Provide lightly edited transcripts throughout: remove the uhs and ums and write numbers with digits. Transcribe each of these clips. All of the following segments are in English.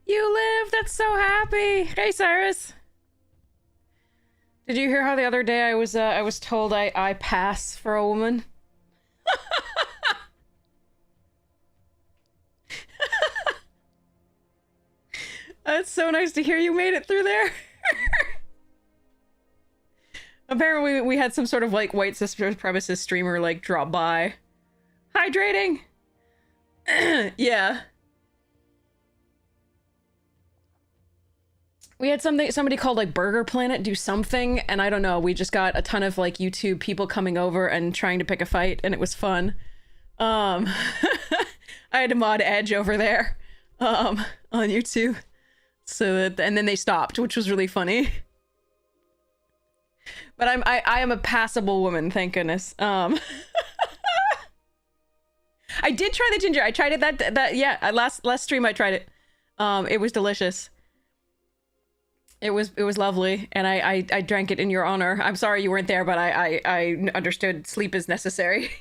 You live. That's so happy. Hey, Cyrus. Did you hear how the other day I was told I pass for a woman? That's so nice to hear you made it through there. Apparently we had some sort of like white supremacist streamer like drop by. Hydrating. Yeah. We had somebody called like Burger Planet do something, and I don't know, we just got a ton of like YouTube people coming over and trying to pick a fight, and it was fun. I had to mod Edge over there on YouTube. So that, and then they stopped, which was really funny. But I am a passable woman, thank goodness. I did try the ginger. I tried it that yeah, last stream I tried it. It was delicious. It was lovely, and I drank it in your honor. I'm sorry you weren't there, but I understood sleep is necessary.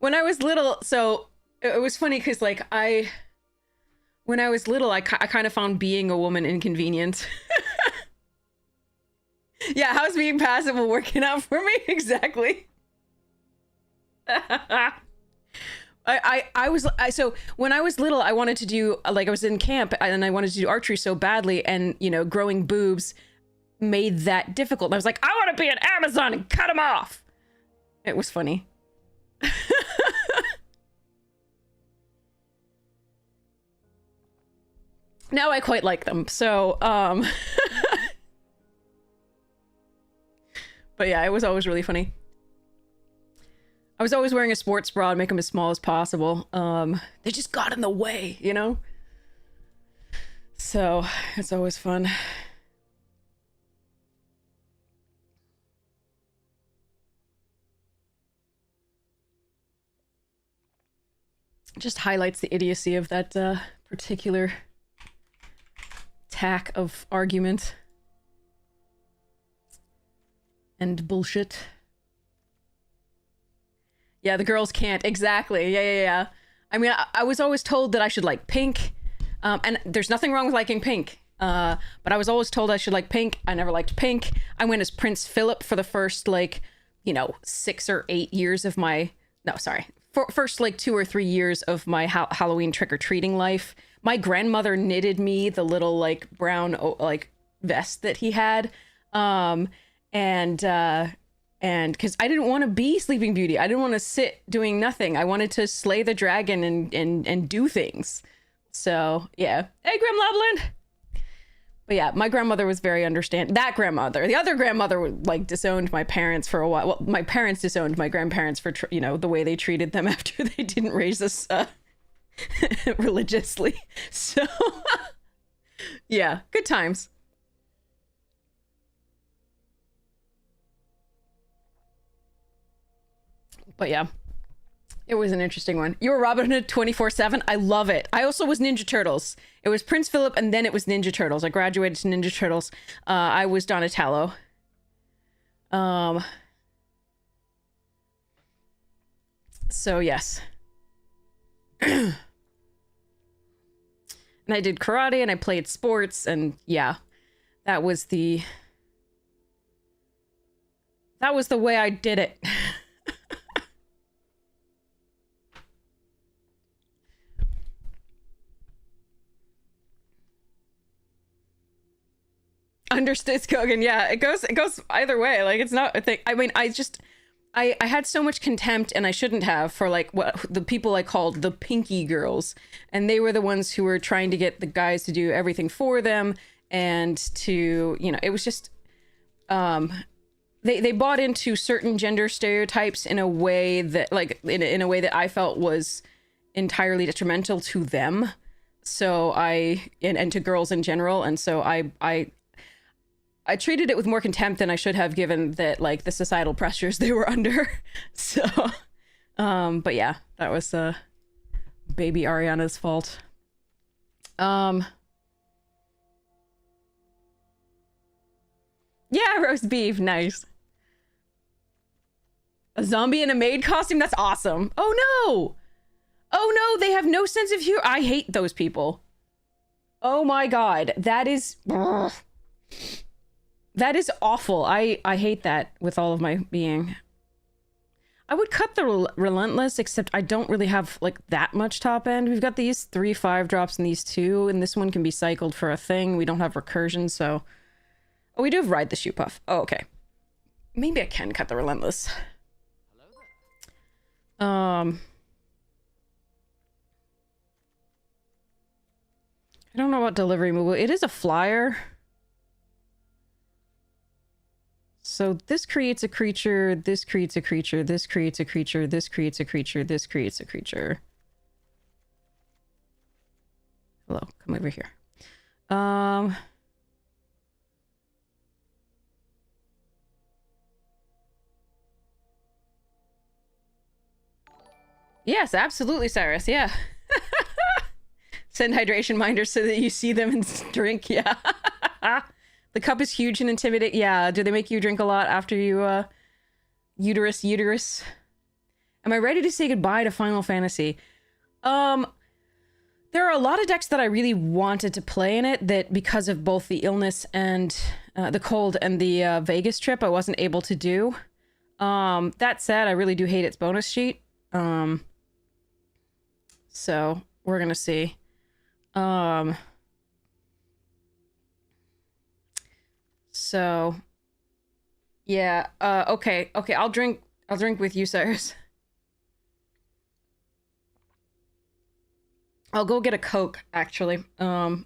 When I was little, so it was funny because like when I was little, I kind of found being a woman inconvenient. Yeah, how's being passable working out for me? Exactly. So when I was little, I wanted to do, like, I was in camp and I wanted to do archery so badly, and you know, growing boobs made that difficult. And I was like, I want to be an Amazon and cut them off. It was funny. Now I quite like them, so but yeah, it was always really funny. I was always wearing a sports bra and make them as small as possible. They just got in the way, you know? So it's always fun. Just highlights the idiocy of that particular tack of argument and bullshit. Yeah, the girls can't. Exactly. Yeah. I mean, I was always told that I should like pink. And there's nothing wrong with liking pink. But I was always told I should like pink. I never liked pink. I went as Prince Philip for the first, like, you know, 6 or 8 years of my... No, sorry. First, like, 2 or 3 years of my Halloween trick-or-treating life. My grandmother knitted me the little, like, brown, like, vest that he had. And because I didn't want to be Sleeping Beauty. I didn't want to sit doing nothing. I wanted to slay the dragon and do things. So, yeah. Hey, Grim Loveland! But yeah, my grandmother was very understanding. That grandmother. The other grandmother, like, disowned my parents for a while. Well, my parents disowned my grandparents for, you know, the way they treated them after they didn't raise us religiously. So, yeah, good times. But yeah, it was an interesting one. You were Robin Hood 24/7. I love it. I also was Ninja Turtles. It was Prince Philip, and then it was Ninja Turtles. I graduated to Ninja Turtles. I was Donatello. So yes. And I did karate, and I played sports, and yeah, that was the way I did it. Understood, Kogan. Yeah, it goes either way. Like, it's not a thing. I mean, I had so much contempt, and I shouldn't have, for like what the people I called the Pinky Girls, and they were the ones who were trying to get the guys to do everything for them, and to, you know, it was just they bought into certain gender stereotypes in a way that, like, in a way that I felt was entirely detrimental to them. So and to girls in general, and so I treated it with more contempt than I should have, given that, like, the societal pressures they were under. So, but yeah, that was baby Ariana's fault. Yeah, roast beef, nice. A zombie in a maid costume? That's awesome. Oh no! Oh no, they have no sense of humor. I hate those people. Oh my god, that is... Ugh. That is awful. I hate that with all of my being. I would cut the Relentless, except I don't really have, like, that much top end. We've got these 3 5-drops and these 2, and this one can be cycled for a thing. We don't have recursion, so... Oh, we do have Ride the Shoe Puff. Oh, okay. Maybe I can cut the Relentless. I don't know about delivery move. It is a flyer. So this creates a creature, this creates a creature, this creates a creature, this creates a creature, this creates a creature. Hello, come over here. Yes, absolutely, Cyrus, yeah. Send hydration minders so that you see them and drink, yeah. The cup is huge and intimidating. Yeah, do they make you drink a lot after you, uterus? Am I ready to say goodbye to Final Fantasy? There are a lot of decks that I really wanted to play in it that, because of both the illness and the cold and the Vegas trip, I wasn't able to do. That said, I really do hate its bonus sheet. So we're gonna see. So yeah, okay, I'll drink with you, Cyrus. I'll go get a Coke, actually. I'll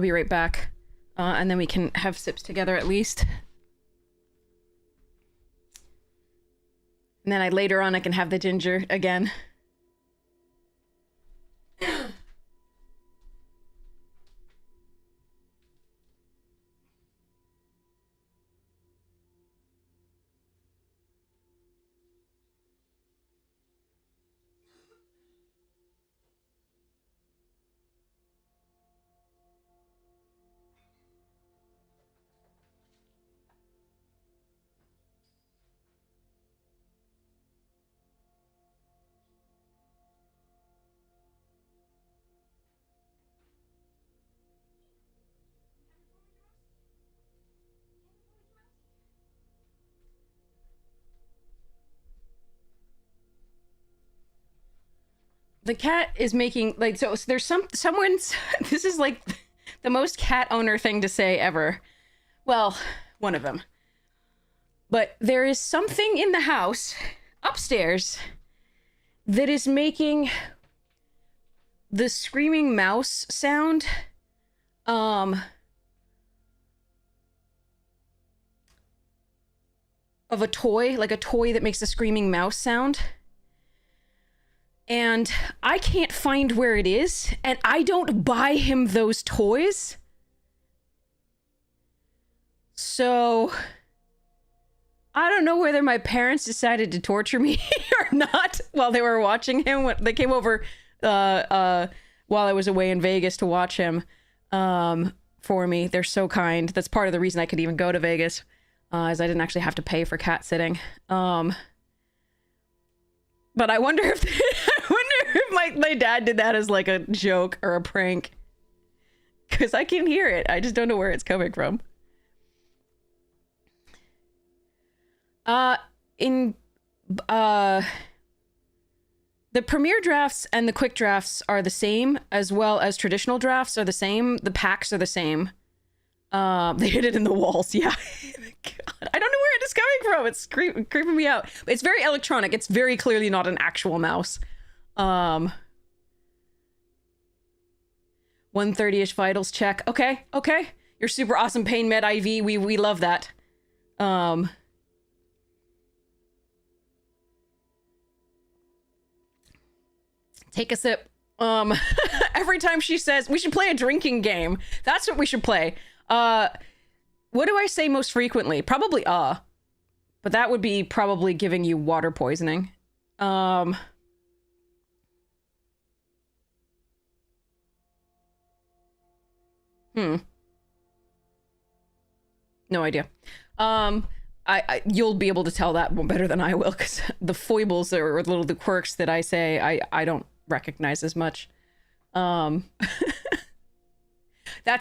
be right back. And then we can have sips together at least. And then later on I can have the ginger again. The cat is making, like, so there's someone's, this is like the most cat owner thing to say ever. Well, one of them. But there is something in the house, upstairs, that is making the screaming mouse sound, of a toy, like a toy that makes a screaming mouse sound. And I can't find where it is, and I don't buy him those toys. So I don't know whether my parents decided to torture me or not while they were watching him. When they came over while I was away in Vegas to watch him for me. They're so kind. That's part of the reason I could even go to Vegas, is I didn't actually have to pay for cat sitting. But I wonder if my dad did that as like a joke or a prank, because I can hear it. I just don't know where it's coming from. The premier drafts and the quick drafts are the same, as well as traditional drafts are the same. The packs are the same. They hit it in the walls. Yeah. God, I don't know where it is coming from. It's creeping me out. It's very electronic. It's very clearly not an actual mouse. 130-ish vitals check. Okay. You're super awesome pain med IV. We love that. Take a sip. Every time she says we should play a drinking game. That's what we should play. What do I say most frequently? Probably but that would be probably giving you water poisoning. No idea. you'll be able to tell that one better than I will, because the foibles or the quirks that I say, I don't recognize as much. That's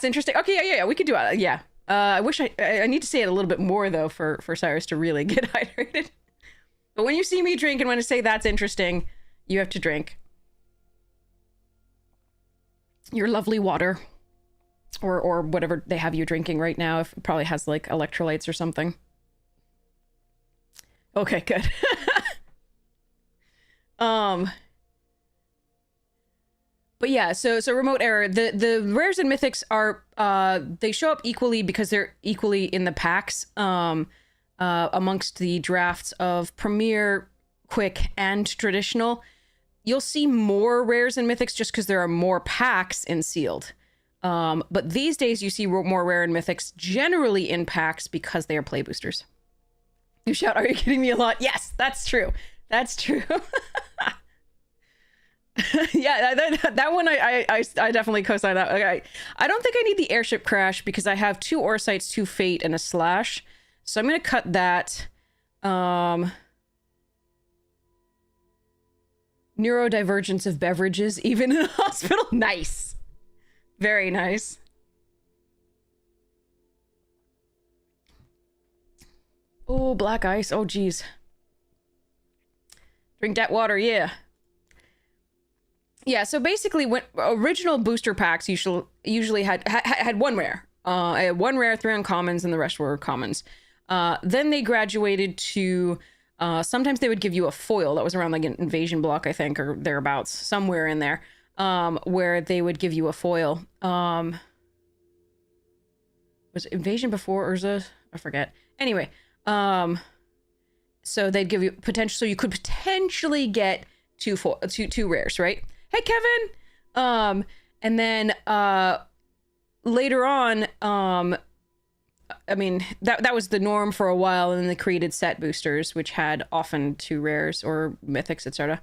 interesting. Okay, yeah, we could do it. Yeah. I wish I need to say it a little bit more though for Cyrus to really get hydrated. But when you see me drink and when I say that's interesting, you have to drink your lovely water, or whatever they have you drinking right now. If it probably has like electrolytes or something. Okay, good. But yeah, so remote error. The rares and mythics are they show up equally because they're equally in the packs amongst the drafts of Premier, Quick, and Traditional. You'll see more rares and mythics just because there are more packs in Sealed. But these days you see more rare and mythics generally in packs because they are play boosters. You shout, "Are you kidding me?" a lot. Yes, that's true. That's true. Yeah, that one I definitely co-sign that. Okay, I don't think I need the airship crash because I have 2 Orsites, 2 Fate, and a Slash. So I'm gonna cut that. Neurodivergence of beverages, even in a hospital. Nice. Very nice. Oh, black ice. Oh, geez. Drink that water, yeah. Yeah, so basically, when original booster packs usually had one rare. I had 1 rare, 3 uncommons, and the rest were commons. Then they graduated to sometimes they would give you a foil that was around like an invasion block, I think, or thereabouts, somewhere in there, where they would give you a foil. Was invasion before Urza? I forget. Anyway, so they'd give you potential, so you could potentially get two rares, right? Hey, Kevin. And then later on, I mean, that was the norm for a while, and then they created set boosters, which had often 2 rares or mythics, etc.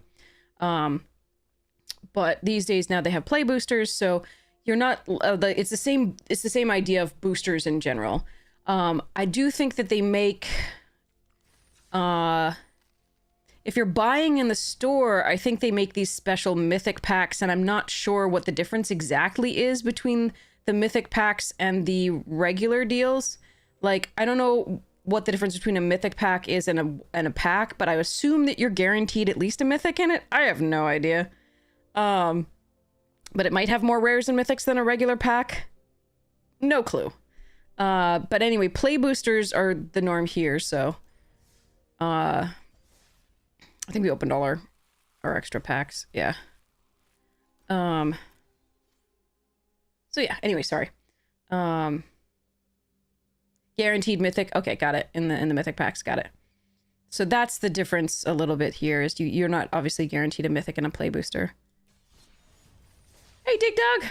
But these days now they have play boosters, so you're not. It's the same. It's the same idea of boosters in general. I do think that they make. If you're buying in the store, I think they make these special mythic packs, and I'm not sure what the difference exactly is between the mythic packs and the regular deals. Like, I don't know what the difference between a mythic pack is and a pack, but I assume that you're guaranteed at least a mythic in it. I have no idea. But it might have more rares and mythics than a regular pack. No clue. But anyway, play boosters are the norm here, so I think we opened all our extra packs. Yeah. So yeah, anyway, sorry. Guaranteed mythic. Okay, got it. In the mythic packs, got it. So that's the difference a little bit here, is you're not obviously guaranteed a mythic and a play booster. Hey, Dig Dug!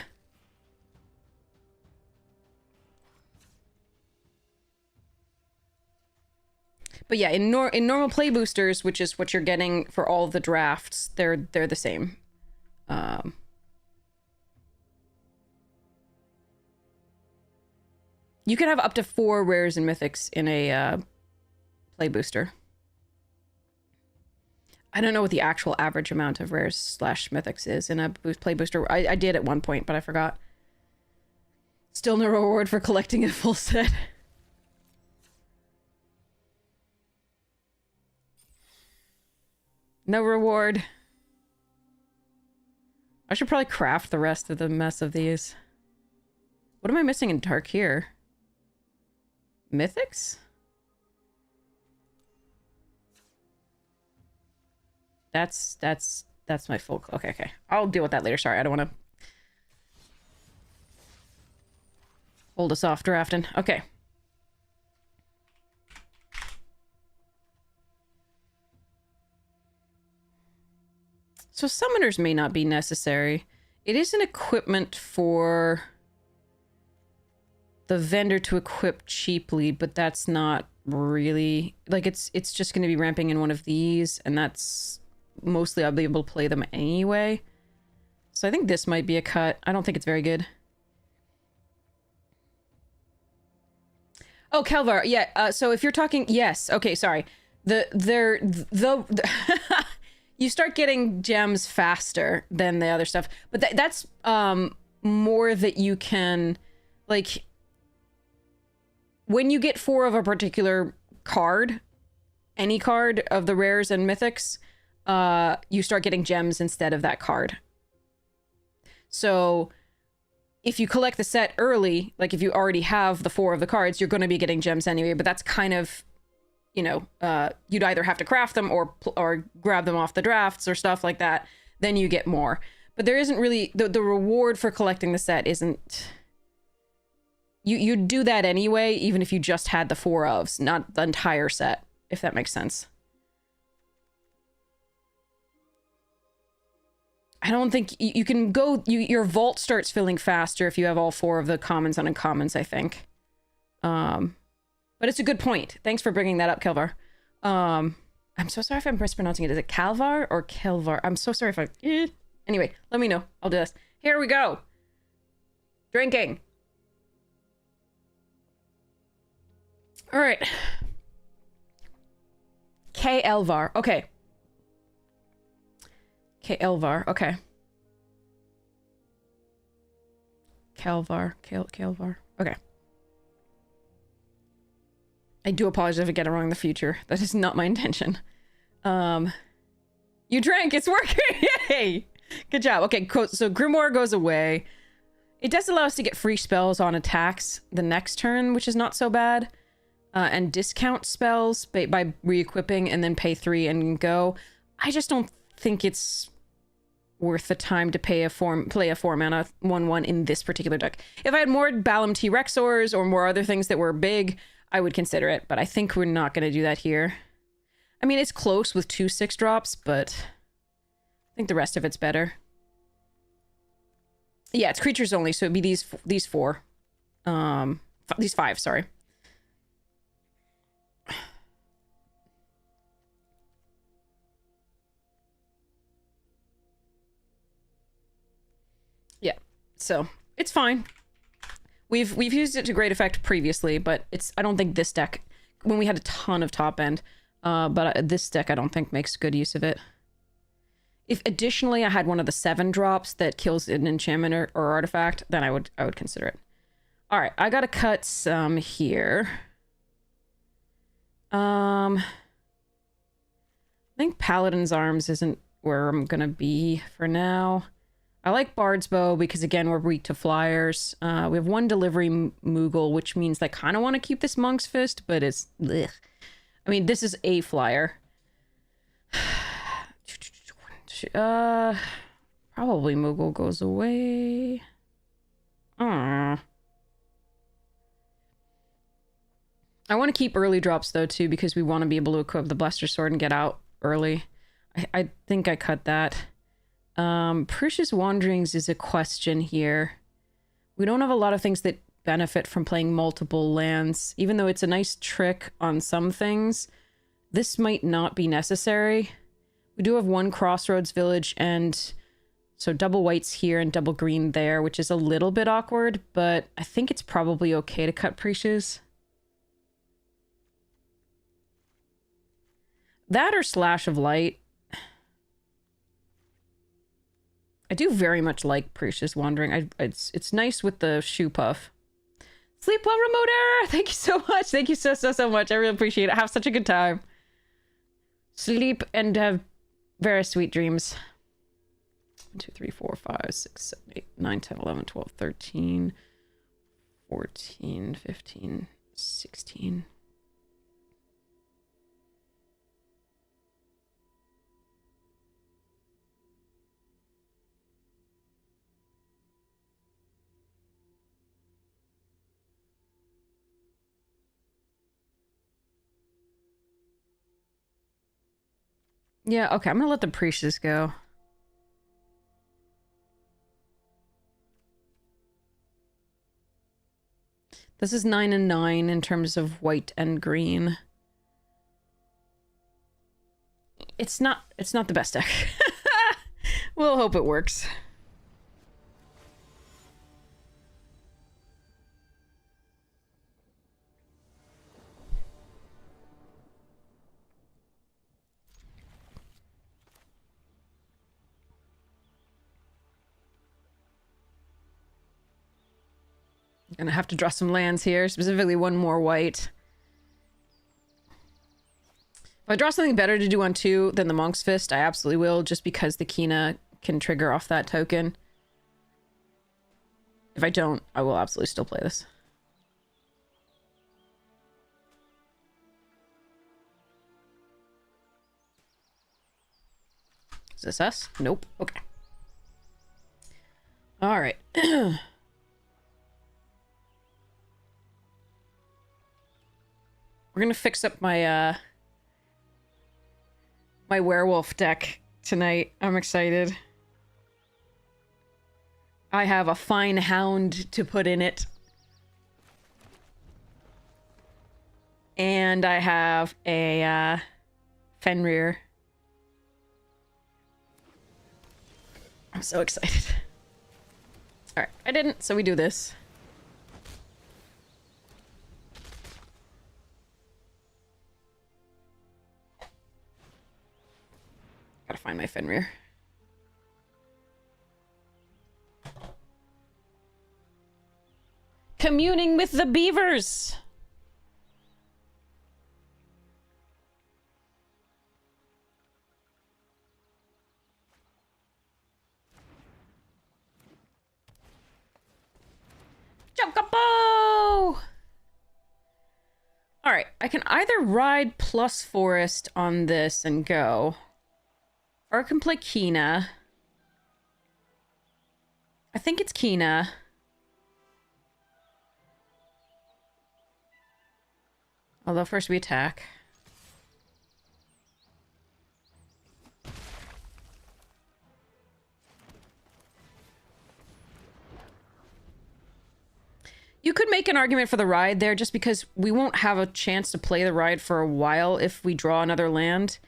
But yeah, in normal play boosters, which is what you're getting for all the drafts, they're the same. You can have up to 4 rares and mythics in a play booster. I don't know what the actual average amount of rares / mythics is in a play booster. I did at one point, but I forgot. Still no reward for collecting a full set. No reward. I should probably craft the rest of the mess of these. What am I missing in dark here? Mythics? That's my full... Okay. I'll deal with that later. Sorry, I don't want to hold us off drafting. Okay. So summoners may not be necessary. It is an equipment for the vendor to equip cheaply, but that's not really... Like, it's just going to be ramping in one of these, and that's... Mostly I'll be able to play them anyway. So I think this might be a cut. I don't think it's very good. Oh, Kelvar. Yeah. So if you're talking, yes. Okay. Sorry. The you start getting gems faster than the other stuff, but that's more that you can, like, when you get 4 of a particular card, any card of the rares and mythics, you start getting gems instead of that card. So if you collect the set early, like if you already have the 4 of the cards, you're going to be getting gems anyway, but that's kind of, you know, you'd either have to craft them or grab them off the drafts or stuff like that. Then you get more. But there isn't really, the reward for collecting the set isn't, you do that anyway, even if you just had the 4 ofs, not the entire set, if that makes sense. I don't think you can go, your vault starts filling faster if you have all 4 of the commons and uncommons, I think. But it's a good point. Thanks for bringing that up, Kelvar. I'm so sorry if I'm mispronouncing it. Is it Calvar or Kelvar? I'm so sorry if I... Anyway, let me know. I'll do this. Here we go. Drinking. All right. K. Elvar. Okay. K. Elvar. Okay. Kelvar. Kelvar. Okay. I do apologize if I get it wrong in the future. That is not my intention. You drank. It's working. Yay. Good job. Okay, so Grimoire goes away. It does allow us to get free spells on attacks the next turn, which is not so bad. And discount spells by re-equipping and then pay 3 and go. I just don't think it's worth the time to play a 4-mana 1/1 in this particular deck. If I had more Balam T Rexors or more other things that were big, I would consider it, but I think we're not going to do that here. I mean, it's close with 2 6-drops, but I think the rest of it's better. Yeah, it's creatures only, so it'd be these 4. These 5, sorry. Yeah, so it's fine. We've used it to great effect previously, but I don't think this deck, when we had a ton of top end, but this deck I don't think makes good use of it. If additionally I had one of the 7 drops that kills an enchantment or artifact, then I would consider it. All right, I gotta cut some here. I think Paladin's Arms isn't where I'm gonna be for now. I like Bard's Bow because, again, we're weak to flyers. We have 1 delivery Moogle, which means I kind of want to keep this Monk's Fist, but it's... Ugh. I mean, this is a flyer. Probably Moogle goes away. I want to keep early drops, though, too, because we want to be able to equip the Blaster Sword and get out early. I think I cut that. Precious Wanderings is a question here. We don't have a lot of things that benefit from playing multiple lands. Even though it's a nice trick on some things, this might not be necessary. We do have 1 Crossroads Village, and so double whites here and double green there, which is a little bit awkward, but I think it's probably okay to cut Precious. That or Slash of Light. I do very much like Precious Wandering. It's nice with the shoe puff. Sleep well, remote error. Thank you so much. Thank you so much. I really appreciate it. Have such a good time. Sleep and have very sweet dreams. 1, 2, 3, 4, 5, 6, 7, 8, 9, 10, 11, 12, 13, 14, 15, 16. Yeah, okay, I'm gonna let the Precious go. This is 9 and 9 in terms of white and green. It's not the best deck. We'll hope it works. Gonna have to draw some lands here, specifically one more white. If I draw something better to do on 2 than the Monk's Fist, I absolutely will, just because the Kina can trigger off that token. If I don't, I will absolutely still play this. Is this us? Nope. Okay. All right. We're gonna fix up my my werewolf deck tonight. I'm excited. I have a fine hound to put in it. And I have a Fenrir. I'm so excited. Alright, I didn't, so we do this. Gotta find my Fenrir. Communing with the beavers! Chocobo! Alright, I can either ride plus forest on this and go, or I can play Kina. I think it's Kina. Although first we attack. You could make an argument for the ride there just because we won't have a chance to play the ride for a while if we draw another land.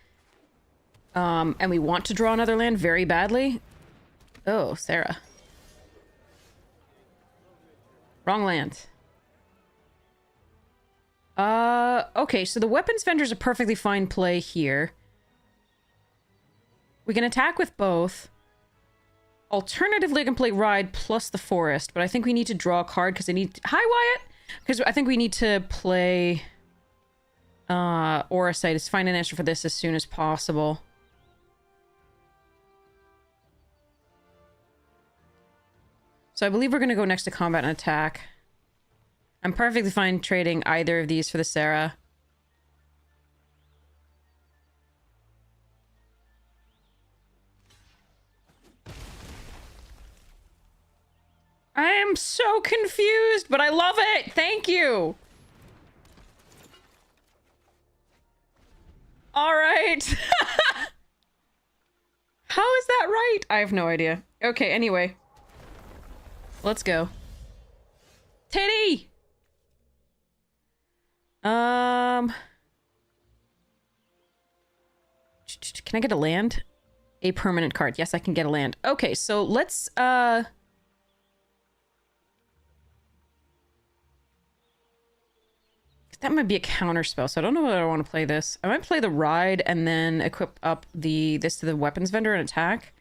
And we want to draw another land very badly. Oh, Sarah. Wrong land. Okay, so the weapons vendor's a perfectly fine play here. We can attack with both. Alternatively, I can play ride plus the forest, but I think we need to draw a card because I need... Hi, Wyatt! Because I think we need to play... Auracite, find an answer for this as soon as possible. So I believe we're going to go next to combat and attack. I'm perfectly fine trading either of these for the Sarah. I am so confused, but I love it! Thank you! Alright. How is that right? I have no idea. Okay, anyway. Let's go. Titty! Can I get a land? A permanent card. Yes, I can get a land. Okay, so let's, that might be a counter spell, so I don't know whether I want to play this. I might play the ride and then equip up this to the weapons vendor and attack.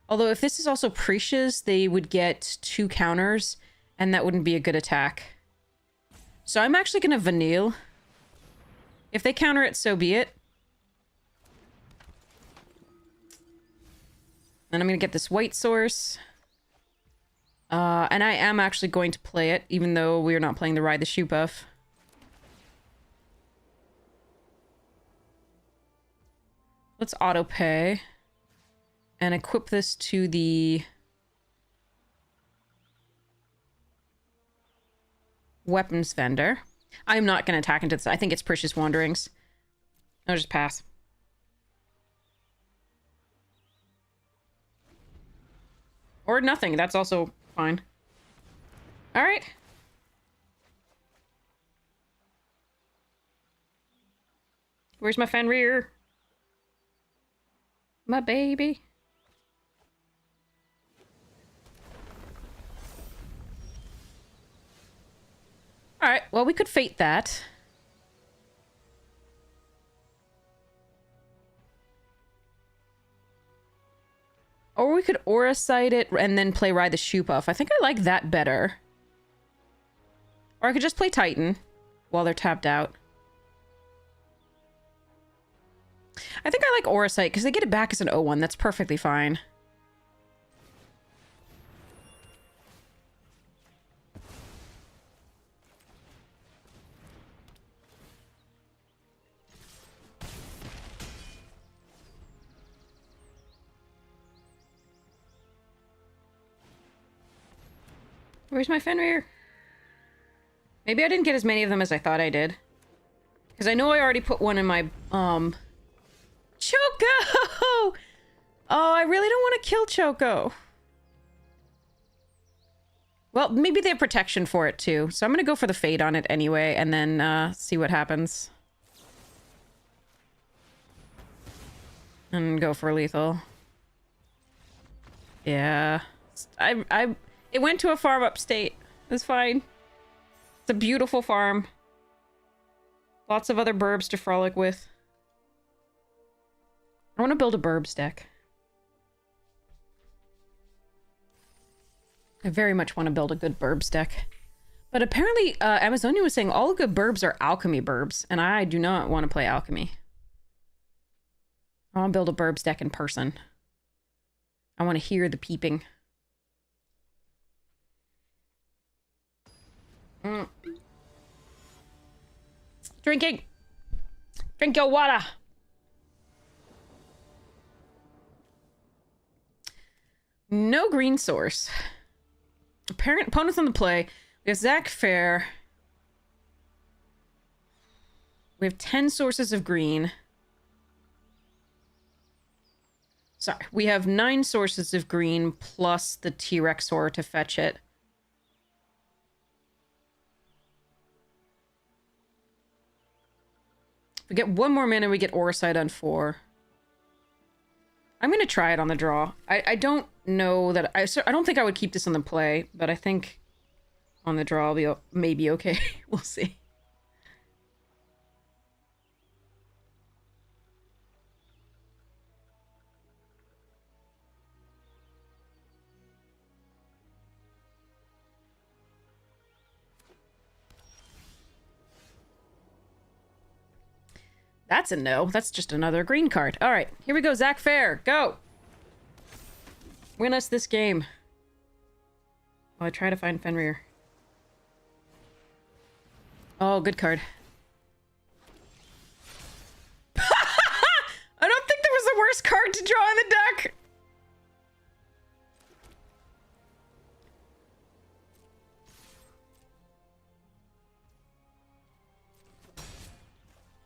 Although if this is also Precious, they would get 2 counters, and that wouldn't be a good attack. So I'm actually going to Vanille. If they counter it, so be it. Then I'm going to get this white source. And I am actually going to play it, even though we're not playing the ride the shoe buff. Let's auto pay. And equip this to the weapons vendor. I'm not going to attack into this. I think it's Precious Wanderings. I'll just pass. Or nothing. That's also fine. All right. Where's my Fenrir? My baby. Alright, well, we could fate that. Or we could Auracite it and then play Ride the Shoe Buff. I think I like that better. Or I could just play Titan while they're tapped out. I think I like Auracite because they get it back as an 0-1. That's perfectly fine. Where's my Fenrir? Maybe I didn't get as many of them as I thought I did. Because I know I already put one in my, Choco! Oh, I really don't want to kill Choco. Well, maybe they have protection for it, too. So I'm going to go for the Fade on it anyway, and then, see what happens. And go for lethal. Yeah. It went to a farm upstate. It's fine. It's a beautiful farm. Lots of other burbs to frolic with. I want to build a burbs deck. I very much want to build a good burbs deck. But apparently, Amazonia was saying all good burbs are alchemy burbs, and I do not want to play alchemy. I want to build a burbs deck in person. I want to hear the peeping. Drinking! Drink your water! No green source. Apparent opponents on the play. We have Zach Fair. We have 10 sources of green. Sorry, we have 9 sources of green plus the T-Rexor to fetch it. If we get one more mana, we get Auracite on 4. I'm going to try it on the draw. I don't know that... I don't think I would keep this on the play, but I think on the draw I'll be maybe okay. We'll see. That's a no. That's just another green card. All right, here we go. Zach Fair, go. Win us this game. While I try to find Fenrir. Oh, good card. I don't think there was a worse card to draw in the deck.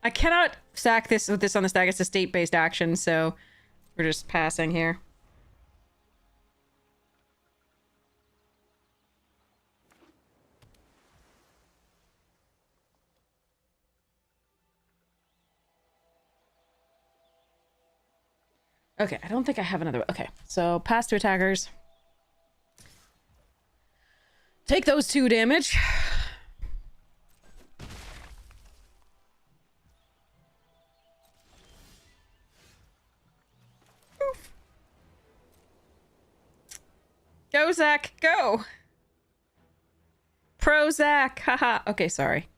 I cannot sack this with this on the stack. It's a state-based action, so we're just passing here. Okay, I don't think I have another... Okay, so pass to attackers. Take those 2 damage. Go, Zach, go! Pro Zach, haha. Okay, sorry.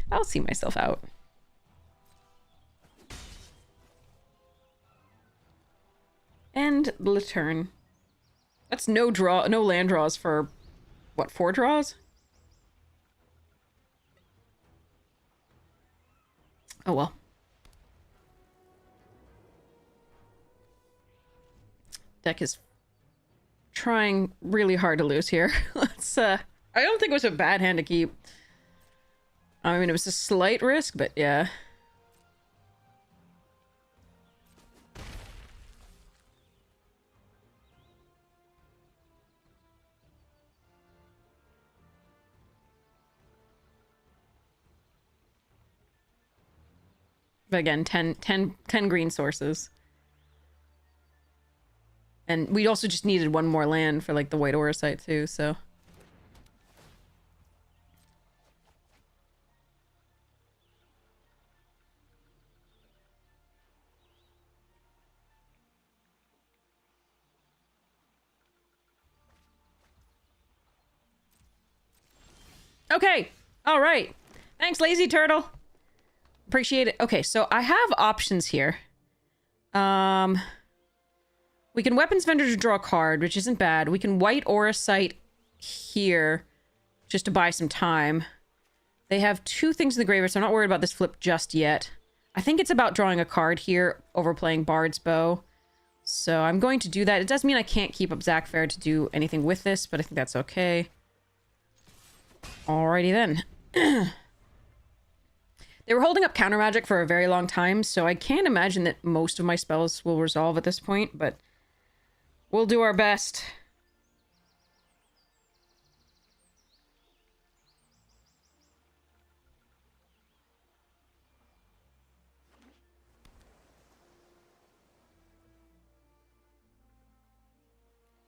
I'll see myself out. End the turn. That's no land draws for, what, 4 draws? Oh well. Deck is trying really hard to lose here. Let's, I don't think it was a bad hand to keep. I mean, it was a slight risk, but yeah. But again, 10 green sources. And we also just needed 1 more land for, like, the white Auracite, too, so... Okay. All right. Thanks, Lazy Turtle. Appreciate it. Okay, so I have options here. We can weapons vendor to draw a card, which isn't bad. We can white aura sight here just to buy some time. They have 2 things in the graveyard, so I'm not worried about this flip just yet. I think it's about drawing a card here over playing Bard's Bow. So I'm going to do that. It does mean I can't keep up Zach Fair to do anything with this, but I think that's okay. Alrighty then. They were holding up counter magic for a very long time, so I can't imagine that most of my spells will resolve at this point, but we'll do our best.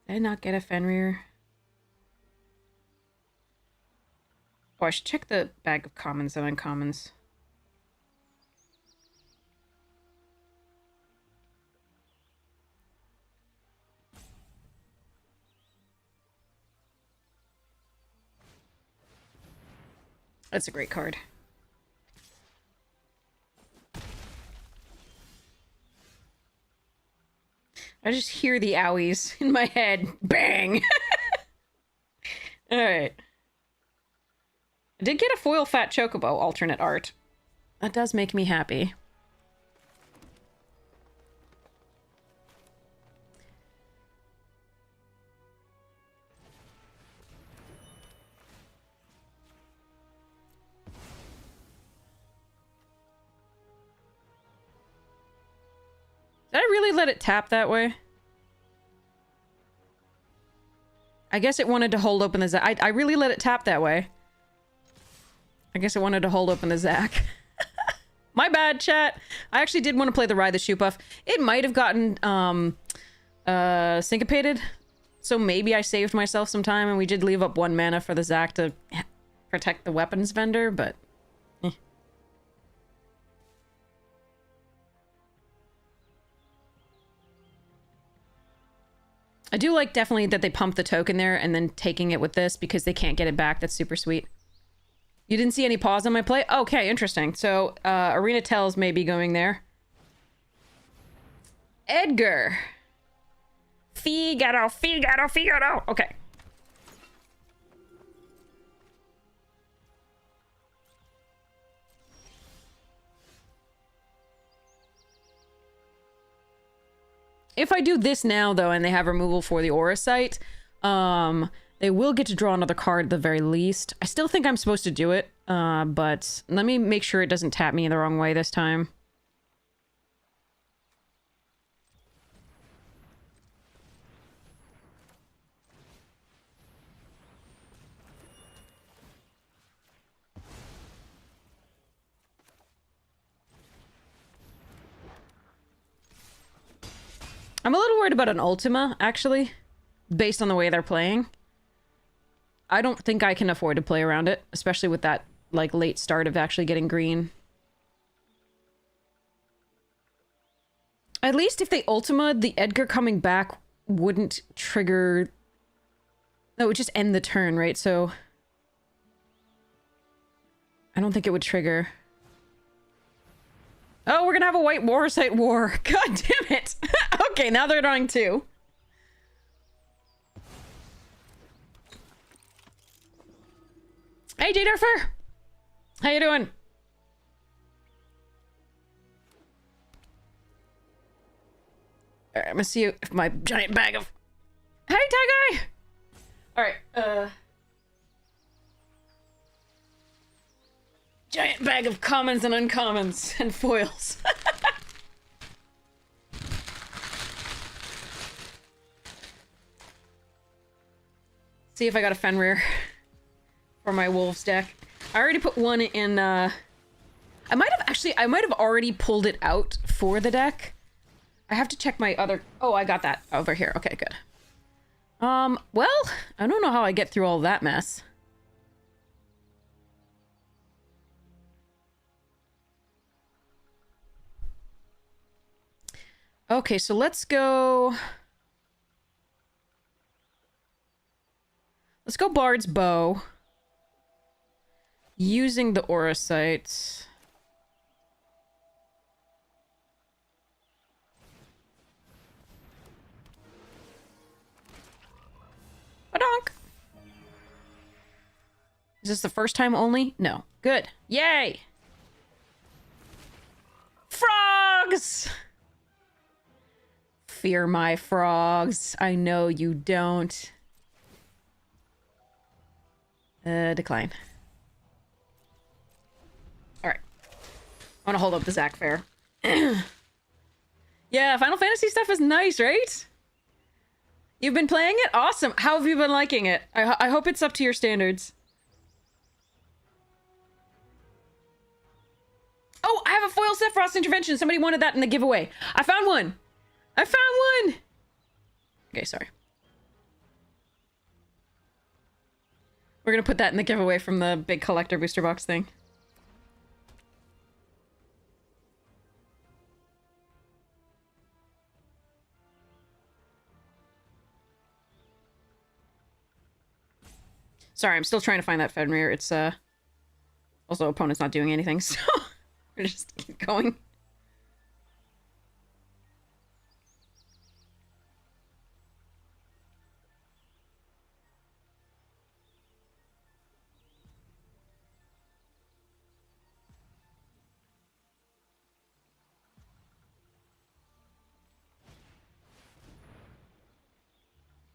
Did I not get a Fenrir? Oh, I should check the bag of commons and uncommons. That's a great card. I just hear the owies in my head. Bang! Alright. I did get a foil fat chocobo alternate art. That does make me happy. Did I really let it tap that way? I guess it wanted to hold open the Zac. I really let it tap that way. I guess it wanted to hold open the Zac. My bad, chat. I actually did want to play the Ride the Shoot Buff. It might have gotten syncopated. So maybe I saved myself some time and we did leave up 1 mana for the Zac to protect the weapons vendor, but... I do like definitely that they pump the token there and then taking it with this because they can't get it back. That's super sweet. You didn't see any pause on my play? Okay, interesting. So, Arena Tells may be going there. Edgar. Figaro, Figaro, Figaro. Okay. If I do this now, though, and they have removal for the Aura Sight, they will get to draw another card at the very least. I still think I'm supposed to do it, but let me make sure it doesn't tap me the wrong way this time. I'm a little worried about an Ultima, actually, based on the way they're playing. I don't think I can afford to play around it, especially with that, like, late start of actually getting green. At least if they Ultima, the Edgar coming back wouldn't trigger... No, it would just end the turn, right? So... I don't think it would trigger... Oh, we're gonna have a white Warsight war. God damn it. Okay, now they're drawing 2. Hey, J-Durfer! How you doing? Alright, I'm gonna see if my giant bag of... Hey, Tie Guy! Alright, giant bag of commons and uncommons and foils. See if I got a Fenrir for my wolves deck. I already put one in, I might have already pulled it out for the deck. I have to check my other... Oh, I got that over here. Okay, good. Well, I don't know how I get through all that mess. Okay, so let's go... Let's go Bard's Bow. Using the aura sites. Badonk. Is this the first time only? No. Good. Yay! Frogs! Fear my frogs. I know you don't. Decline. Alright. I want to hold up the Zac Fair. Yeah, Final Fantasy stuff is nice, right? You've been playing it? Awesome. How have you been liking it? I hope it's up to your standards. Oh, I have a foil Sephiroth's intervention. Somebody wanted that in the giveaway. I found one. I found one. Okay, sorry. We're gonna put that in the giveaway from the big collector booster box thing. Sorry, I'm still trying to find that Fenrir. It's, also opponent's not doing anything, so we're just keep going.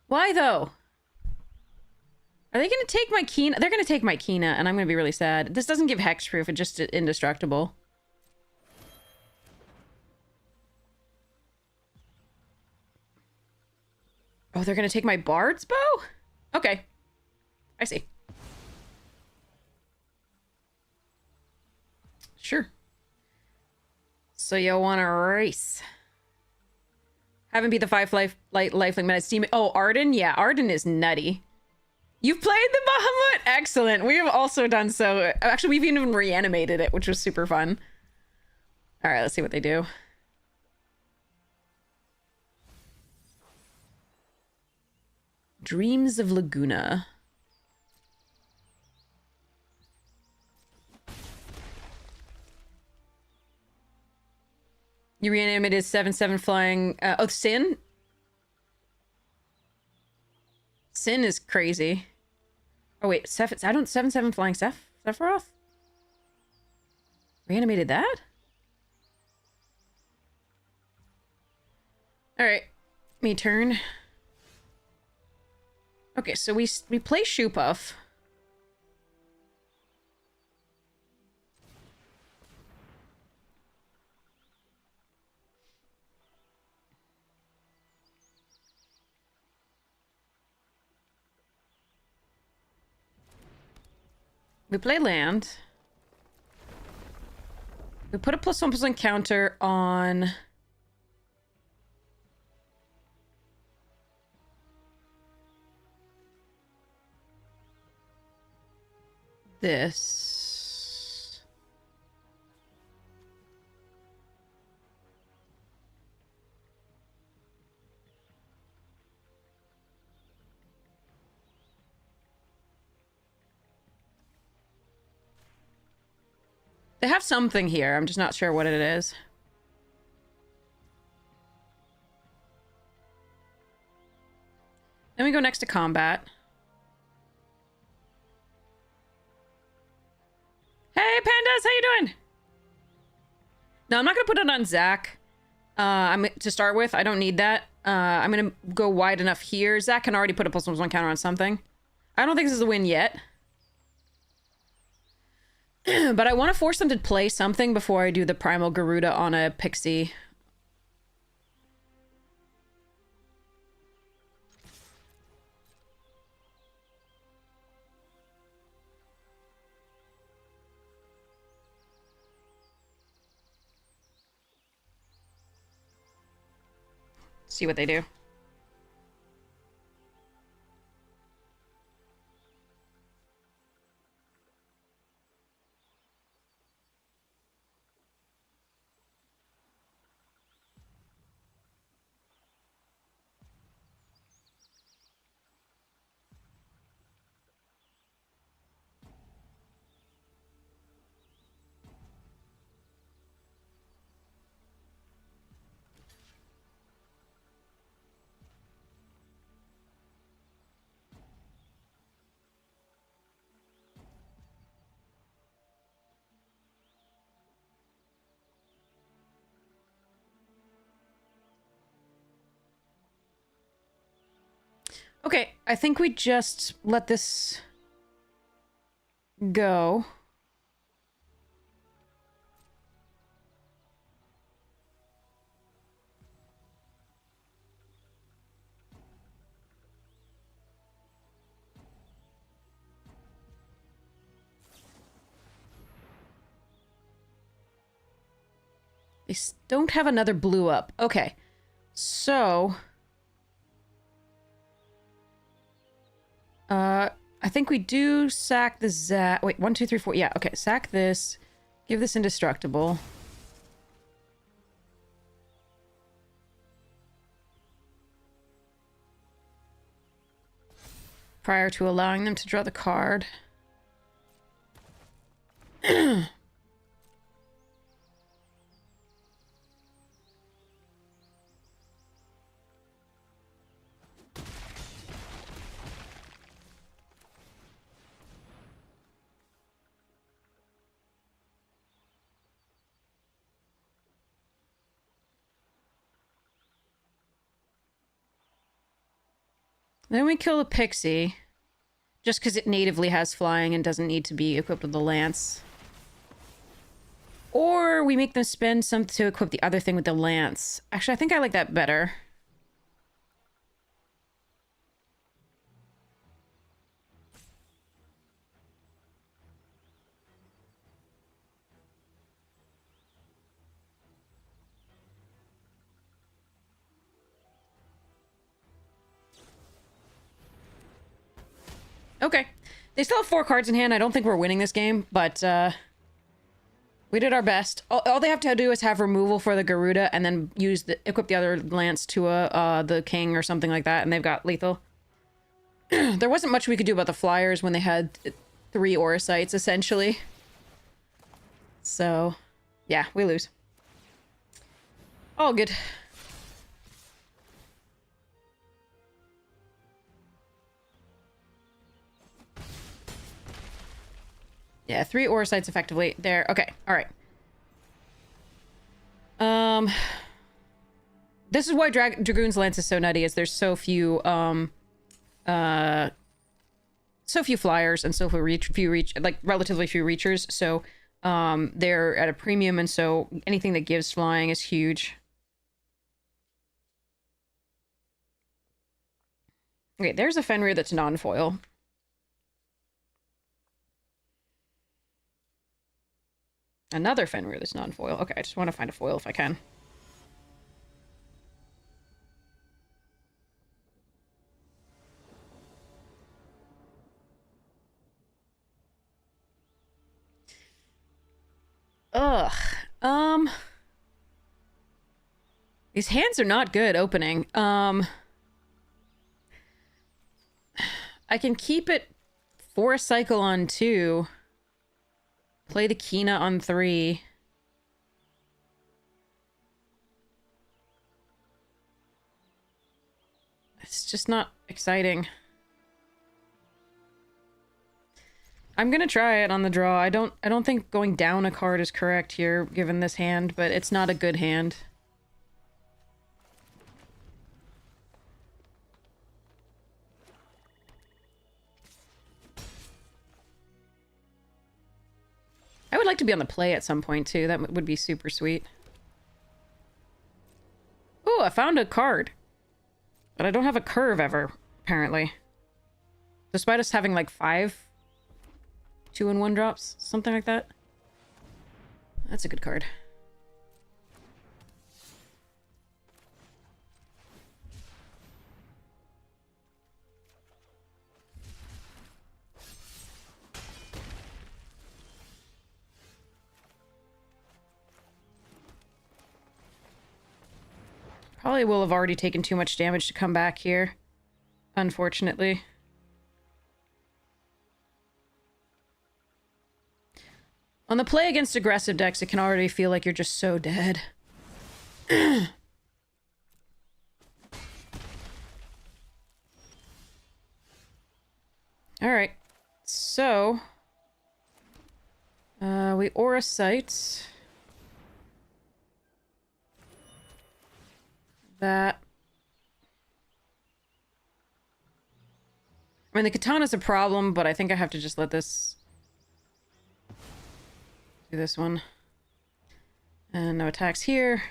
Why, though? Are they gonna take my Kina? They're gonna take my Kina, and I'm gonna be really sad. This doesn't give hexproof, it's just indestructible. Oh, they're gonna take my Bard's bow? Okay. I see. Sure. So you want to race? Haven't beat the 5 lifelink meta Steam. Oh, Arden? Yeah, Arden is nutty. You've played the Bahamut? Excellent. We have also done so. Actually, we've even reanimated it, which was super fun. All right, let's see what they do. Dreams of Laguna. You reanimated 7/7 flying. Oh, Sin? Sin is crazy. Oh, wait. I don't 7/7 flying Sephiroth? Reanimated that? Alright. Me turn. Okay, so we play Shoepuff. We play land. We put a +1% counter on... this. They have something here. I'm just not sure what it is. Then we go next to combat. Hey, Pandas, how you doing? No, I'm not gonna put it on Zac. I'm to start with. I don't need that. I'm gonna go wide enough here. Zac can already put a +1 counter on something. I don't think this is a win yet. But I want to force them to play something before I do the Primal Garuda on a Pixie. See what they do. Okay, I think we just let this go. They don't have another blue up. Okay. So... I think we do sack the Zap. Wait, 1, 2, 3, 4. Yeah, okay. Sack this. Give this indestructible. Prior to allowing them to draw the card. Then we kill the pixie. Just because it natively has flying and doesn't need to be equipped with the lance. Or we make them spend some to equip the other thing with the lance. Actually, I think I like that better. Okay. They still have 4 cards in hand. I don't think we're winning this game, but we did our best. All they have to do is have removal for the Garuda and then equip the other lance to the king or something like that, and they've got lethal. There wasn't much we could do about the flyers when they had 3 Orosites, essentially. So, yeah, we lose. All good. Yeah, 3 Orosites effectively. There. Okay, alright. This is why Dragoon's Lance is so nutty, is there's so few, so few flyers and so few relatively few reachers, so, they're at a premium, and so anything that gives flying is huge. Okay, there's a Fenrir that's non-foil. Another Fenrir that's non-foil. Okay, I just want to find a foil if I can. Ugh. These hands are not good opening. I can keep it for a cycle on 2. Play the Kina on 3. It's just not exciting. I'm gonna try it on the draw. I don't think going down a card is correct here, given this hand, but it's not a good hand. I would like to be on the play at some point, too. That would be super sweet. Oh, I found a card. But I don't have a curve ever, apparently. Despite us having, like, 5 2-in-1 drops. Something like that. That's a good card. Probably will have already taken too much damage to come back here. Unfortunately. On the play against aggressive decks, it can already feel like you're just so dead. Alright. So... we Aura Sight. That. I mean, the katana's a problem, but I think I have to just let this... do this one. And no attacks here.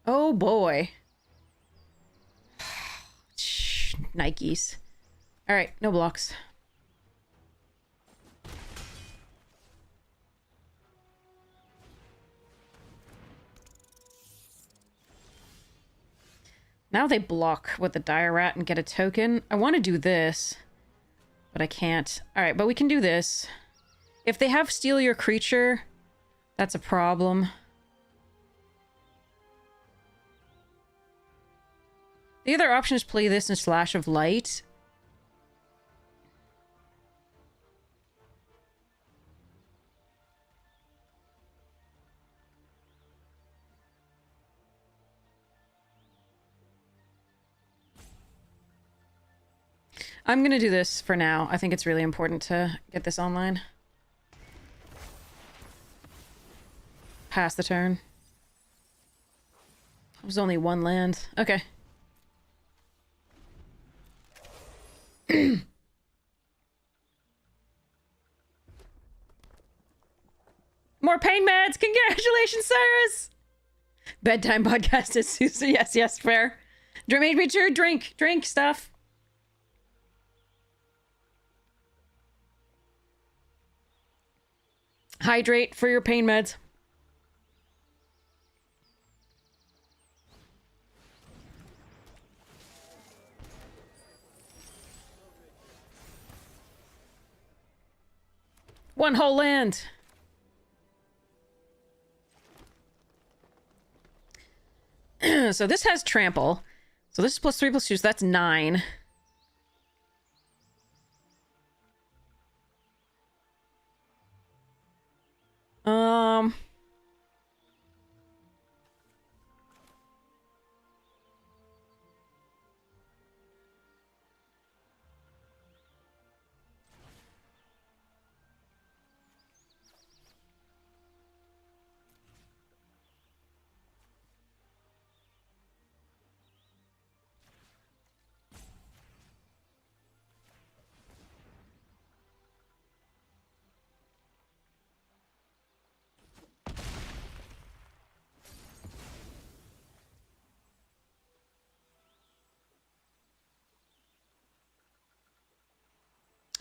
Oh boy. Nikes. Alright, no blocks. Now they block with the dire rat and get a token. I want to do this, but I can't. Alright, but we can do this. If they have steal your creature, that's a problem. The other option is play this and Slash of Light. I'm gonna do this for now. I think it's really important to get this online. Pass the turn. It was only one land. Okay. More pain meds! Congratulations, Cyrus! Bedtime podcast is Susan. Yes, yes, fair. Made me sure drink stuff. Hydrate for your pain meds. One whole land. So this has trample. So this is +3/+2, so that's 9.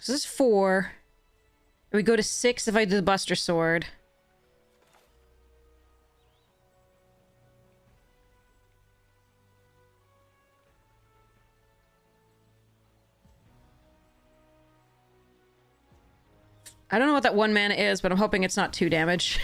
So this is 4. We go to 6 if I do the Buster Sword. I don't know what that 1 mana is, but I'm hoping it's not 2 damage.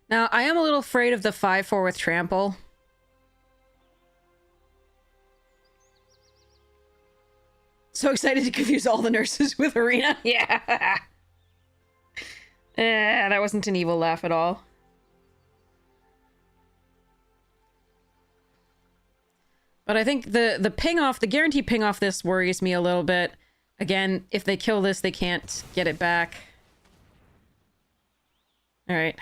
Now, I am a little afraid of the 5/4 with trample. So excited to confuse all the nurses with Arena. Yeah. That wasn't an evil laugh at all. But I think the ping off, the guaranteed ping off this worries me a little bit. Again, if they kill this, they can't get it back. All right.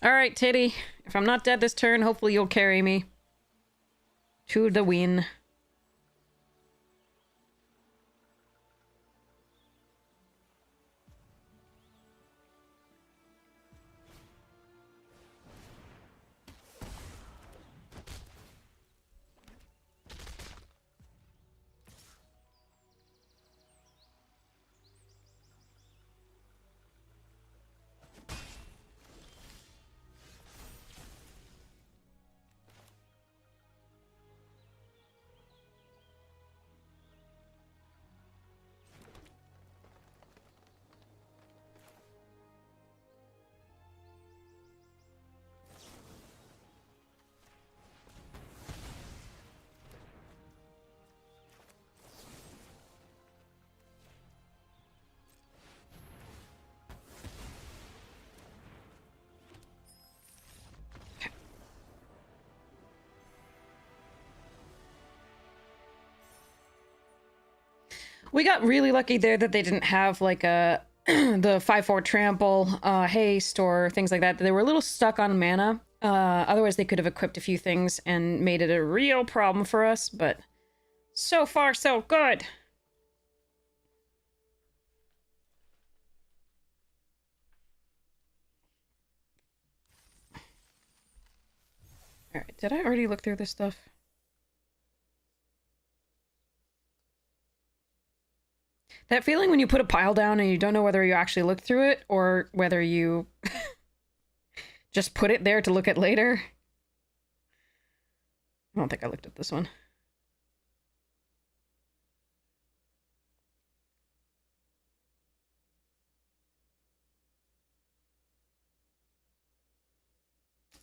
All right, Titty. If I'm not dead this turn, hopefully you'll carry me. To the win. We got really lucky there that they didn't have like a the 5/4 trample, haste, or things like that. They were a little stuck on mana. Otherwise, they could have equipped a few things and made it a real problem for us. But so far, so good. All right, did I already look through this stuff? That feeling when you put a pile down and you don't know whether you actually looked through it or whether you just put it there to look at later. I don't think I looked at this one.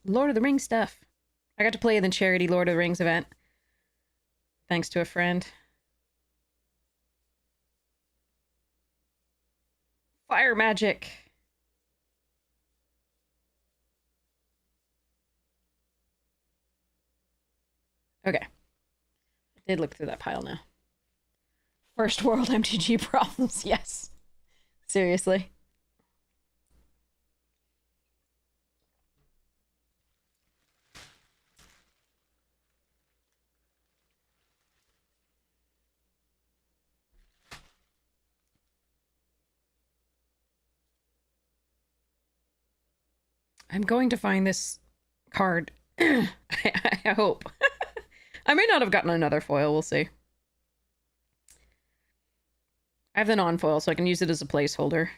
Lord of the Rings stuff. I got to play in the charity Lord of the Rings event. Thanks to a friend. Fire magic. Okay. I did look through that pile now. First world MTG problems, yes. Seriously. I'm going to find this card. I hope. I may not have gotten another foil, we'll see. I have the non-foil, so I can use it as a placeholder.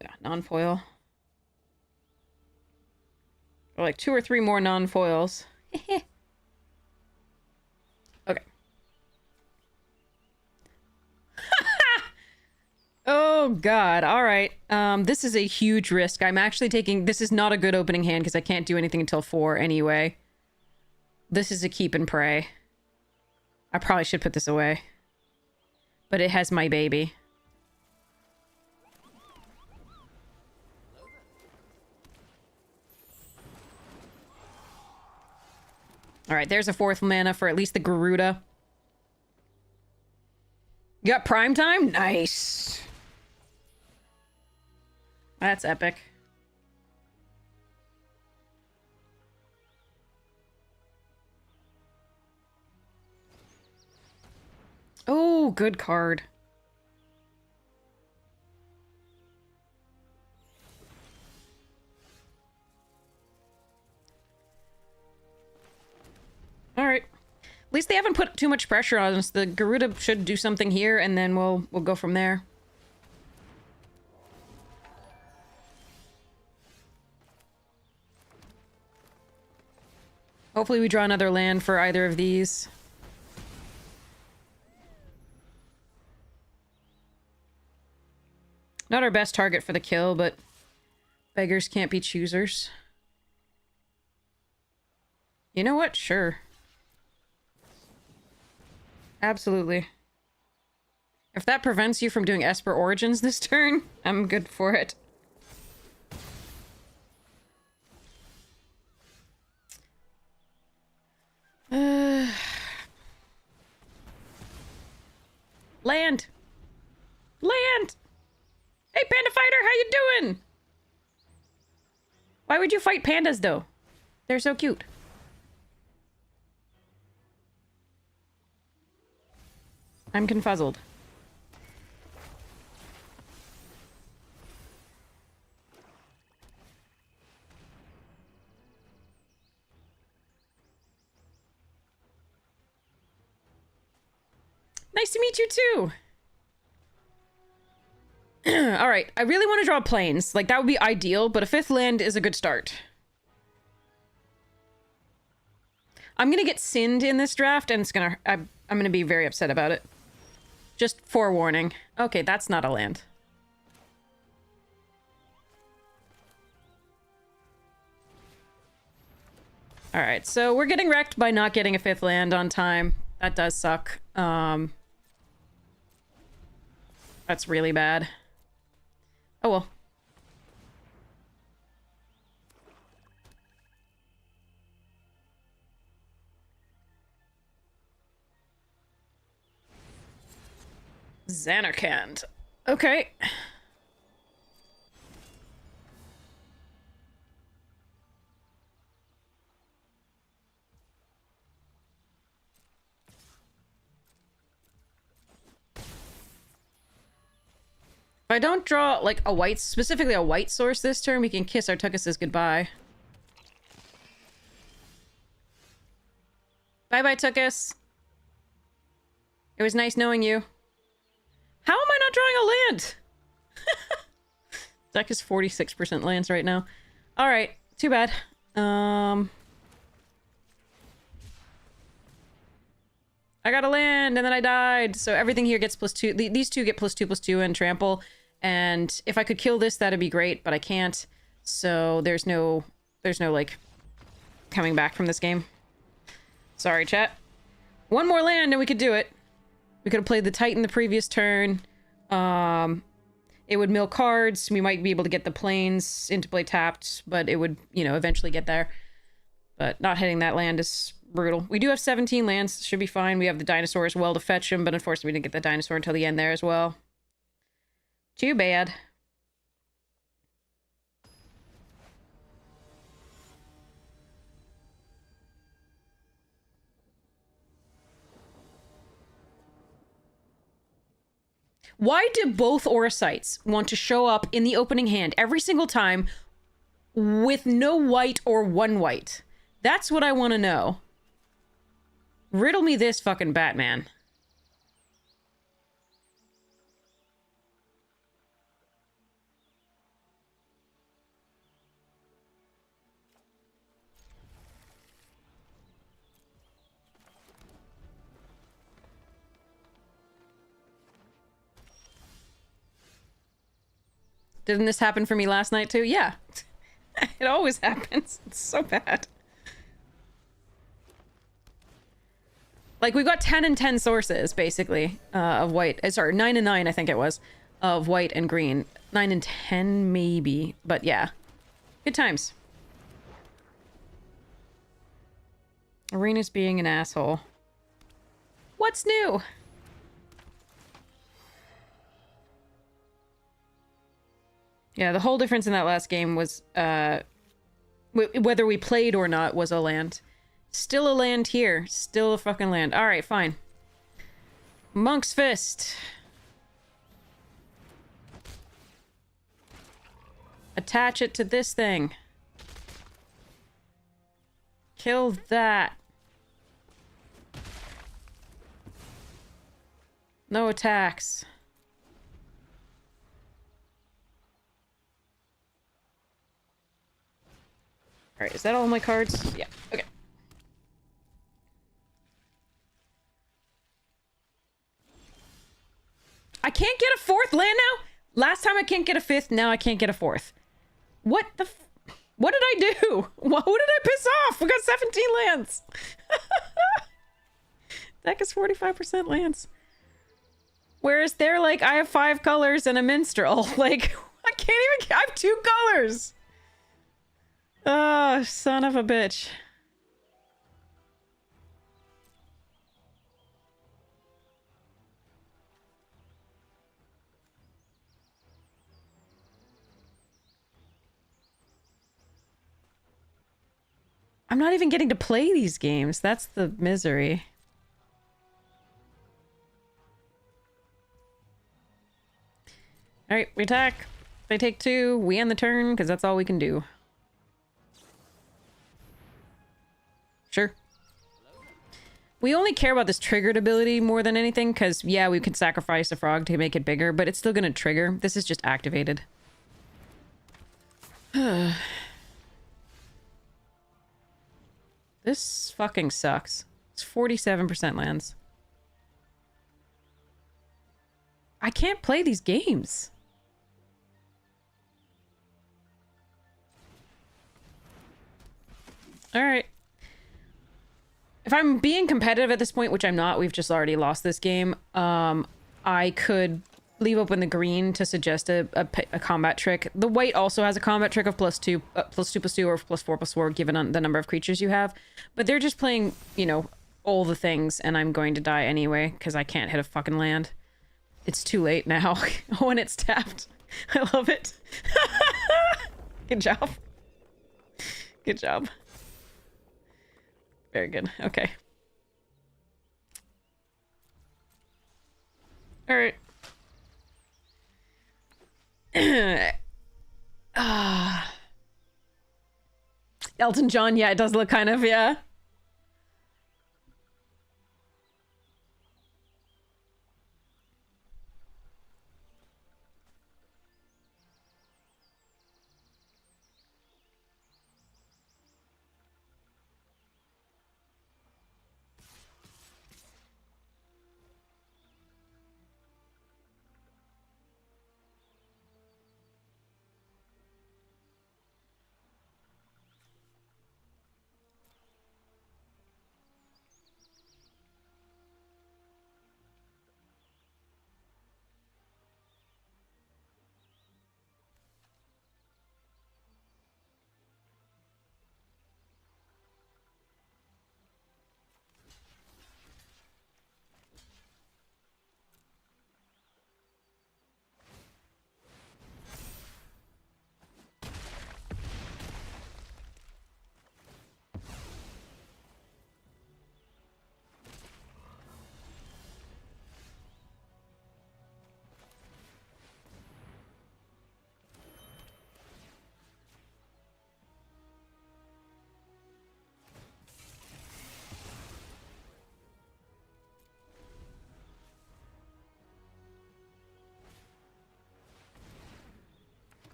Yeah, non-foil. Or like 2 or 3 more non-foils. Okay. Oh god, alright. This is a huge risk. I'm actually taking... This is not a good opening hand because I can't do anything until 4 anyway. This is a keep and pray. I probably should put this away. But it has my baby. Alright, there's a 4th mana for at least the Garuda. You got prime time? Nice. That's epic. Oh, good card. Alright. At least they haven't put too much pressure on us. The Garuda should do something here, and then we'll go from there. Hopefully we draw another land for either of these. Not our best target for the kill, but beggars can't be choosers. You know what? Sure. Absolutely. If that prevents you from doing Esper Origins this turn, I'm good for it. Why would you fight pandas, though? They're so cute. I'm confuzzled. Nice to meet you, too. All right, I really want to draw planes. Like, that would be ideal, but a 5th land is a good start. I'm gonna get sinned in this draft, and I'm gonna be very upset about it. Just forewarning. Okay, that's not a land. All right, so we're getting wrecked by not getting a 5th land on time. That does suck. That's really bad. Oh well. Xanarkand. Okay. If I don't draw, like, a white, specifically a white source this turn, we can kiss Artukus's goodbye. Bye-bye, Tukus. It was nice knowing you. How am I not drawing a land? Deck is 46% lands right now. Alright, too bad. I got a land, and then I died. So everything here gets +2. These two get +2/+2 and trample. And if I could kill this, that'd be great, but I can't. So there's no like, coming back from this game. Sorry, chat. One more land, and we could do it. We could have played the Titan the previous turn. It would mill cards. We might be able to get the planes into play tapped, but it would, you know, eventually get there. But not hitting that land is brutal. We do have 17 lands. Should be fine. We have the dinosaur as well to fetch him, but unfortunately we didn't get the dinosaur until the end there as well. Too bad. Why do both Orosites want to show up in the opening hand every single time with no white or one white? That's what I want to know. Riddle me this, fucking Batman. Didn't this happen for me last night too? Yeah. It always happens. It's so bad. Like, we got 10 and 10 sources, basically, of white. Sorry, 9 and 9, I think it was, of white and green. 9 and 10, maybe. But yeah. Good times. Arena's being an asshole. What's new? Yeah, the whole difference in that last game was, whether we played or not was a land. Still a land here. Still a fucking land. Alright, fine. Monk's Fist. Attach it to this thing. Kill that. No attacks. Alright, is that all my cards? Yeah, okay. I can't get a 4th land now? Last time I can't get a 5th, now I can't get a 4th. What the what did I do? Who did I piss off? We got 17 lands. Deck is 45% lands. Whereas they're like, I have 5 colors and a minstrel. Like, I can't even, I have 2 colors. Oh, son of a bitch. I'm not even getting to play these games. That's the misery. Alright, we attack. They take 2. We end the turn, because that's all we can do. Sure. We only care about this triggered ability more than anything, because, yeah, we could sacrifice a frog to make it bigger, but it's still gonna trigger. This is just activated. This fucking sucks. It's 47% lands. I can't play these games. Alright. If I'm being competitive at this point, which I'm not, we've just already lost this game, I could leave open the green to suggest a combat trick. The white also has a combat trick of +2, +2/+2, or +4/+4, given on the number of creatures you have. But they're just playing, you know, all the things, and I'm going to die anyway, because I can't hit a fucking land. It's too late now. When it's tapped. I love it. Good job. Good job. Very good. Okay. Alright. Elton John, yeah, it does look kind of, yeah.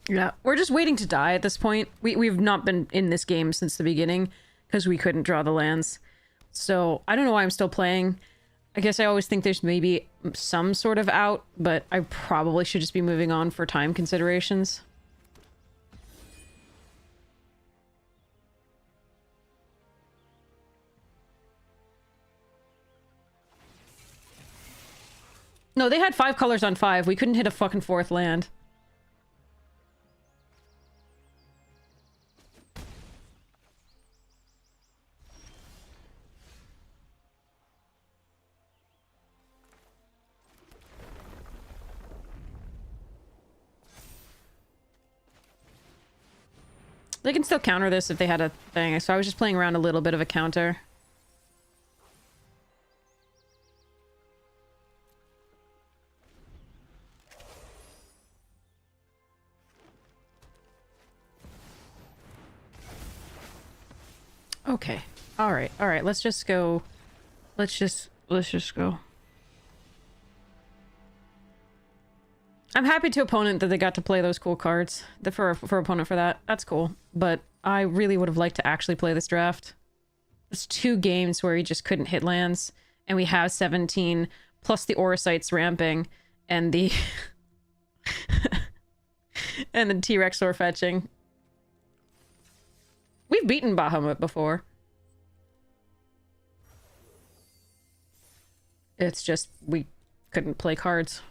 Yeah, we're just waiting to die at this point. We've not been in this game since the beginning because we couldn't draw the lands. So I don't know why I'm still playing. I guess I always think there's maybe some sort of out, but I probably should just be moving on for time considerations. No, they had 5 colors on 5. We couldn't hit a fucking 4th land. They can still counter this if they had a thing, so I was just playing around a little bit of a counter. Okay. Alright, alright, let's just go. Let's just go. I'm happy to opponent that they got to play those cool cards. For opponent for that. That's cool. But I really would have liked to actually play this draft. It's 2 games where we just couldn't hit lands. And we have 17, plus the Orosites ramping, and the... and the T-Rex or fetching. We've beaten Bahamut before. It's just, we couldn't play cards.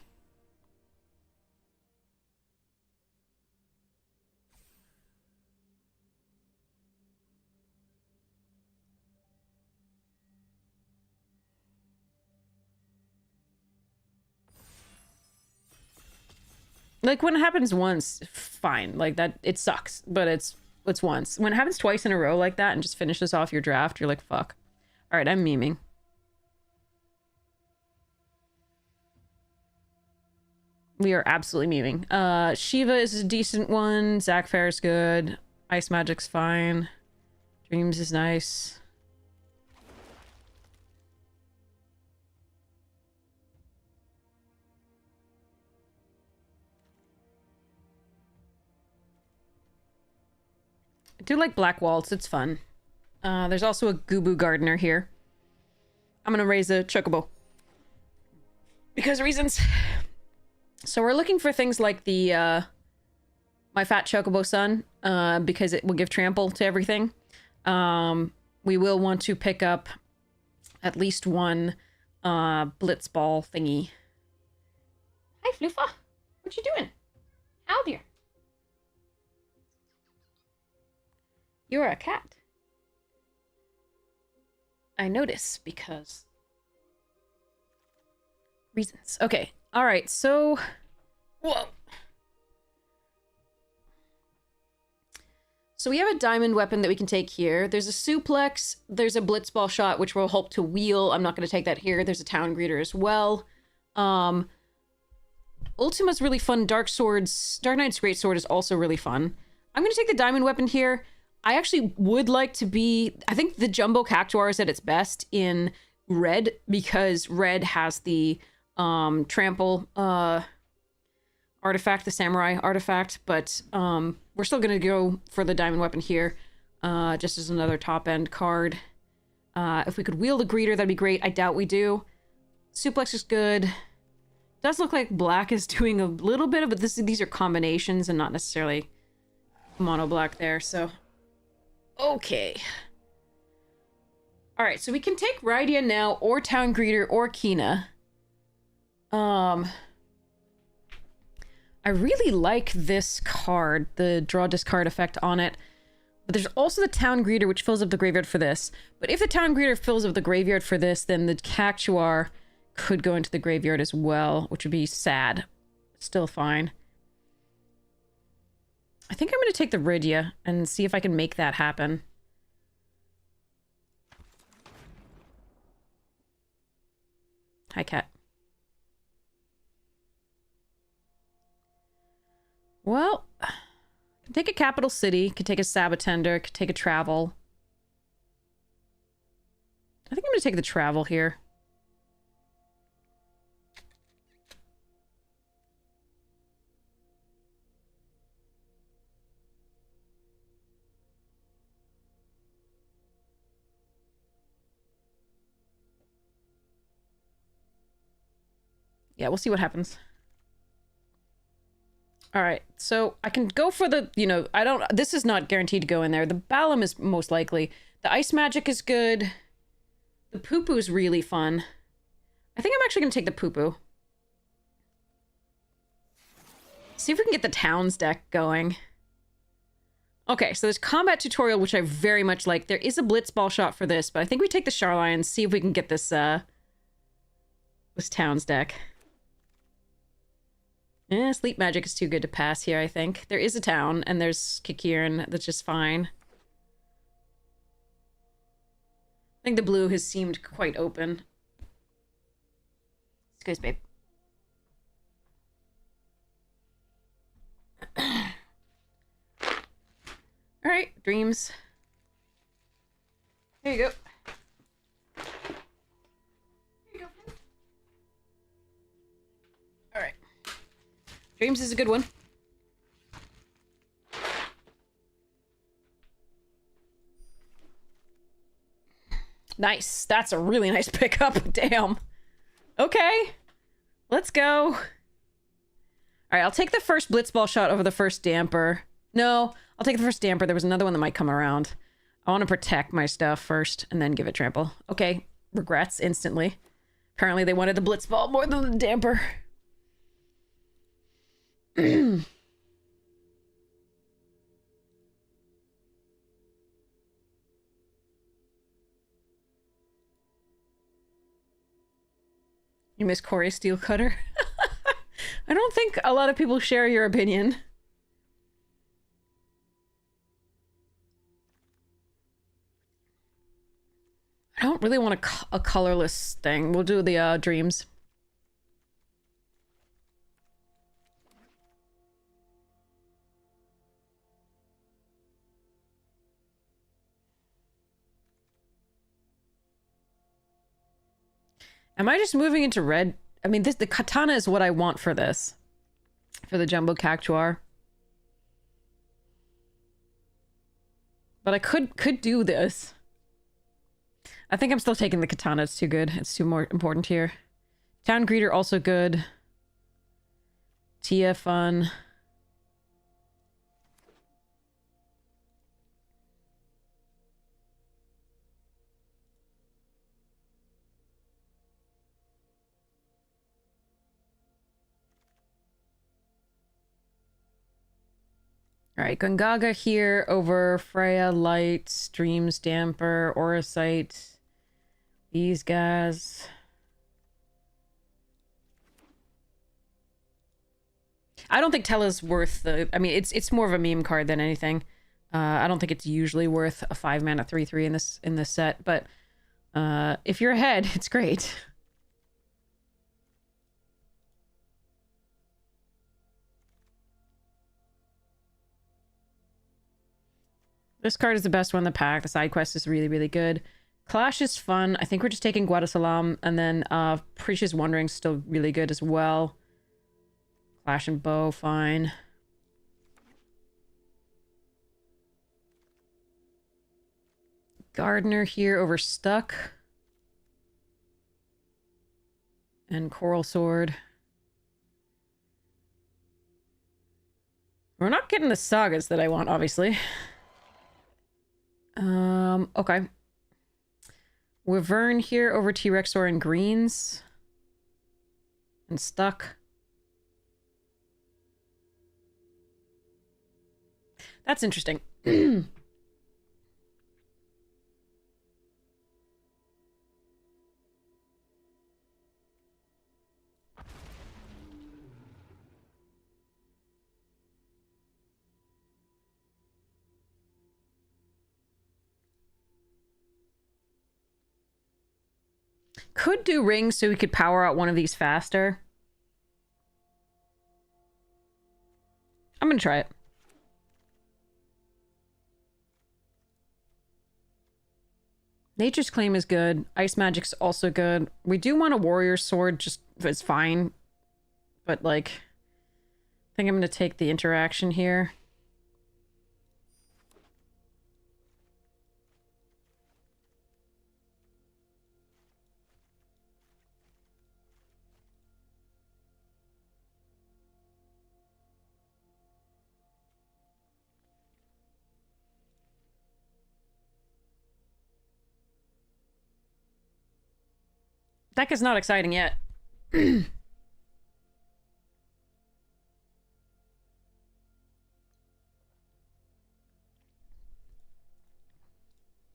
Like, when it happens once, fine. Like, that, it sucks. But it's it's once. When it happens twice in a row like that and just finishes off your draft, you're like, fuck. All right, I'm memeing. We are absolutely memeing. Shiva is a decent one. Zac Fair's good. Ice Magic's fine. Dreams is nice. I do like Black Waltz. It's fun. There's also a Gubu Gardener here. I'm gonna raise a Chocobo. Because reasons. So we're looking for things like the, my fat Chocobo son, because it will give trample to everything. We will want to pick up at least one, Blitzball thingy. Hi, Floofa. What you doing? How dear? You're a cat. I notice because reasons. Okay. All right. So, whoa. So we have a diamond weapon that we can take here. There's a suplex. There's a blitzball shot, which we'll hope to wheel. I'm not going to take that here. There's a town greeter as well. Ultima's really fun. Dark Knight's Greatsword is also really fun. I'm going to take the diamond weapon here. I actually would like to be... I think the Jumbo Cactuar is at its best in red, because red has the trample artifact, the samurai artifact, but we're still going to go for the diamond weapon here, just as another top-end card. If we could wield a greeter, that'd be great. I doubt we do. Suplex is good. Does look like black is doing a little bit of it. These are combinations and not necessarily mono black there, so... Okay. Alright, so we can take Rydia now, or Town Greeter, or Kina. I really like this card, the draw discard effect on it. But there's also the Town Greeter, which fills up the graveyard for this. But if the Town Greeter fills up the graveyard for this, then the Cactuar could go into the graveyard as well, which would be sad. Still fine. I think I'm going to take the Rydia and see if I can make that happen. Hi, cat. Well, could take a capital city, could take a Sabatender, could take a travel. I think I'm going to take the travel here. Yeah, we'll see what happens. All right, so I can go for the, you know, this is not guaranteed to go in there. The Balam is most likely. The Ice Magic is good. The Poo-Poo is really fun. I think I'm actually going to take the Poo-Poo. See if we can get the Towns deck going. Okay, so there's Combat Tutorial, which I very much like. There is a Blitzball shot for this, but I think we take the Charlion and see if we can get this, this Towns deck. Sleep Magic is too good to pass here, I think. There is a town, and there's Kikirin that's just fine. I think the blue has seemed quite open. Excuse babe. Alright, dreams. There you go. Alright. Dreams is a good one. Nice. That's a really nice pickup. Damn. Okay. Let's go. Alright, I'll take the first Blitzball shot over the first Damper. No, I'll take the first Damper. There was another one that might come around. I want to protect my stuff first and then give it trample. Okay. Regrets instantly. Apparently they wanted the Blitzball more than the Damper. You miss Corey Steelcutter? I don't think a lot of people share your opinion. I don't really want a colorless thing. We'll do the dreams. Am I just moving into red? I mean, the katana is what I want for this. For the jumbo cactuar. But I could do this. I think I'm still taking the katana. It's too good. It's too more important here. Town greeter also good. Tia fun. Alright, Gungaga here over Freya, Light, Dreams, Damper, Auracite. These guys. I don't think Tella's worth the... I mean, it's more of a meme card than anything. I don't think it's usually worth a 5-mana 3/3 in this set, but if you're ahead, it's great. This card is the best one in the pack. The side quest is really, really good. Clash is fun. I think we're just taking Guadasalam, and then Preach's Wandering is still really good as well. Clash and Bow, fine. Gardener here over Stuck. And Coral Sword. We're not getting the sagas that I want, obviously. Okay. Wyvern here over T-Rexor and greens. And Stuck. That's interesting. Could do rings so we could power out one of these faster. I'm gonna try it. Nature's Claim is good. Ice Magic's also good. We do want a Warrior Sword, just it's fine. But like, I think I'm gonna take the interaction here. Deck is not exciting yet. Gonna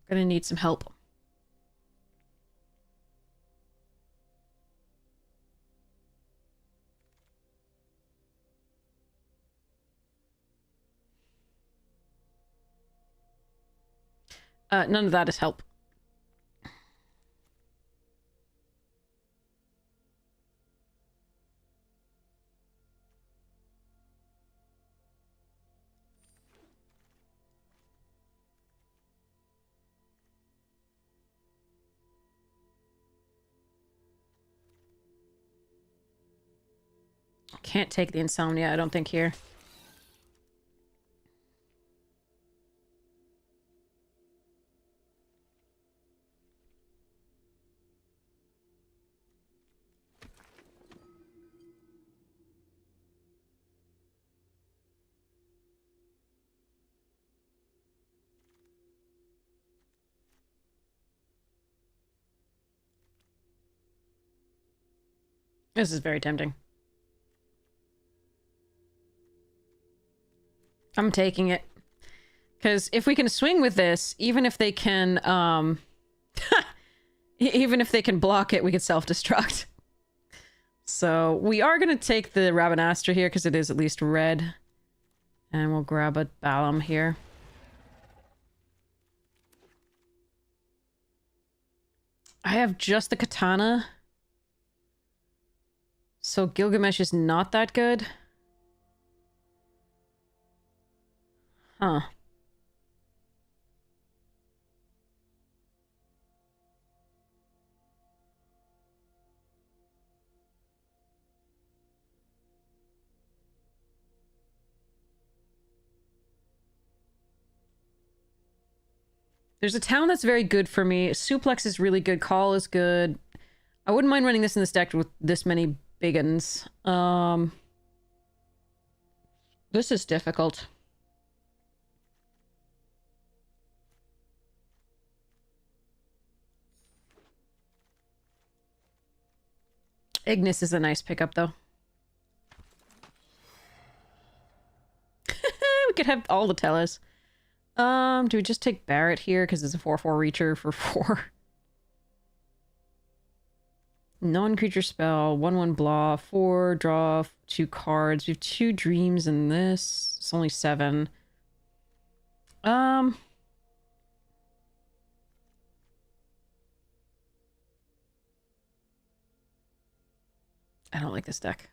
need some help. None of that is help. Can't take the insomnia, I don't think, here. This is very tempting. I'm taking it. Because if we can swing with this, even if they can, even if they can block it, we could self-destruct. So we are going to take the Rabanastra here, because it is at least red. And we'll grab a Balam here. I have just the katana. So Gilgamesh is not that good. Huh. There's a town that's very good for me. Suplex is really good. Call is good. I wouldn't mind running this in this deck with this many big uns. This is difficult. Ignis is a nice pickup, though. We could have all the Tellas. Do we just take Barrett here because it's a 4/4 reacher for 4? Non-creature spell, 1/1 blah, 4, draw 2 cards. We have 2 dreams in this. It's only 7. I don't like this deck.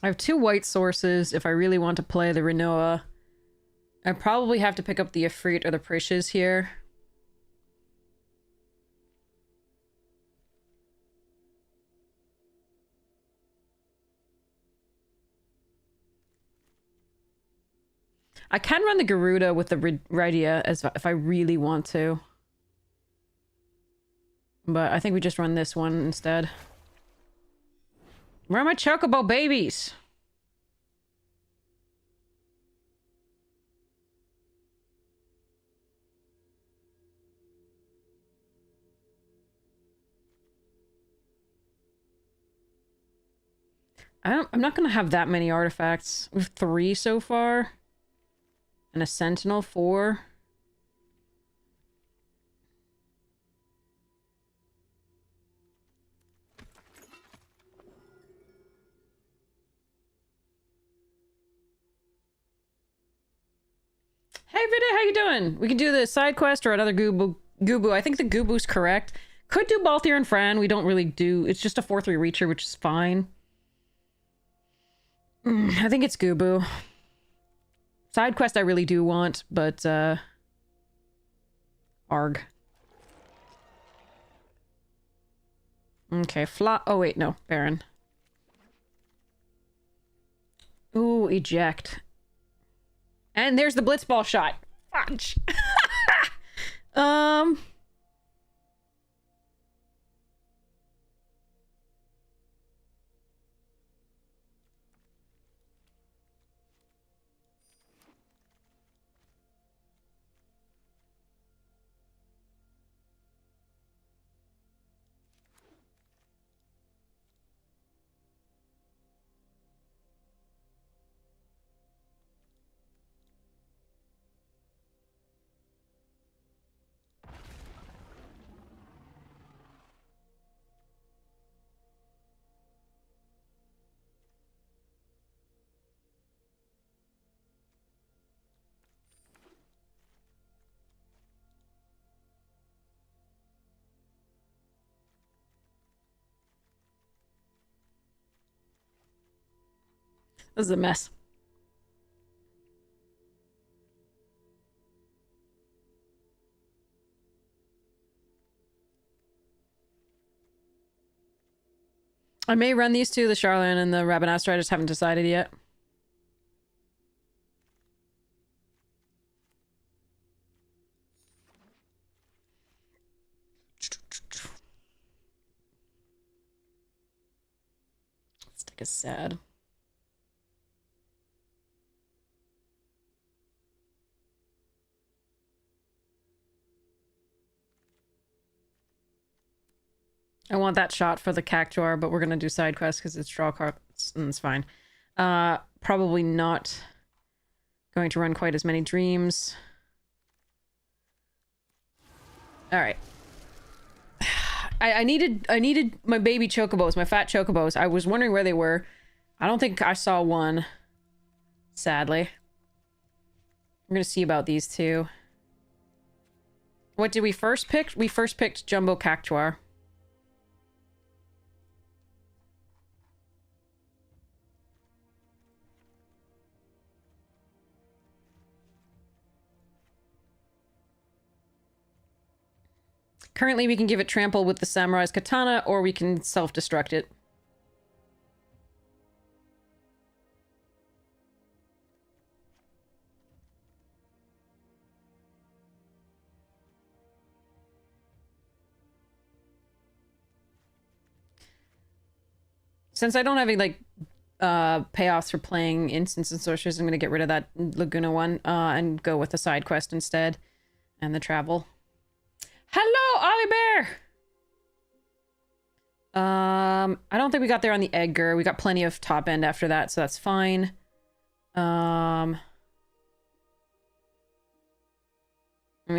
I have 2 white sources if I really want to play the Renoa. I probably have to pick up the Ifrit or the Precious here. I can run the Garuda with the Rydia as if I really want to. But I think we just run this one instead. Where are my chocobo babies? I'm not gonna have that many artifacts. We have 3 so far. And a Sentinel, 4. Hey, Vide, how you doing? We can do the side quest or another Gubu. I think the Gubu's correct. Could do Balthier and Fran. We don't really do... It's just a 4/3 reacher, which is fine. I think it's Gubu. Side quest I really do want, but, Arg. Okay, oh wait, no. Baron. Ooh, eject. And there's the blitzball shot. Fudge. This is a mess. I may run these two, the Charlene and the Rabanastre. I just haven't decided yet. Let's take a sad. I want that shot for the Cactuar, but we're gonna do side quests because it's draw cards and it's fine. Probably not going to run quite as many dreams. All right. I needed my baby chocobos, my fat chocobos. I was wondering where they were. I don't think I saw one. Sadly. We're gonna see about these two. What did we first pick? We first picked Jumbo Cactuar. Currently, we can give it trample with the Samurai's Katana, or we can self-destruct it. Since I don't have any, like, payoffs for playing Instants and Sorcerers, I'm going to get rid of that Laguna one, and go with the side quest instead. And the travel. Hello, Ollie Bear! I don't think we got there on the Edgar. We got plenty of top end after that, so that's fine. We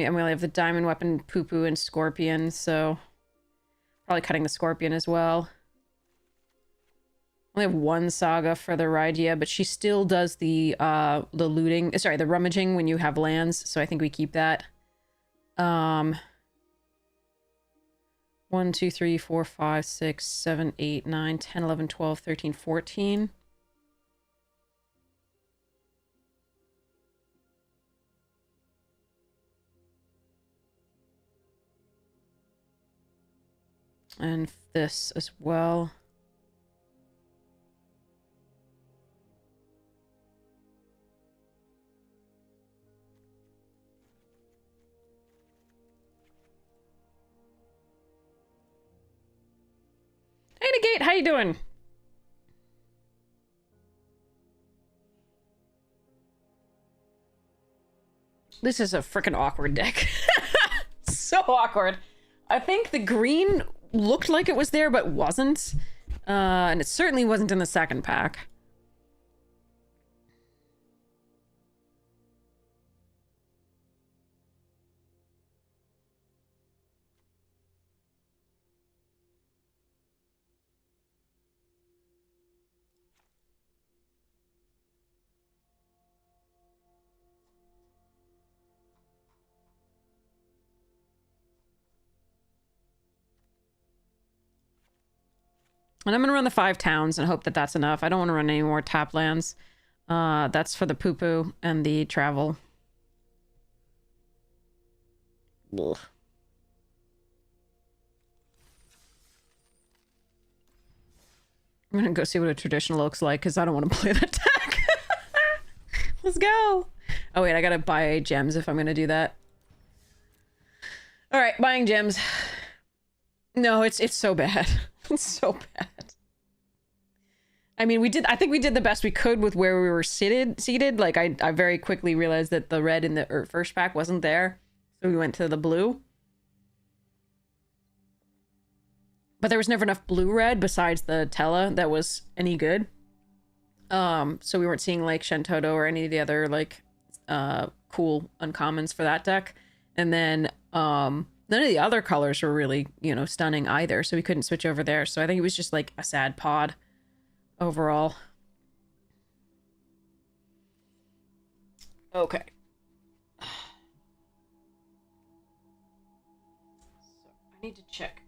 only have the Diamond Weapon, Poo-Poo, and Scorpion, so... Probably cutting the Scorpion as well. Only have one Saga for the Rydia, but she still does the looting... Sorry, the rummaging when you have lands, so I think we keep that. 1, 2, 3, 4, 5, 6, 7, 8, 9, 10, 11, 12, 13, 14. And this as well. Hey, Negate, how you doing? This is a freaking awkward deck. So awkward. I think the green looked like it was there, but wasn't. And it certainly wasn't in the second pack. And I'm going to run the 5 towns and hope that that's enough. I don't want to run any more tap lands. That's for the poo-poo and the travel. Ugh. I'm going to go see what a traditional looks like because I don't want to play that deck. Let's go. Oh, wait, I got to buy gems if I'm going to do that. All right, buying gems. No, it's so bad. It's so bad. I mean, I think we did the best we could with where we were seated. Like, I very quickly realized that the red in the first pack wasn't there. So we went to the blue. But there was never enough blue-red besides the Tella that was any good. So we weren't seeing, like, Shentoto or any of the other, like, cool uncommons for that deck. And then, none of the other colors were really, you know, stunning either, so we couldn't switch over there. So I think it was just, like, a sad pod overall. Okay. So, I need to check.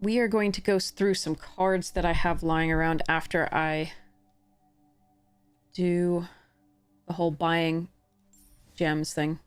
We are going to go through some cards that I have lying around after I do the whole buying gems thing.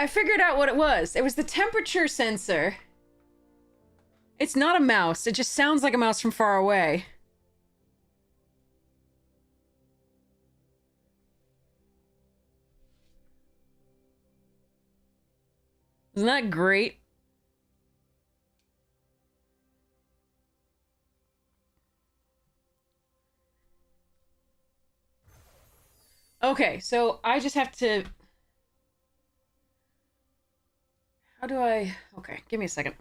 I figured out what it was. It was the temperature sensor. It's not a mouse. It just sounds like a mouse from far away. Isn't that great? Okay, so I just have to... How do I... Okay, give me a second.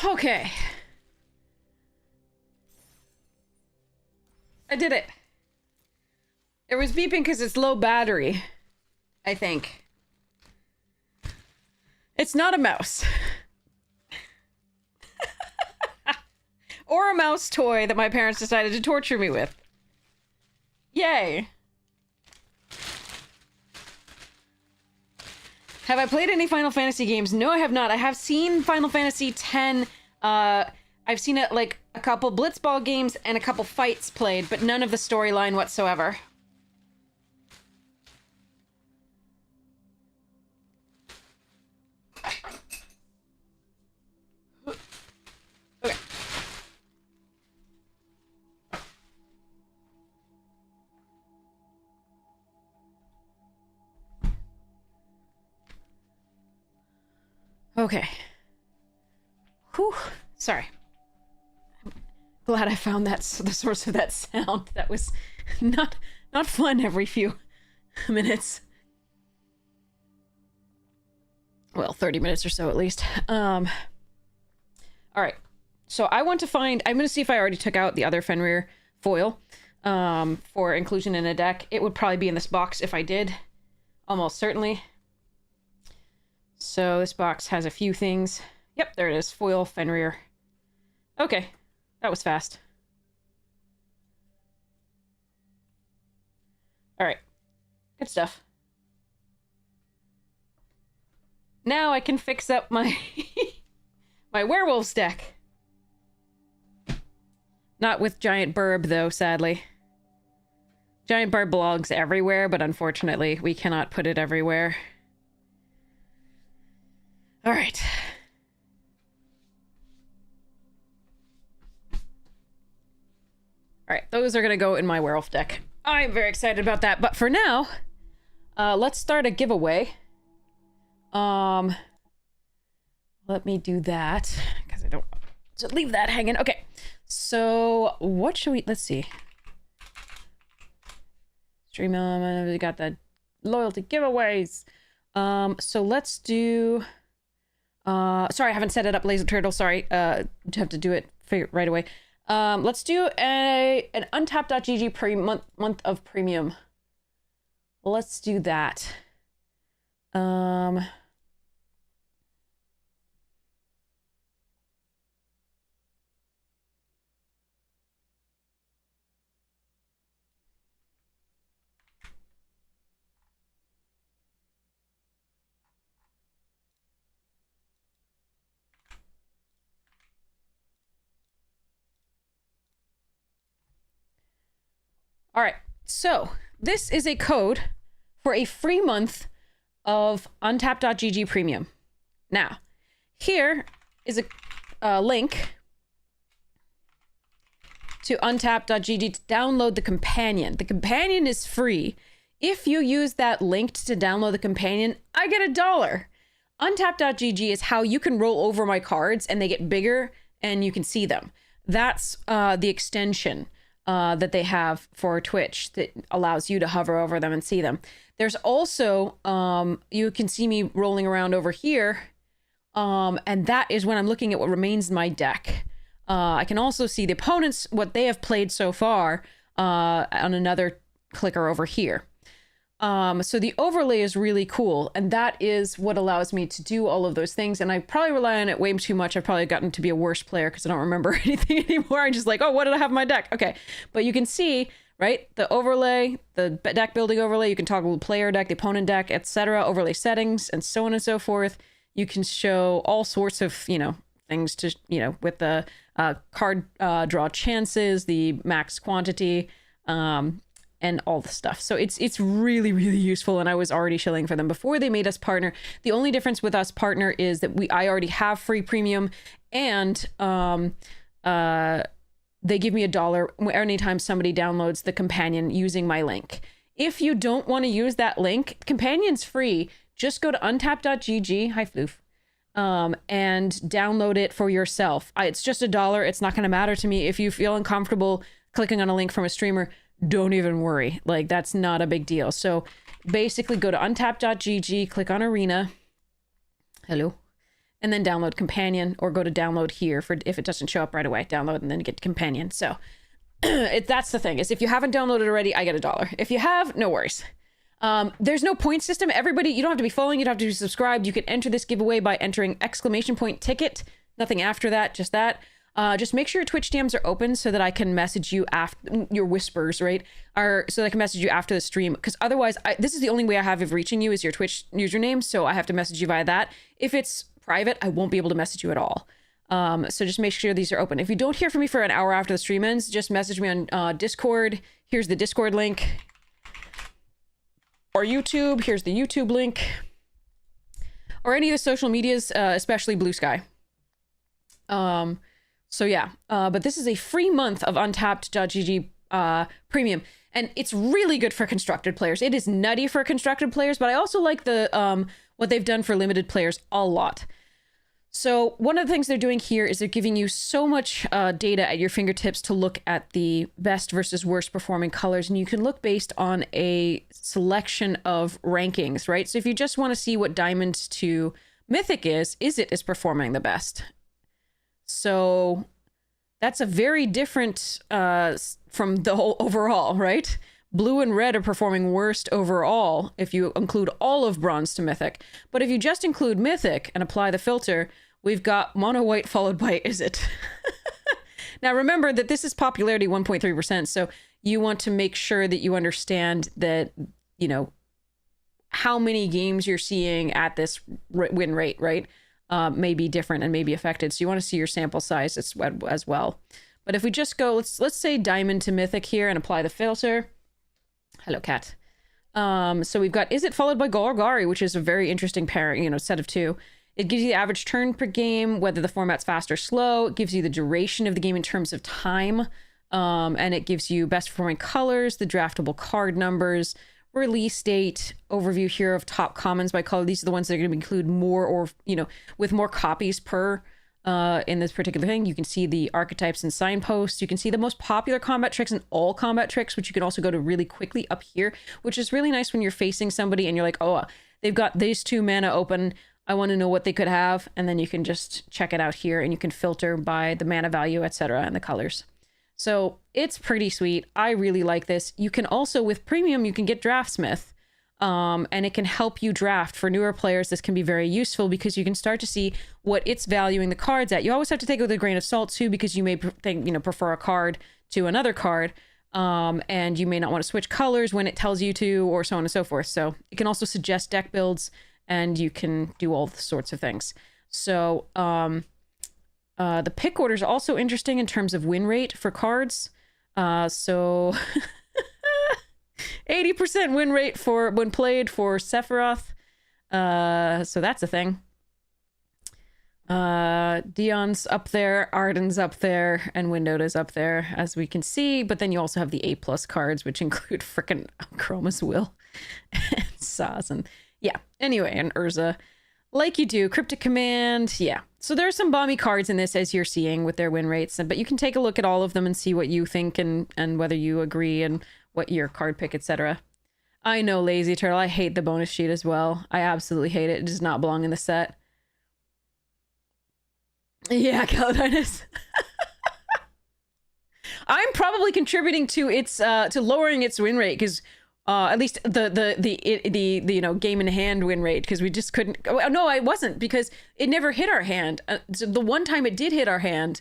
Okay. I did it. It was beeping because it's low battery, I think. It's not a mouse. Or a mouse toy that my parents decided to torture me with. Yay. Have I played any Final Fantasy games? No, I have not. I have seen Final Fantasy X. I've seen it like a couple Blitzball games and a couple fights played, but none of the storyline whatsoever. Okay. Okay. Whew. Sorry. I'm glad I found the source of that sound. That was not fun every few minutes. Well, 30 minutes or so at least. All right. So I want to find... I'm going to see if I already took out the other Fenrir foil for inclusion in a deck. It would probably be in this box if I did. Almost certainly. So this box has a few things. Yep, there it is. Foil Fenrir. Okay. That was fast. Alright. Good stuff. Now I can fix up my my werewolves deck. Not with Giant Burb, though, sadly. Giant Burb belongs everywhere, but unfortunately, we cannot put it everywhere. Alright. All right, those are gonna go in my werewolf deck. I'm very excited about that. But for now, let's start a giveaway. Let me do that because I don't want to leave that hanging. Okay, so what should we? Let's see. Stream we got the loyalty giveaways. So let's do. Sorry, I haven't set it up, Laser Turtle. Sorry, have to do it right away. Let's do an untapped.gg month of premium. Let's do that. All right, so this is a code for a free month of untapped.gg premium. Now, here is a link to untapped.gg to download the companion. The companion is free. If you use that link to download the companion, I get $1. Untapped.gg is how you can roll over my cards and they get bigger and you can see them. That's the extension that they have for Twitch that allows you to hover over them and see them. There's also, you can see me rolling around over here, and that is when I'm looking at what remains in my deck. I can also see the opponents, what they have played so far, on another clicker over here. So the overlay is really cool, and that is what allows me to do all of those things. And I probably rely on it way too much. I've probably gotten to be a worse player because I don't remember anything anymore. I'm just like, oh, what did I have in my deck? Okay, but you can see, right, the overlay, the deck building overlay, you can toggle the player deck, the opponent deck, etc., overlay settings, and so on and so forth. You can show all sorts of, you know, things to, you know, with the card draw chances, the max quantity, and all the stuff. So it's really, really useful, and I was already shilling for them before they made us partner. The only difference with us partner is that I already have free premium, and they give me $1 anytime somebody downloads the companion using my link. If you don't want to use that link, companion's free. Just go to untapped.gg, hi Floof, and download it for yourself. It's just $1. It's not going to matter to me. If you feel uncomfortable clicking on a link from a streamer, don't even worry. Like, that's not a big deal. So basically go to untapped.gg, click on Arena. Hello. And then download Companion, or go to download here for if it doesn't show up right away. Download and then get Companion. So that's the thing, is if you haven't downloaded already, I get $1. If you have, no worries. There's no point system. Everybody, you don't have to be following, you don't have to be subscribed. You can enter this giveaway by entering !ticket. Nothing after that, just that. Just make sure your Twitch DMs are open so that I can message you after your whispers, right? Or so that I can message you after the stream. Because otherwise, this is the only way I have of reaching you is your Twitch username. So I have to message you via that. If it's private, I won't be able to message you at all. So just make sure these are open. If you don't hear from me for an hour after the stream ends, just message me on Discord. Here's the Discord link. Or YouTube. Here's the YouTube link. Or any of the social medias, especially Blue Sky. So yeah, but this is a free month of untapped.gg premium, and it's really good for constructed players. It is nutty for constructed players, but I also like the what they've done for limited players a lot. So one of the things they're doing here is they're giving you so much data at your fingertips to look at the best versus worst performing colors, and you can look based on a selection of rankings, right? So if you just want to see what Diamond to Mythic is performing the best? So that's a very different from the whole overall, right? Blue and red are performing worst overall if you include all of bronze to mythic. But if you just include mythic and apply the filter, we've got mono white followed by is it. Now remember that this is popularity 1.3%. So you want to make sure that you understand that, you know, how many games you're seeing at this win rate, right? May be different and may be affected. So you want to see your sample size as well. But if we just go, let's say diamond to mythic here and apply the filter. Hello, cat. So we've got is it followed by Golgari, which is a very interesting pairing, you know, set of two. It gives you the average turn per game, whether the format's fast or slow. It gives you the duration of the game in terms of time. And it gives you best performing colors, the draftable card numbers, release date, overview here of top commons by color. These are the ones that are going to include more, or, you know, with more copies per in this particular thing. You can see the archetypes and signposts. You can see the most popular combat tricks and all combat tricks, which you can also go to really quickly up here, which is really nice when you're facing somebody and you're like, oh, they've got these 2 mana open. I want to know what they could have. And then you can just check it out here and you can filter by the mana value, etc., and the colors. So it's pretty sweet. I really like this. You can also, with premium, you can get Draftsmith, and it can help you draft. For newer players, this can be very useful because you can start to see what it's valuing the cards at. You always have to take it with a grain of salt too, because you may think, you know, prefer a card to another card, and you may not want to switch colors when it tells you to, or so on and so forth. So it can also suggest deck builds, and you can do all sorts of things. So the pick order is also interesting in terms of win rate for cards. So 80% win rate for when played for Sephiroth. So that's a thing. Dion's up there, Arden's up there, and Windota's up there, as we can see. But then you also have the A+ cards, which include frickin' Chroma's Will and Saz, and yeah. Anyway, and Urza. Like you do, Cryptic Command, yeah. So there are some bomby cards in this, as you're seeing, with their win rates, but you can take a look at all of them and see what you think and whether you agree and what your card pick, etc. I know, Lazy Turtle, I hate the bonus sheet as well. I absolutely hate it. It does not belong in the set. Yeah, Caledonus. I'm probably contributing to its to lowering its win rate, because at least the you know, game in hand win rate, because we just couldn't. Oh, no, I wasn't, because it never hit our hand. So the one time it did hit our hand,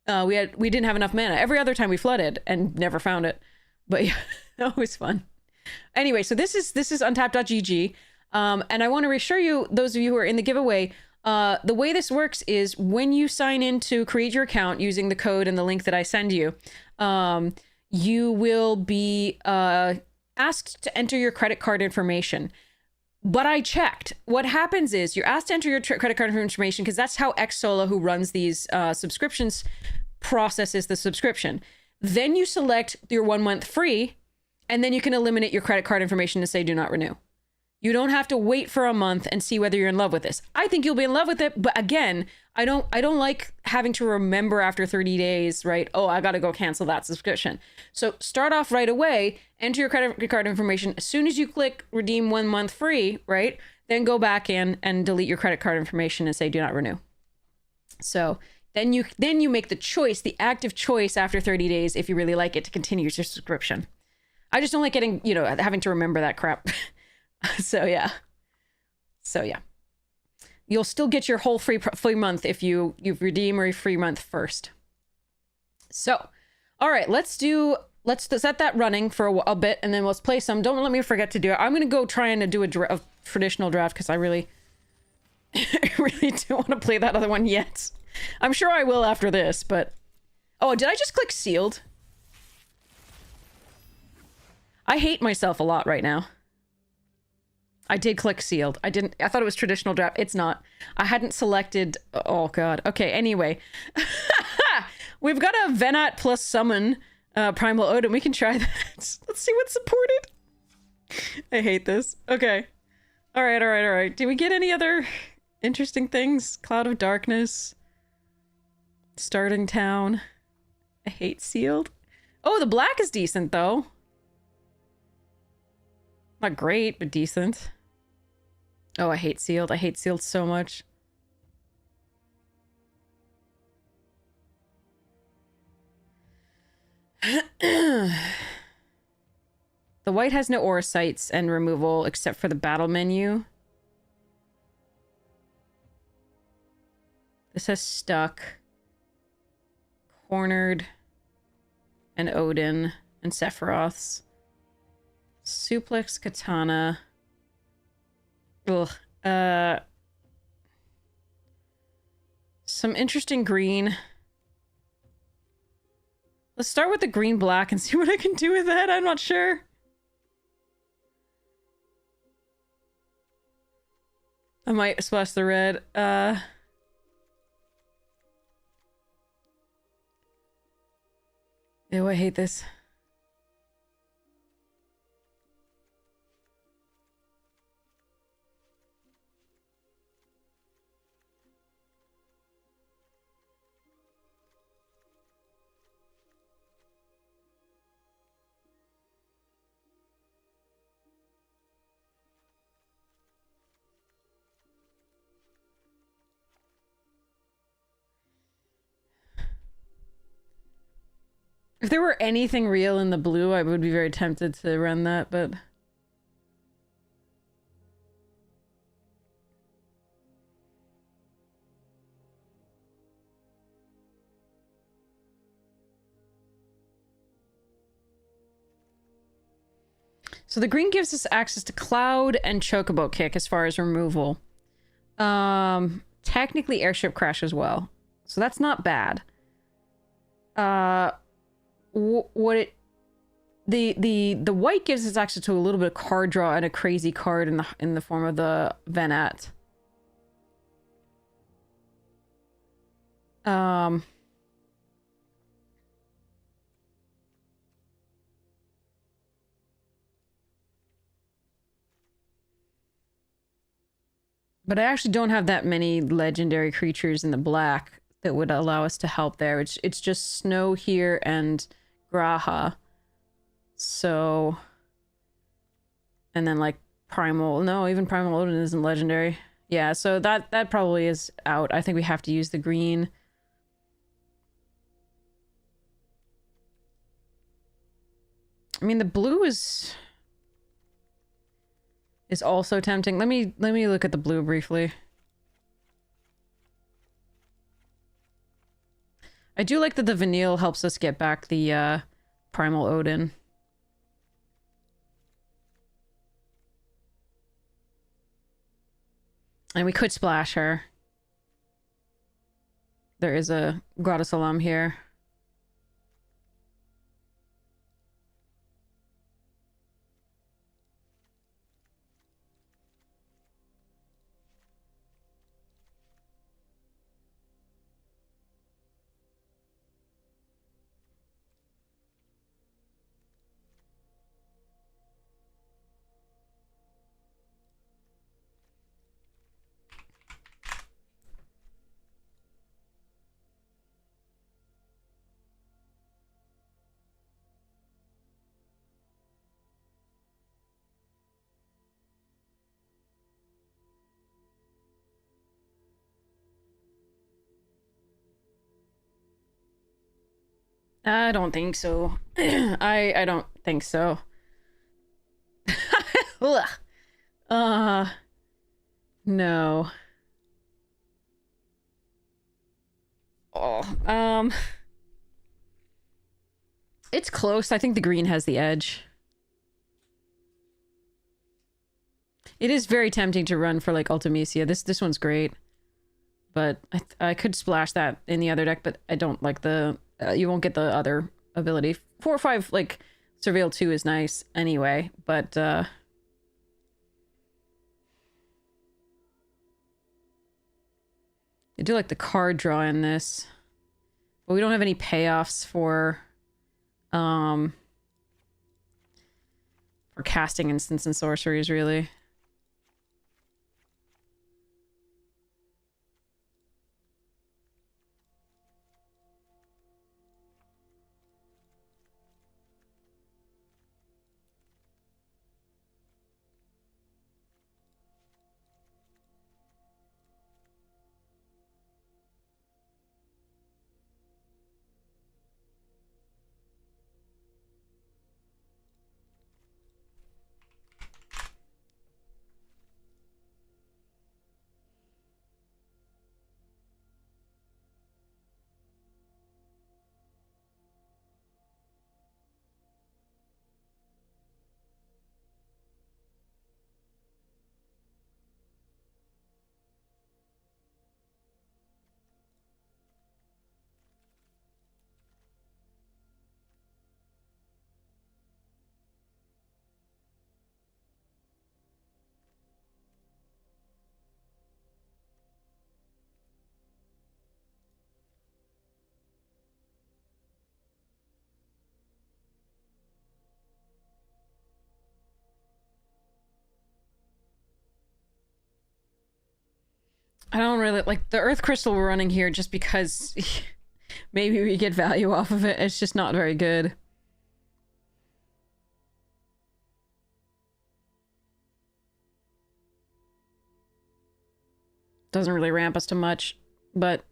we didn't have enough mana. Every other time we flooded and never found it. But yeah, that was fun. Anyway, so this is untapped.gg, and I want to reassure you, those of you who are in the giveaway, the way this works is when you sign in to create your account using the code and the link that I send you, you will be asked to enter your credit card information. But I checked. What happens is you're asked to enter your credit card information, because that's how Xsola, who runs these subscriptions, processes the subscription. Then you select your 1 month free, and then you can eliminate your credit card information and say do not renew. You don't have to wait for a month and see whether you're in love with this. I think you'll be in love with it, but again, I don't like having to remember after 30 days, right? Oh, I got to go cancel that subscription. So start off right away, enter your credit card information. As soon as you click redeem 1 month free, right? Then go back in and delete your credit card information and say do not renew. So then you make the choice, the active choice after 30 days, if you really like it, to continue your subscription. I just don't like getting, you know, having to remember that crap. So yeah. You'll still get your whole free month if you redeem a free month first. So, all right, let's set that running for a bit, and then let's play some. Don't let me forget to do it. I'm gonna go try and do a traditional draft, because I really don't want to play that other one yet. I'm sure I will after this, but oh, did I just click sealed? I hate myself a lot right now. I did click sealed. I thought it was traditional draft. It's not. I hadn't selected. Oh god. Okay, anyway. We've got a Venat plus summon Primal Odin. We can try that. Let's see what's supported. I hate this. Okay. All right. Do we get any other interesting things? Cloud of Darkness. Starting Town. I hate sealed. Oh, the black is decent though. Not great, but decent. Oh, I hate sealed. I hate sealed so much. The white has no aura sights and removal except for the battle menu. This has stuck, cornered, and Odin, and Sephiroth's. Suplex Katana. Ugh. Some interesting green. Let's start with the green black and see what I can do with that. I'm not sure. I might splash the red. Ew, I hate this. If there were anything real in the blue, I would be very tempted to run that, but... So the green gives us access to Cloud and Chocobo Kick as far as removal. Technically Airship Crash as well. So that's not bad. What it... The white gives us access to a little bit of card draw and a crazy card in the form of the Venat. But I actually don't have that many legendary creatures in the black that would allow us to help there. It's just Snow here and Graha. So... And then, like, Primal... No, even Primal Odin isn't legendary. Yeah, so that probably is out. I think we have to use the green. I mean, the blue is also tempting. Let me look at the blue briefly. I do like that the Vanille helps us get back the Primal Odin. And we could splash her. There is a Grotto Salam here. I don't think so. I don't think so. Ugh. No. Oh, it's close. I think the green has the edge. It is very tempting to run for, like, Ultimecia. This one's great. But I could splash that in the other deck, but I don't like the... you won't get the other ability. 4 or 5, like, Surveil 2 is nice anyway, but, I do like the card draw in this. But we don't have any payoffs for casting instants and sorceries, really. I don't really like the earth crystal we're running here just because maybe we get value off of it. It's just not very good. Doesn't really ramp us to much, but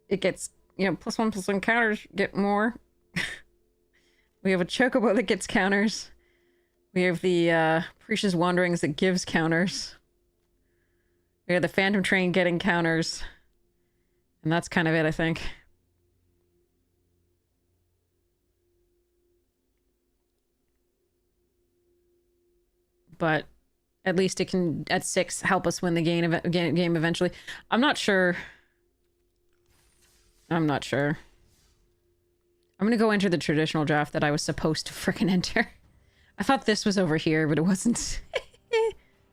it gets, you know, +1/+1 counters get more. We have a chocobo that gets counters. We have the Precious Wanderings that gives counters. We have the Phantom Train getting counters. And that's kind of it, I think. But at least it can, at 6, help us win the game eventually. I'm not sure. I'm gonna go enter the traditional draft that I was supposed to frickin' enter. I thought this was over here, but it wasn't.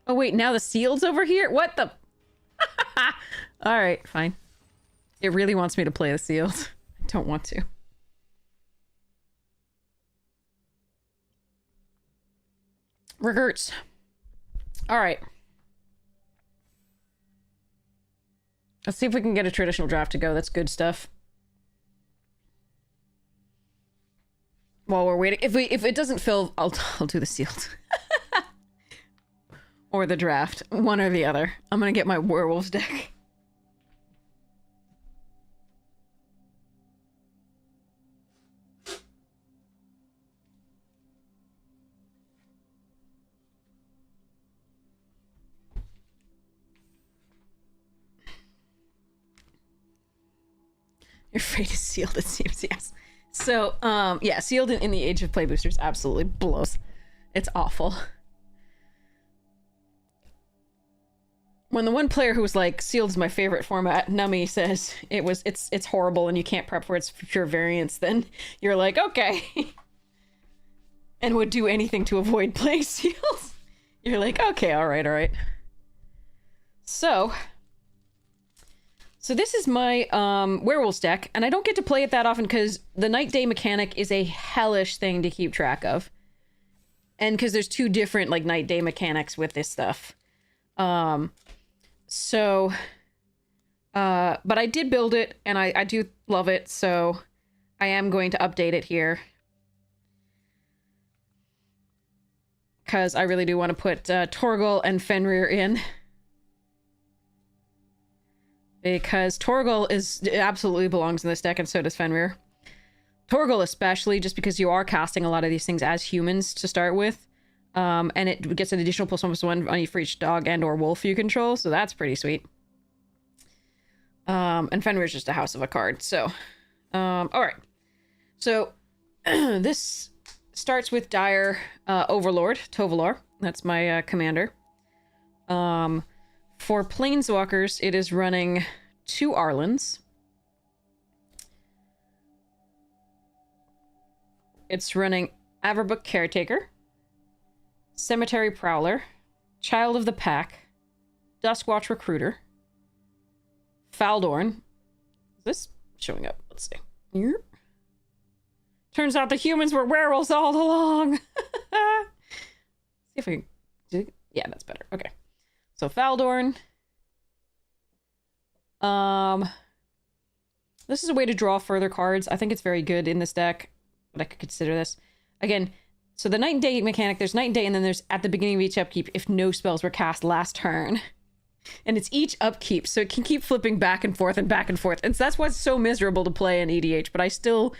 Oh wait, now the sealed's over here? What the? Alright, fine. It really wants me to play the sealed. I don't want to. Regrets. Alright. Let's see if we can get a traditional draft to go. That's good stuff. While we're waiting, if it doesn't fill, I'll do the sealed. Or the draft. One or the other. I'm gonna get my werewolves deck. Your fate is sealed, it seems, yes. So, yeah, sealed in the Age of Play boosters absolutely blows. It's awful. When the one player who was like, sealed's my favorite format, Nummy says it's horrible and you can't prep for its pure variance, then you're like, okay. And would do anything to avoid playing sealed. You're like, okay, alright. So this is my werewolves deck, and I don't get to play it that often because the night-day mechanic is a hellish thing to keep track of. And because there's 2 different like night-day mechanics with this stuff. But I did build it, and I do love it, so I am going to update it here. Because I really do want to put Torgal and Fenrir in. Because Torgal absolutely belongs in this deck, and so does Fenrir. Torgal especially, just because you are casting a lot of these things as humans to start with. And it gets an additional +1/+1 for each dog and or wolf you control, so that's pretty sweet. And Fenrir's just a house of a card, so... alright. So, this starts with Dire Overlord, Tovalar. That's my commander. For Planeswalkers, it is running 2 Arlans. It's running Averbook Caretaker, Cemetery Prowler, Child of the Pack, Duskwatch Recruiter, Faldorn. Is this showing up? Let's see. Here. Turns out the humans were werewolves all along. See if I can do... Yeah, that's better. Okay. So Faldorn. This is a way to draw further cards. I think it's very good in this deck, but I could consider this. Again, so the night and day mechanic, there's night and day, and then there's at the beginning of each upkeep if no spells were cast last turn. And it's each upkeep, so it can keep flipping back and forth and back and forth. And so that's why it's so miserable to play in EDH, but I still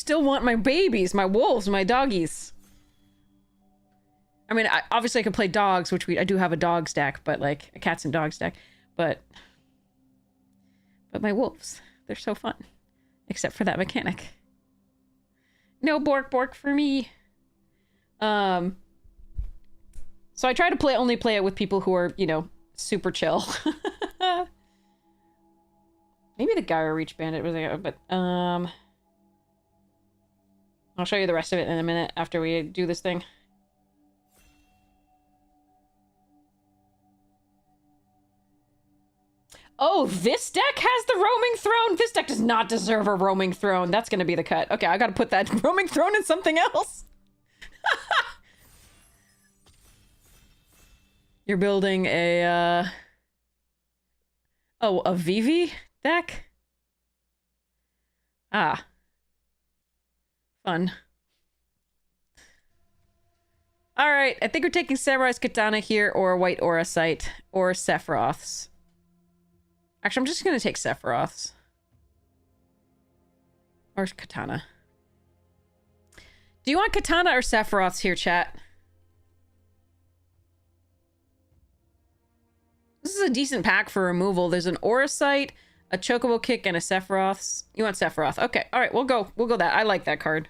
want my babies, my wolves, my doggies. I mean, obviously I could play dogs, which I do have a dogs deck, but like a cats and dogs deck. But my wolves, they're so fun. Except for that mechanic. No bork for me. So I try to only play it with people who are, you know, super chill. Maybe the Gyro Reach Bandit was there, but I'll show you the rest of it in a minute after we do this thing. Oh, this deck has the roaming throne? This deck does not deserve a roaming throne. That's gonna be the cut. Okay, I gotta put that roaming throne in something else. You're building a, Oh, a VV deck? Ah. Fun. Alright, I think we're taking Samurai's Katana here, or White Aura Sight, or Sephiroth's. Actually, I'm just gonna take Sephiroth's. Or Katana. Do you want Katana or Sephiroth's here, chat? This is a decent pack for removal. There's an Aura Sight, a Chocobo Kick, and a Sephiroth's. You want Sephiroth. Okay, alright, we'll go that. I like that card.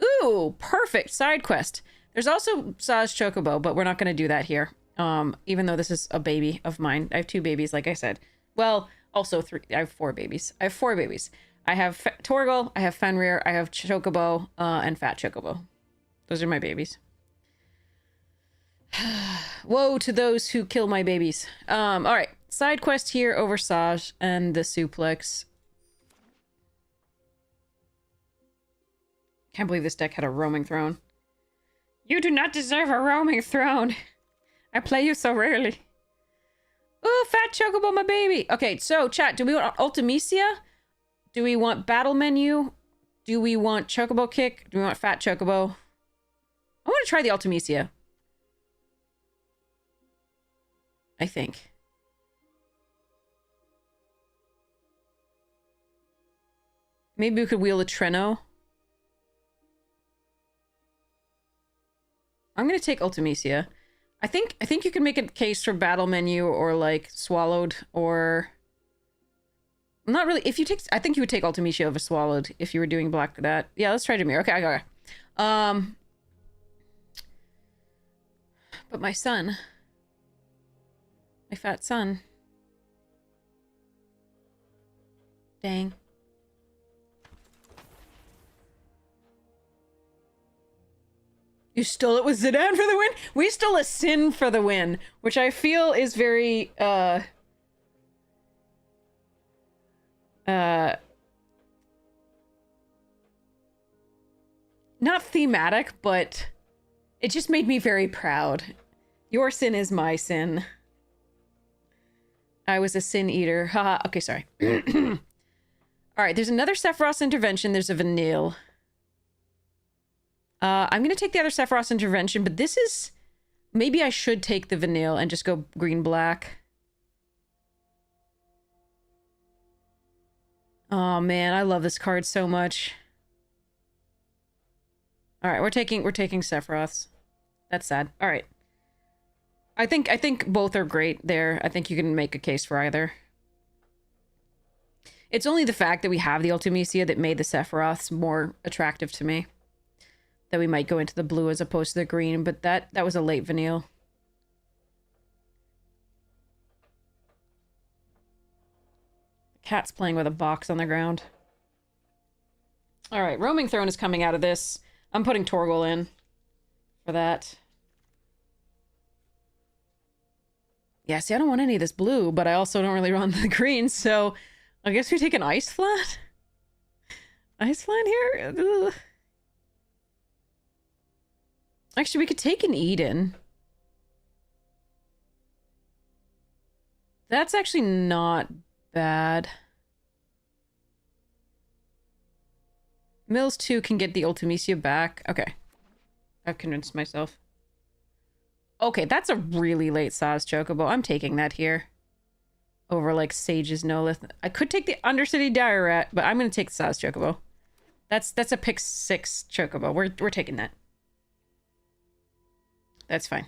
Ooh, perfect. Side quest. There's also Saz Chocobo, but we're not going to do that here. Even though this is a baby of mine. I have 2 babies, like I said. Well, also 3. I have 4 babies. I have 4 babies. I have Torgal, I have Fenrir, I have Chocobo, and Fat Chocobo. Those are my babies. Woe to those who kill my babies. Alright. Side quest here over Saj and the suplex. Can't believe this deck had a roaming throne. You do not deserve a roaming throne. I play you so rarely. Ooh, Fat Chocobo, my baby. Okay, so chat, do we want Ultimecia? Do we want Battle Menu? Do we want Chocobo Kick? Do we want Fat Chocobo? I want to try the Ultimecia. I think. Maybe we could wheel a Treno. I'm gonna take Ultimecia. I think you can make a case for Battle Menu or like Swallowed or not really. If you take, I think you would take Ultimecia over Swallowed if you were doing black for that. Yeah, let's try Demir. Okay. But my son, my fat son. Dang. You stole it with Zidane for the win? We stole a Sin for the win, which I feel is very, not thematic, but it just made me very proud. Your sin is my sin. I was a sin eater. Haha. Okay, sorry. Alright, there's another Sephiroth's Intervention. There's a Vanille. I'm going to take the other Sephiroth's Intervention, but this is... Maybe I should take the Vanille and just go green-black. Oh, man, I love this card so much. Alright, we're taking Sephiroth's. That's sad. Alright. I think both are great there. I think you can make a case for either. It's only the fact that we have the Ultimecia that made the Sephiroths more attractive to me. That we might go into the blue as opposed to the green, but that was a late Vanille. The cat's playing with a box on the ground. Alright, Roaming Throne is coming out of this. I'm putting Torgal in for that. Yeah, see, I don't want any of this blue, but I also don't really want the green, so I guess we take an Ice Flat? Ice Flat here? Ugh. Actually, we could take an Eden. That's actually not bad. Mills 2 can get the Ultimecia back. Okay. I've convinced myself. Okay, that's a really late Saz Chocobo. I'm taking that here. Over, like, Sage's Nolith. I could take the Undercity Dire Rat, but I'm going to take the Saz Chocobo. That's a pick 6 Chocobo. We're taking that. That's fine.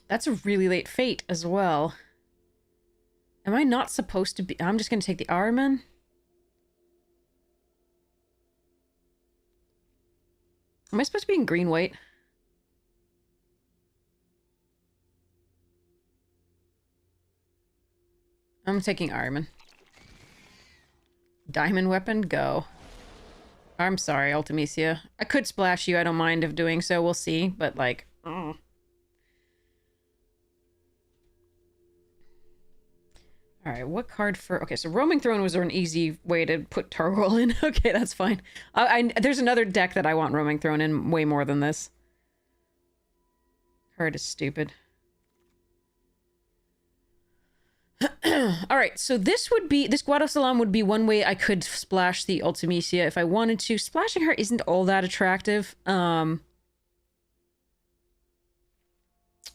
That's a really late Fate as well. Am I not supposed to be... I'm just going to take the Arman. Am I supposed to be in green-white? I'm taking Arman. Diamond Weapon, go. I'm sorry, Ultimecia. I could splash you. I don't mind of doing so. We'll see. But, like... Oh. Alright, what card for... Okay, so Roaming Throne was an easy way to put Targol in. Okay, that's fine. There's another deck that I want Roaming Throne in way more than this. Card is stupid. All right, so this Guadosalam would be one way I could splash the Ultimisia if I wanted to. Splashing her isn't all that attractive. But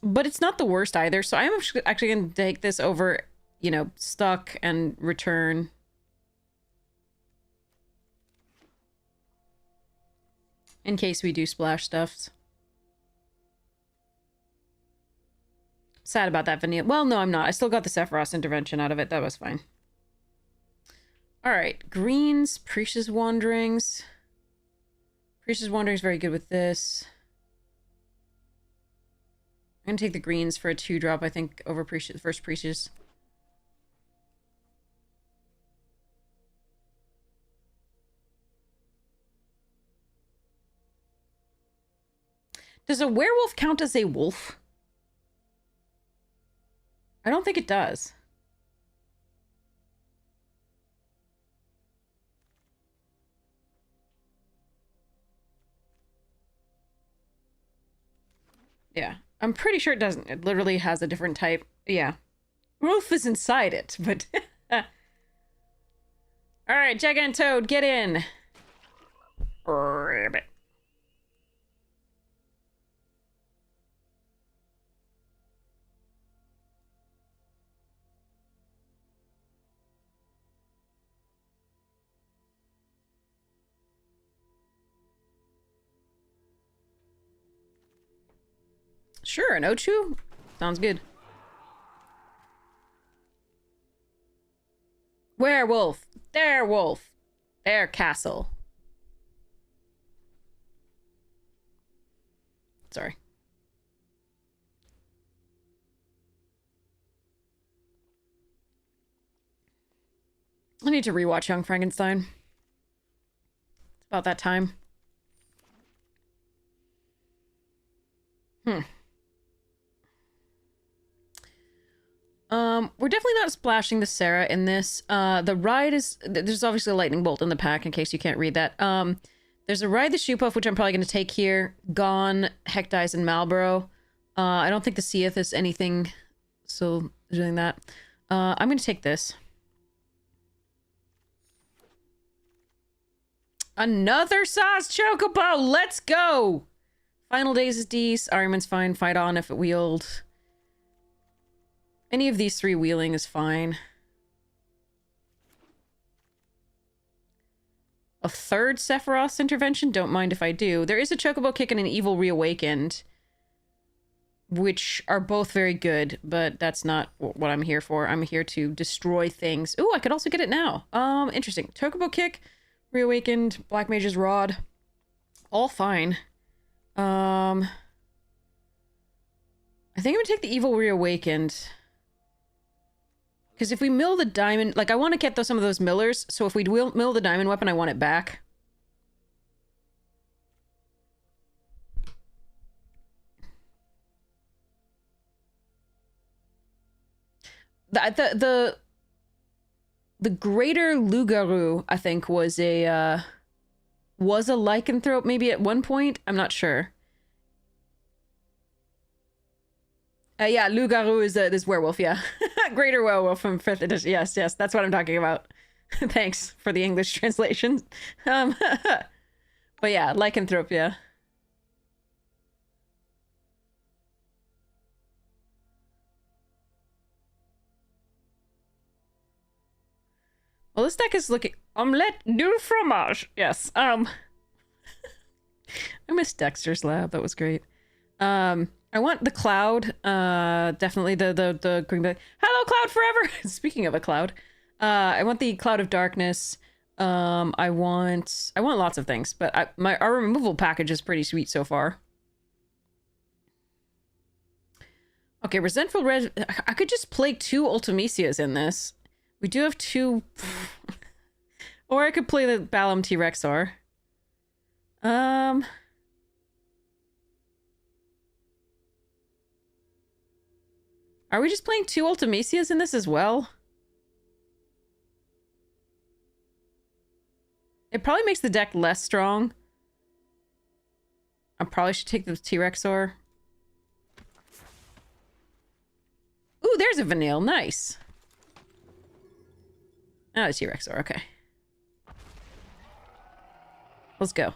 it's not the worst either. So I'm actually going to take this over, you know, stuck and return. In case we do splash stuffs. Sad about that vanilla. Well, no, I'm not. I still got the Sephiroth intervention out of it. That was fine. Alright, greens, Prisha's Wanderings. Prisha's Wanderings very good with this. I'm gonna take the greens for a 2-drop, I think, over first Prisha's. Does a werewolf count as a wolf? I don't think it does. Yeah, I'm pretty sure it doesn't. It literally has a different type. Yeah. Wolf is inside it, but... Alright, Gigantoad, get in! Ribbit. Sure, an Ochu? Sounds good. Werewolf! Their wolf! Their castle. Sorry. I need to rewatch Young Frankenstein. It's about that time. We're definitely not splashing the Sarah in this. The ride is... There's obviously a lightning bolt in the pack, in case you can't read that. There's a ride the Shoepuff, which I'm probably going to take here. Gone, Hecdice, and Malboro. I don't think the Seath is anything, so doing that. I'm going to take this. Another Sauce Chocobo! Let's go! Final Days is Dees. Ariman's fine. Fight on if it wheeled. Any of these 3 wheeling is fine. A 3rd Sephiroth's intervention? Don't mind if I do. There is a Chocobo Kick and an Evil Reawakened, which are both very good, but that's not what I'm here for. I'm here to destroy things. Ooh, I could also get it now. Interesting. Chocobo Kick, Reawakened, Black Mage's Rod. All fine. I think I'm gonna take the Evil Reawakened. Because if we mill the diamond... Like, I want to get some of those millers, so if we mill the diamond weapon, I want it back. The greater Lugaru, I think, was a lycanthrope maybe at one point. I'm not sure. Yeah, Lugaru is this werewolf, yeah. Greater werewolf from 5th edition. Yes, yes, that's what I'm talking about. Thanks for the English translation. But yeah, lycanthrope, yeah. Well, this deck is looking... Omelette du fromage. Yes, I missed Dexter's Lab. That was great. I want the cloud. Definitely the green bag. Hello, cloud forever. Speaking of a cloud, I want the cloud of darkness. I want lots of things, but our removal package is pretty sweet so far. Okay, resentful red. I could just play 2 Ultimisias in this. We do have 2, or I could play the Balam T-Rexor. Are we just playing 2 Ultimisias in this as well? It probably makes the deck less strong. I probably should take the T-Rexor. Ooh, there's a Vanille. Nice. Oh, it's T-Rex. Okay. Let's go.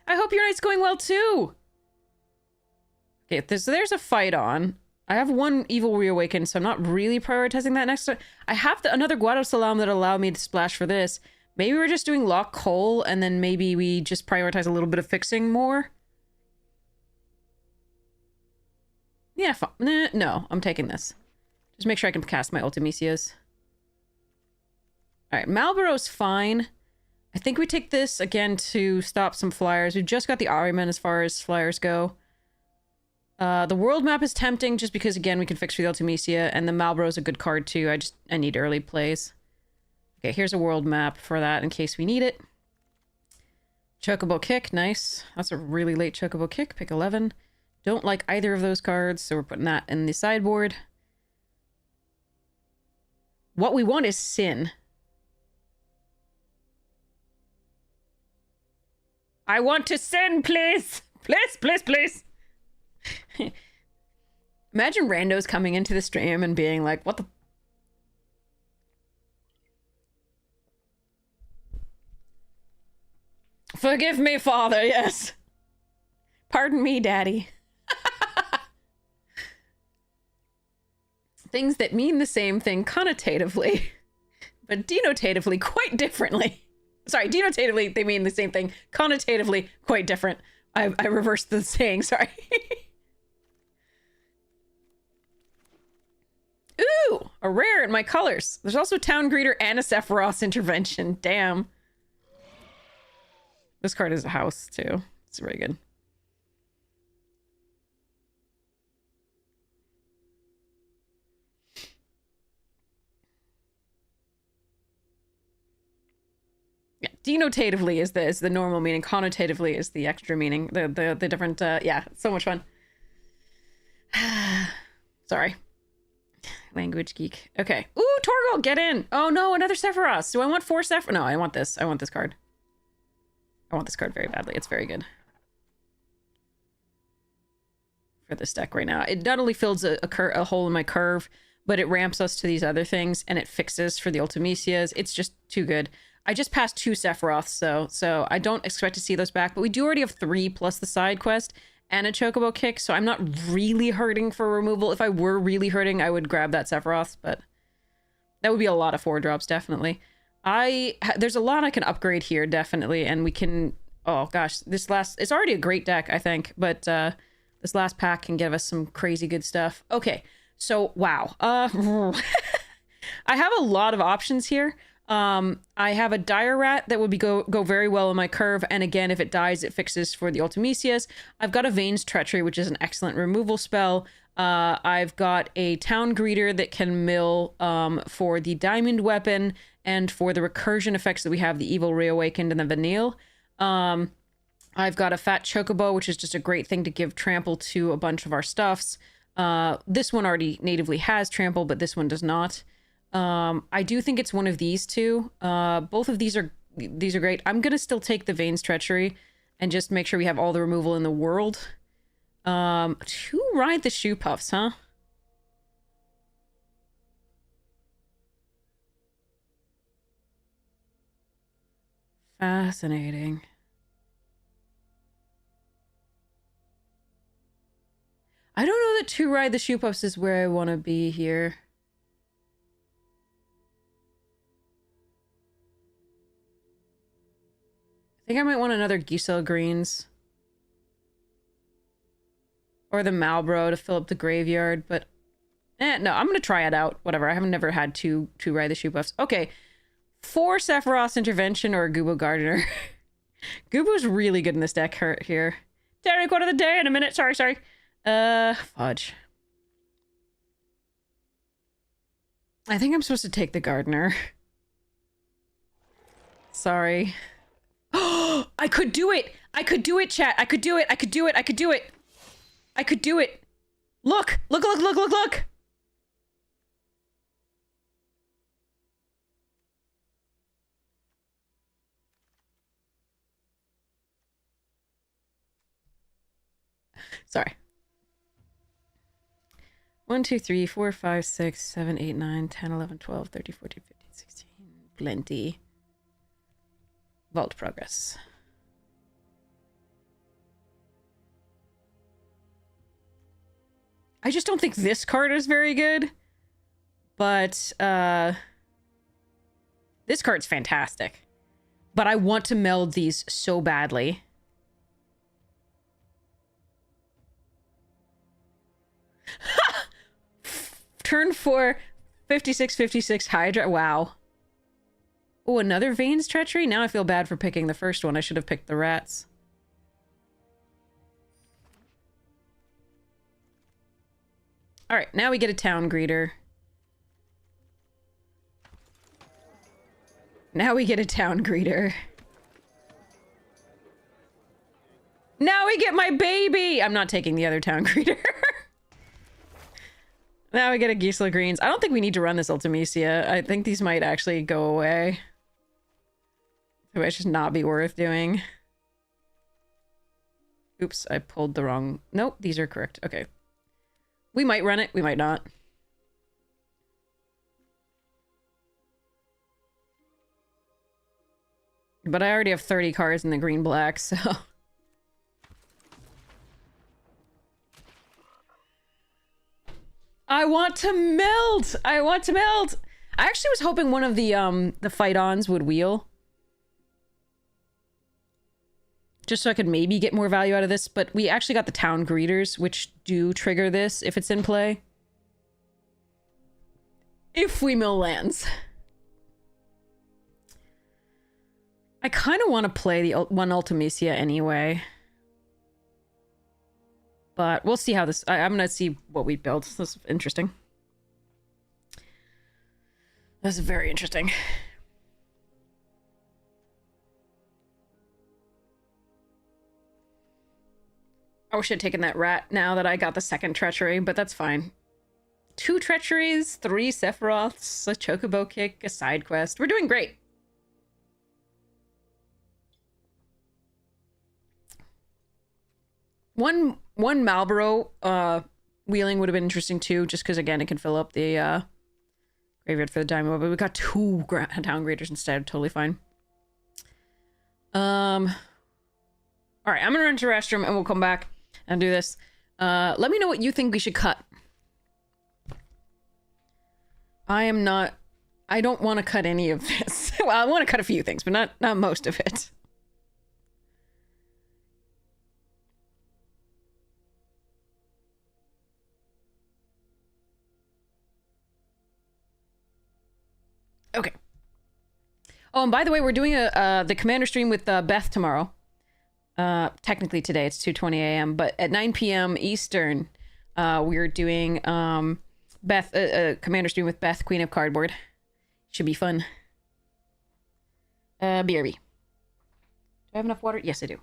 I hope your night's going well, too! Okay, so there's a fight on. I have one Evil Reawakened, so I'm not really prioritizing that next time. I have another Guado Salam that allow me to splash for this. Maybe we're just doing Lock Coal, and then maybe we just prioritize a little bit of fixing more. Yeah, no, I'm taking this. Just make sure I can cast my Ultimisias. Alright, Malboro's fine. I think we take this again to stop some flyers. We've just got the Ariman as far as flyers go. The world map is tempting just because, again, we can fix for the Ultimisia, and the Malboro's a good card too. I need early plays. Okay, here's a world map for that in case we need it. Chocobo Kick, nice. That's a really late Chocobo Kick, pick 11. Don't like either of those cards, so we're putting that in the sideboard. What we want is Sin. I want to sin, please! Please, please, please! Imagine randos coming into the stream and being like, what the... Forgive me, Father, yes. Pardon me, Daddy. Things that mean the same thing connotatively, but denotatively quite differently. Sorry, denotatively they mean the same thing, connotatively quite different. I reversed the saying, sorry. Ooh, a rare in my colors. There's also Town Greeter and a Sephiroth's Intervention. Damn. This card is a house, too. It's very good. Yeah, denotatively is the normal meaning. Connotatively is the extra meaning. The different, yeah, so much fun. Sorry. Language geek. Okay. Ooh, Torgal, get in! Oh no, another Sephiroth! Do I want 4 Sephiroth? No, I want this. I want this card. I want this card very badly. It's very good. For this deck right now. It not only fills a hole in my curve, but it ramps us to these other things, and it fixes for the Ultimisias. It's just too good. I just passed 2 Sephiroths, so I don't expect to see those back, but we do already have 3 plus the side quest and a Chocobo Kick, so I'm not really hurting for removal. If I were really hurting, I would grab that Sephiroth, but that would be a lot of 4 drops, definitely. There's a lot I can upgrade here, definitely, and we can... Oh, gosh, it's already a great deck, I think, but this last pack can give us some crazy good stuff. Okay, so, wow. I have a lot of options here. I have a Dire Rat that would go very well in my curve, and again, if it dies, it fixes for the Ultimisias. I've got a Vane's Treachery, which is an excellent removal spell. I've got a Town Greeter that can mill for the Diamond Weapon and for the recursion effects that we have, the Evil Reawakened and the Vanille. I've got a Fat Chocobo, which is just a great thing to give trample to a bunch of our stuffs. This one already natively has trample, but this one does not. I do think it's one of these two. Both of these are great. I'm gonna still take the Vane's Treachery and just make sure we have all the removal in the world. To ride the Shoe Puffs, huh? Fascinating. I don't know that to ride the Shoe Puffs is where I want to be here. I think I might want another Giselle Greens. Or the Malboro to fill up the graveyard, but... no, I'm gonna try it out. Whatever, I haven't never had to ride the Shoe Puffs. Okay, 4 Sephiroth's Intervention or a Gubo Gardener. Gubo's really good in this deck here. Derek, what of the day in a minute. Sorry. Fudge. I think I'm supposed to take the Gardener. Sorry. I could do it! I could do it, chat! I could do it! Look! Look! Sorry. 1, 2, 3, 4, 5, 6, 7, 8, 9, 10, 11, 12, 13, 14, 15, 16. Plenty. Vault progress. I just don't think this card is very good. But, this card's fantastic. But I want to meld these so badly. Turn 4, 56 Hydra. Wow. Oh, another Veins Treachery? Now I feel bad for picking the first one. I should have picked the rats. Alright, now we get a Town Greeter. Now we get a Town Greeter. Now we get my baby! I'm not taking the other Town Greeter. Now we get a Gisela Greens. I don't think we need to run this Ultimecia. I think these might actually go away. It might just not be worth doing. Oops, I pulled the wrong... Nope, these are correct. Okay. We might run it, we might not. But I already have 30 cards in the green-black, so... I want to meld! I want to meld! I actually was hoping one of the fight-ons would wheel. Just so I could maybe get more value out of this, but we actually got the Town Greeters, which do trigger this if it's in play. If we mill lands. I kind of want to play the one Ultimecia anyway. But we'll see how this... I'm going to see what we build. This is interesting. This is very interesting. I wish I'd taken that rat now that I got the second treachery, but that's fine. 2 treacheries, 3 Sephiroths, a Chocobo kick, a side quest. We're doing great. One Malboro wheeling would have been interesting too, just because again it can fill up the graveyard for the Daimyo, but we got 2 Town Greeters instead. Totally fine. Alright, I'm gonna run to the restroom and we'll come back and do this. Let me know what you think we should cut. I don't want to cut any of this. Well, I want to cut a few things, but not most of it. Okay. Oh, and by the way, we're doing the Commander stream with Beth tomorrow. Technically today, it's 2:20 a.m., but at 9 p.m. Eastern, we're doing Beth Commander stream with Beth, Queen of Cardboard. Should be fun. BRB. Do I have enough water? Yes, I do.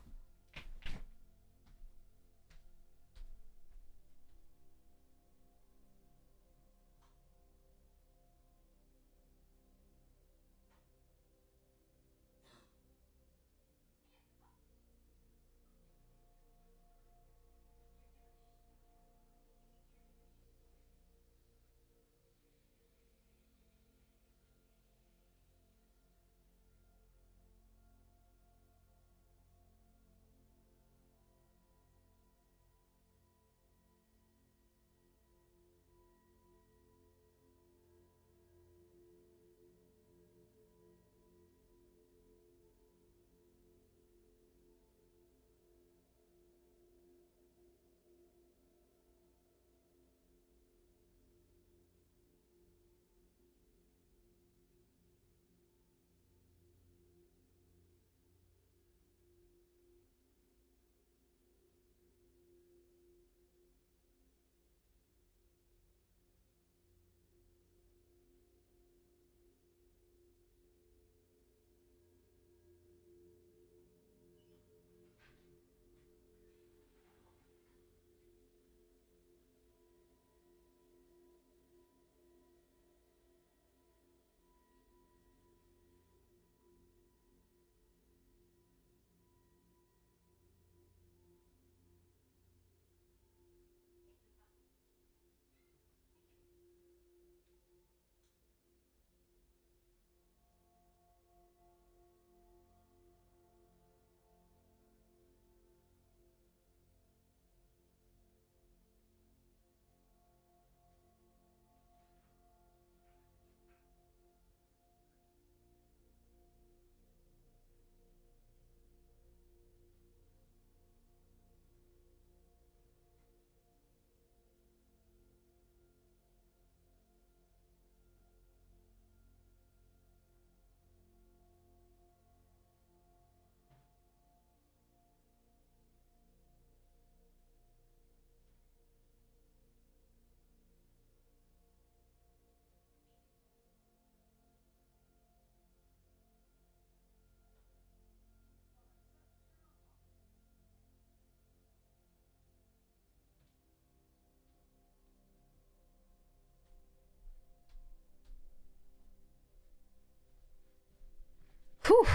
Whew.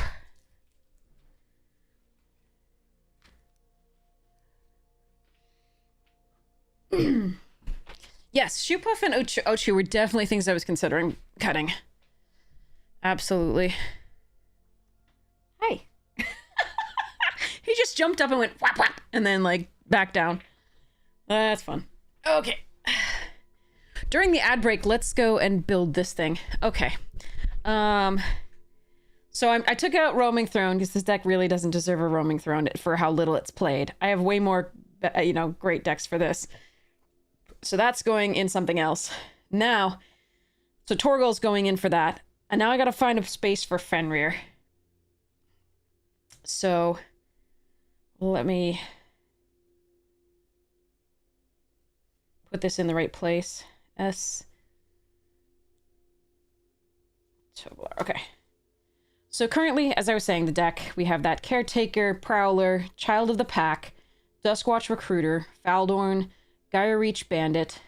Yes, Shoepuff and Ochu were definitely things I was considering cutting. Absolutely. Hi. He just jumped up and went whap whap and then like back down. That's fun. Okay. During the ad break, let's go and build this thing. Okay. So I took out Roaming Throne because this deck really doesn't deserve a Roaming Throne for how little it's played. I have way more, great decks for this. So that's going in something else. Now, so Torgal's going in for that. And now I gotta find a space for Fenrir. So, let me put this in the right place. Okay. So currently, as I was saying, the deck, we have that Caretaker, Prowler, Child of the Pack, Duskwatch Recruiter, Faldorn, Gaia Reach Bandit,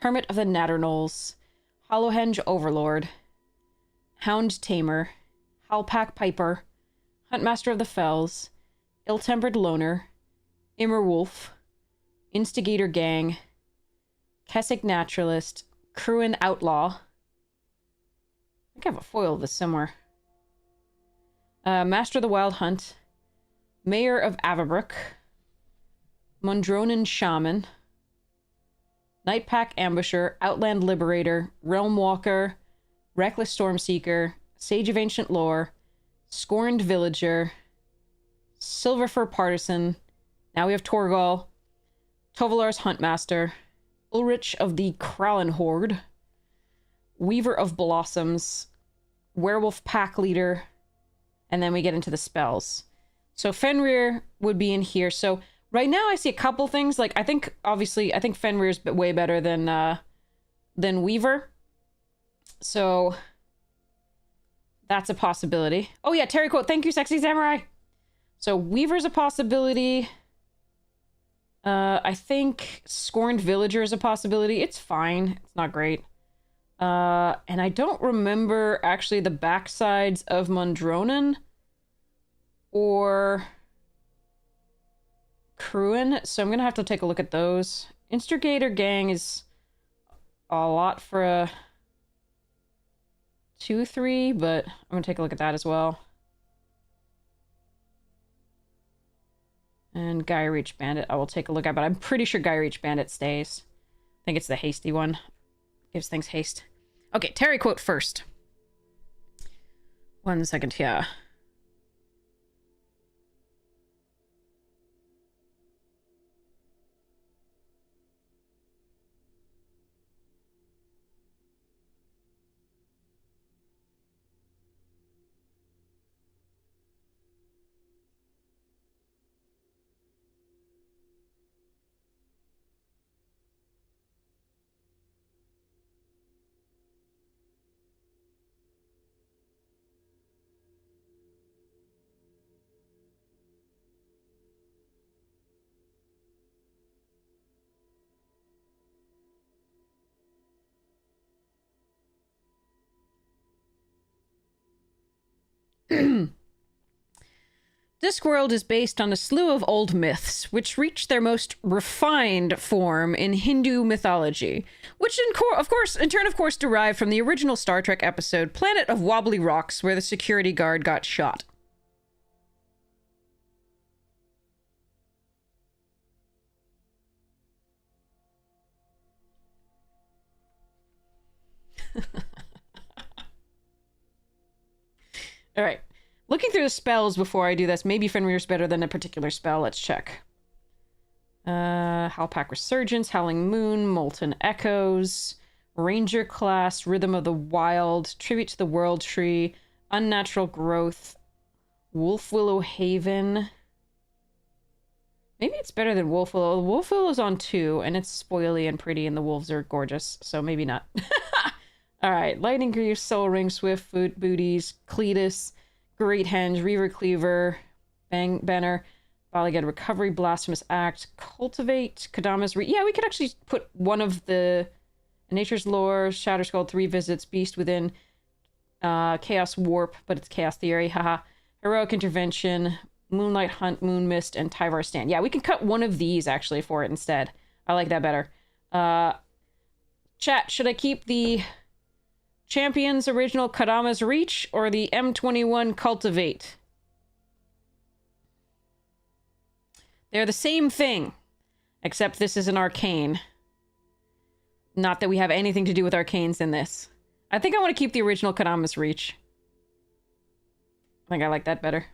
Hermit of the Natternolls, Hollowhenge Overlord, Hound Tamer, Howlpack Piper, Huntmaster of the Fells, Ill-Tempered Loner, Immerwolf, Instigator Gang, Kessig Naturalist, Cruin Outlaw. I think I have a foil of this somewhere. Master of the Wild Hunt, Mayor of Avabrook, Mundronan Shaman, Nightpack Ambusher, Outland Liberator, Realm Walker, Reckless Stormseeker, Sage of Ancient Lore, Scorned Villager, Silverfur Partisan. Now we have Torgal, Tovalar's Huntmaster, Ulrich of the Krallen Horde, Weaver of Blossoms, Werewolf Pack Leader, and then we get into the spells. So Fenrir would be in here. So right now I see a couple things. Like, I think Fenrir's way better than Weaver. So that's a possibility. Oh yeah, Terry quote, thank you, Sexy Samurai. So Weaver's a possibility. I think Scorned Villager is a possibility. It's fine. It's not great. And I don't remember actually the backsides of Mundronan or Cruin, so I'm gonna have to take a look at those. Instigator Gang is a lot for a 2/3, but I'm gonna take a look at that as well. And Gaia Reach Bandit, I will take a look at, but I'm pretty sure Gaia Reach Bandit stays. I think it's the hasty one. Gives things haste. Okay, Terry quote first. 1 second here. Discworld is based on a slew of old myths, which reach their most refined form in Hindu mythology, which in turn, of course, derived from the original Star Trek episode Planet of Wobbly Rocks, where the security guard got shot. All right. Looking through the spells before I do this, maybe Fenrir's better than a particular spell. Let's check. Howlpack Resurgence, Howling Moon, Molten Echoes, Ranger Class, Rhythm of the Wild, Tribute to the World Tree, Unnatural Growth, Wolf Willow Haven. Maybe it's better than Wolf Willow. Wolf Willow's on 2, and it's spoily and pretty, and the wolves are gorgeous, so maybe not. Alright, Lightning Greaves, Soul Ring, Swift Booties, Cletus, Great Henge, Reaver Cleaver, Banner, Ballygat Recovery, Blasphemous Act, Cultivate, Kadama's yeah, we could actually put one of the Nature's Lore, Shatterskull, 3 Visits, Beast Within, Chaos Warp, but it's Chaos Theory, haha. Heroic Intervention, Moonlight Hunt, Moon Mist, and Tyvar Stand. Yeah, we can cut one of these, actually, for it instead. I like that better. Chat, should I keep the Champion's Original Kadama's Reach or the M21 Cultivate? They're the same thing, except this is an arcane. Not that we have anything to do with arcanes in this. I think I want to keep the original Kadama's Reach. I think I like that better.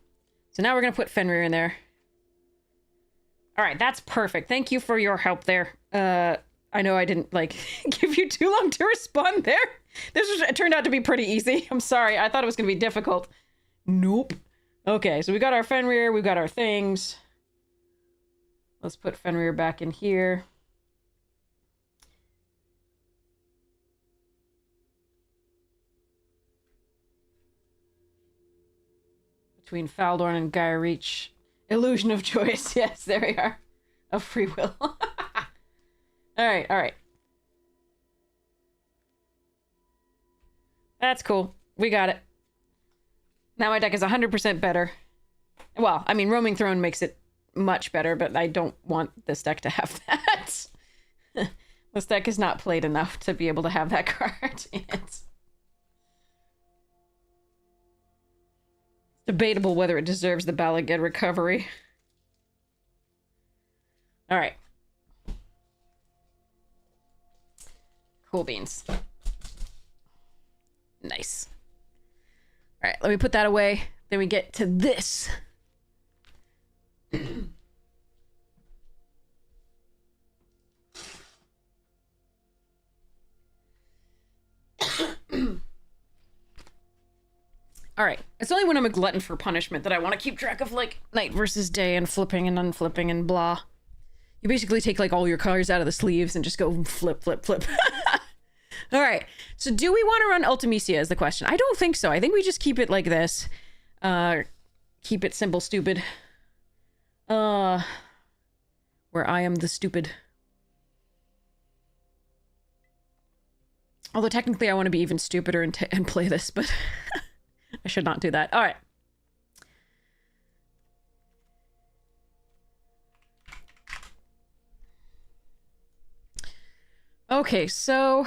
So now we're going to put Fenrir in there. Alright, that's perfect. Thank you for your help there. I know I didn't, like, give you too long to respond there. It turned out to be pretty easy. I'm sorry. I thought it was going to be difficult. Nope. Okay, so we got our Fenrir. We got our things. Let's put Fenrir back in here. Between Faldorn and Gaia Reach. Illusion of choice. Yes, there we are. Of free will. Alright, alright. That's cool. We got it. Now my deck is 100% better. Well, I mean, Roaming Throne makes it much better, but I don't want this deck to have that. This deck is not played enough to be able to have that card in it. It's debatable whether it deserves the Bala Ged recovery. Alright. Cool beans. Nice. Alright, let me put that away. Then we get to this. Alright, it's only when I'm a glutton for punishment that I want to keep track of, like, night versus day and flipping and unflipping and blah. You basically take, like, all your cards out of the sleeves and just go flip, flip, flip. Alright, so do we want to run Ultimecia is the question. I don't think so. I think we just keep it like this. Keep it simple, stupid. Where I am the stupid. Although technically I want to be even stupider and play this, but I should not do that. All right. Okay, so...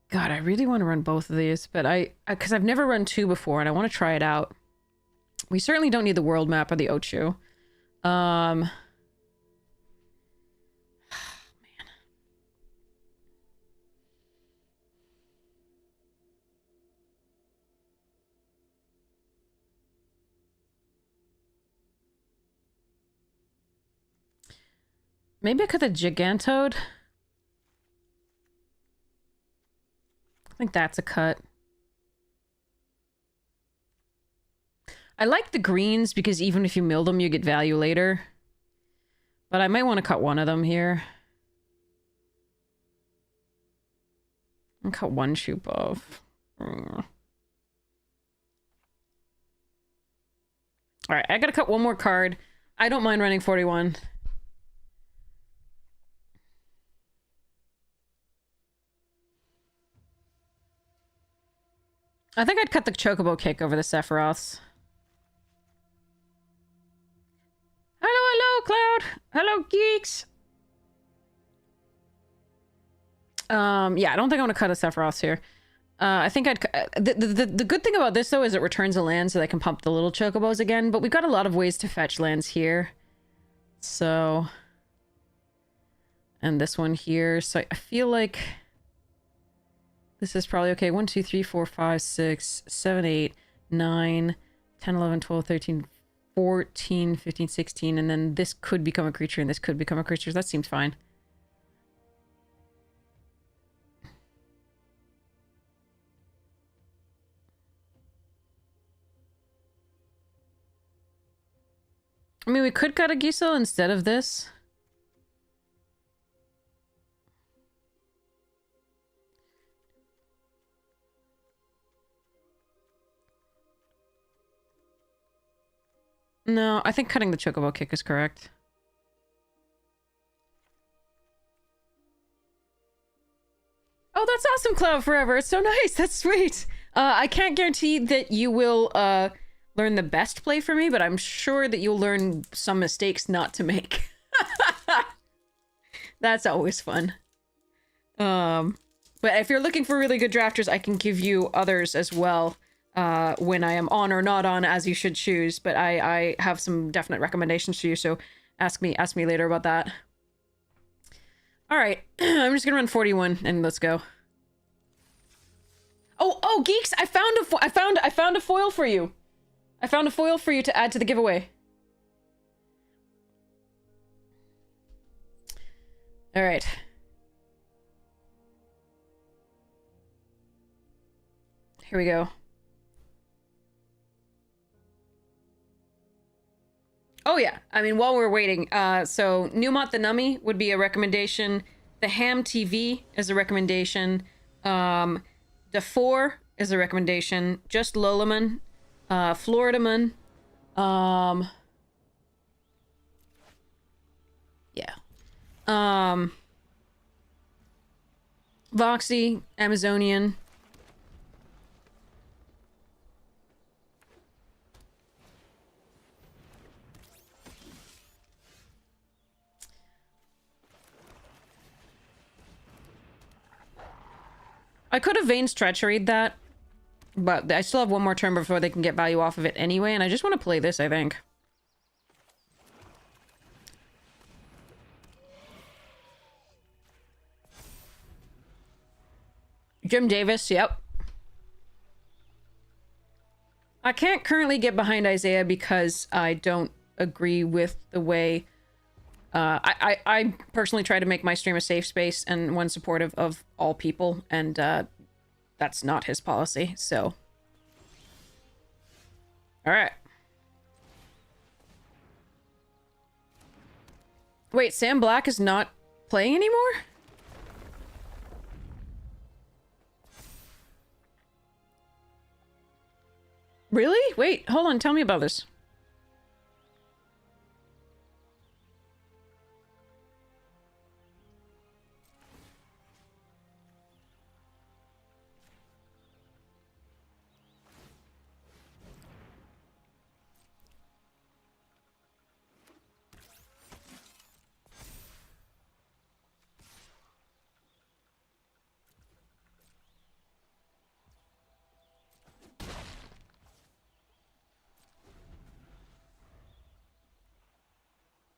God, I really want to run both of these, but because I've never run two before and I want to try it out. We certainly don't need the world map or the Ochu. Man. Maybe I could have Gigantode. I think that's a cut. I like the greens because even if you mill them, you get value later. But I might want to cut one of them here. And cut one shoop off. Alright, I gotta cut one more card. I don't mind running 41. I think I'd cut the Chocobo Kick over the Sephiroths. Hello, Cloud! Hello, geeks! Yeah, I don't think I want to cut a Sephiroths here. I think I'd... The good thing about this, though, is it returns a land so they can pump the little Chocobos again, but we've got a lot of ways to fetch lands here. So... And this one here, so I feel like... This is probably okay. 1, 2, 3, 4, 5, 6, 7, 8, 9, 10, 11, 12, 13, 14, 15, 16, and then this could become a creature and this could become a creature. That seems fine. I mean, we could cut a Gisel instead of this. No, I think cutting the Chocobo Kick is correct. Oh, that's awesome, Cloud Forever. It's so nice. That's sweet. I can't guarantee that you will learn the best play for me, but I'm sure that you'll learn some mistakes not to make. That's always fun. But if you're looking for really good drafters, I can give you others as well. When I am on or not on, as you should choose. But I have some definite recommendations for you, so ask me later about that. All right, I'm just gonna run 41 and let's go. Oh, geeks! I found a foil for you. I found a foil for you to add to the giveaway. All right. Here we go. Oh yeah, I mean, while we're waiting, so Newmont the Nummy would be a recommendation. The Ham TV is a recommendation. The 4 is a recommendation. Just Lolaman. Floridaman. Yeah. Voxy, Amazonian. I could have Vane's Treachery that, but I still have one more turn before they can get value off of it anyway, and I just want to play this, I think. Jim Davis, yep. I can't currently get behind Isaiah because I don't agree with the way... I personally try to make my stream a safe space and one supportive of all people, and that's not his policy, so... Alright. Wait, Sam Black is not playing anymore? Really? Wait, hold on, tell me about this.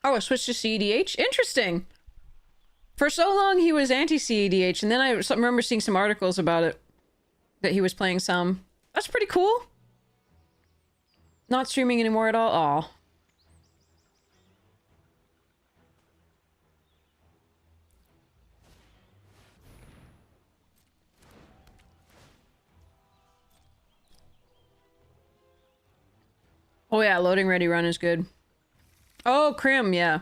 Oh, I switched to CEDH? Interesting. For so long, he was anti-CEDH, and then I remember seeing some articles about it. That he was playing some. That's pretty cool. Not streaming anymore at all? Aw. Oh yeah, loading ready run is good. Oh, Crim, yeah.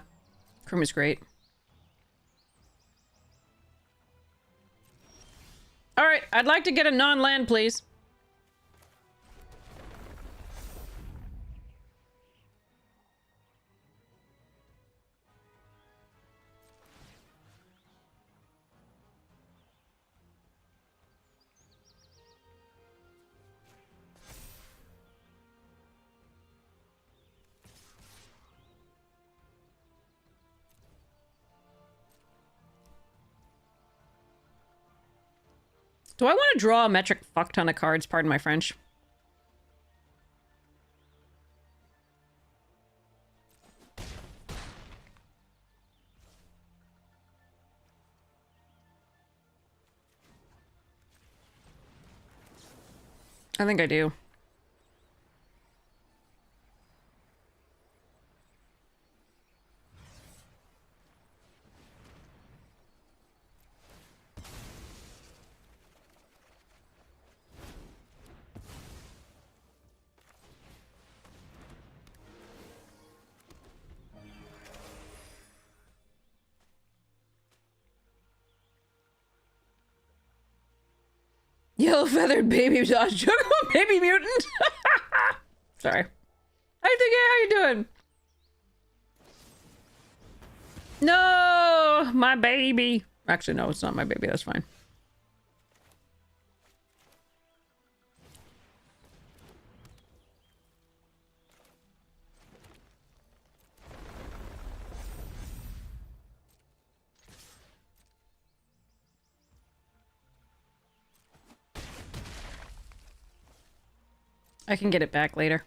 Crim is great. Alright, I'd like to get a non-land, please. Do I want to draw a metric fuck ton of cards? Pardon my French. I think I do. Yellow feathered baby dodge baby mutant. Sorry. How you doing? No, my baby. Actually, no, it's not my baby. That's fine. I can get it back later.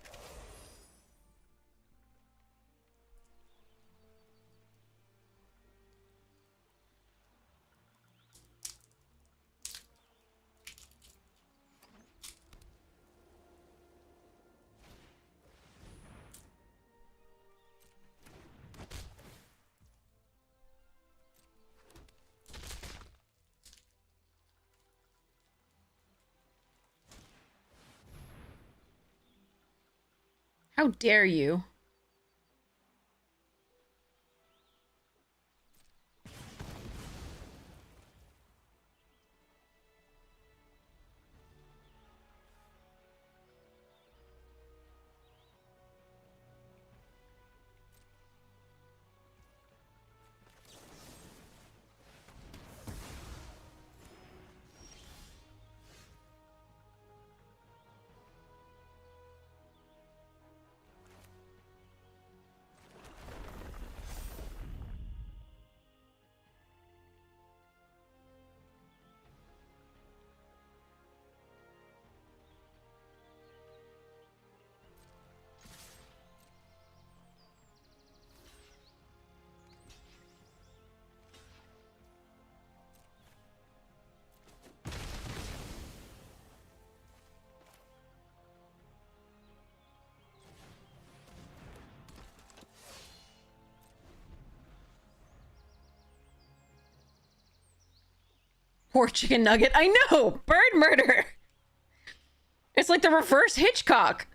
How dare you? Poor chicken nugget. I know! Bird murder! It's like the reverse Hitchcock.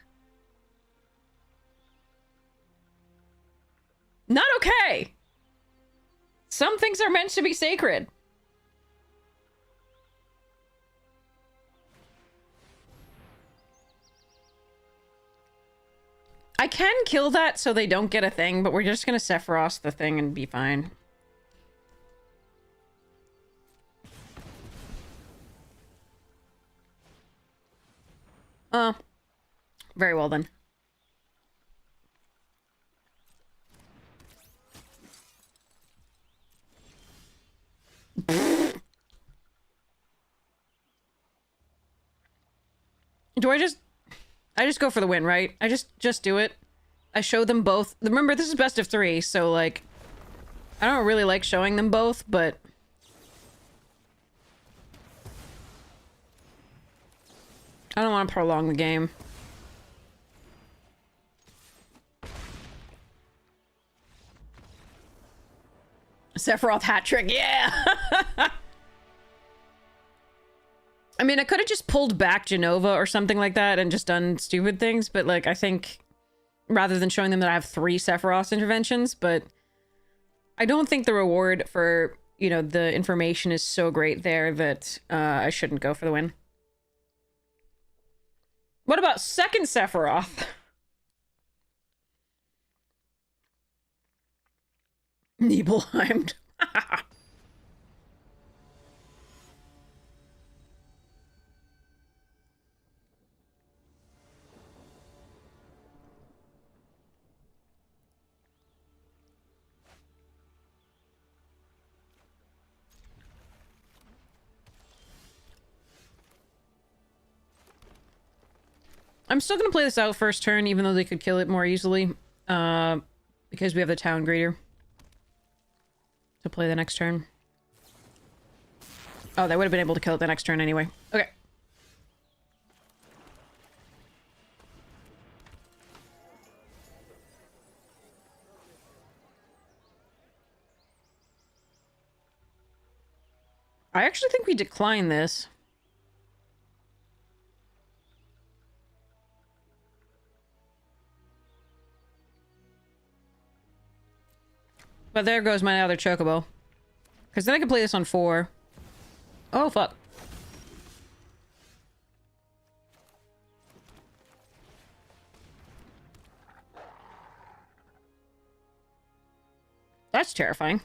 Not okay. Some things are meant to be sacred. I can kill that so they don't get a thing, but we're just gonna Sephiroth the thing and be fine. Very well then. Do I just go for the win, right? I just do it. I show them both. Remember, this is best of 3, so like I don't really like showing them both, but I don't want to prolong the game. Sephiroth hat trick, yeah! I mean, I could have just pulled back Genova or something like that and just done stupid things, but like, I think rather than showing them that I have 3 Sephiroth interventions, but I don't think the reward for, you know, the information is so great there that I shouldn't go for the win. What about second Sephiroth? Nibelheimed. I'm still gonna play this out first turn, even though they could kill it more easily. Because we have the town greeter to play the next turn. Oh, they would have been able to kill it the next turn anyway. Okay. I actually think we decline this. But there goes my other chocobo. Because then I can play this on 4. Oh, fuck. That's terrifying.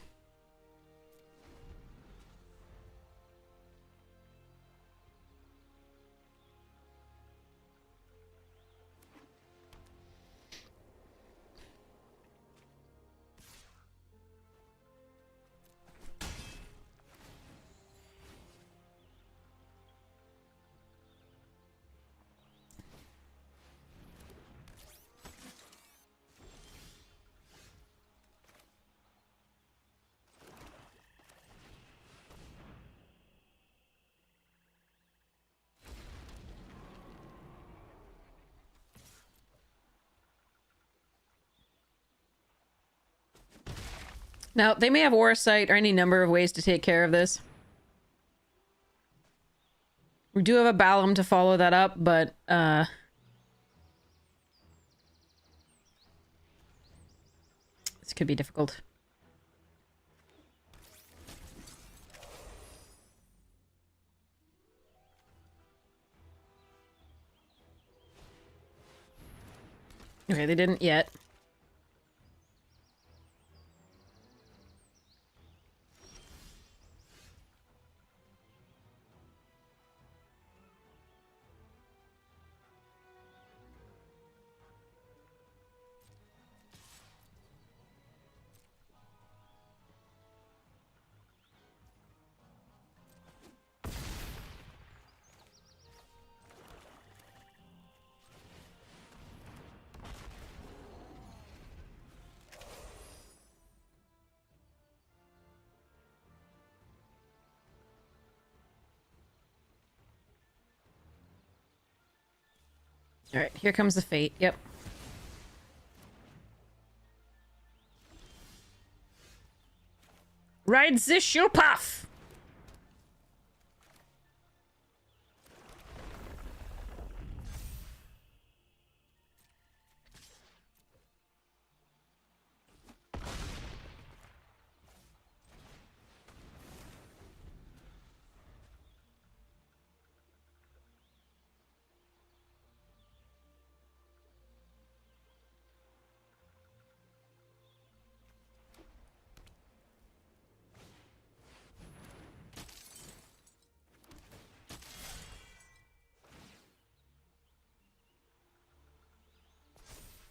Now, they may have Warsight or any number of ways to take care of this. We do have a Balam to follow that up, but, this could be difficult. Okay, they didn't yet. Alright, here comes the fate. Yep. Ride the shoe puff!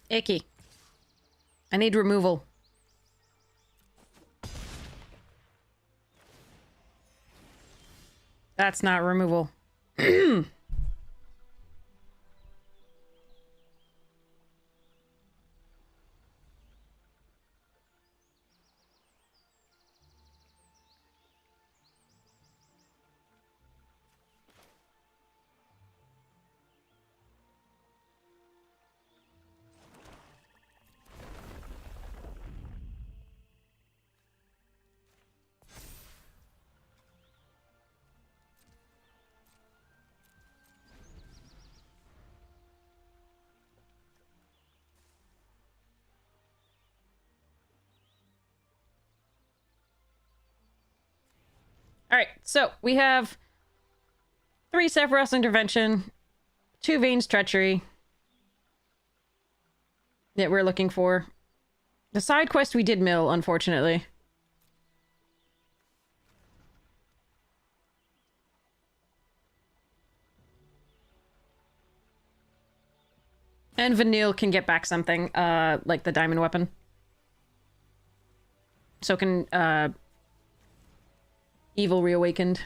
Icky. I need removal. That's not removal. Alright, so we have 3 Sephiroth's Intervention, 2 Vayne's Treachery that we're looking for. The side quest we did mill, unfortunately. And Vanille can get back something, like the diamond weapon. So can, Evil Reawakened.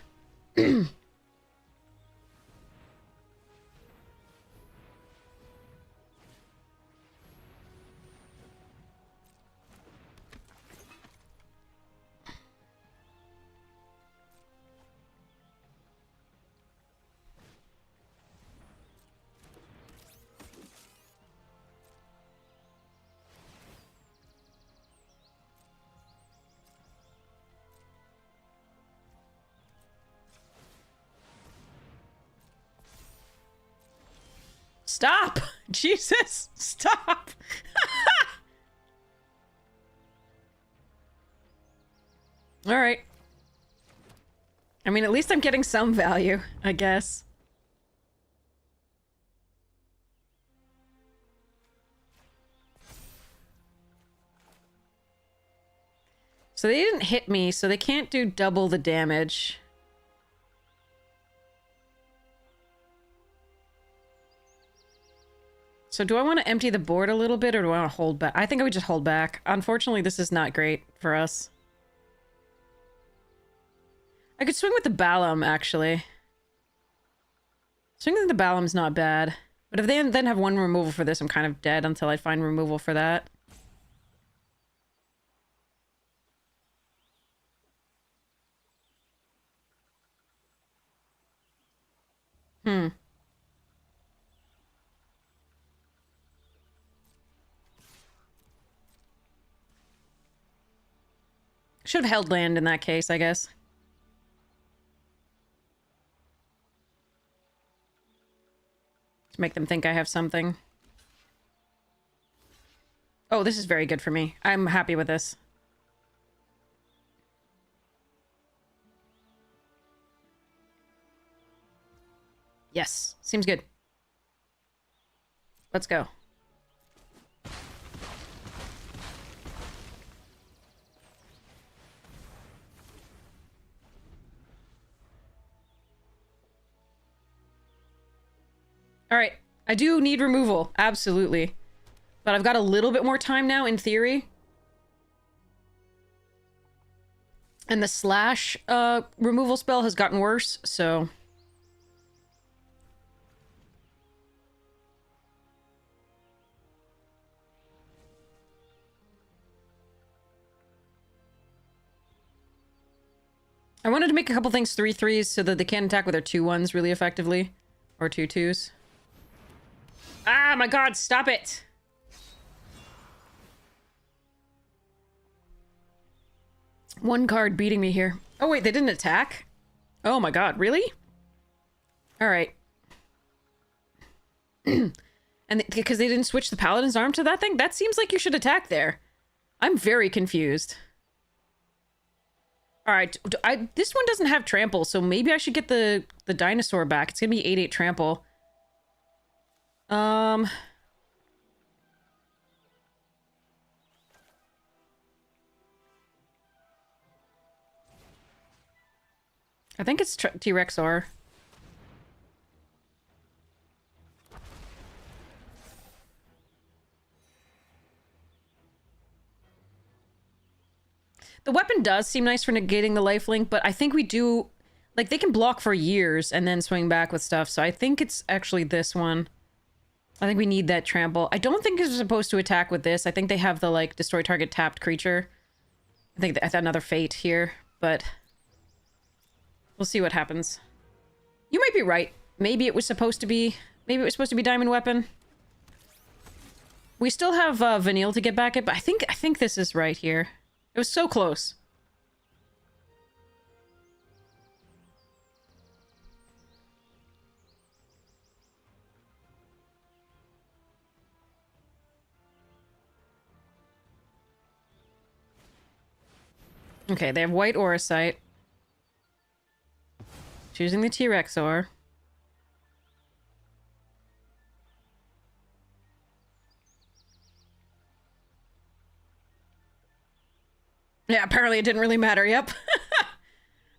Stop! Jesus! Stop! Alright. I mean, at least I'm getting some value, I guess. So they didn't hit me, so they can't do double the damage. So do I want to empty the board a little bit, or do I want to hold back? I think I would just hold back. Unfortunately, this is not great for us. I could swing with the Balam, actually. Swinging with the Balam's not bad. But if they then have 1 removal for this, I'm kind of dead until I find removal for that. Hmm. Should have held land in that case, I guess. To make them think I have something. Oh, this is very good for me. I'm happy with this. Yes, seems good. Let's go. All right, I do need removal, absolutely. But I've got a little bit more time now, in theory. And the slash removal spell has gotten worse, so... I wanted to make a couple things 3/3s so that they can attack with their 2/1s really effectively. Or 2/2s. Ah, my god, stop it! One card beating me here. Oh wait, they didn't attack? Oh my god, really? Alright. And because they didn't switch the Paladin's Arm to that thing? That seems like you should attack there. I'm very confused. Alright, this one doesn't have trample, so maybe I should get the dinosaur back. It's gonna be 8/8 trample. I think it's T-Rex R. The weapon does seem nice for negating the lifelink, but I think we do... Like, they can block for years and then swing back with stuff, so I think it's actually this one. I think we need that trample. I don't think it's supposed to attack with this. I think they have the, like, destroy target tapped creature. I think that's another fate here, but... We'll see what happens. You might be right. Maybe it was supposed to be... Maybe it was supposed to be Diamond Weapon. We still have Vanille to get back at, but I think this is right here. It was so close. Okay, they have white Auracite. Choosing the T-Rex ore. Yeah, apparently it didn't really matter, yep.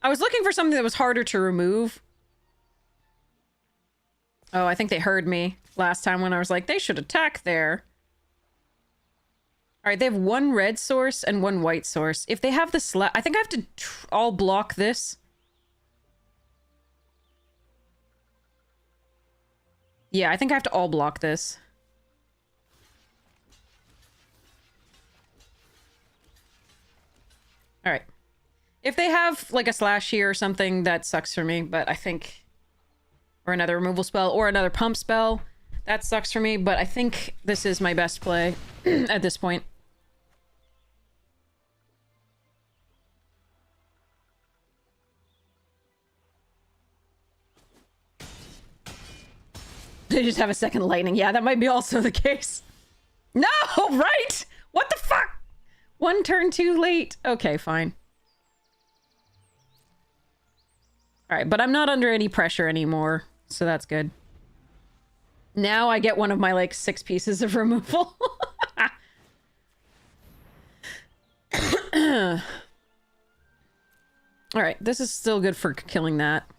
I was looking for something that was harder to remove. Oh, I think they heard me last time when I was like, they should attack there. Alright, they have one red source and one white source. If they have the I think I have to all block this. Yeah, I think I have to all block this. Alright. If they have, like, a slash here or something, that sucks for me, but I think... Or another removal spell, or another pump spell. That sucks for me, but I think this is my best play at this point. They just have a second lightning. Yeah, that might be also the case. No, right? What the fuck? One turn too late. Okay, fine. Alright, but I'm not under any pressure anymore, so that's good. Now I get one of my, like, 6 pieces of removal. Alright, this is still good for killing that.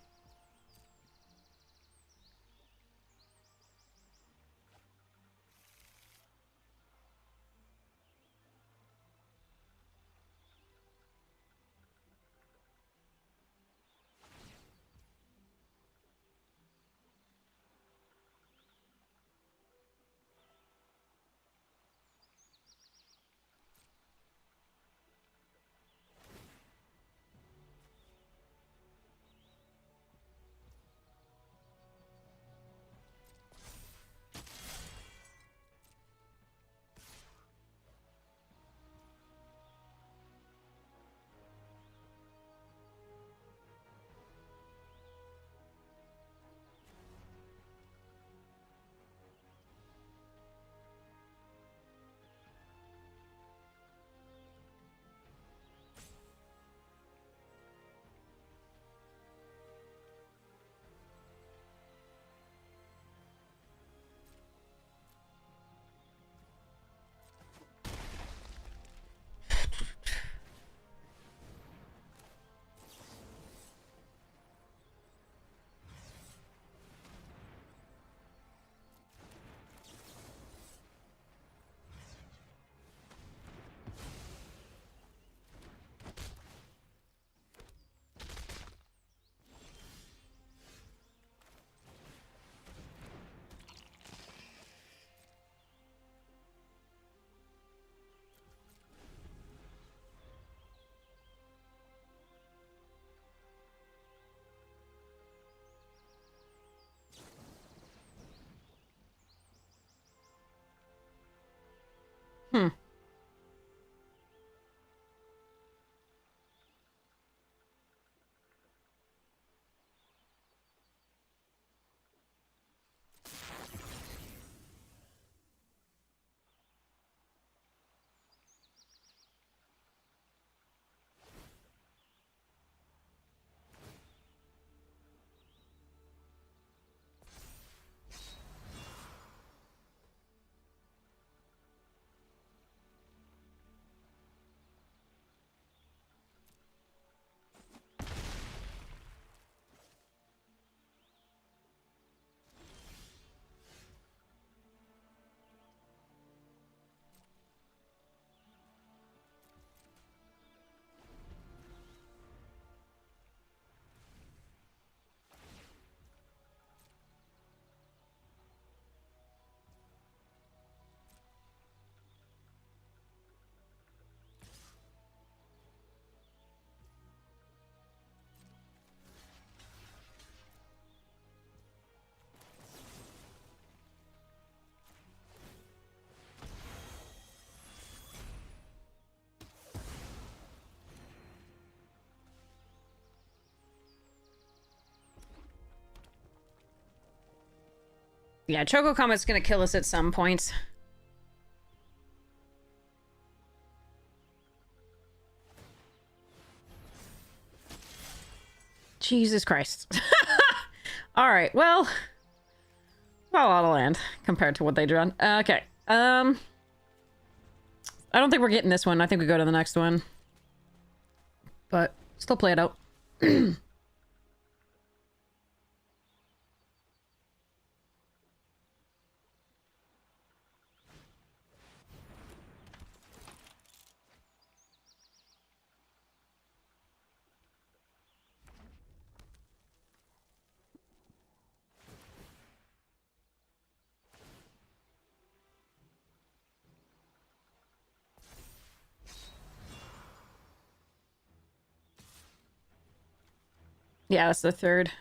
Yeah, Choco Comet's gonna kill us at some point. Jesus Christ. Alright, well... Not a lot of land compared to what they drew on. Okay. I don't think we're getting this one. I think we go to the next one. But still play it out. Yeah, that's the third.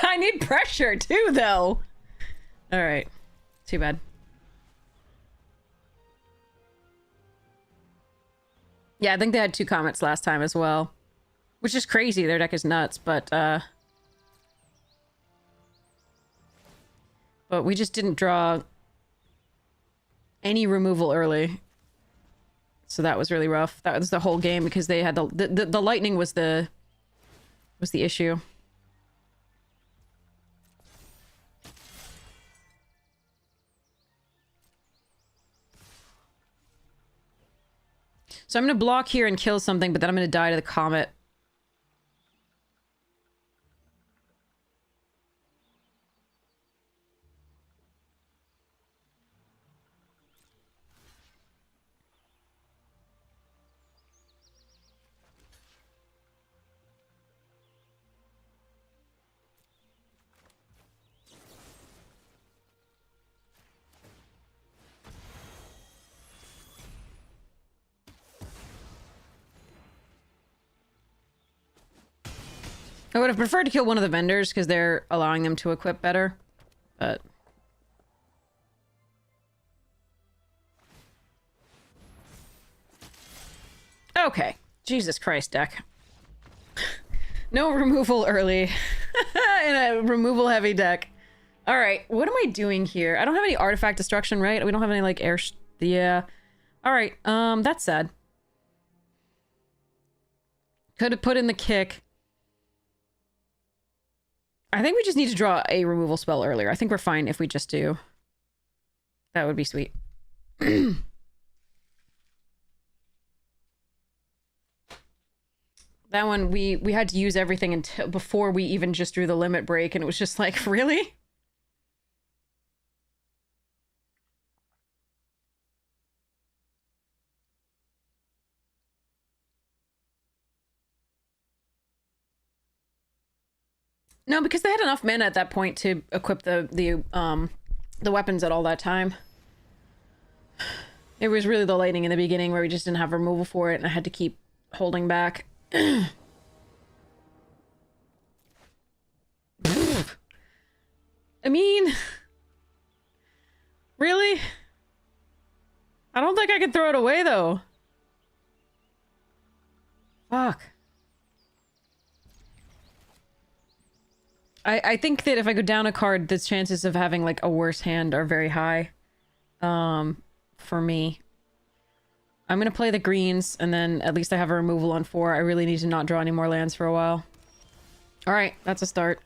I need pressure too, though. All right, too bad. Yeah, I think they had 2 comets last time as well, which is crazy. Their deck is nuts, but we just didn't draw any removal early, so that was really rough. That was the whole game because they had the lightning was the issue. So I'm going to block here and kill something, but then I'm going to die to the comet. I would have preferred to kill one of the vendors because they're allowing them to equip better, but... Okay. Jesus Christ, deck. No removal early. In a removal heavy deck. Alright, what am I doing here? I don't have any artifact destruction, right? We don't have any, like, air... Yeah. Alright, that's sad. Could have put in the kick. I think we just need to draw a removal spell earlier. I think we're fine if we just do. That would be sweet. That one, we had to use everything until before we even just drew the limit break, and it was just like, really? No, because they had enough mana at that point to equip the weapons at all that time. It was really the lightning in the beginning where we just didn't have removal for it, and I had to keep holding back. I mean... Really? I don't think I can throw it away, though. Fuck. I think that if I go down a card, the chances of having, like, a worse hand are very high. For me. I'm gonna play the greens, and then at least I have a removal on 4. I really need to not draw any more lands for a while. Alright, that's a start.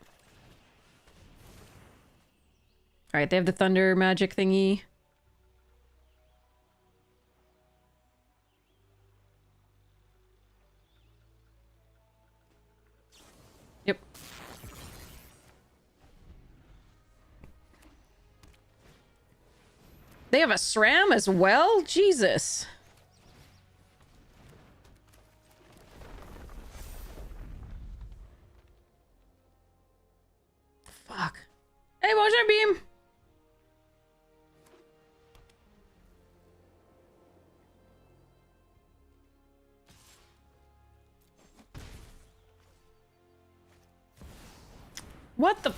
Alright, they have the thunder magic thingy. Yep. They have a SRAM as well? Jesus. Fuck. Hey, Motion Beam! What the?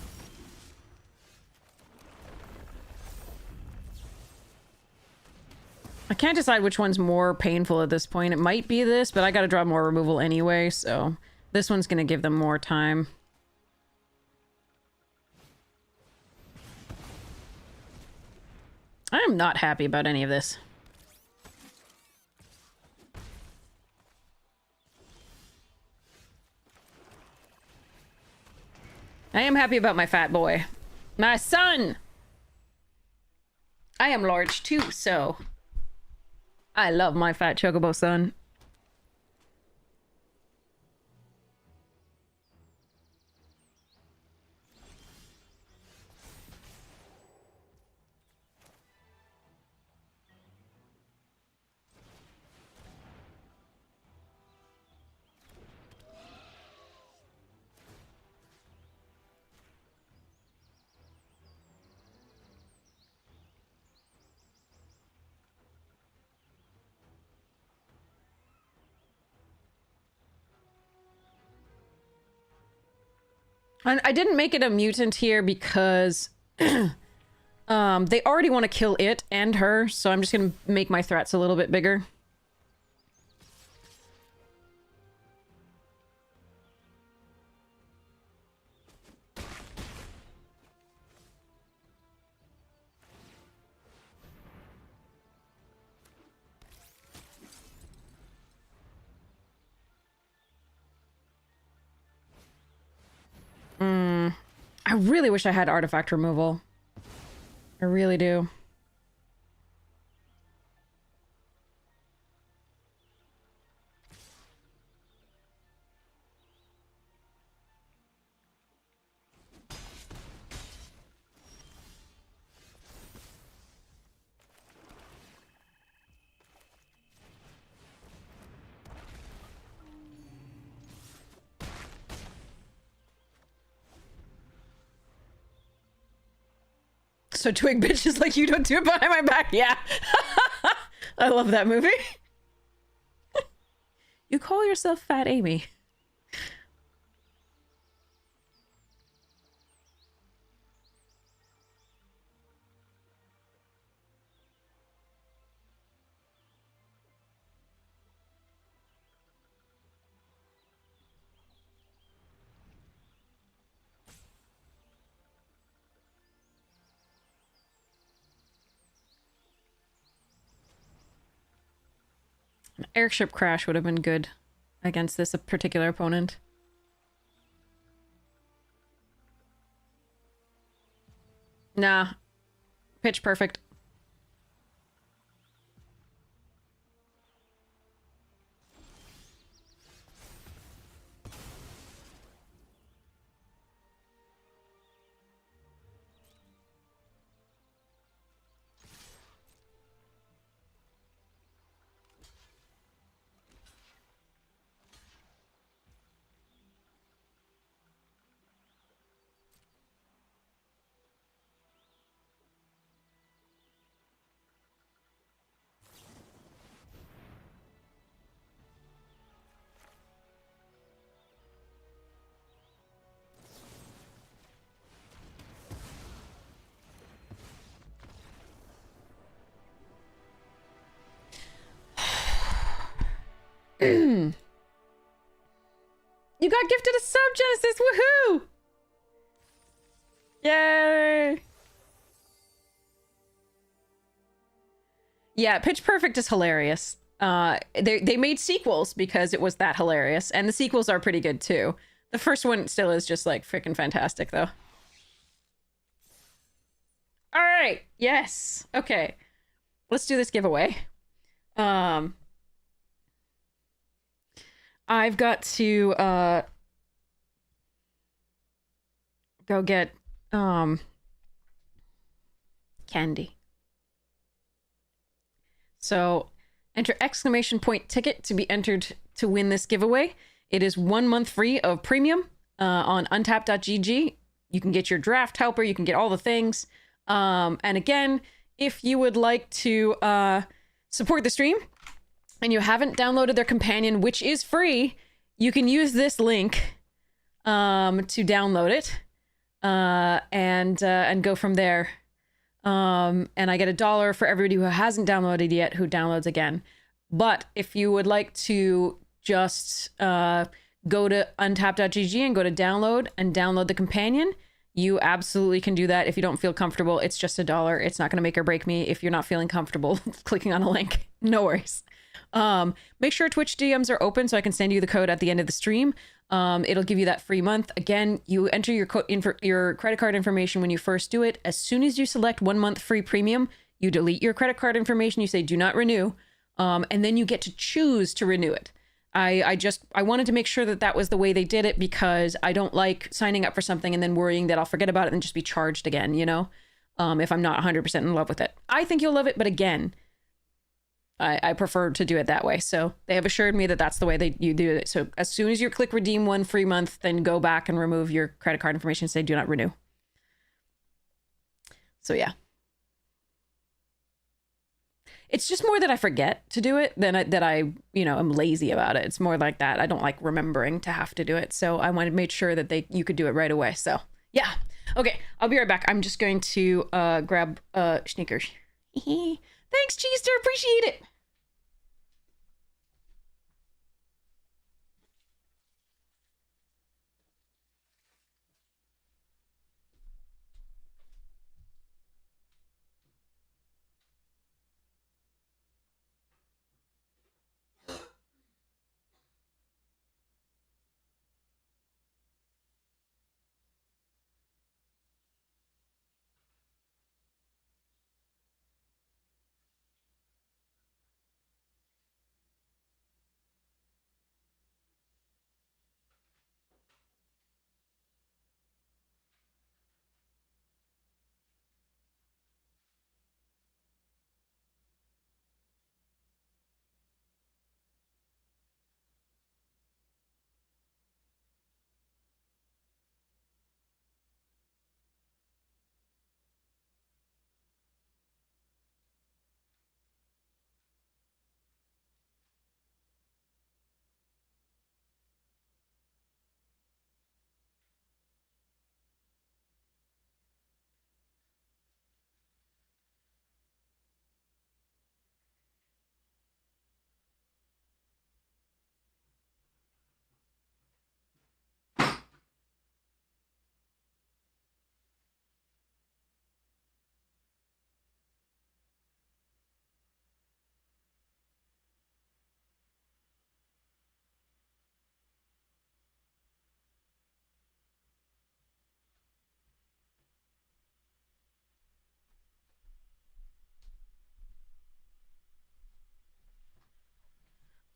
I can't decide which one's more painful at this point. It might be this, but I gotta draw more removal anyway, so this one's gonna give them more time. I am not happy about any of this. I am happy about my fat boy. My son! I am large too, so... I love my fat chocobo son. And I didn't make it a mutant here because they already want to kill it and her, so I'm just gonna make my threats a little bit bigger. I really wish I had artifact removal. I really do. So twig bitches like you don't do it behind my back. Yeah. I love that movie. You call yourself Fat Amy. An airship crash would have been good against this particular opponent. Nah. Pitch perfect. You got gifted a sub, Genesis! Woohoo! Yay! Yeah, Pitch Perfect is hilarious. They made sequels because it was that hilarious, and the sequels are pretty good too. The first one still is just like freaking fantastic though. All right, yes, okay. Let's do this giveaway. I've got to go get candy. So enter exclamation point ticket to be entered to win this giveaway. It is 1 month free of premium on untapped.gg. You can get your draft helper, you can get all the things. And again, if you would like to support the stream and you haven't downloaded their companion, which is free, you can use this link to download it. and go from there. And I get $1 for everybody who hasn't downloaded yet who downloads again. But if you would like to just go to untap.gg and go to download and download the companion, you absolutely can do that. If you don't feel comfortable, it's just $1. It's not going to make or break me if you're not feeling comfortable clicking on a link. No worries. Make sure Twitch DMs are open so I can send you the code at the end of the stream. It'll give you that free month. Again, you enter your credit card information when you first do it. As soon as you select 1 month free premium, you delete your credit card information. You say do not renew, and then you get to choose to renew it. I wanted to make sure that was the way they did it, because I don't like signing up for something and then worrying that I'll forget about it and just be charged again, you know, if I'm not 100% in love with it. I think you'll love it, but again, I prefer to do it that way. So they have assured me that that's the way you do it. So as soon as you click redeem 1 free month, then go back and remove your credit card information and say do not renew. So yeah. It's just more that I forget to do it than that I, you know, am lazy about it. It's more like that. I don't like remembering to have to do it. So I wanted to make sure that you could do it right away. So yeah. Okay, I'll be right back. I'm just going to grab sneakers. Thanks, Cheester. Appreciate it.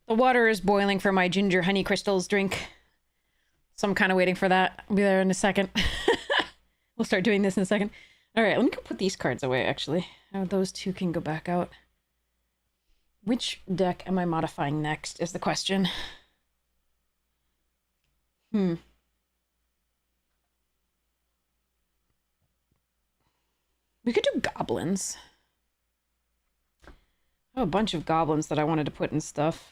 The water is boiling for my ginger honey crystals drink. So I'm kind of waiting for that. I'll be there in a second. We'll start doing this in a second. All right, let me go put these cards away, actually. Those two can go back out. Which deck am I modifying next is the question. We could do goblins. I have a bunch of goblins that I wanted to put in stuff.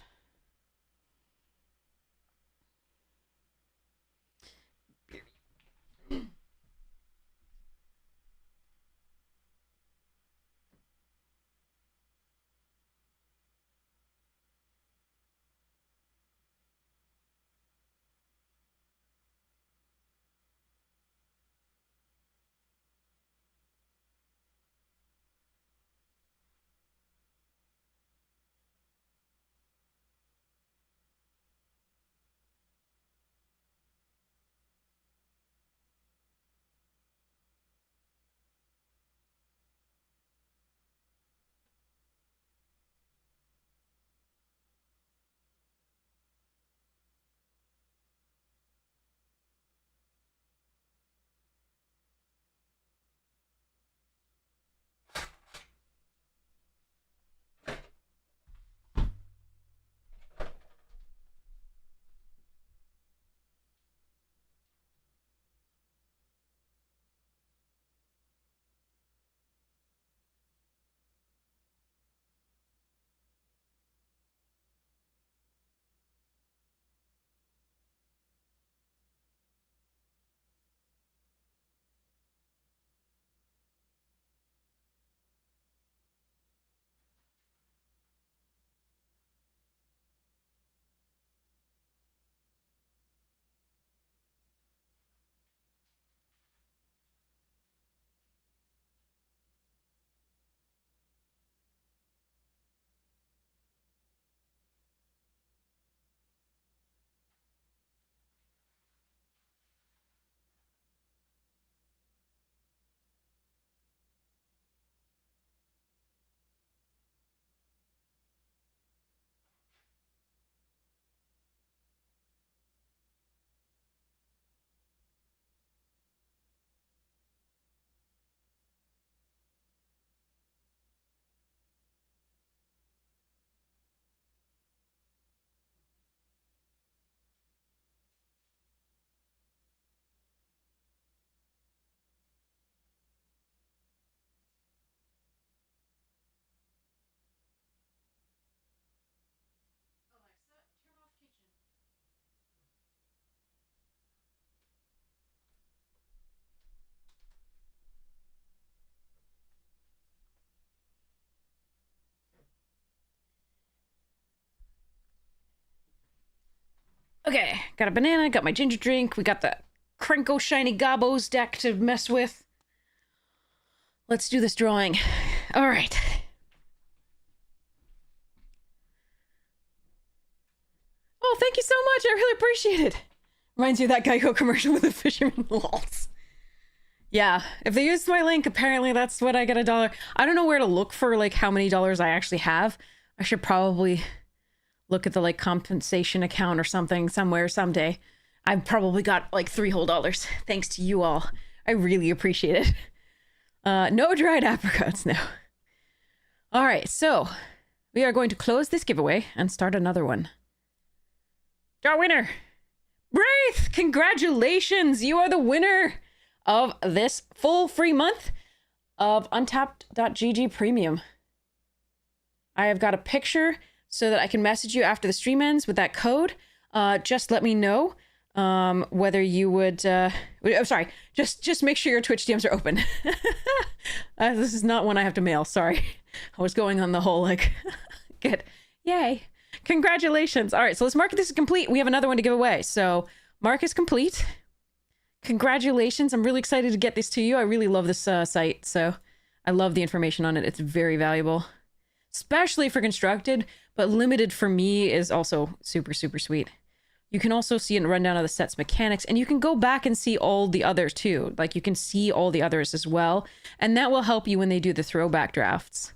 Okay, got a banana, got my ginger drink, we got the Crinkle Shiny Gobos deck to mess with. Let's do this drawing. All right. Oh, thank you so much. I really appreciate it. Reminds you of that Geico commercial with the fisherman lols. Yeah, if they used my link, apparently that's what I get $1. I don't know where to look for like how many dollars I actually have. I should probably look at the like compensation account or something somewhere someday. I've probably got like $3 whole. Thanks to you all. I really appreciate it. No dried apricots now. All right, so we are going to close this giveaway and start another one. Draw winner! Braith! Congratulations! You are the winner of this full free month of Untapped.gg Premium. I have got a picture so that I can message you after the stream ends with that code. Just let me know whether you would... I'm sorry. Just make sure your Twitch DMs are open. This is not one I have to mail. Sorry. I was going on the whole, like... Good. Yay. Congratulations. All right, so let's mark this as complete. We have another one to give away. So, mark is complete. Congratulations. I'm really excited to get this to you. I really love this site, so I love the information on it. It's very valuable, especially for constructed, but limited for me is also super, super sweet. You can also see a rundown of the set's mechanics, and you can go back and see all the others too. Like, you can see all the others as well, and that will help you when they do the throwback drafts.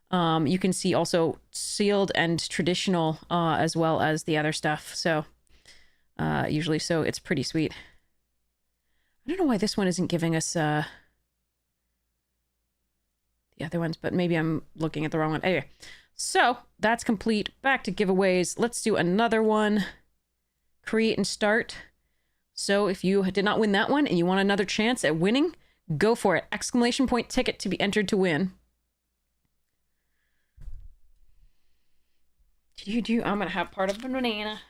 You can see also sealed and traditional as well as the other stuff. So usually, so it's pretty sweet. I don't know why this one isn't giving us the other ones, but maybe I'm looking at the wrong one. Anyway, so that's complete. Back to giveaways. Let's do another one. Create and start. So if you did not win that one and you want another chance at winning, go for it. Exclamation point ticket to be entered to win. I'm gonna have part of a banana.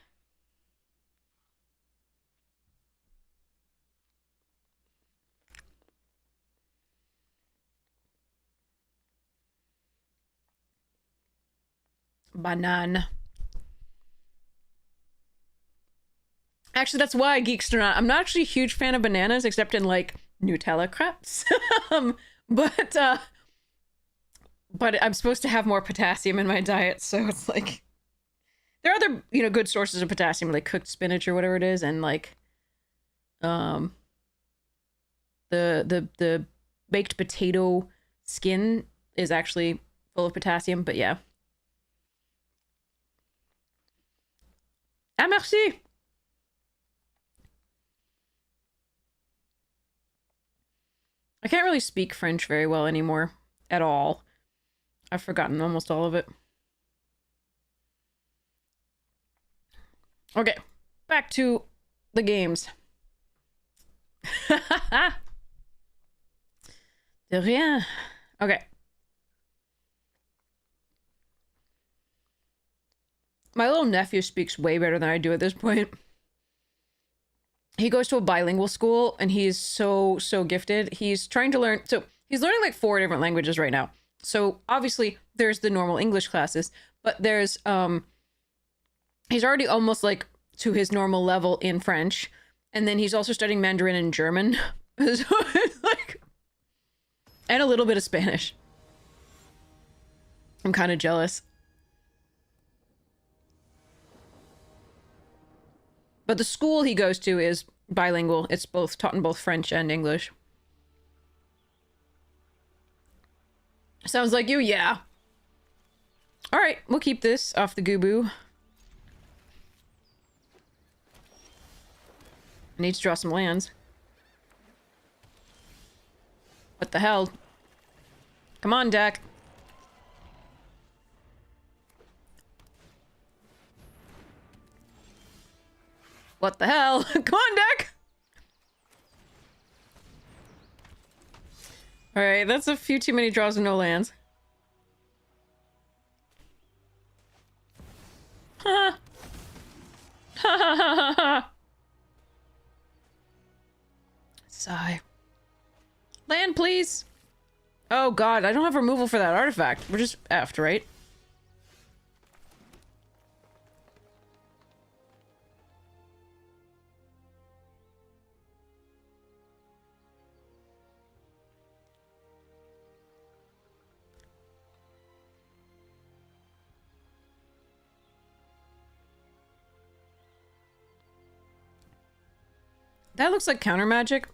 Banana. Actually, that's why Geekster not. I'm not actually a huge fan of bananas, except in like Nutella crepes. but I'm supposed to have more potassium in my diet, so it's like there are other, good sources of potassium, like cooked spinach or whatever it is, and like the baked potato skin is actually full of potassium, but yeah. Ah, merci! I can't really speak French very well anymore. At all. I've forgotten almost all of it. Okay. Back to the games. De rien. Okay. My little nephew speaks way better than I do at this point. He goes to a bilingual school and he's so gifted. He's trying to learn. So he's learning like 4 different languages right now. So obviously there's the normal English classes, but there's he's already almost like to his normal level in French, and then he's also studying Mandarin and German. So it's like, and a little bit of Spanish. I'm kind of jealous. But the school he goes to is bilingual. It's both taught in both French and English. Sounds like you, yeah. All right, we'll keep this off the Gooboo. I need to draw some lands. What the hell? Come on, deck. What the hell? Come on, deck! Alright, that's a few too many draws and no lands. Ha ha ha ha ha. Sigh. Land, please! Oh god, I don't have removal for that artifact. We're just effed, right? That looks like counter magic.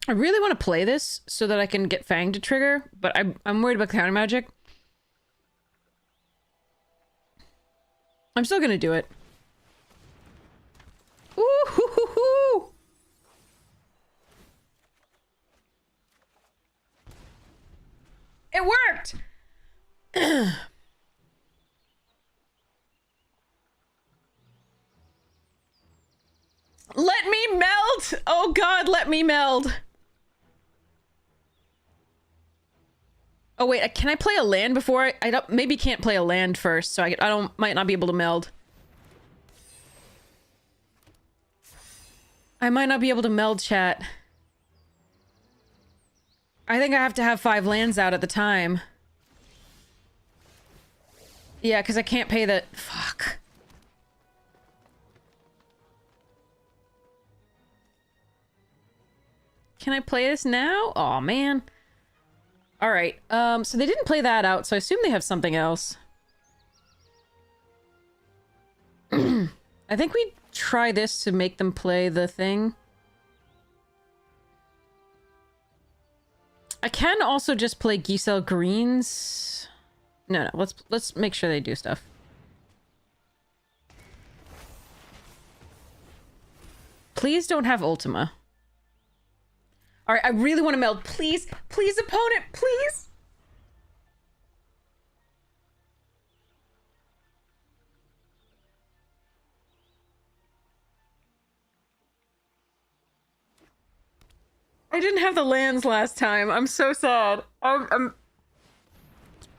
I really want to play this so that I can get Fang to trigger, but I'm worried about counter magic. I'm still gonna do it. Ooh, hoo, hoo, hoo. It worked! Let me meld! Oh god, let me meld! Oh wait, can I play a land before I don't, maybe can't play a land first, so I might not be able to meld. I might not be able to meld, chat. I think I have to have 5 lands out at the time. Yeah, because I can't pay the... Fuck. Can I play this now? Aw, man. Alright, so they didn't play that out, so I assume they have something else. I think we try this to make them play the thing. I can also just play Giselle Greens. No, let's make sure they do stuff. Please don't have Ultima. Alright, I really want to meld. Please, please, opponent, please! I didn't have the lands last time. I'm so sad. I'm...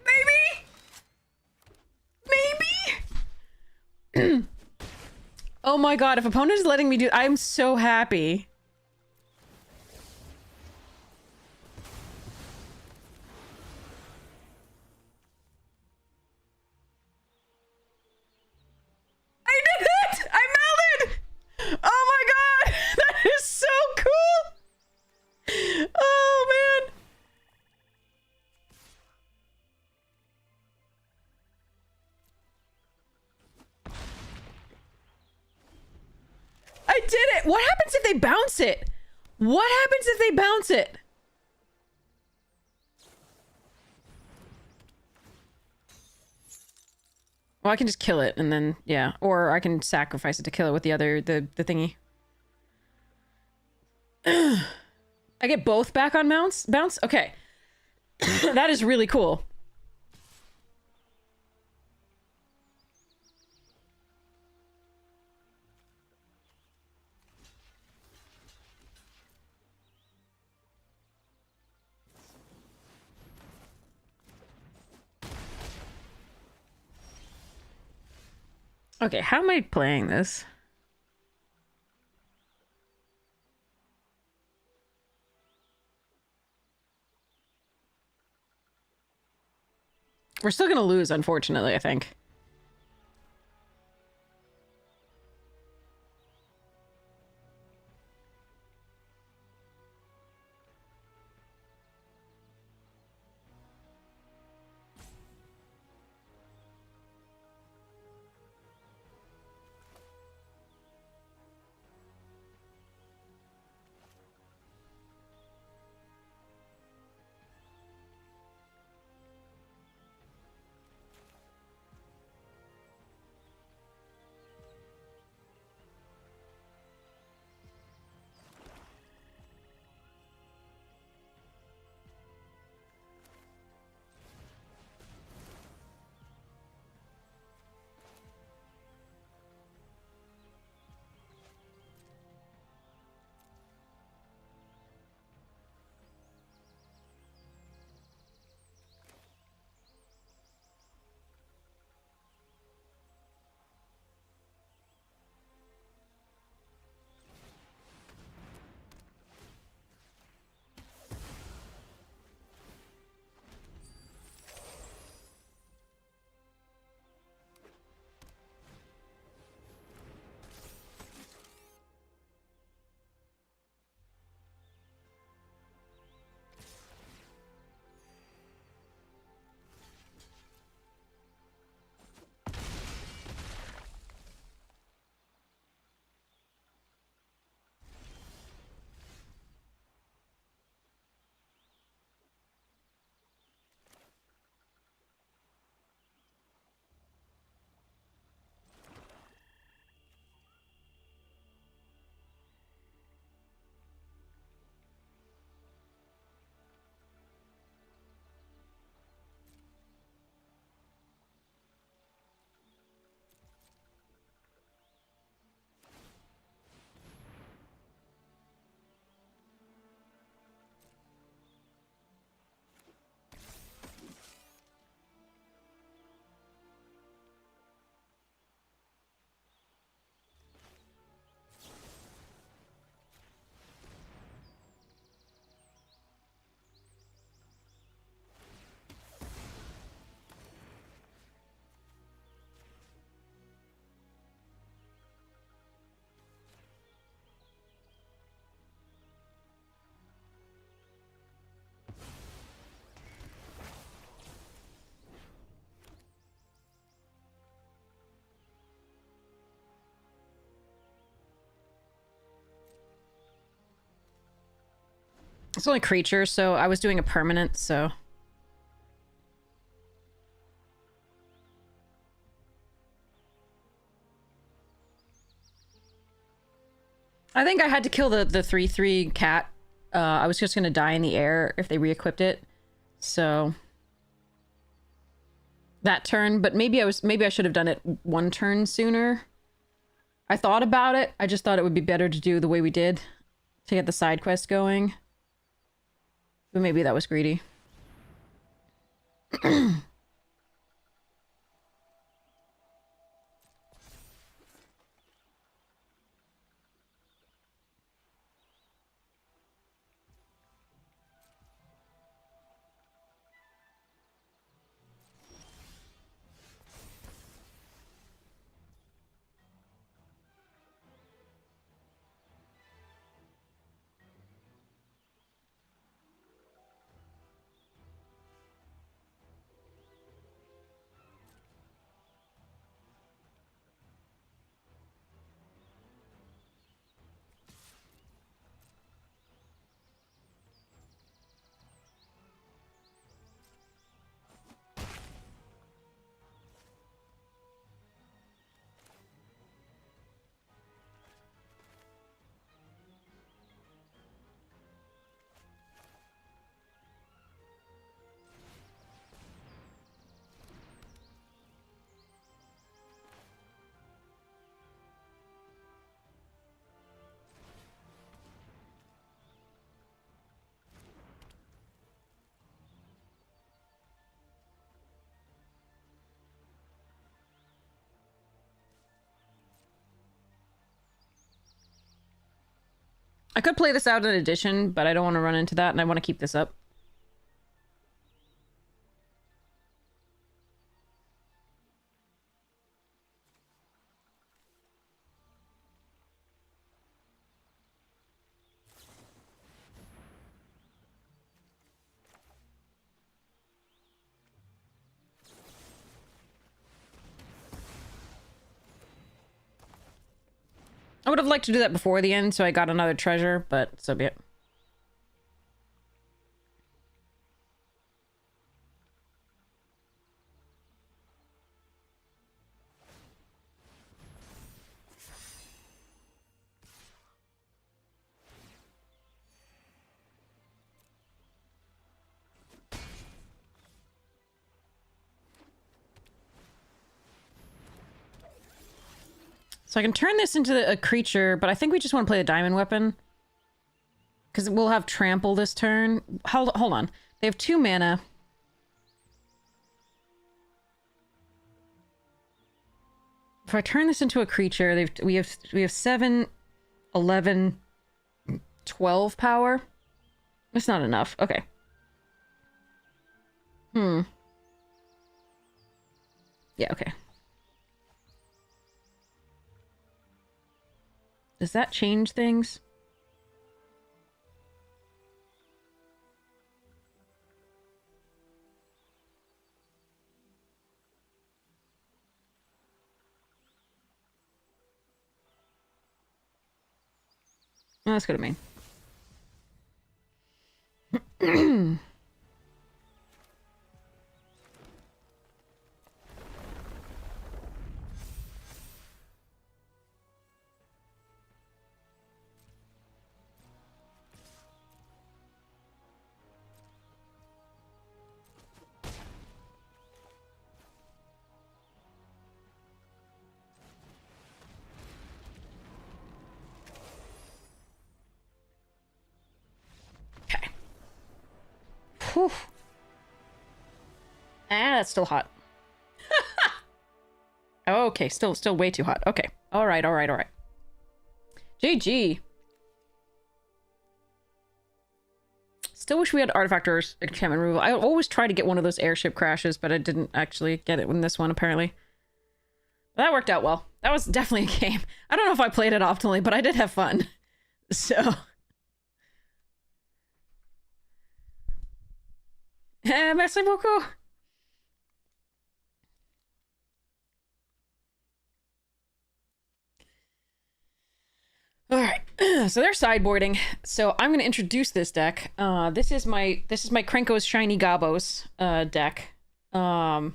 Maybe? Maybe? Oh my god, if opponent is letting me do... I'm so happy. I did it! I melded! Oh my god! That is so cool! Oh man! I did it! What happens if they bounce it? What happens if they bounce it? Well, I can just kill it and then, yeah. Or I can sacrifice it to kill it with the other, the thingy. I get both back on bounce? Okay. That is really cool. Okay, how am I playing this? We're still gonna lose, unfortunately, I think. It's only creatures, so I was doing a permanent, so... I think I had to kill the 3/3 cat. I was just gonna die in the air if they re-equipped it. So... that turn, but maybe I should have done it one turn sooner. I thought about it. I just thought it would be better to do the way we did to get the side quest going. But maybe that was greedy. I could play this out in addition, but I don't want to run into that, and I want to keep this up. I would have liked to do that before the end, so I got another treasure, but so be it. So I can turn this into a creature, but I think we just want to play the diamond weapon. Because we'll have trample this turn. Hold on. They have 2 mana. If I turn this into a creature, we have 7, 11, 12 power. That's not enough. Okay. Yeah, okay. Does that change things? Oh, that's good of me. Whew. Ah, that's still hot. Okay, still way too hot. Okay. All right. GG. Still wish we had artifact or enchantment removal. I always try to get one of those airship crashes, but I didn't actually get it in this one, apparently. But that worked out well. That was definitely a game. I don't know if I played it optimally, but I did have fun. So... merci beaucoup. All right, so they're sideboarding. So I'm going to introduce this deck. This is my Krenko's Shiny Gabos deck. And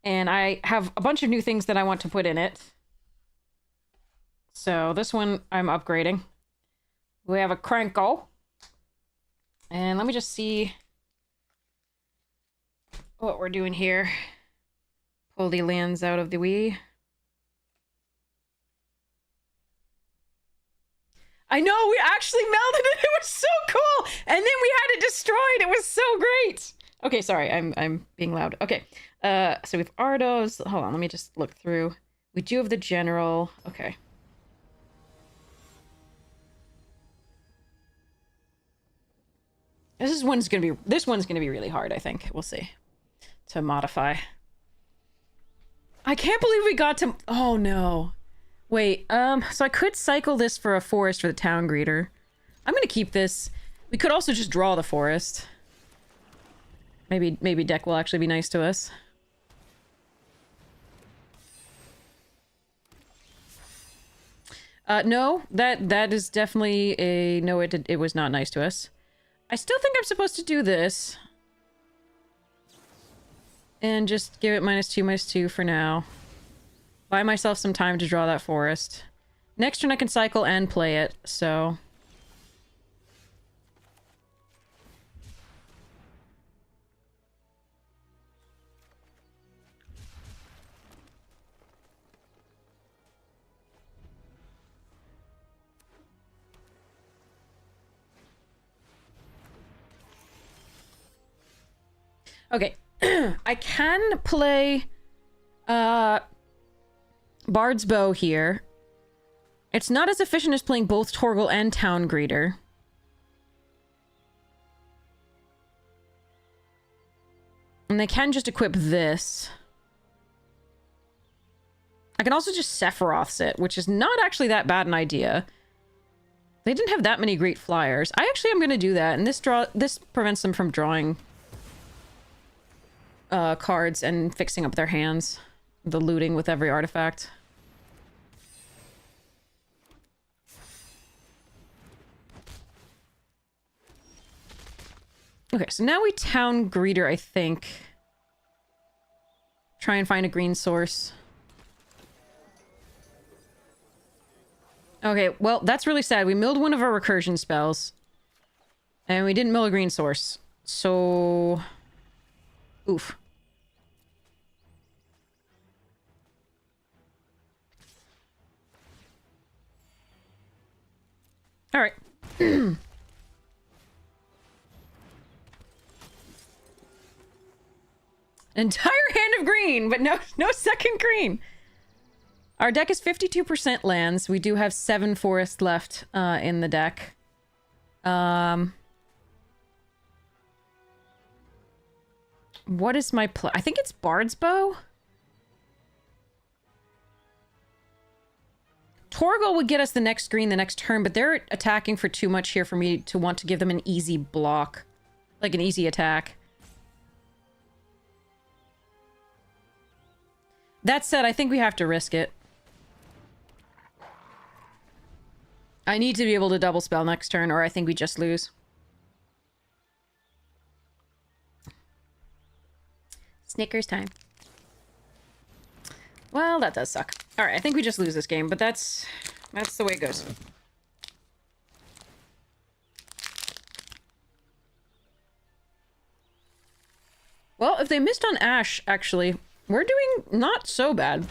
I have a bunch of new things that I want to put in it. So this one I'm upgrading. We have a Krenko. And let me just see what we're doing here. Pull the lands out of the Wii. I know, we actually melded it. It was so cool. And then we had it destroyed. It was so great. Okay, sorry. I'm being loud. Okay. So we have Ardos. Hold on, let me just look through. We do have the general. Okay. This one's gonna be really hard, I think. We'll see. To modify. I can't believe we got to... Oh, no. Wait, so I could cycle this for a forest for the town greeter. I'm gonna keep this. We could also just draw the forest. Maybe deck will actually be nice to us. No, that is definitely a... No, it was not nice to us. I still think I'm supposed to do this. And just give it -2/-2 for now. Buy myself some time to draw that forest. Next turn I can cycle and play it, so... Okay. I can play... Bard's Bow here. It's not as efficient as playing both Torgal and Town Greeter. And they can just equip this. I can also just Sephiroth's it, which is not actually that bad an idea. They didn't have that many great flyers. I actually am going to do that, and this prevents them from drawing cards and fixing up their hands. The looting with every artifact. Okay, so now we town greeter, I think. Try and find a green source. Okay, well, that's really sad. We milled one of our recursion spells. And we didn't mill a green source. So... Oof. Alright. Entire hand of green, but no second green. Our deck is 52% lands. We do have 7 forests left in the deck. What is my play? I think it's Bard's Bow. Torgal would get us the next green the next turn, but they're attacking for too much here for me to want to give them an easy block. Like an easy attack. That said, I think we have to risk it. I need to be able to double spell next turn, or I think we just lose. Snickers time. Well, that does suck. Alright, I think we just lose this game, but that's the way it goes. Well, if they missed on Ash, actually, we're doing not so bad.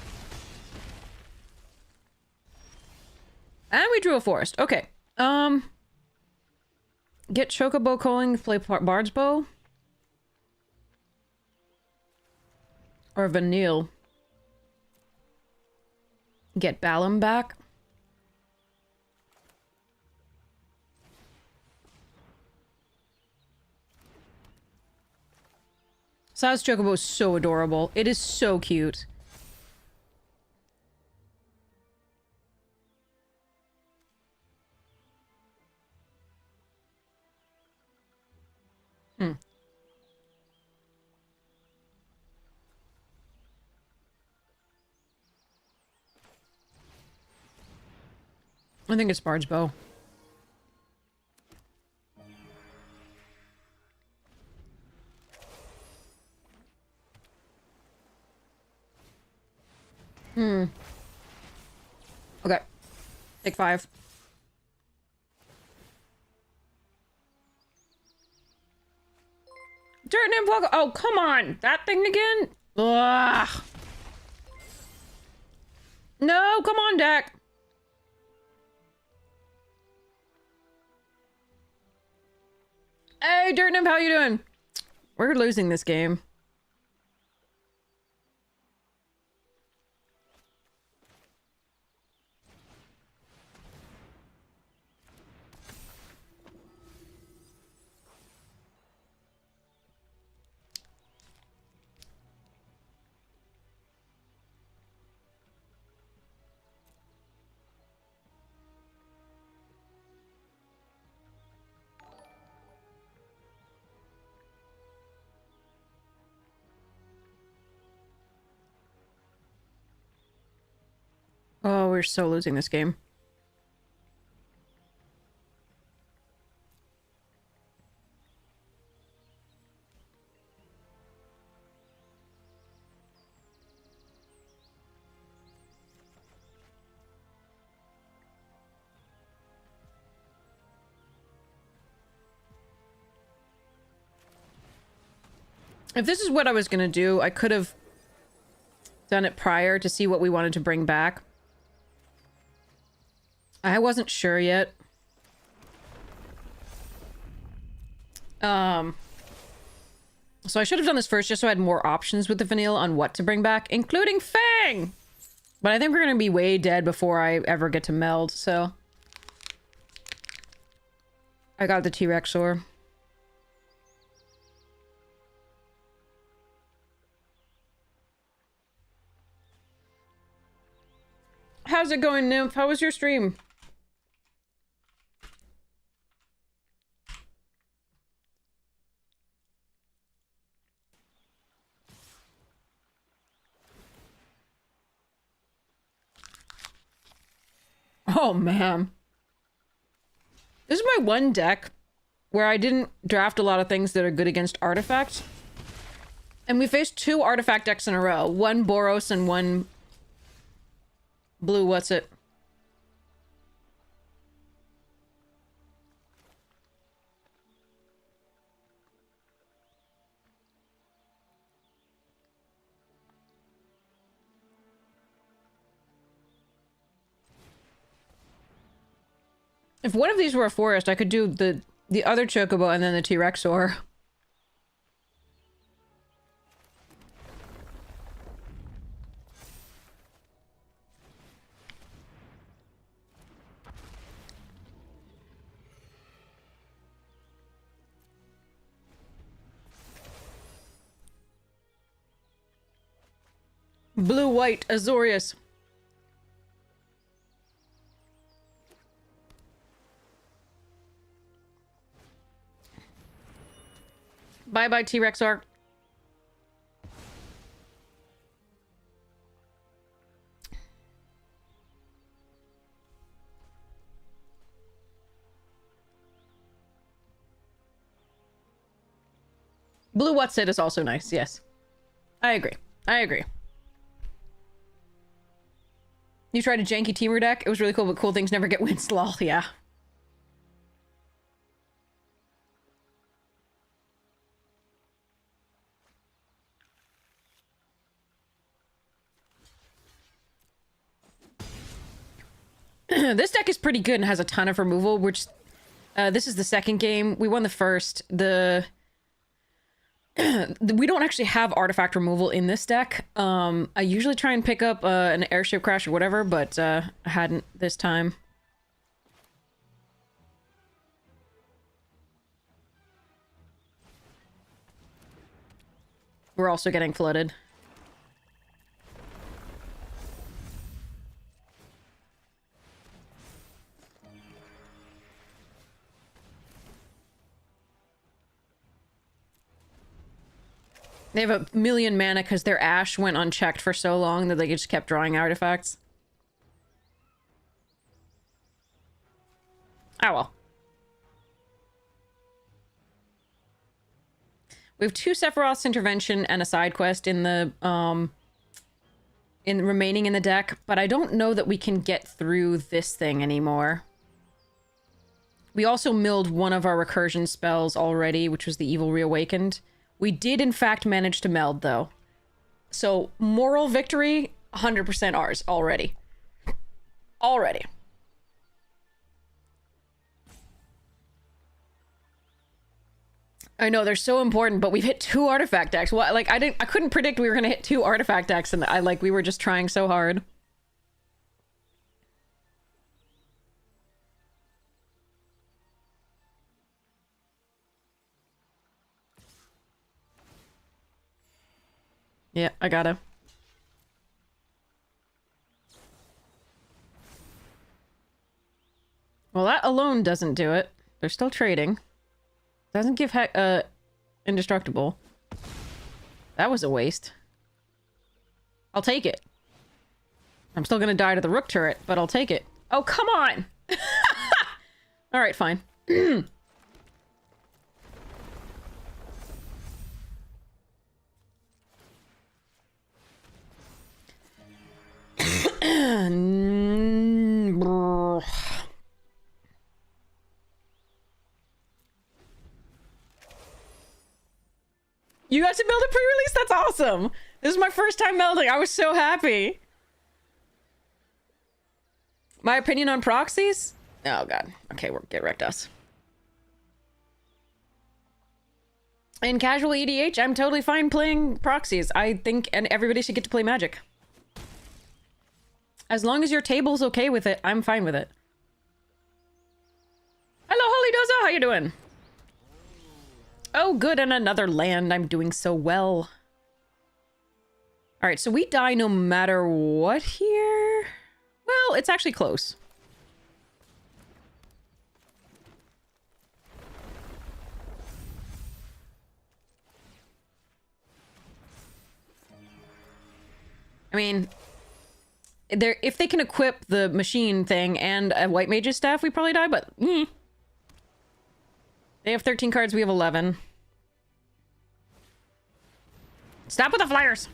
And we drew a forest. Okay. Get Chocobo calling, play Bard's Bow. Or Vanille. Get Balam back. Sal's Chocobo is so adorable. It is so cute. I think it's Bard's Bow. Okay. Take 5. Dirt and Pogo. Oh, come on. That thing again? Ugh. No, come on, deck. Hey, Dirt Nymph, how you doing? We're losing this game. Oh, we're so losing this game. If this is what I was gonna do, I could have done it prior to see what we wanted to bring back. I wasn't sure yet. So I should have done this first just so I had more options with the vanilla on what to bring back, including Fang! But I think we're gonna be way dead before I ever get to meld, so... I got the T-Rex ore. How's it going, Nymph? How was your stream? Oh, man. This is my one deck where I didn't draft a lot of things that are good against artifacts. And we faced 2 artifact decks in a row. One Boros and one... blue, what's it? If one of these were a forest, I could do the other chocobo and then the T-Rex ore. Blue-white Azorius. Bye-bye, T-Rex ore. Blue what's it is also nice, yes. I agree. I agree. You tried a janky teamer deck? It was really cool, but cool things never get wins. Lol, yeah. This deck is pretty good and has a ton of removal, which... this is the second game. We won the first. We don't actually have artifact removal in this deck. I usually try and pick up an airship crash or whatever, but I hadn't this time. We're also getting flooded. They have a million mana because their Ash went unchecked for so long that they just kept drawing artifacts. Oh well. We have 2 Sephiroth's intervention and a side quest in the remaining in the deck, but I don't know that we can get through this thing anymore. We also milled one of our recursion spells already, which was the Evil Reawakened. We did in fact manage to meld though. So moral victory, 100% ours already. Already. I know they're so important, but we've hit 2 artifact decks. What? Like I couldn't predict we were gonna hit 2 artifact decks, and we were just trying so hard. Yeah, I gotta. Well, that alone doesn't do it. They're still trading. Doesn't give indestructible. That was a waste. I'll take it. I'm still gonna die to the rook turret, but I'll take it. Oh, come on! Alright, fine. You got to build a pre-release? That's awesome! This is my first time melding. I was so happy. My opinion on proxies? Oh god. Okay, we're get wrecked us. In casual EDH, I'm totally fine playing proxies. I think and everybody should get to play Magic. As long as your table's okay with it, I'm fine with it. Hello, Holy Dozo, how you doing? Oh, good, and another land. I'm doing so well. Alright, so we die no matter what here? Well, it's actually close. I mean, if they can equip the machine thing and a white mage's staff, we probably die, but... They have 13 cards, we have 11. Stop with the flyers!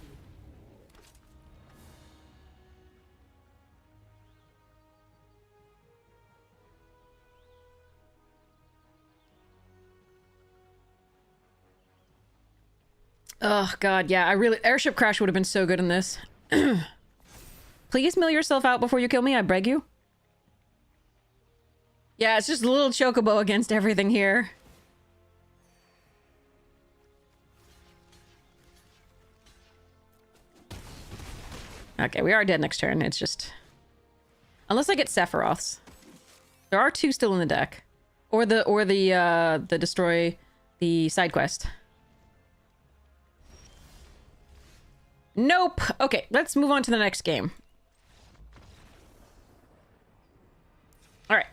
Oh, God, yeah, Airship Crash would have been so good in this. Please mill yourself out before you kill me, I beg you. Yeah, it's just a little chocobo against everything here. Okay, we are dead next turn. It's just... Unless I get Sephiroths. There are 2 still in the deck. Or the destroy the side quest. Nope! Okay, let's move on to the next game. Alright.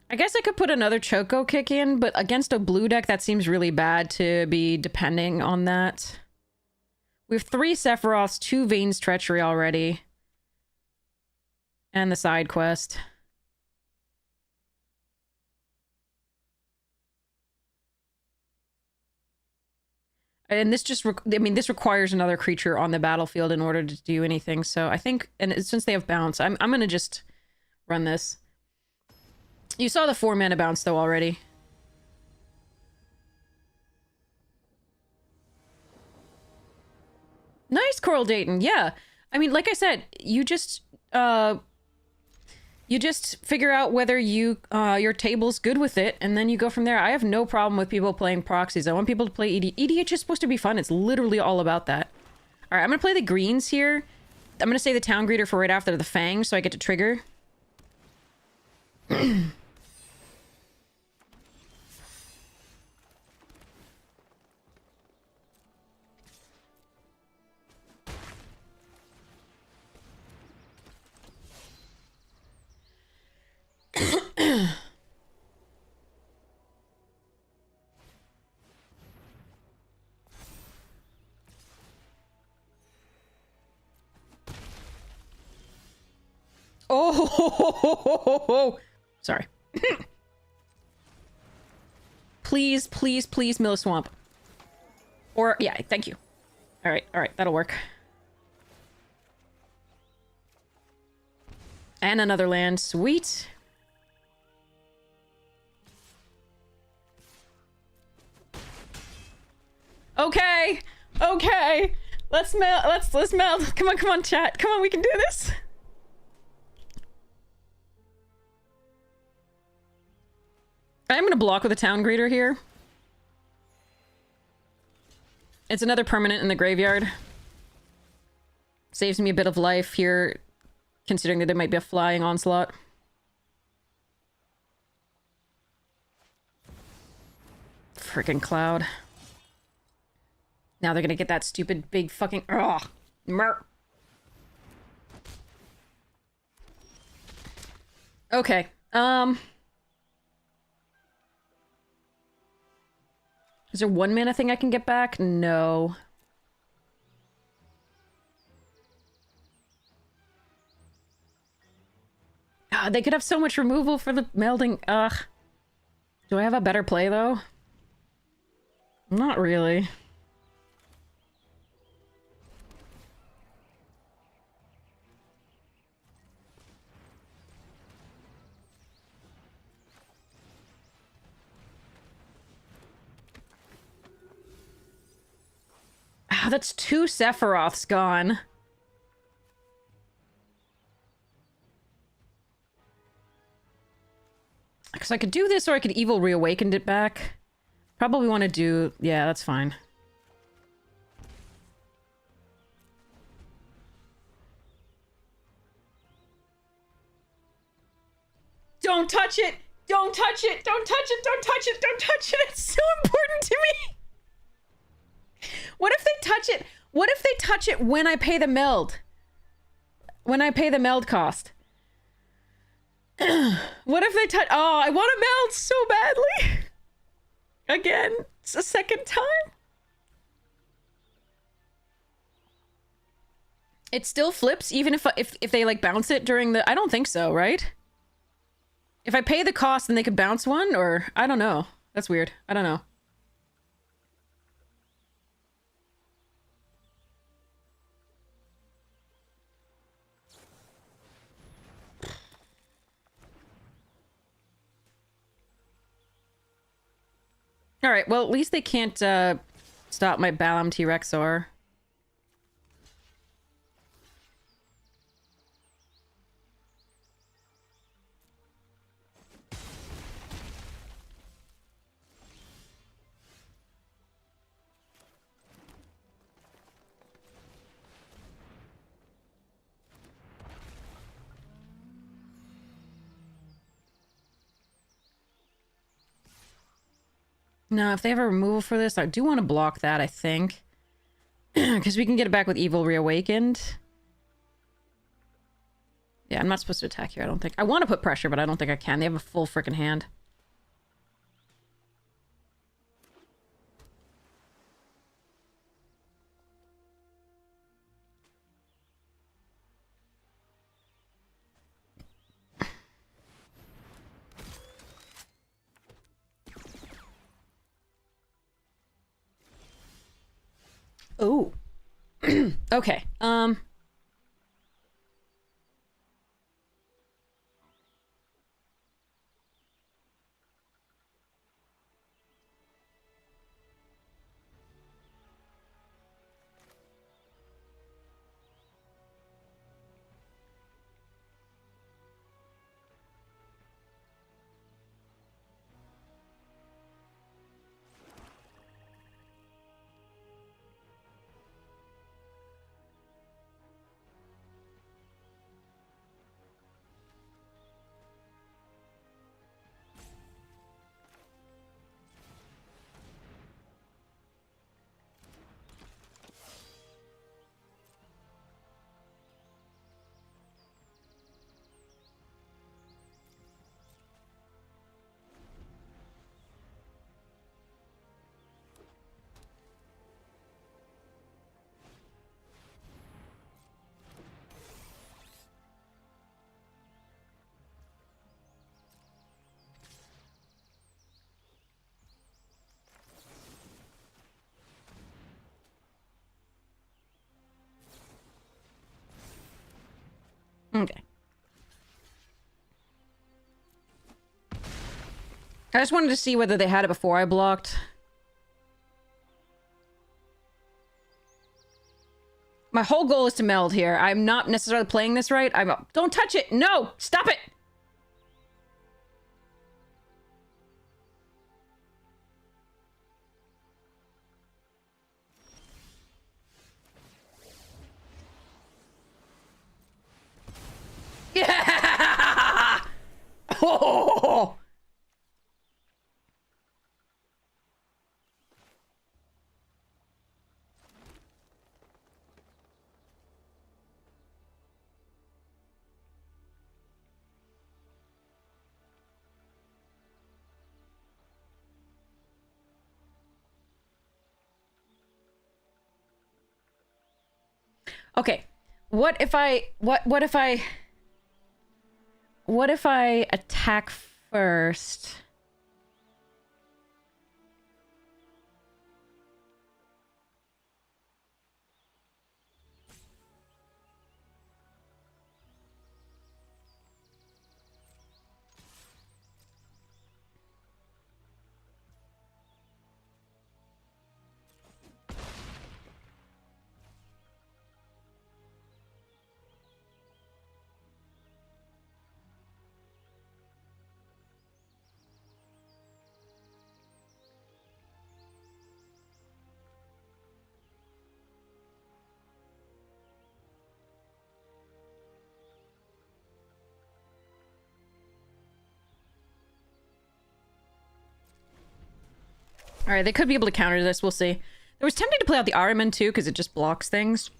I guess I could put another Choco kick in, but against a blue deck, that seems really bad to be depending on that. We have 3 Sephiroths, 2 Vayne's Treachery already. And the side quest. And this just, this requires another creature on the battlefield in order to do anything. So I think, and since they have bounce, I'm gonna just run this. You saw the 4 mana bounce though already. Nice, Coral Dayton. Yeah. I mean, like I said, you just figure out whether your table's good with it, and then you go from there. I have no problem with people playing proxies. I want people to play EDH is supposed to be fun. It's literally all about that. All right, I'm gonna play the greens here. I'm gonna say the Town Greeter for right after the Fang, so I get to trigger. Oh, sorry. Please, please, please, mill a swamp. Or, yeah, thank you. All right, that'll work. And another land, sweet. Okay, okay. Let's melt. Let's melt. Come on, chat. Come on, we can do this. I'm gonna block with a town greeter here. It's another permanent in the graveyard. Saves me a bit of life here, considering that there might be a flying onslaught. Freaking cloud. Now they're gonna get that stupid big fucking... Ugh! Mer. Okay, is there one mana thing I can get back? No. God, they could have so much removal for the melding. Ugh. Do I have a better play, though? Not really. Ah, that's 2 Sephiroths gone. Because I could do this, or I could Evil Reawakened it back. Probably want to do... Yeah, that's fine. Don't touch it! Don't touch it! Don't touch it! Don't touch it! Don't touch it! It's so important to me! What if they touch it? What if they touch it when I pay the meld? When I pay the meld cost? What if they touch... Oh, I want to meld so badly! Again, it's a second time. It still flips even if they like bounce it during the... I don't think so, right? If I pay the cost, then they could bounce one, or... I don't know. That's weird. I don't know. Alright, well, at least they can't, stop my Balam T-Rexor. No, if they have a removal for this, I do want to block that, I think. Because we can get it back with Evil Reawakened. Yeah, I'm not supposed to attack here, I don't think. I want to put pressure, but I don't think I can. They have a full frickin' hand. Oh. Okay. I just wanted to see whether they had it before I blocked. My whole goal is to meld here. I'm not necessarily playing this right. Don't touch it! No! Stop it! Yeah! Oh! Okay. What if I attack first? Alright, they could be able to counter this, we'll see. It was tempting to play out the Ariman too, because it just blocks things.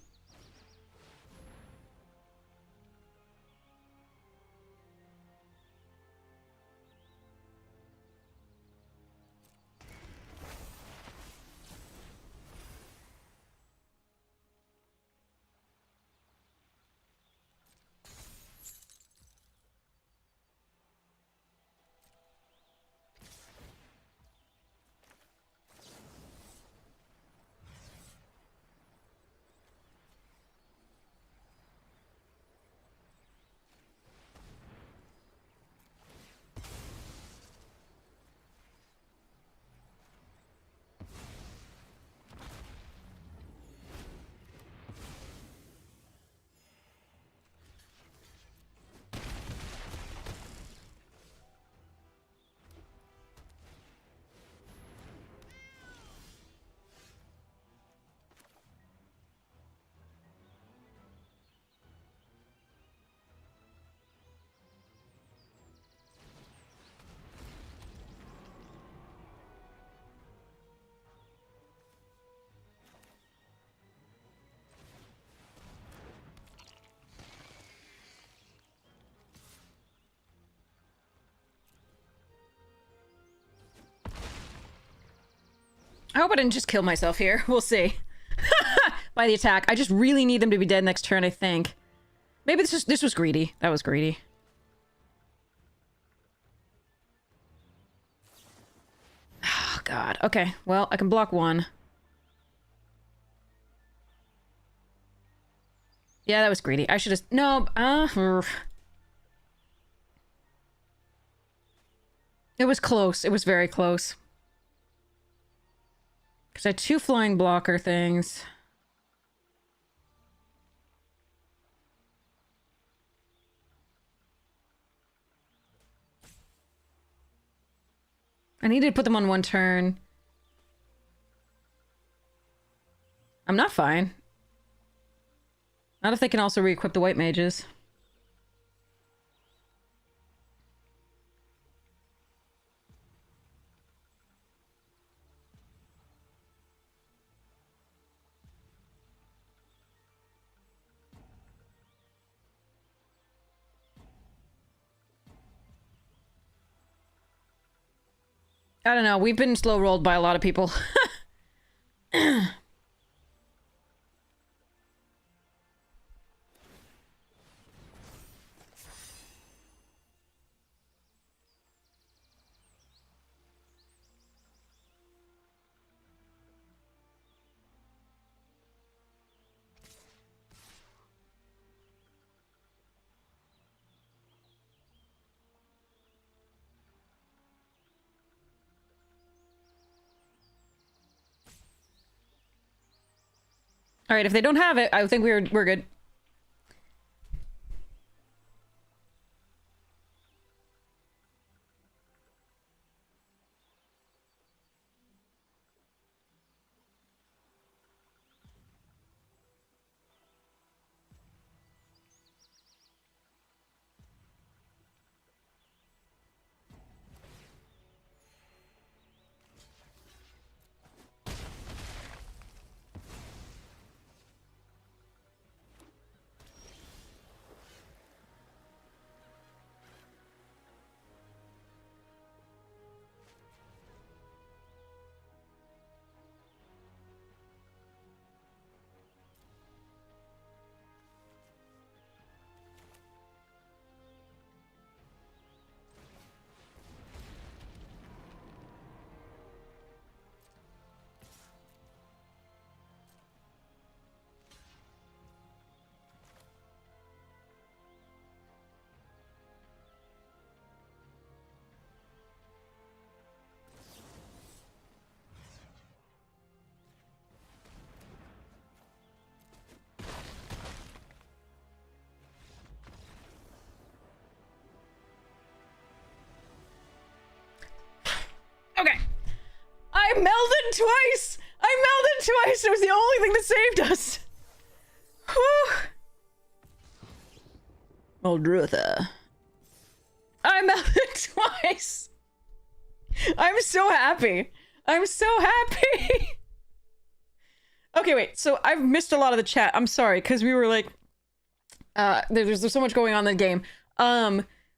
I hope I didn't just kill myself here. We'll see. By the attack. I just really need them to be dead next turn, I think. Maybe this was greedy. That was greedy. Oh, God. Okay. Well, I can block one. Yeah, that was greedy. I should have... No, It was close. It was very close. Because I had two flying blocker things. I needed to put them on one turn. I'm not fine. Not if they can also re-equip the white mages. I don't know. We've been slow rolled by a lot of people. All right, if they don't have it, I think we're good. Okay. I melded twice! I melded twice! It was the only thing that saved us! Whew. Moldrutha. I melded twice! I'm so happy! I'm so happy! Okay, wait, so I've missed a lot of the chat. I'm sorry, because we were like... there's so much going on in the game.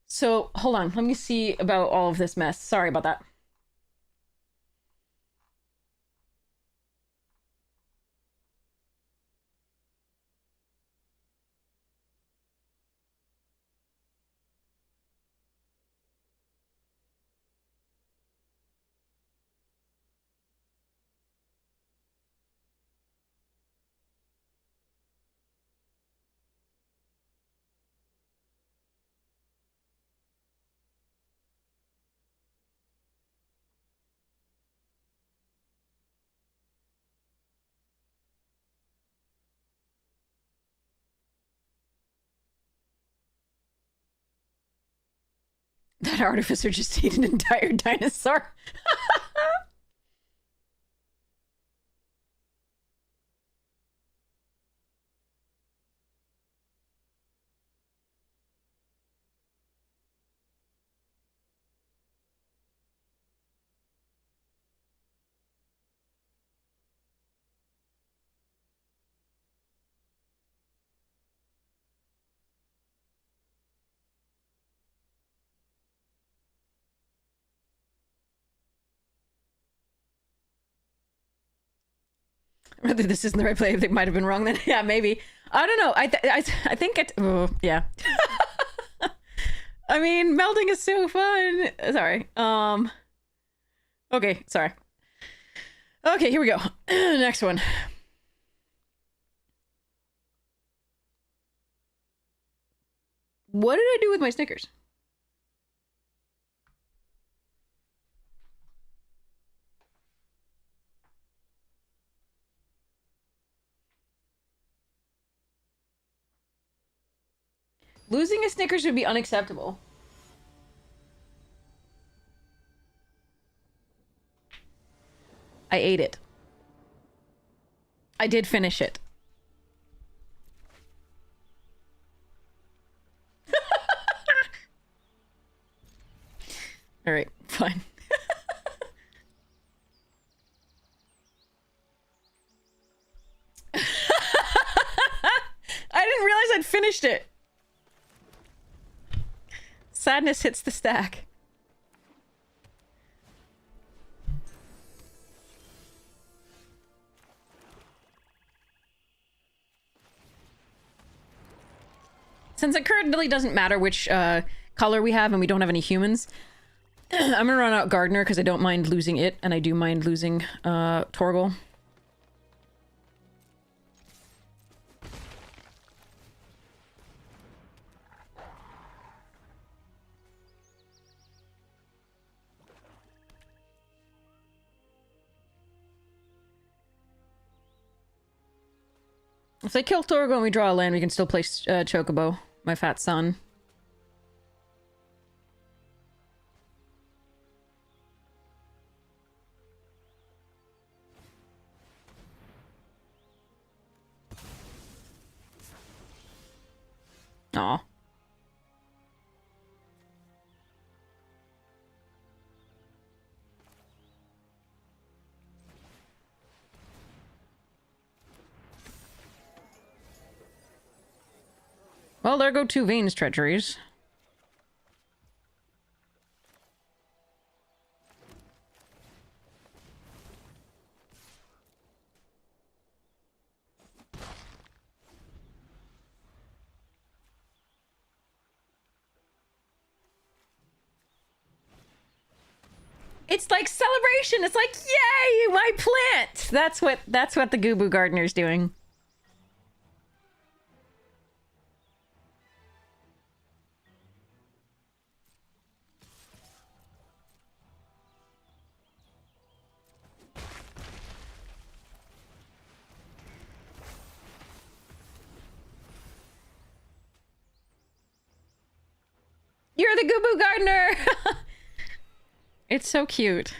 So, hold on. Let me see about all of this mess. Sorry about that. That artificer just ate an entire dinosaur. Whether this isn't the right play, they might have been wrong then. Yeah, maybe. I don't know. I think it... Oh, yeah. I mean, melding is so fun. Sorry. Okay, sorry. Okay, here we go. Next one. What did I do with my Snickers? Losing a Snickers would be unacceptable. I ate it. I did finish it. All right, fine. I didn't realize I'd finished it. Sadness hits the stack. Since it currently doesn't matter which color we have and we don't have any humans, I'm gonna run out Gardener because I don't mind losing it, and I do mind losing Torgal. If they kill Thorgo and we draw a land, we can still play Chocobo, my fat son. Aw. Well, there go 2 Veins treacheries. It's like celebration. It's like, yay, my plant. That's what the Gubu Gardener's doing. You're the Gubu Gardener. It's so cute.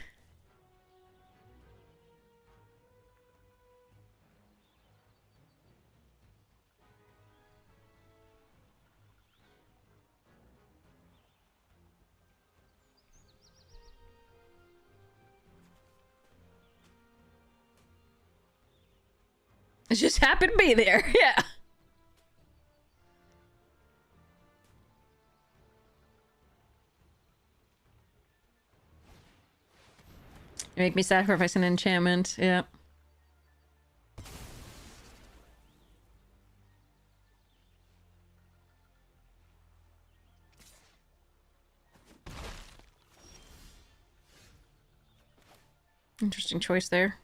It just happened to be there. Yeah. You make me sacrifice an enchantment. Yeah. Interesting choice there.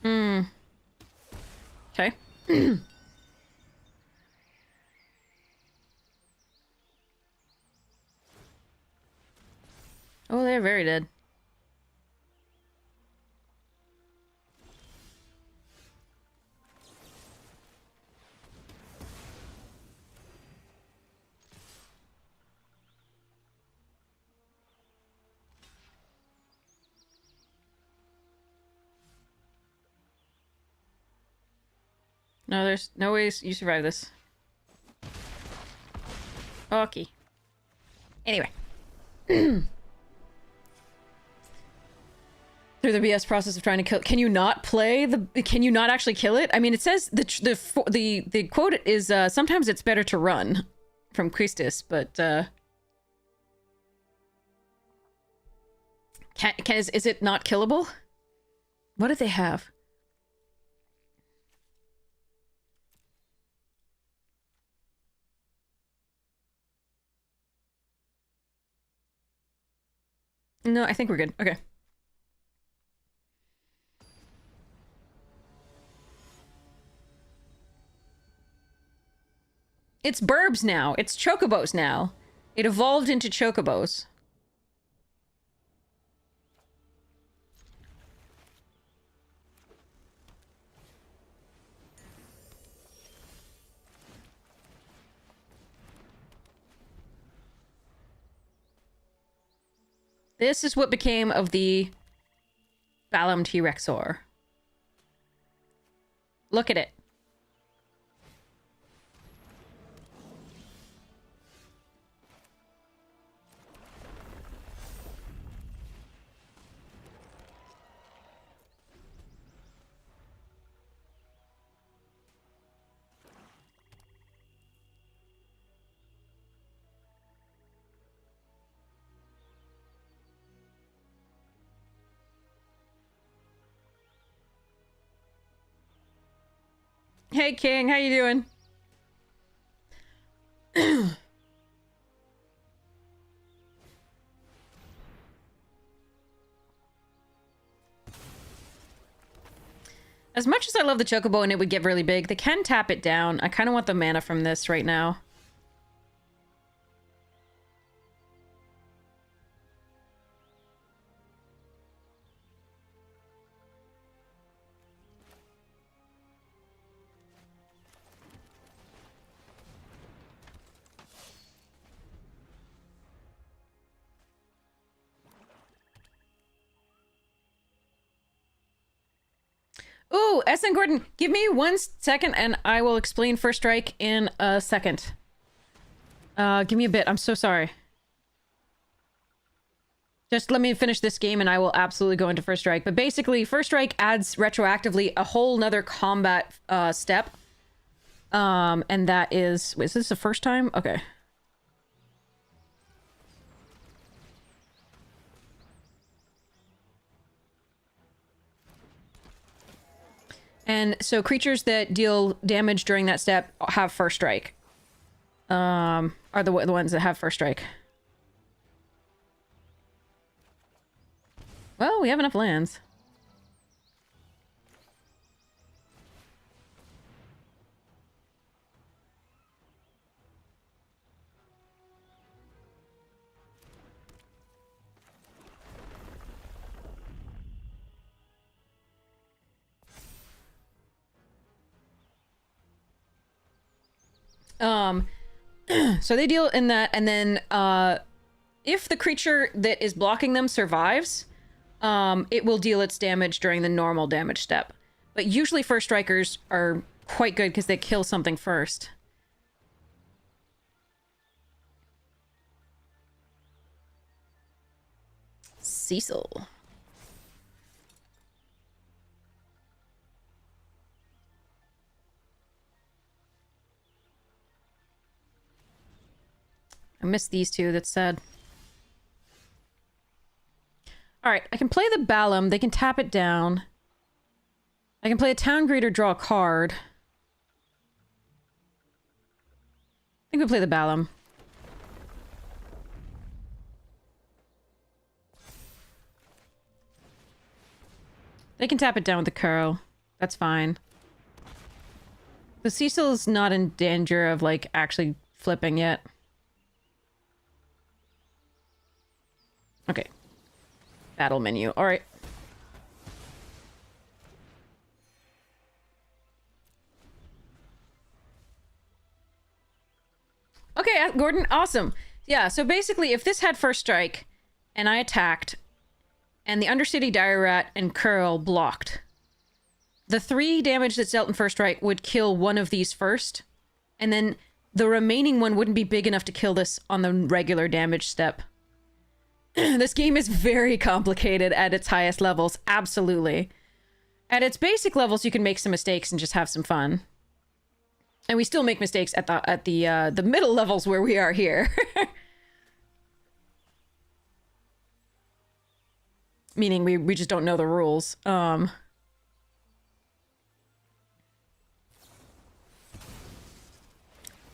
Hmm. Okay. Oh, they're very dead. No, there's no ways you survive this. Okay. Anyway. Through the BS process of trying to kill, can you not play the? Can you not actually kill it? I mean, it says the quote is sometimes it's better to run from Christus, but is it not killable? What do they have? No, I think we're good. Okay. It's burbs now. It's chocobos now. It evolved into chocobos. This is what became of the Balam T-Rexor. Look at it. Hey, King, how you doing? As much as I love the Chocobo and it would get really big, they can tap it down. I kind of want the mana from this right now. Ooh, S. and Gordon, give me 1 second and I will explain First Strike in a second. Give me a bit. I'm so sorry. Just let me finish this game and I will absolutely go into First Strike. But basically, First Strike adds retroactively a whole nother combat step. And that is... Wait, is this the first time? Okay. And so creatures that deal damage during that step have First Strike. Are the ones that have First Strike. Well, we have enough lands. So they deal in that, and then, if the creature that is blocking them survives, it will deal its damage during the normal damage step. But usually First Strikers are quite good because they kill something first. Cecil. I missed these two, that's sad. Alright, I can play the Balam, they can tap it down. I can play a Town Greeter, draw a card. I think we play the Balam. They can tap it down with the Curl. That's fine. The Cecil's not in danger of, like, actually flipping yet. Okay. Battle menu. Alright. Okay, Gordon, awesome. Yeah, so basically, if this had First Strike, and I attacked, and the Undercity Dire Rat and Curl blocked, the 3 damage that's dealt in First Strike would kill one of these first, and then the remaining one wouldn't be big enough to kill this on the regular damage step. This game is very complicated at its highest levels, absolutely. At its basic levels, you can make some mistakes and just have some fun. And we still make mistakes at the middle levels where we are here. Meaning we just don't know the rules. I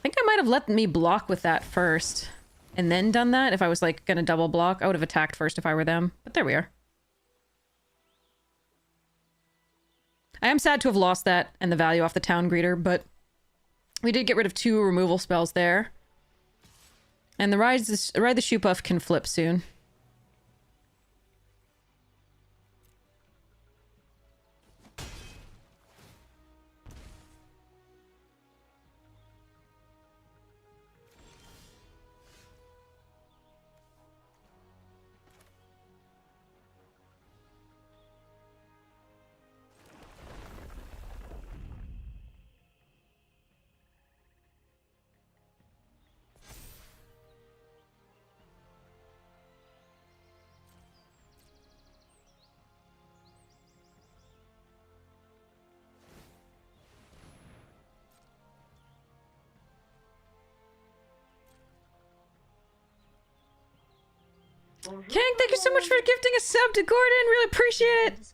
think I might have let me block with that first. And then done that. If I was, like, gonna double block, I would have attacked first if I were them. But there we are. I am sad to have lost that and the value off the Town Greeter, but we did get rid of 2 removal spells there. And the Ride the Shoe Puff can flip soon. King, thank you so much for gifting a sub to Gordon. Really appreciate it.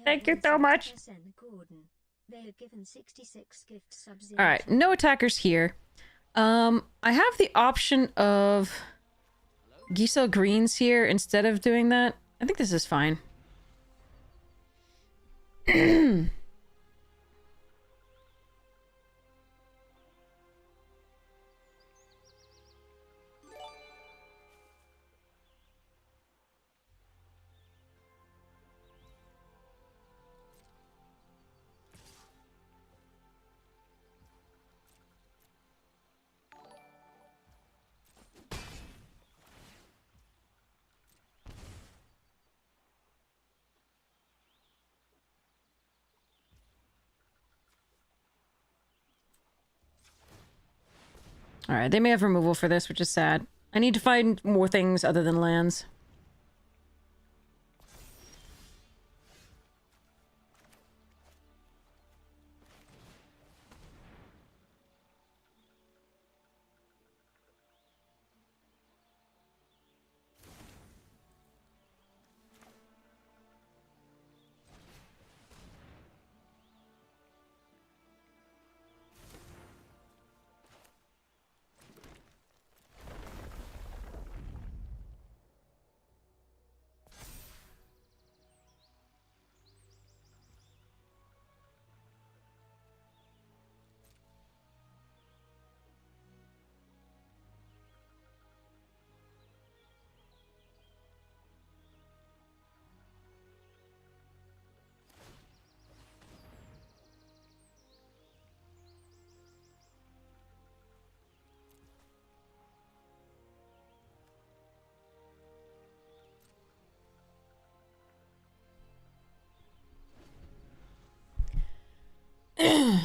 Thank you so much. They are given 66 gift subs. Alright, no attackers here. I have the option of Giselle Greens here instead of doing that. I think this is fine. Alright, they may have removal for this, which is sad. I need to find more things other than lands.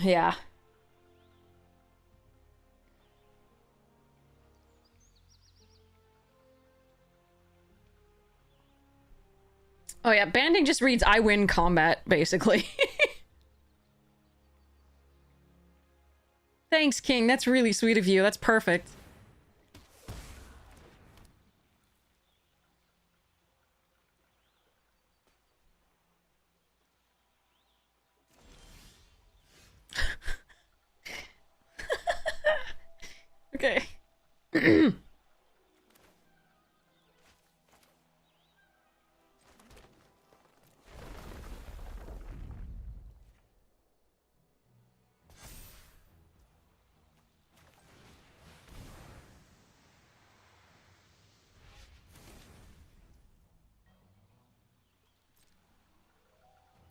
Yeah. Oh yeah, banding just reads I win combat, basically. Thanks, King. That's really sweet of you. That's perfect. Okay.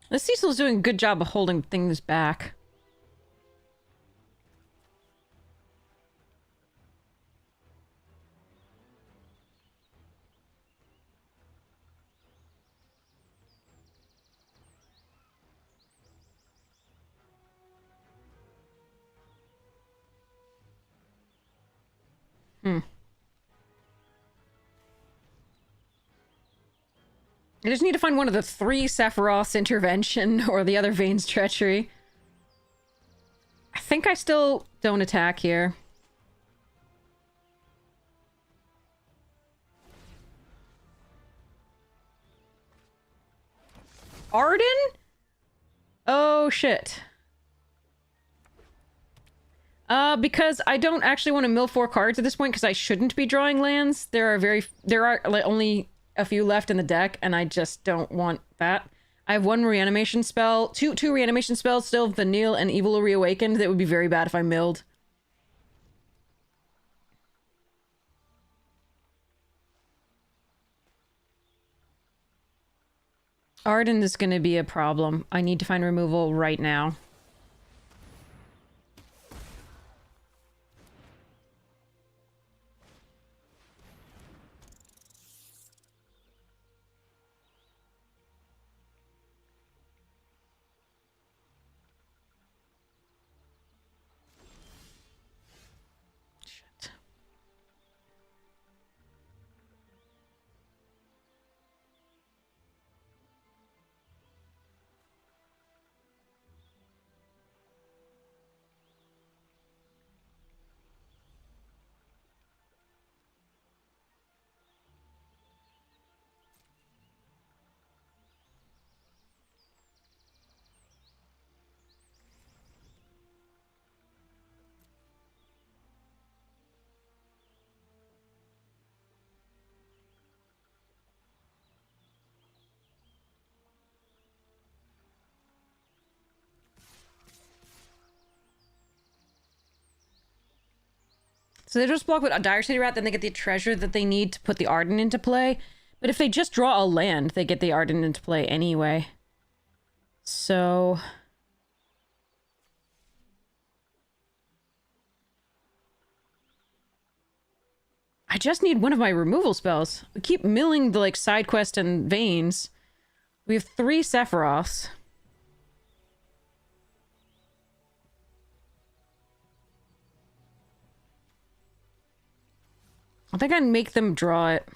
The Cecil's doing a good job of holding things back. Hmm. I just need to find one of the 3 Sephiroth's intervention or the other Vayne's treachery. I think I still don't attack here. Arden? Oh, shit. Because I don't actually want to mill 4 cards at this point because I shouldn't be drawing lands. There are like only a few left in the deck, and I just don't want that. I have 1 reanimation spell, two reanimation spells still, Vanille and Evil Reawakened. That would be very bad if I milled. Arden is going to be a problem. I need to find removal right now. Shit. So they just block with a Dire City Rat, then they get the treasure that they need to put the Arden into play. But if they just draw a land, they get the Arden into play anyway. So... I just need one of my removal spells. We keep milling the, like, side quest and veins. We have 3 Sephiroths. I think I'd make them draw it.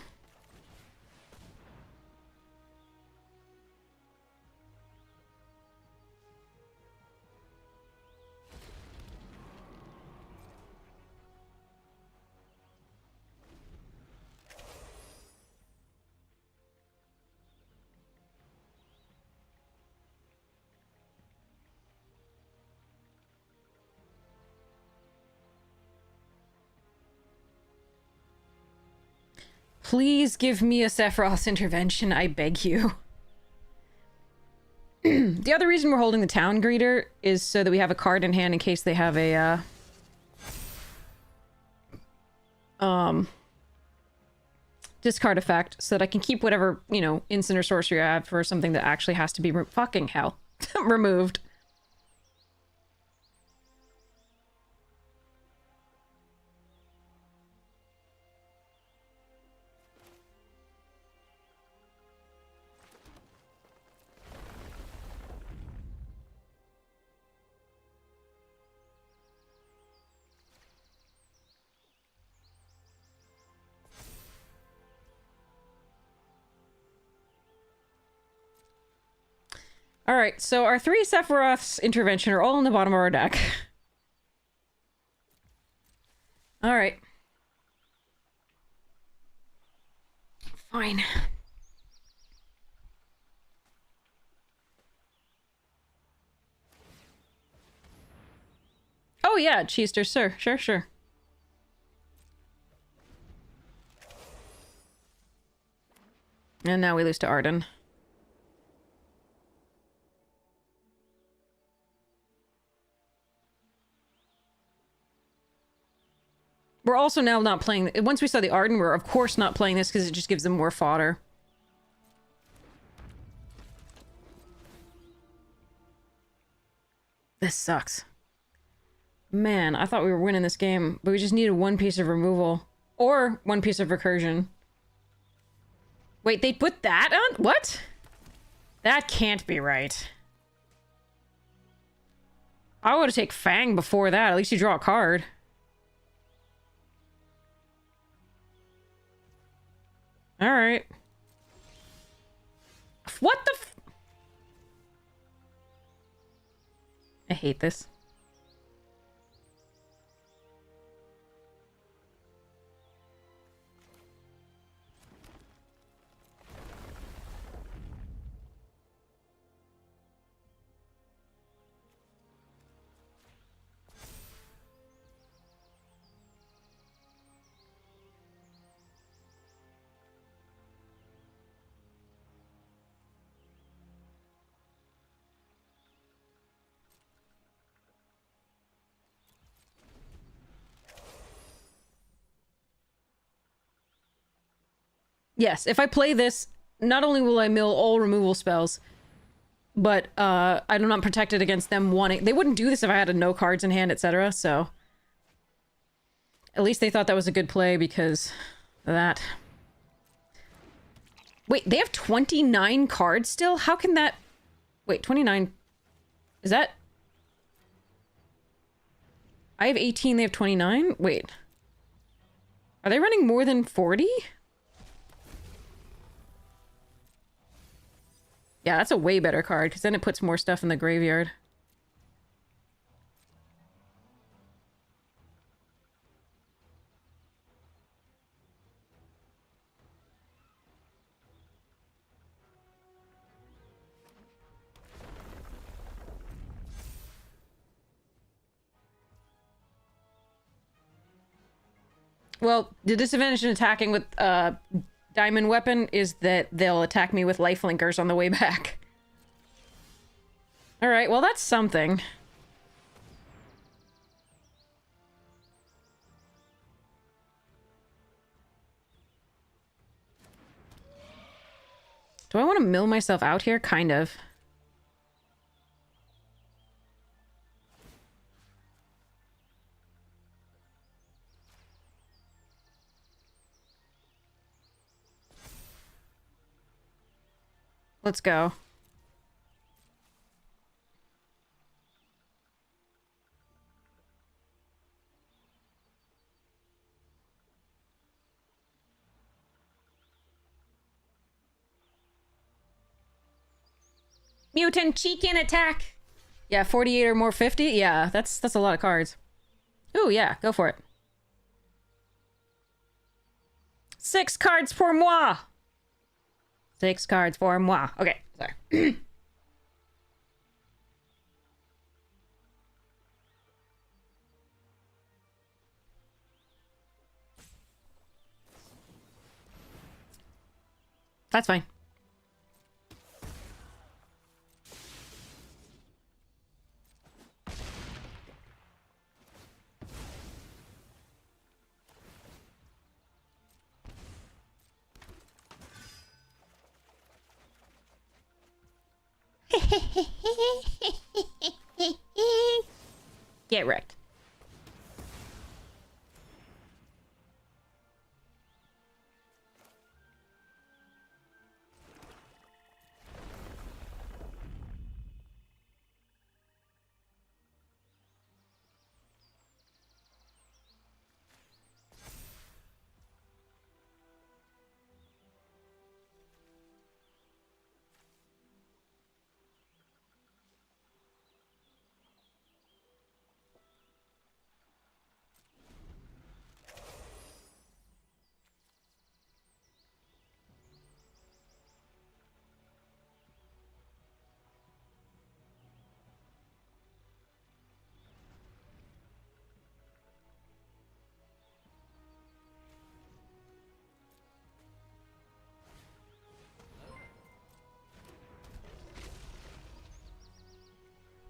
Please give me a Sephiroth's intervention, I beg you. The other reason we're holding the town greeter is so that we have a card in hand in case they have a, discard effect, so that I can keep whatever, you know, instant or sorcery I have for something that actually has to be fucking hell removed. Alright, so our 3 Sephiroth's intervention are all in the bottom of our deck. Alright. Fine. Oh yeah, Cheester, sir. Sure, sure. And now we lose to Arden. We're also now not playing... Once we saw the Arden, we're of course not playing this because it just gives them more fodder. This sucks. Man, I thought we were winning this game, but we just needed 1 piece of removal. Or 1 piece of recursion. Wait, they put that on? What? That can't be right. I would have taken Fang before that. At least you draw a card. Alright. What the f- I hate this. Yes, if I play this, not only will I mill all removal spells, but I'm not protected against them wanting... They wouldn't do this if I had no cards in hand, etc., so... At least they thought that was a good play because of that. Wait, they have 29 cards still? How can that... Wait, 29... Is that... I have 18, they have 29? Wait. Are they running more than 40? Yeah, that's a way better card, because then it puts more stuff in the graveyard. Well, the disadvantage in attacking with Diamond Weapon is that they'll attack me with lifelinkers on the way back. Alright, well that's something. Do I want to mill myself out here? Kind of. Let's go. Mutant chicken attack. Yeah, 48 or more 50. Yeah, that's a lot of cards. Ooh, yeah, go for it. 6 cards pour moi. 6 cards for moi. Okay, sorry. That's fine. Get wrecked.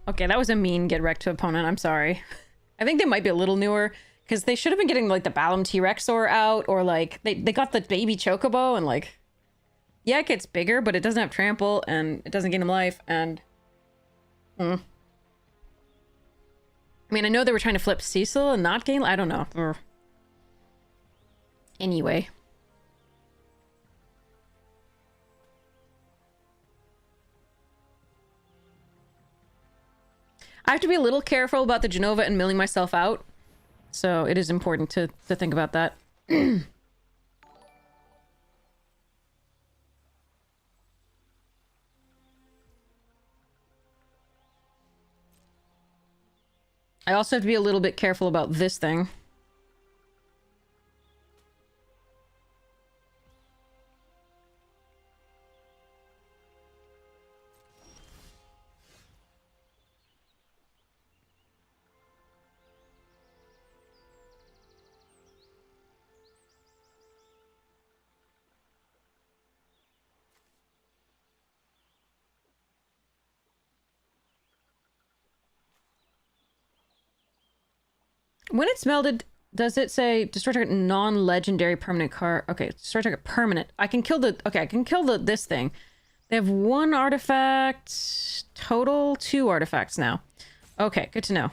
Okay, that was a mean get wrecked to opponent. I'm sorry. I think they might be a little newer because they should have been getting like the Balam T-Rexor out, or like they got the baby Chocobo, and like, yeah, it gets bigger, but it doesn't have trample and it doesn't gain him life. And I mean, I know they were trying to flip Cecil and not gain. I don't know. Anyway. I have to be a little careful about the Genova and milling myself out. So it is important to think about that. I also have to be a little bit careful about this thing. When it's melded, does it say destroy target non-legendary permanent card? Okay, destroy target permanent. I can kill the... Okay, I can kill this thing. They have 1 artifact. Total 2 artifacts now. Okay, good to know.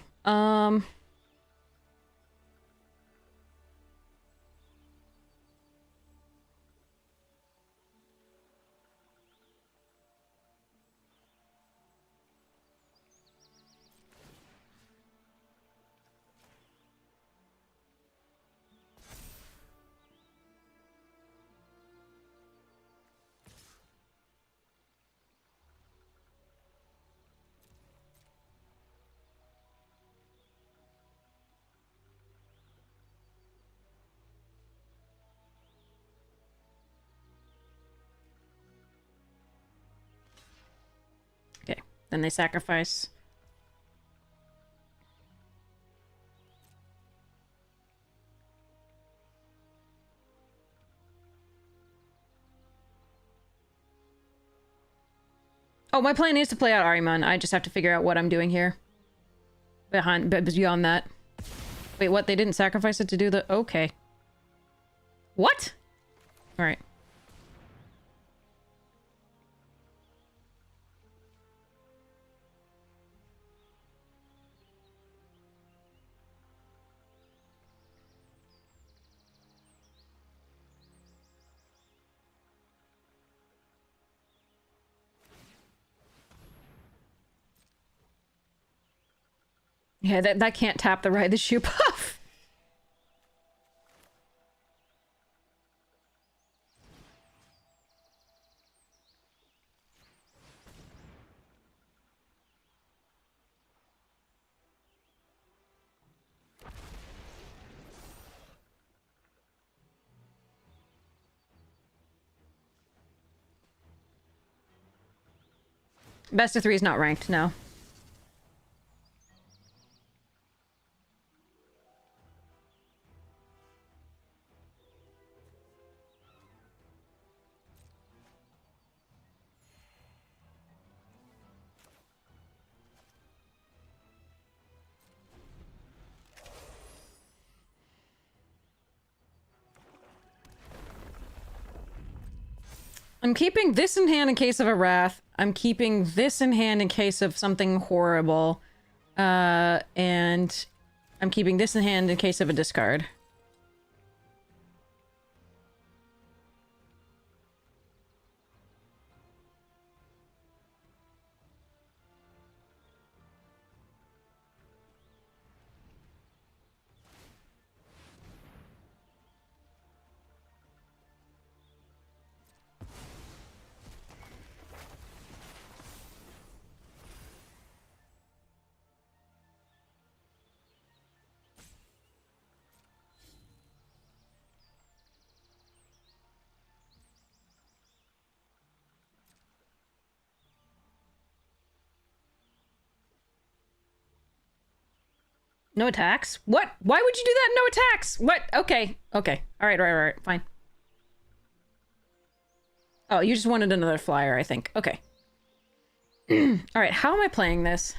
Okay, then they sacrifice. Oh, my plan is to play out Ahriman. I just have to figure out what I'm doing here. Beyond that. Wait, what? They didn't sacrifice it to do the... Okay. What? Alright. Yeah, that can't tap the ride the shoe puff. Best of 3 is not ranked, no. I'm keeping this in hand in case of a wrath. I'm keeping this in hand in case of something horrible. And I'm keeping this in hand in case of a discard. No attacks? What? Why would you do that? No attacks? What? Okay. Okay. Alright, alright, fine. Oh, you just wanted another flyer, I think. Okay. Alright, how am I playing this?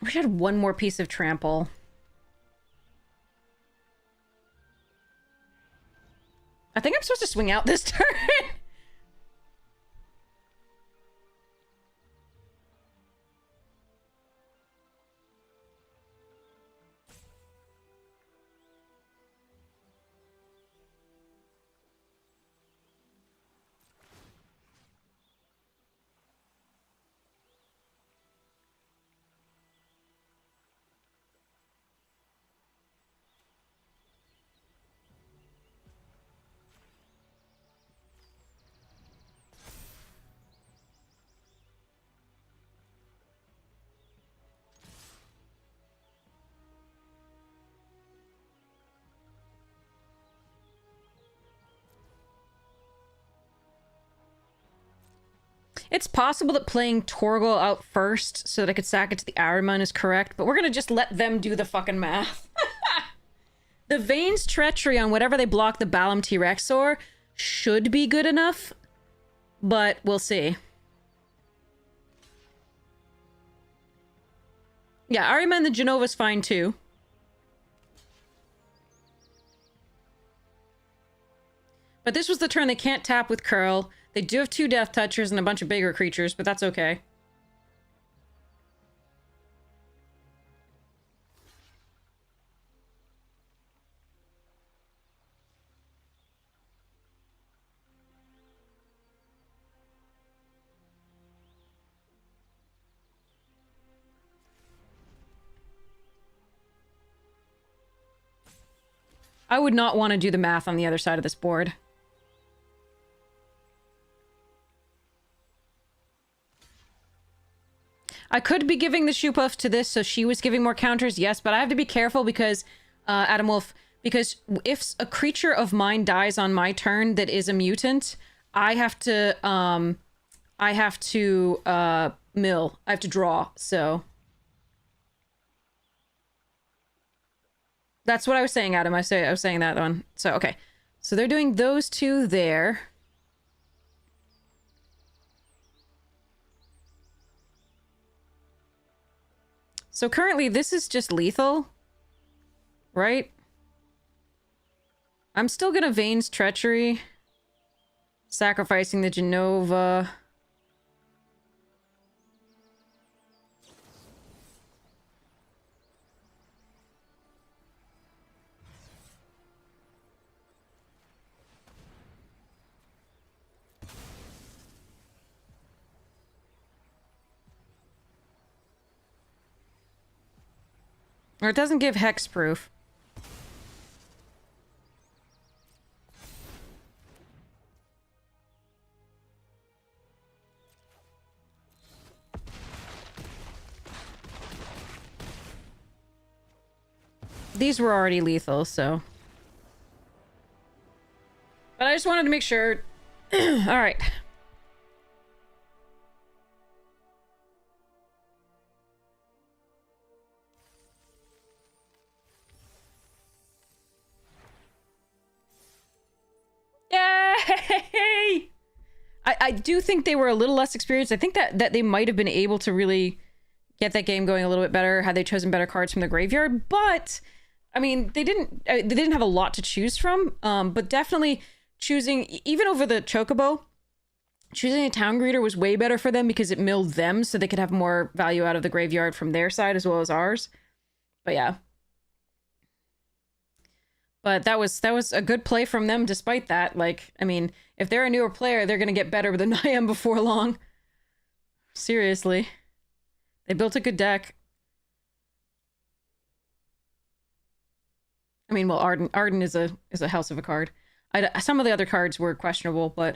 I wish I had one more piece of trample. I think I'm supposed to swing out this turn. It's possible that playing Torgal out first so that I could sack it to the Ahriman is correct, but we're gonna just let them do the fucking math. The Vane's Treachery on whatever they block the Balam T-Rexor should be good enough, but we'll see. Yeah, Ahriman the Genova's fine too. But this was the turn they can't tap with Curl. They do have 2 Death Touchers and a bunch of bigger creatures, but that's okay. I would not want to do the math on the other side of this board. I could be giving the shoe puff to this, so she was giving more counters, yes, but I have to be careful because, Adam Wolf, because if a creature of mine dies on my turn that is a mutant, I have to mill. I have to draw, so. That's what I was saying, Adam. I was saying that one. So, okay. So they're doing those two there. So currently, this is just lethal, right? I'm still gonna Vane's Treachery, sacrificing the Genova. Or it doesn't give hexproof. These were already lethal, so. But I just wanted to make sure. Alright. Yay! I do think they were a little less experienced. I think that they might have been able to really get that game going a little bit better had they chosen better cards from the graveyard. But I mean, they didn't have a lot to choose from. But definitely choosing, even over the Chocobo, choosing a Town Greeter was way better for them because it milled them so they could have more value out of the graveyard from their side as well as ours. But yeah. But that was a good play from them despite that. Like, I mean, if they're a newer player, they're going to get better than I am before long. Seriously. They built a good deck. I mean, well, Arden is a house of a card. Some of the other cards were questionable, but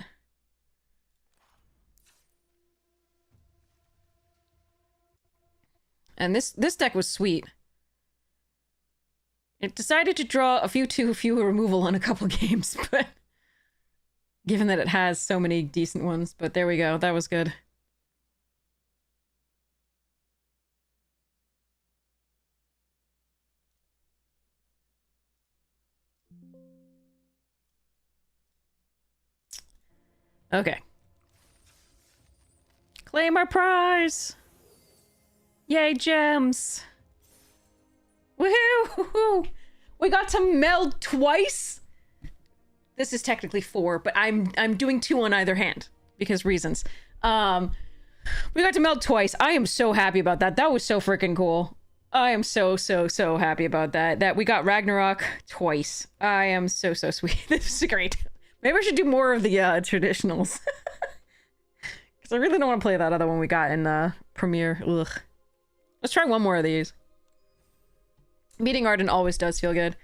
and this deck was sweet. It decided to draw a few too few removal on a couple games, but given that it has so many decent ones, but there we go. That was good. Okay. Claim our prize! Yay, gems! Woohoo! We got to meld twice? This is technically 4, but I'm doing 2 on either hand because reasons. We got to meld twice. I am so happy about that. That was so freaking cool. I am so happy about that. That we got Ragnarok twice. I am so sweet. This is great. Maybe I should do more of the traditionals. Because I really don't want to play that other one we got in Premiere. Ugh. Let's try one more of these. Beating Arden always does feel good.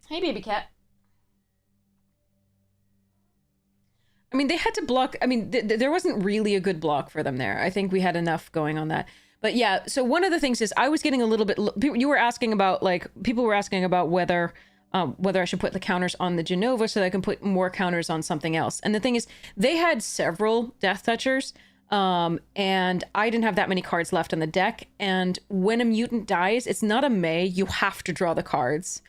Hey, baby cat. I mean, they had to block. I mean, there wasn't really a good block for them there. I think we had enough going on that. But yeah, so one of the things is I was getting a little bit. You were asking about, like, people were asking about whether I should put the counters on the Genova so that I can put more counters on something else. And the thing is, they had several Death Touchers, and I didn't have that many cards left in the deck. And when a mutant dies, it's not a may. You have to draw the cards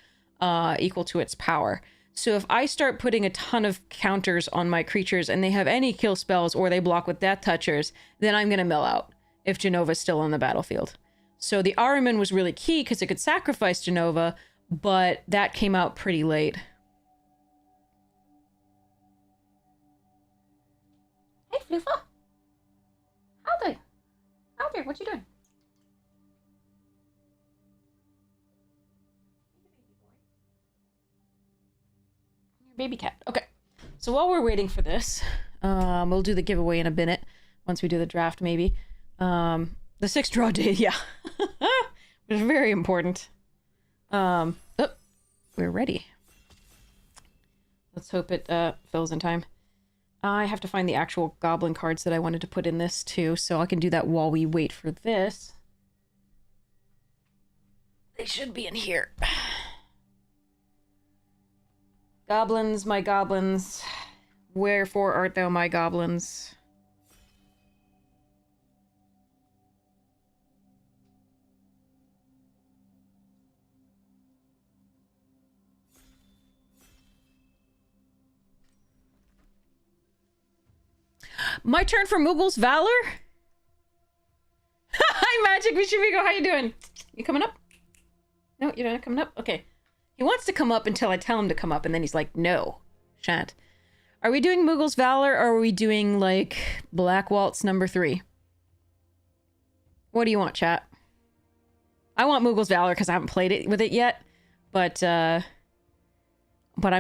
equal to its power. So if I start putting a ton of counters on my creatures and they have any kill spells or they block with Death Touchers, then I'm going to mill out if Genova's still on the battlefield. So the Ahriman was really key because it could sacrifice Genova, but that came out pretty late. Hey, Floofa. Howdy. Howdy, what you doing? Baby cat. Okay. So while we're waiting for this, we'll do the giveaway in a minute. Once we do the draft, maybe. The 6 draw day, yeah. It was very important. Oh, we're ready. Let's hope it fills in time. I have to find the actual goblin cards that I wanted to put in this too, so I can do that while we wait for this. They should be in here. Goblins, my goblins. Wherefore art thou, my goblins? My turn for Mughals Valor? Hi, Magic Michimigo. How you doing? You coming up? No, you're not coming up? Okay. He wants to come up until I tell him to come up, and then he's like, no, shan't. Are we doing Mughals Valor, or are we doing, like, Black Waltz number 3? What do you want, chat? I want Mughals Valor because I haven't played it with it yet, but I'm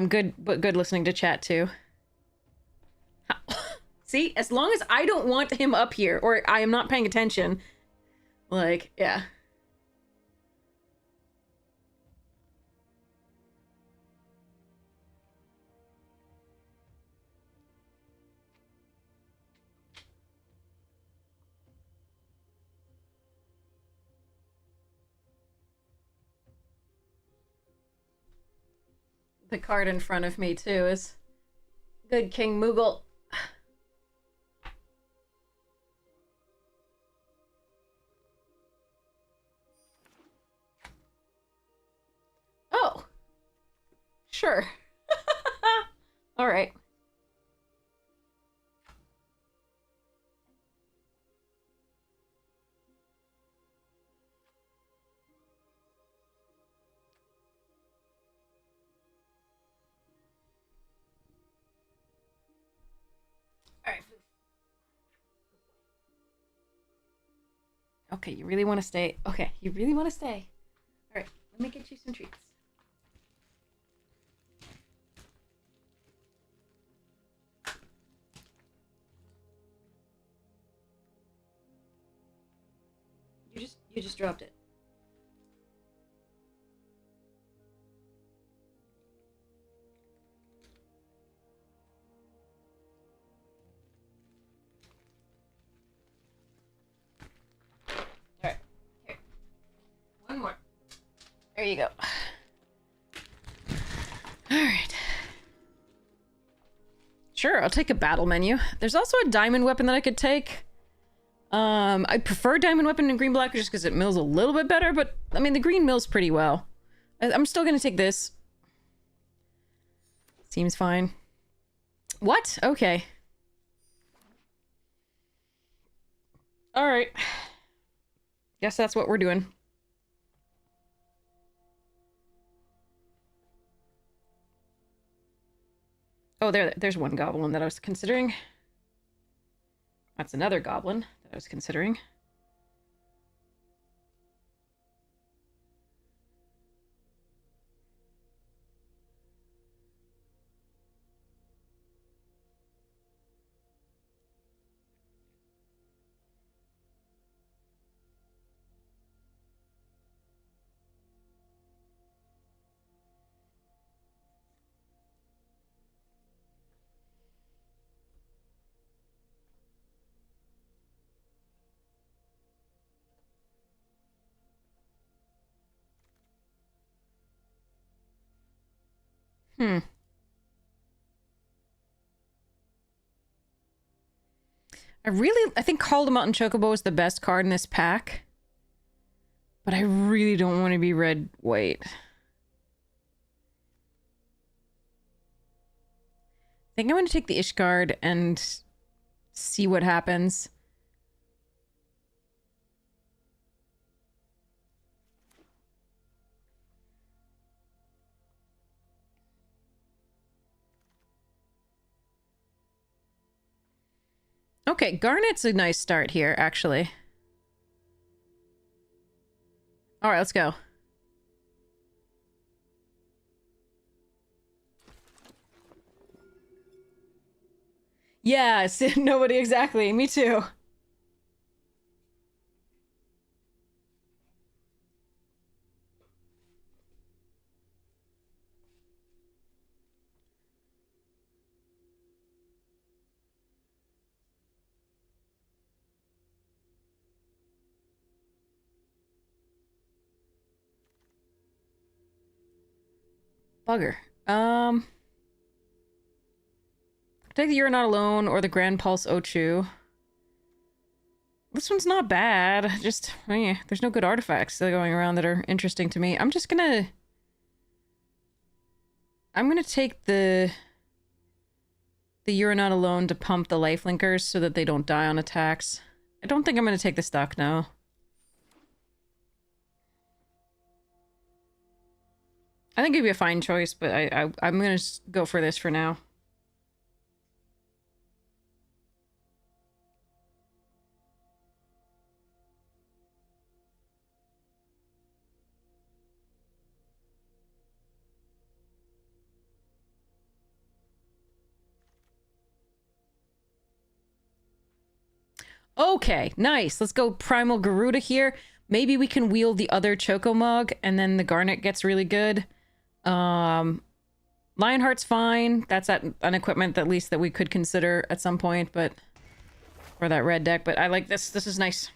good listening to chat, too. See, as long as I don't want him up here, or I am not paying attention, like, yeah. The card in front of me, too, is good King Moogle. Oh. Sure. All right. All right. Okay, you really want to stay? Okay, you really want to stay? All right, let me get you some treats. You just dropped it. All right, here. One more. There you go. All right. Sure, I'll take a battle menu. There's also a diamond weapon that I could take. I prefer diamond weapon in green black just because it mills a little bit better, but I mean the green mills pretty well. I'm still gonna take this. Seems fine. What? Okay. All right. Guess that's what we're doing. Oh, there's one goblin that I was considering. That's another goblin that I was considering. I think Call the Mountain Chocobo is the best card in this pack. But I really don't want to be red white. I think I'm going to take the Ishgard and see what happens. Okay, Garnet's a nice start here, actually. All right, let's go. Yeah, nobody exactly. Me too. Bugger. Take the You're Not Alone or the Grand Pulse Ochu. This one's not bad. Just, there's no good artifacts that are going around that are interesting to me. I'm gonna take the the You're Not Alone to pump the lifelinkers so that they don't die on attacks. I don't think I'm going to take the stock, no. I think it'd be a fine choice, but I'm going to go for this for now. Okay, nice. Let's go Primal Garuda here. Maybe we can wield the other Chocomog, and then the Garnet gets really good. Lionheart's fine. That's an equipment at least that we could consider at some point, but for that red deck. But I like this. This is nice.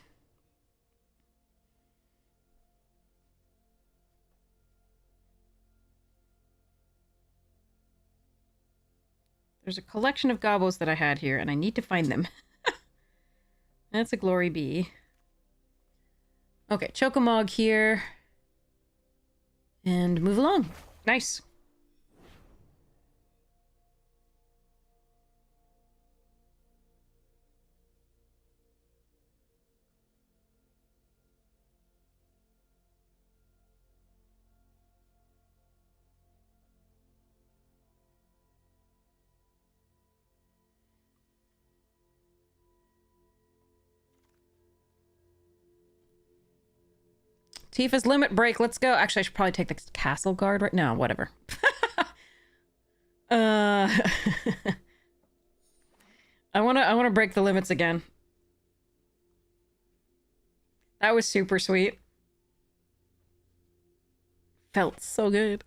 There's a collection of gobbles that I had here, and I need to find them. That's a Glory Bee. Okay, Chocomog here. And move along. Nice. Tifa's Limit Break, let's go. Actually, I should probably take the Castle Guard right now. Whatever. I wanna break the limits again. That was super sweet. Felt so good.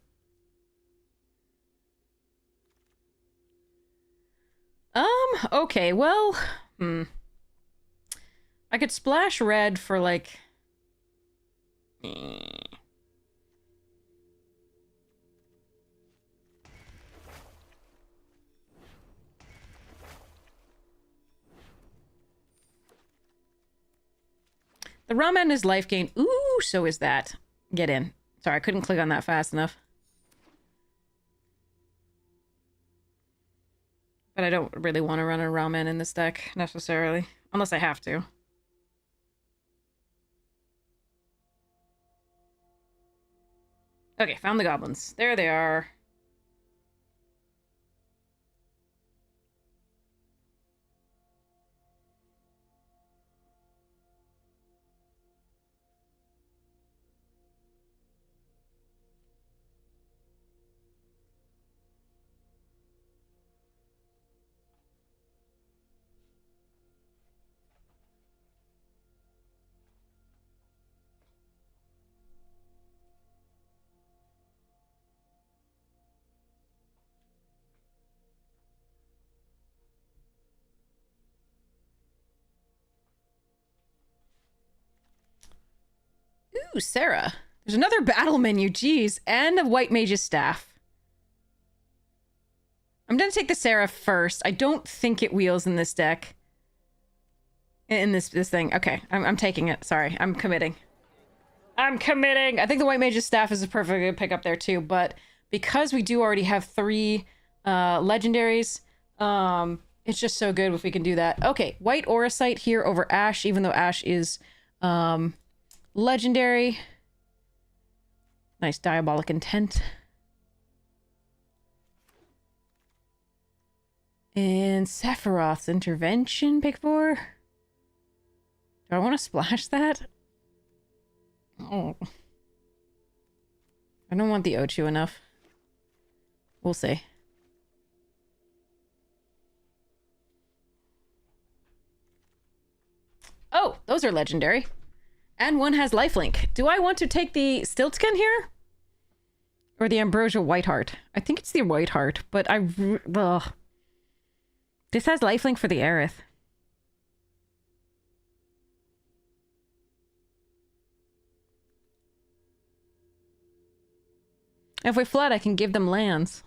Okay, well, I could splash red for like the ramen is life gain. Ooh, so is that. Get in. Sorry, I couldn't click on that fast enough. But I don't really want to run a ramen in this deck, necessarily. Unless I have to. Okay, found the goblins. There they are. Ooh, Sarah. There's another battle menu, jeez, and a White Mage's Staff. I'm gonna take the Sarah first. I don't think it wheels in this deck. In this thing. Okay, I'm taking it. Sorry, I'm committing. I'm committing! I think the White Mage's Staff is a perfect good pick up there too, but because we do already have 3 legendaries, it's just so good if we can do that. Okay, White Auracite here over Ash, even though Ash is legendary. Nice Diabolic Intent. And Sephiroth's Intervention, pick 4. Do I want to splash that? Oh. I don't want the Ochu enough. We'll see. Oh, those are legendary. And one has lifelink. Do I want to take the Stiltskin here? Or the Ambrosia Whiteheart? I think it's the Whiteheart, but ugh. This has lifelink for the Aerith. If we flood, I can give them lands.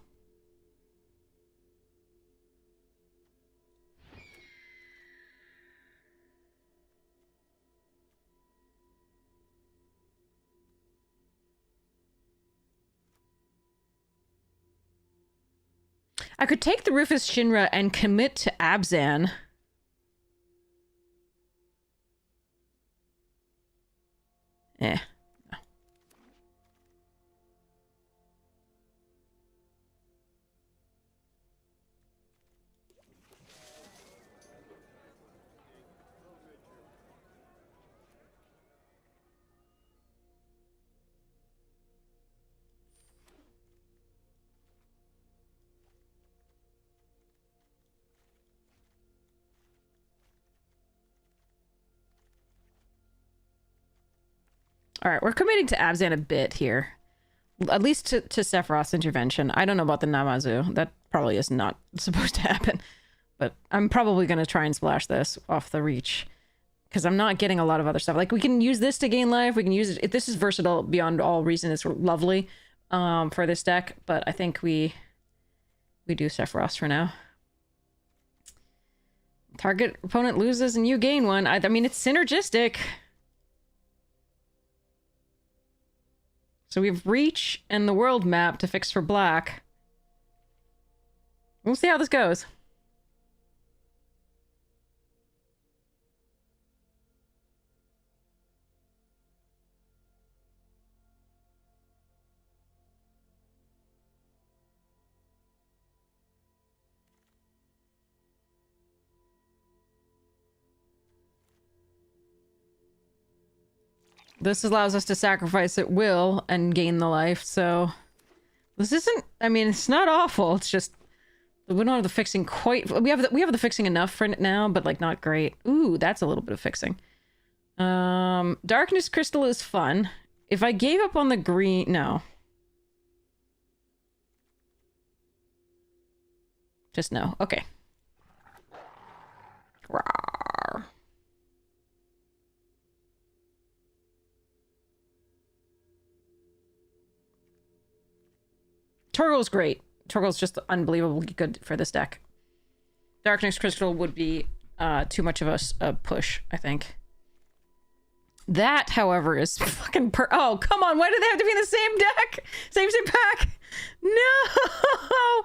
I could take the Rufus Shinra and commit to Abzan. Eh. No. All right, we're committing to Abzan a bit here. At least to Sephiroth's intervention. I don't know about the Namazu. That probably is not supposed to happen. But I'm probably going to try and splash this off the reach. Because I'm not getting a lot of other stuff. Like, we can use this to gain life. We can use it. If this is versatile beyond all reason. It's lovely for this deck. But I think we do Sephiroth for now. Target opponent loses and you gain one. I mean, it's synergistic. So we have reach and the world map to fix for black. We'll see how this goes. This allows us to sacrifice at will and gain the life, so... This isn't... I mean, it's not awful, it's just... We don't have the fixing quite... We have the fixing enough for it now, but, like, not great. Ooh, that's a little bit of fixing. Darkness Crystal is fun. If I gave up on the green... No. Just no. Okay. Rawr. Torgal's great. Torgal's just unbelievably good for this deck. Darkness Crystal would be too much of a push, I think. That, however, is fucking oh, come on, why do they have to be in the same deck? Same pack? No!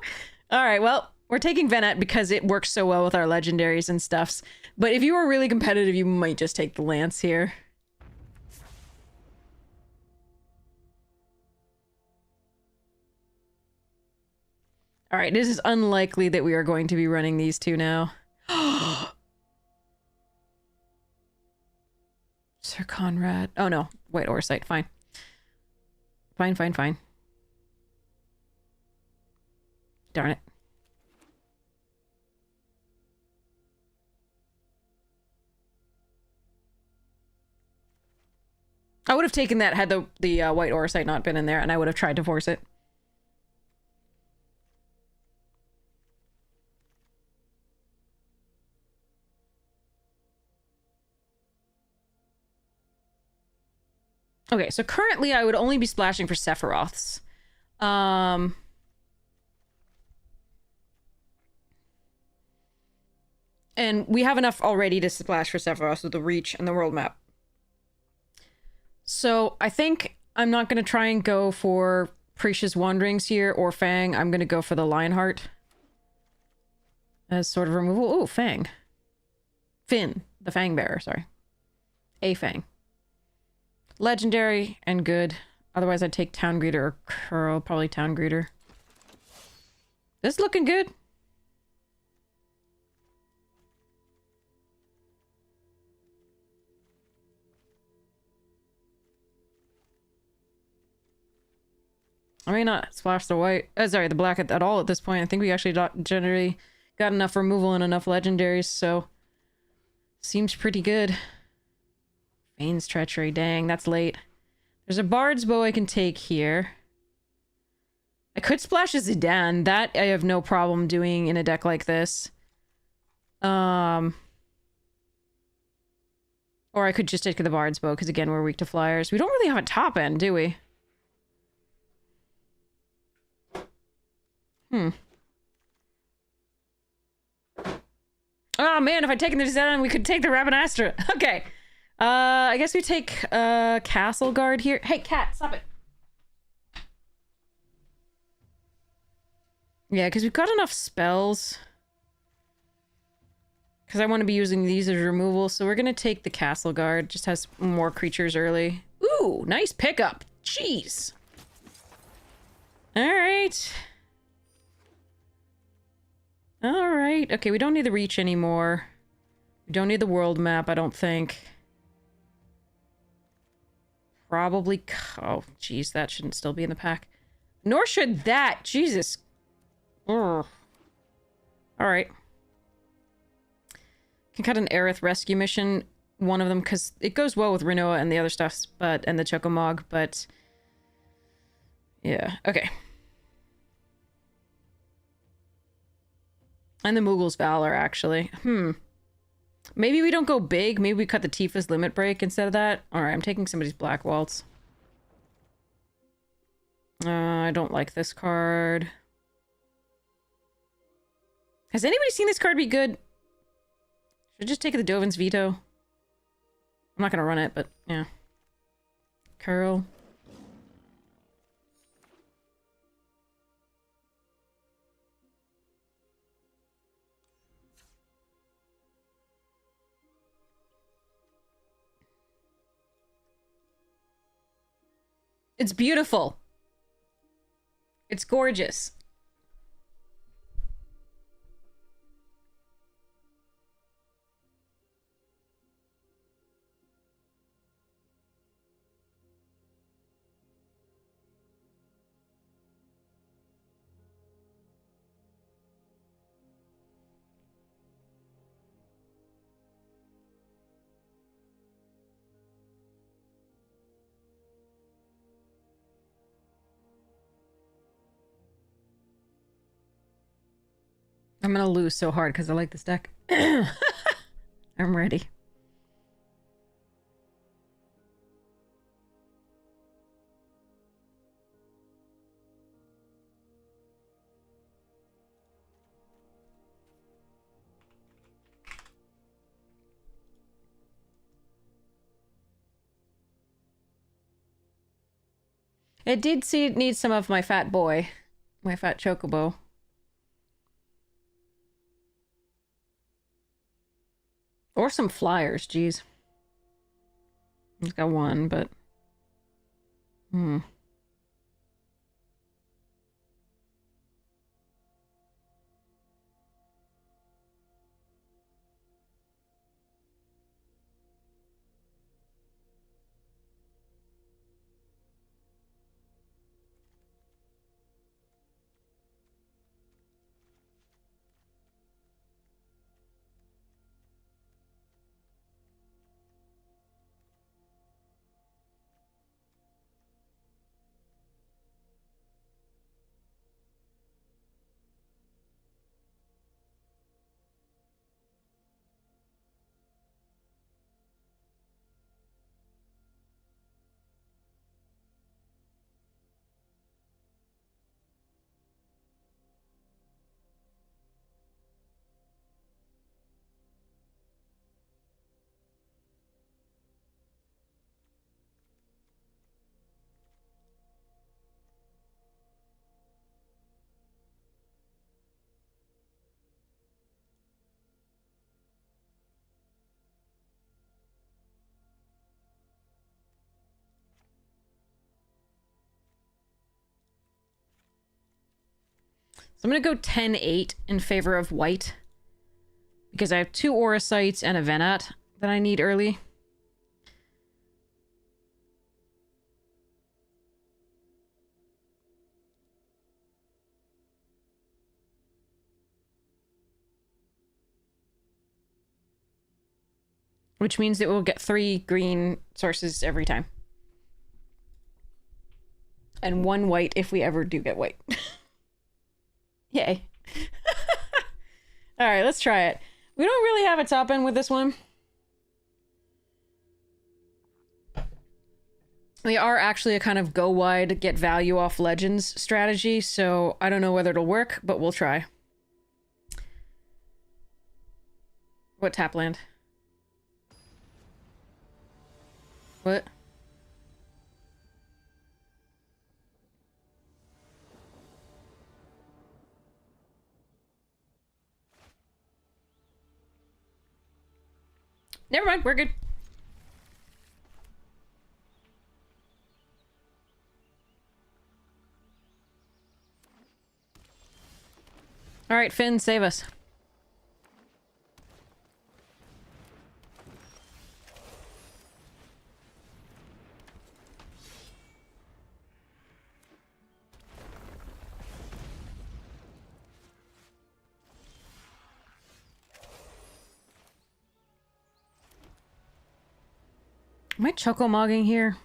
Alright, well, we're taking Venet because it works so well with our legendaries and stuffs. But if you were really competitive, you might just take the Lance here. All right, this is unlikely that we are going to be running these two now. Sir Conrad. Oh, no. White Oversight. Fine. Fine. Darn it. I would have taken that had the White Oversight not been in there, and I would have tried to force it. Okay, so currently I would only be splashing for Sephiroths. And we have enough already to splash for Sephiroth with the reach and the world map. So I think I'm not going to try and go for Precious Wanderings here or Fang. I'm going to go for the Lionheart as sort of removal. Oh, Fang. Finn, the Fang Bearer, sorry. A Fang. Legendary and good. Otherwise, I'd take Town Greeter or Curl. Probably Town Greeter. This is looking good. I may not splash the white. Sorry, the black at all at this point. I think we actually generally got enough removal and enough legendaries, so seems pretty good. Fane's Treachery, dang, that's late. There's a Bard's Bow I can take here. I could splash a Zidane. That I have no problem doing in a deck like this. Or I could just take the Bard's Bow, because again, we're weak to flyers. We don't really have a top end, do we? Oh man, if I'd taken the Zidane, we could take the Rabanastra. Okay. I guess we take Castle Guard here. Hey, cat, stop it. Yeah, because we've got enough spells. Because I want to be using these as removal, so we're going to take the Castle Guard. Just has more creatures early. Ooh, nice pickup. Jeez. Alright. Alright. Okay, we don't need the Reach anymore. We don't need the world map, I don't think. Probably... Oh, jeez, that shouldn't still be in the pack. Nor should that! Jesus. Ugh. Alright. Can cut an Aerith rescue mission, one of them, because it goes well with Rinoa and the other stuff, but and the Chocomog, but yeah, okay. And the Moogle's Valor, actually. Maybe we don't go big. Maybe we cut the Tifa's Limit Break instead of that. Alright, I'm taking somebody's Black Waltz. I don't like this card. Has anybody seen this card be good? Should I just take the Dovin's Veto? I'm not gonna run it, but yeah. Curl. It's beautiful. It's gorgeous. I'm gonna lose so hard because I like this deck. I'm ready. It did see it needs some of my fat boy. My fat chocobo. Or some flyers, jeez. He's got one, but... So I'm gonna go 10-8 in favor of white. Because I have 2 Aura Sights and a Venat that I need early. Which means that we'll get 3 green sources every time. And 1 white if we ever do get white. Yay. Alright, let's try it. We don't really have a top end with this one. We are actually a kind of go wide, get value off legends strategy, so I don't know whether it'll work, but we'll try. What tap land? What? Never mind, we're good. Alright, Finn, save us. Am I choco-mogging here?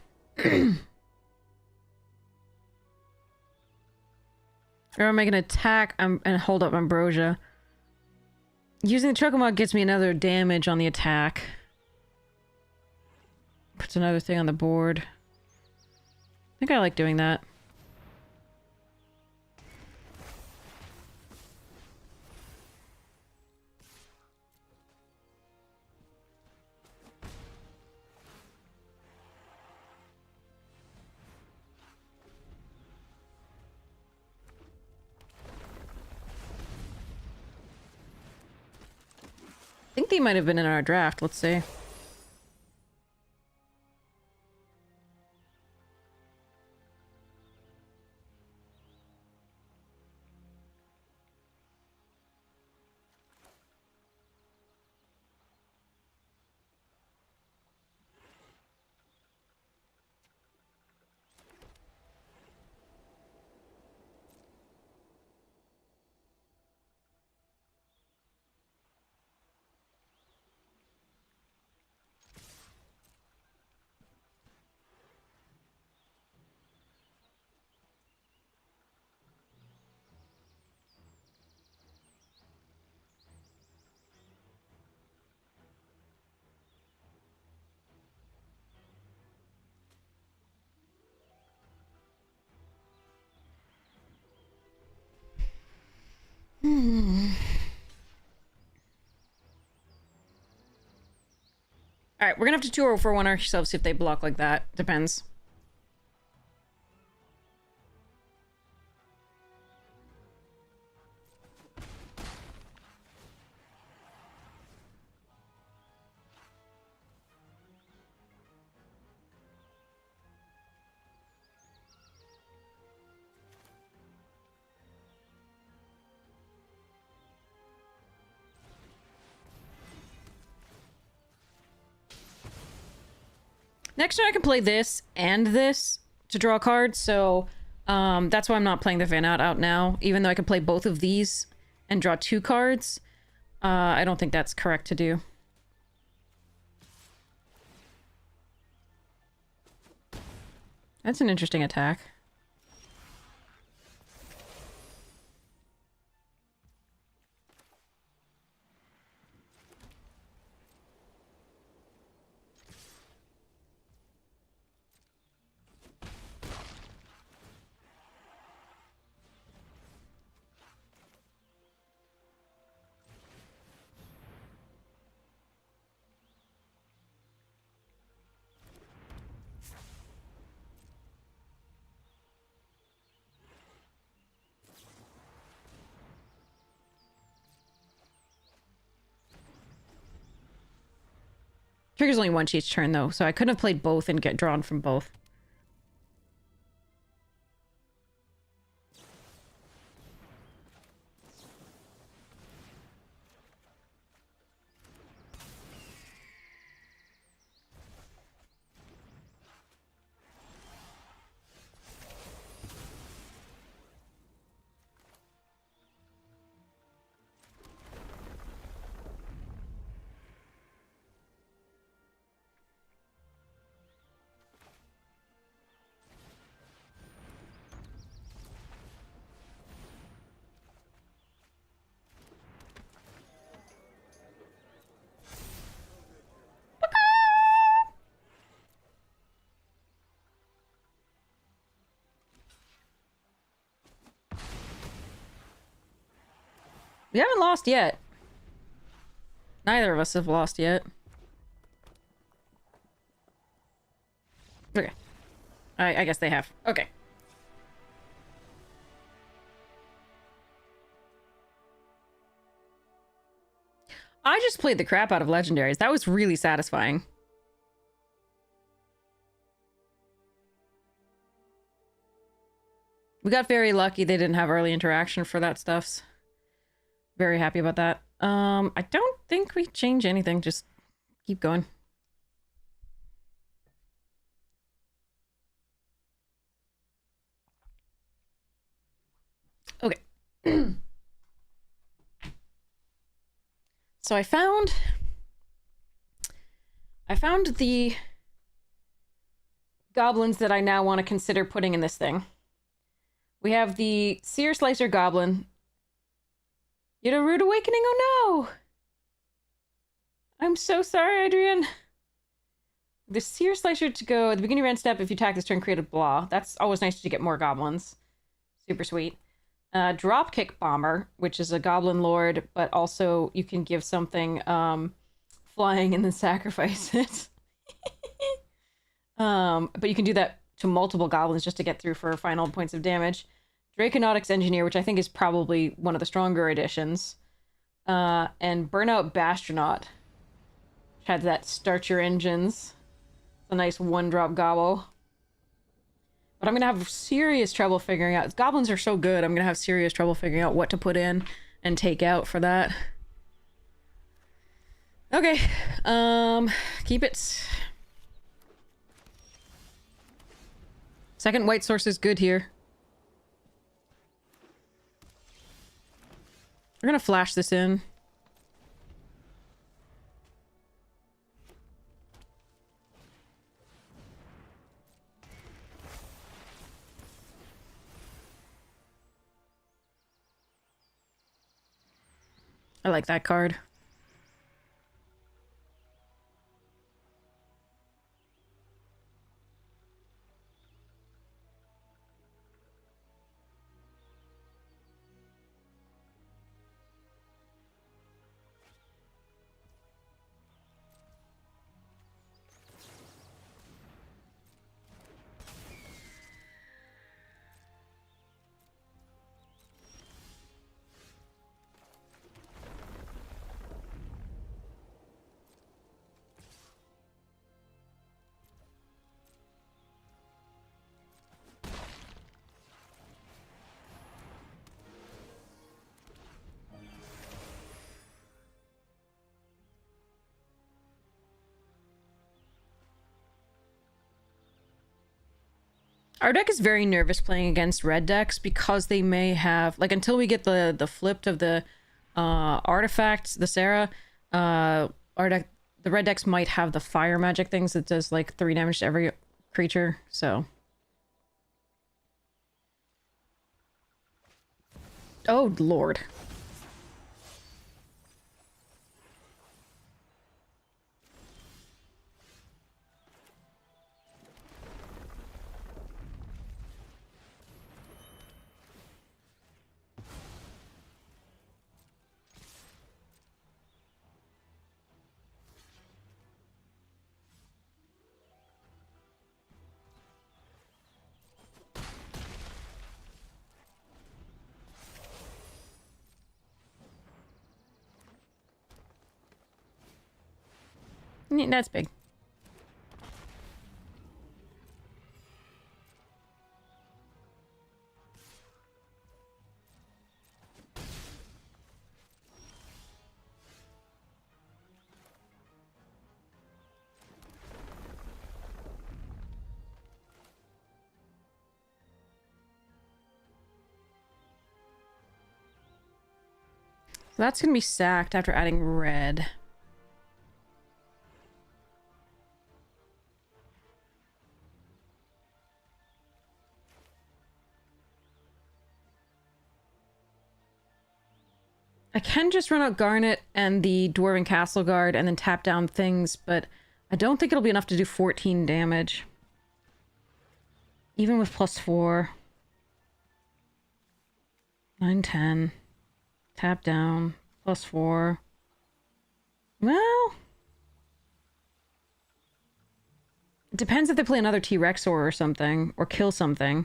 Or am I gonna attack and hold up Ambrosia? Using the Chocomog gets me another damage on the attack. Puts another thing on the board. I think I like doing that. I think they might have been in our draft. Let's see. Alright, we're gonna have to 2-4-1 ourselves if they block like that. Depends. Next turn I can play this and this to draw cards, so that's why I'm not playing the Van out now. Even though I can play both of these and draw 2 cards, I don't think that's correct to do. That's an interesting attack. Trigger's only once each turn, though, so I couldn't have played both and get drawn from both. We haven't lost yet. Neither of us have lost yet. Okay. I guess they have. Okay. I just played the crap out of legendaries. That was really satisfying. We got very lucky they didn't have early interaction for that stuff. Very happy about that. I don't think we change anything. Just keep going. Okay. So I found the goblins that I now want to consider putting in this thing. We have the Seer Slicer Goblin. You had a rude awakening? Oh no! I'm so sorry, Adrian. The Seer Slicer to go at the beginning of your end step. If you attack this turn, create a blah. That's always nice to get more goblins. Super sweet. Dropkick Bomber, which is a goblin lord, but also you can give something flying and then sacrifice it. But you can do that to multiple goblins just to get through for final points of damage. Draconautics Engineer, which I think is probably one of the stronger additions. And Burnout Bastronaut, which had that start your engines. It's a nice one-drop gobble. But I'm going to have serious trouble figuring out... Goblins are so good, I'm going to have serious trouble figuring out what to put in and take out for that. Okay. Keep it. Second white source is good here. We're going to flash this in. I like that card. Our deck is very nervous playing against red decks because they may have, like, until we get the flipped of the artifacts, the Sarah, our deck, the red decks might have the fire magic things that does like 3 damage to every creature, so. Oh, Lord. That's big. So that's gonna be sacked after adding red. I can just run out Garnet and the Dwarven Castle Guard and then tap down things, but I don't think it'll be enough to do 14 damage. Even with +4. 9, 10. Tap down. +4. Well... It depends if they play another T-Rex or something, or kill something.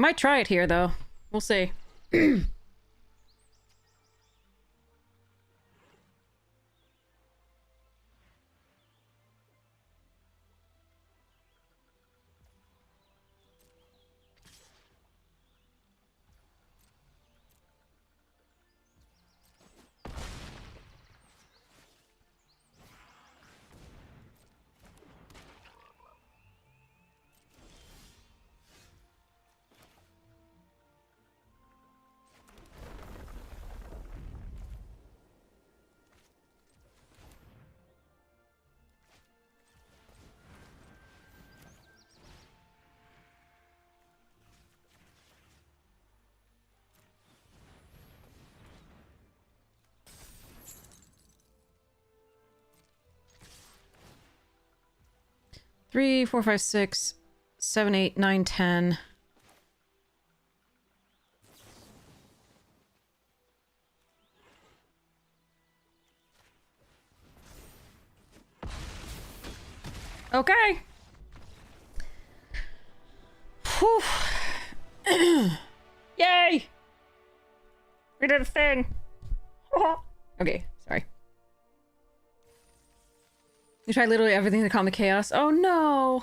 might try it here, though. We'll see. 3, 4, 5, 6, 7, 8, 9, 10. Okay. Whew. Yay! We did a thing. Okay, sorry. You tried literally everything to calm the chaos. Oh no!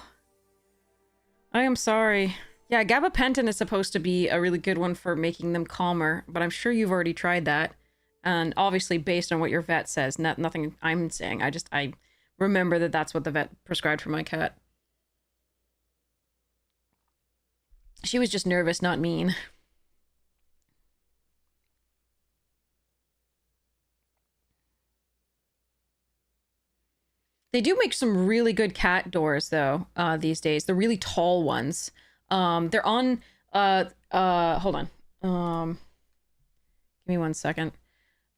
I am sorry. Yeah, gabapentin is supposed to be a really good one for making them calmer, but I'm sure you've already tried that. And obviously based on what your vet says, nothing I'm saying. I remember that that's what the vet prescribed for my cat. She was just nervous, not mean. They do make some really good cat doors, though, these days. The really tall ones. They're on, hold on. Give me 1 second.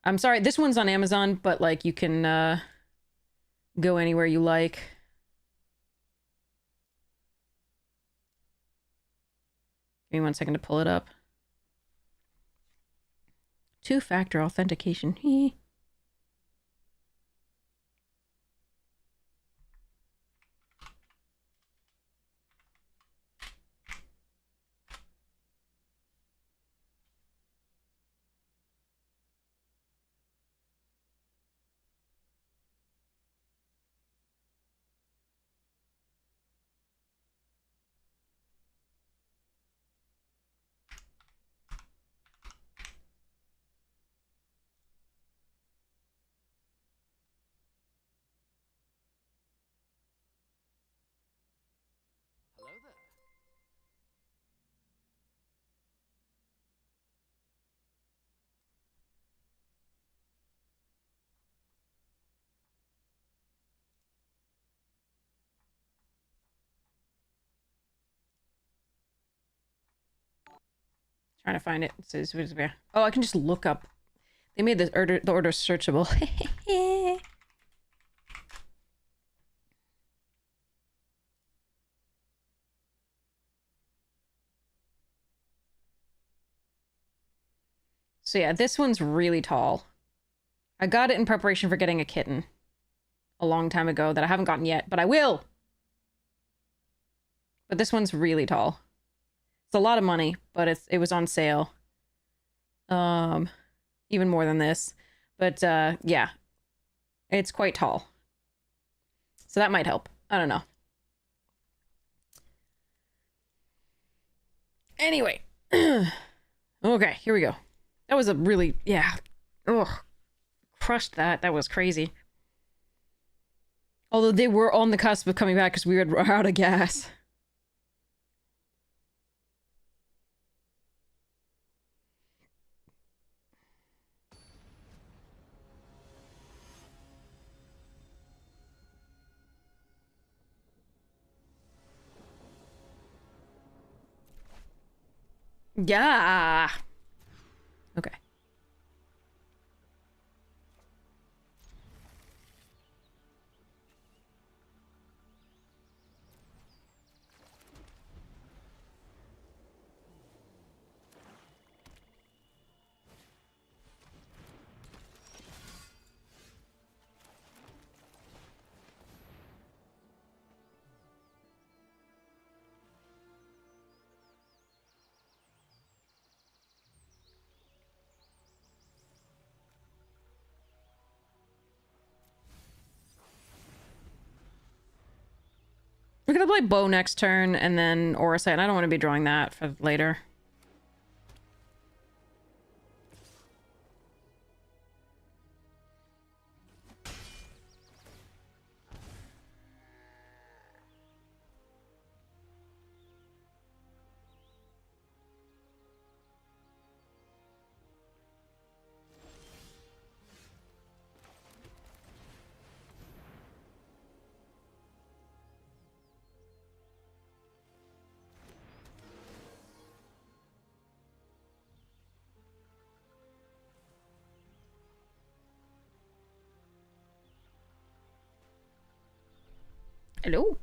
I'm sorry, this one's on Amazon, but, like, you can, go anywhere you like. Give me 1 second to pull it up. Two-factor authentication. Trying to find it. It says, oh, I can just look up. They made the order searchable. So yeah, this one's really tall. I got it in preparation for getting a kitten a long time ago that I haven't gotten yet, but I will. But this one's really tall. It's a lot of money, but it was on sale. Even more than this. But yeah. It's quite tall. So that might help. I don't know. Anyway. Okay, here we go. That was a really, yeah. Ugh. Crushed that. That was crazy. Although they were on the cusp of coming back because we were out of gas. Yeah. Okay. gonna play bow next turn and then Orisa, and I don't want to be drawing that for later. Hello?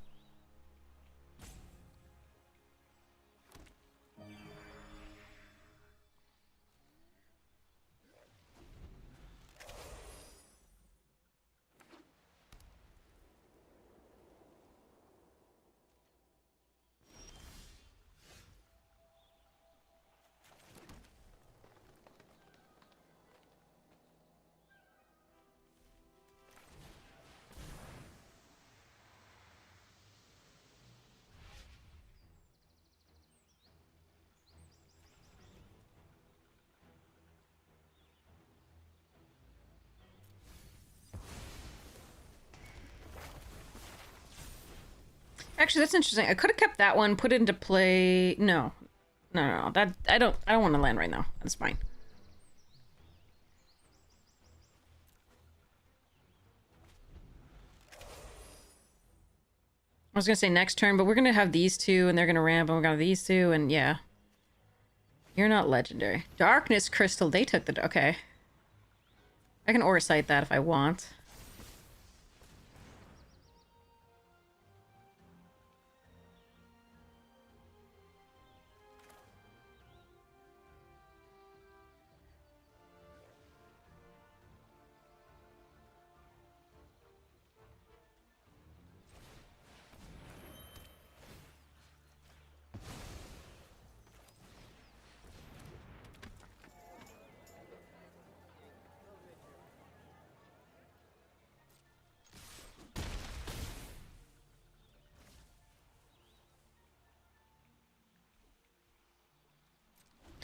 Actually, that's interesting. I could have kept that one, put it into play. No. No. That I don't want to land right now. That's fine. I was gonna say next turn, but we're gonna have these two, and they're gonna ramp, and we're gonna have these two, and yeah. You're not legendary. Darkness Crystal, they took the... Okay. I can Orisight that if I want.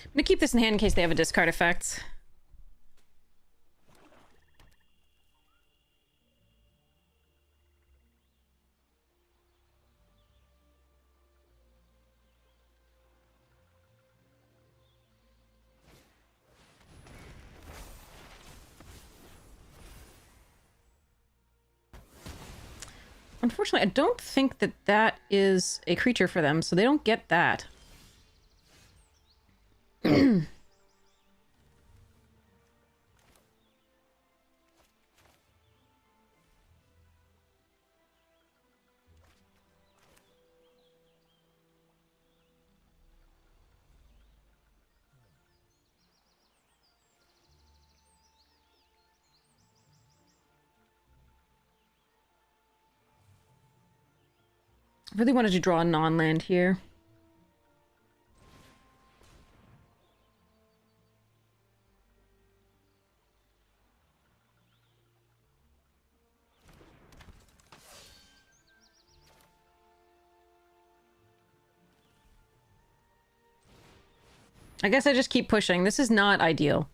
I'm gonna keep this in hand in case they have a discard effect. Unfortunately, I don't think that that is a creature for them, so they don't get that. I really wanted to draw a non-land here. I guess I just keep pushing. This is not ideal.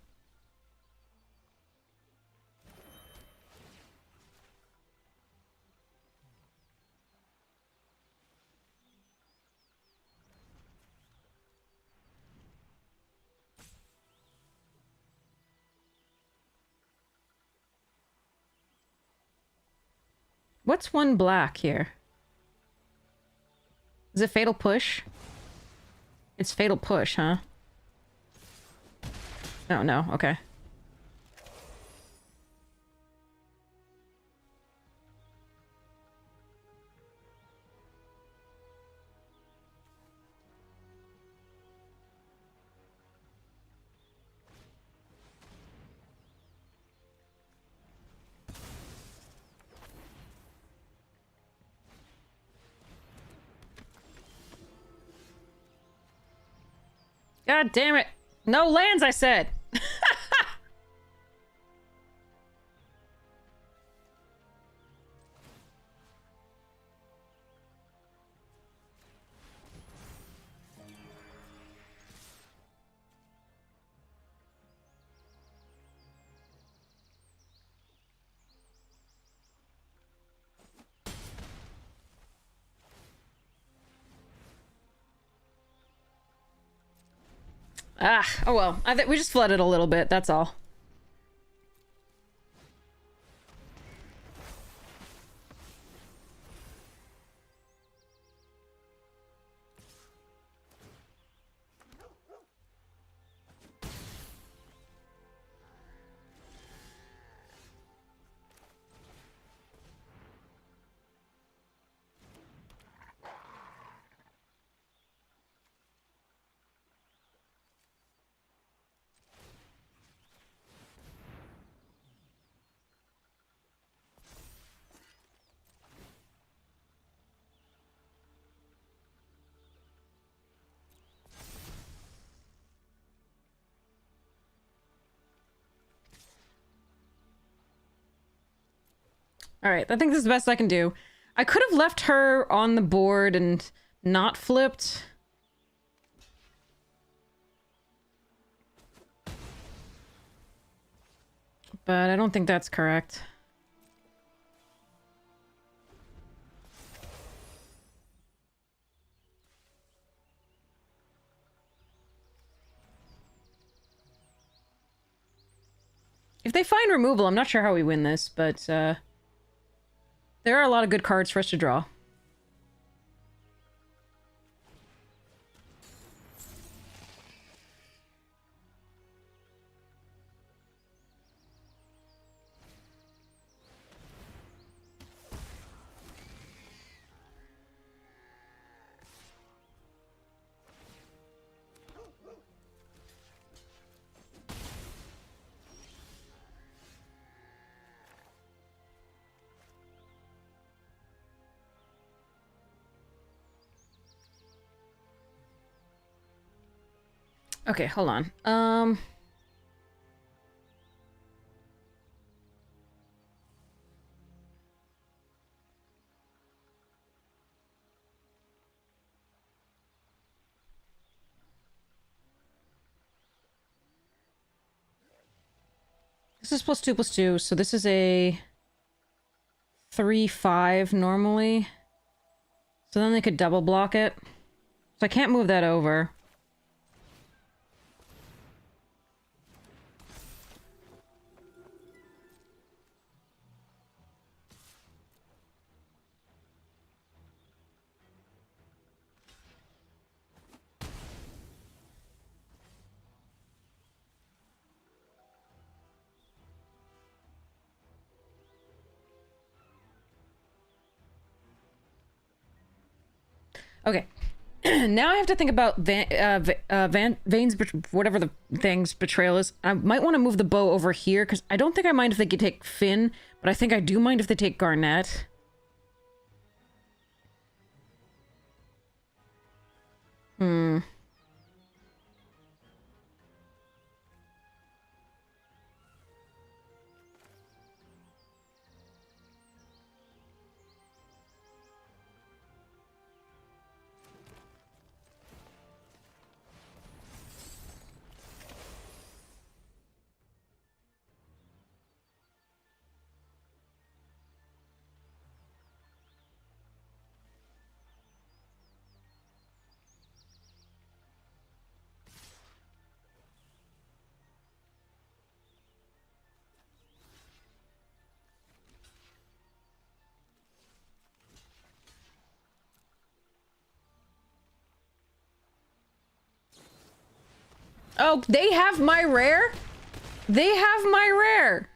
What's one black here? Is it Fatal Push? It's Fatal Push, huh? Oh, no. Okay. God damn it. No lands, I said. Ah, oh well. I think we just flooded a little bit, that's all. Alright, I think this is the best I can do. I could have left her on the board and not flipped. But I don't think that's correct. If they find removal, I'm not sure how we win this, but there are a lot of good cards for us to draw. Okay, hold on. This is +2/+2, so this is a 3/5 normally. So then they could double block it. So I can't move that over. Okay. Now I have to think about Vane's, whatever the thing's betrayal is. I might want to move the bow over here, because I don't think I mind if they could take Finn, but I think I do mind if they take Garnet. Hmm. Oh, they have my rare? They have my rare!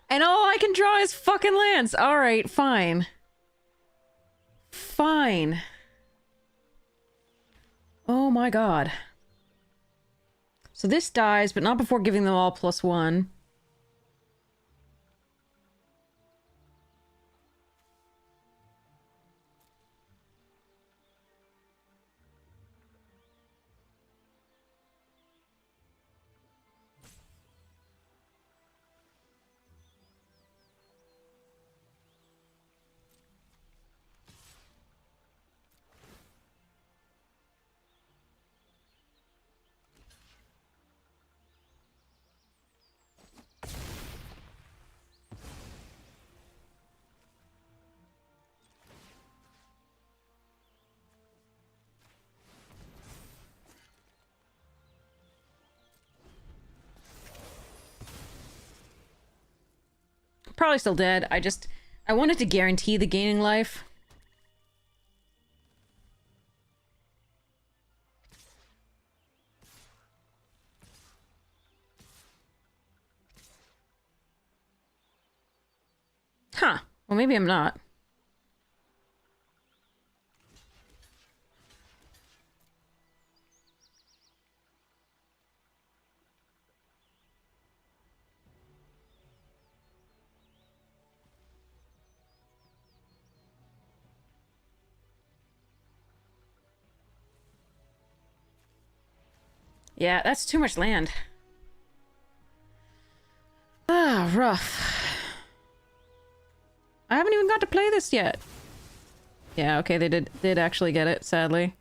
And all I can draw is fucking lands. Alright, fine. Fine. Oh my god. So this dies, but not before giving them all +1. probably still dead. I wanted to guarantee the gaining life. Huh. Well, maybe I'm not. Yeah, that's too much land. Ah, rough. I haven't even got to play this yet. Yeah, okay, they did actually get it, sadly.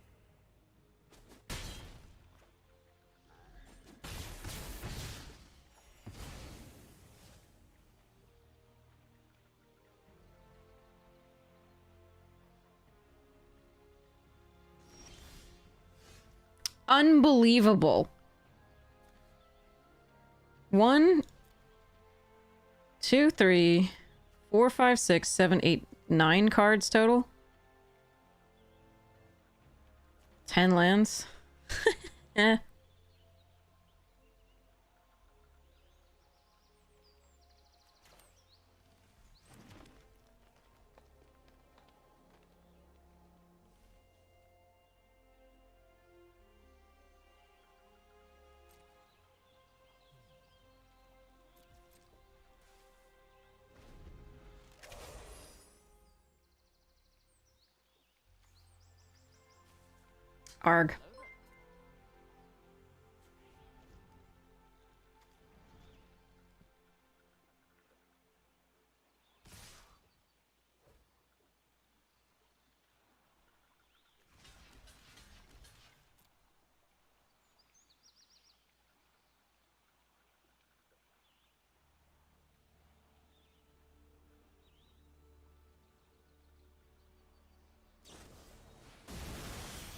Unbelievable. 1, 2, 3, 4, 5, 6, 7, 8, 9 cards total. 10 lands. Eh. Arg.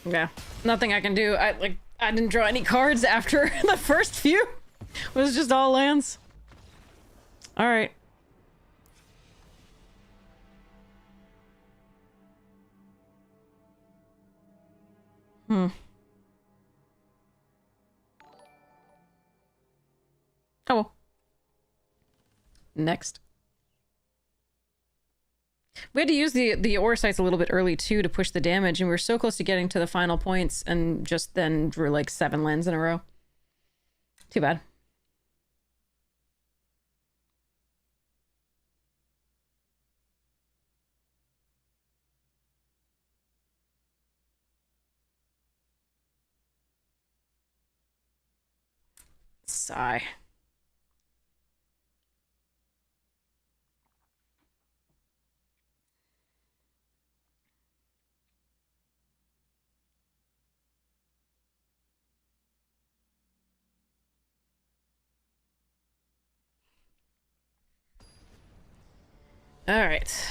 Yeah, nothing I can do. I didn't draw any cards after the first few. It was just all lands. All right. Hmm. Oh well. Next. We had to use the ore sites a little bit early too to push the damage, and we were so close to getting to the final points, and just then drew like 7 lands in a row. Too bad. Sigh. All right.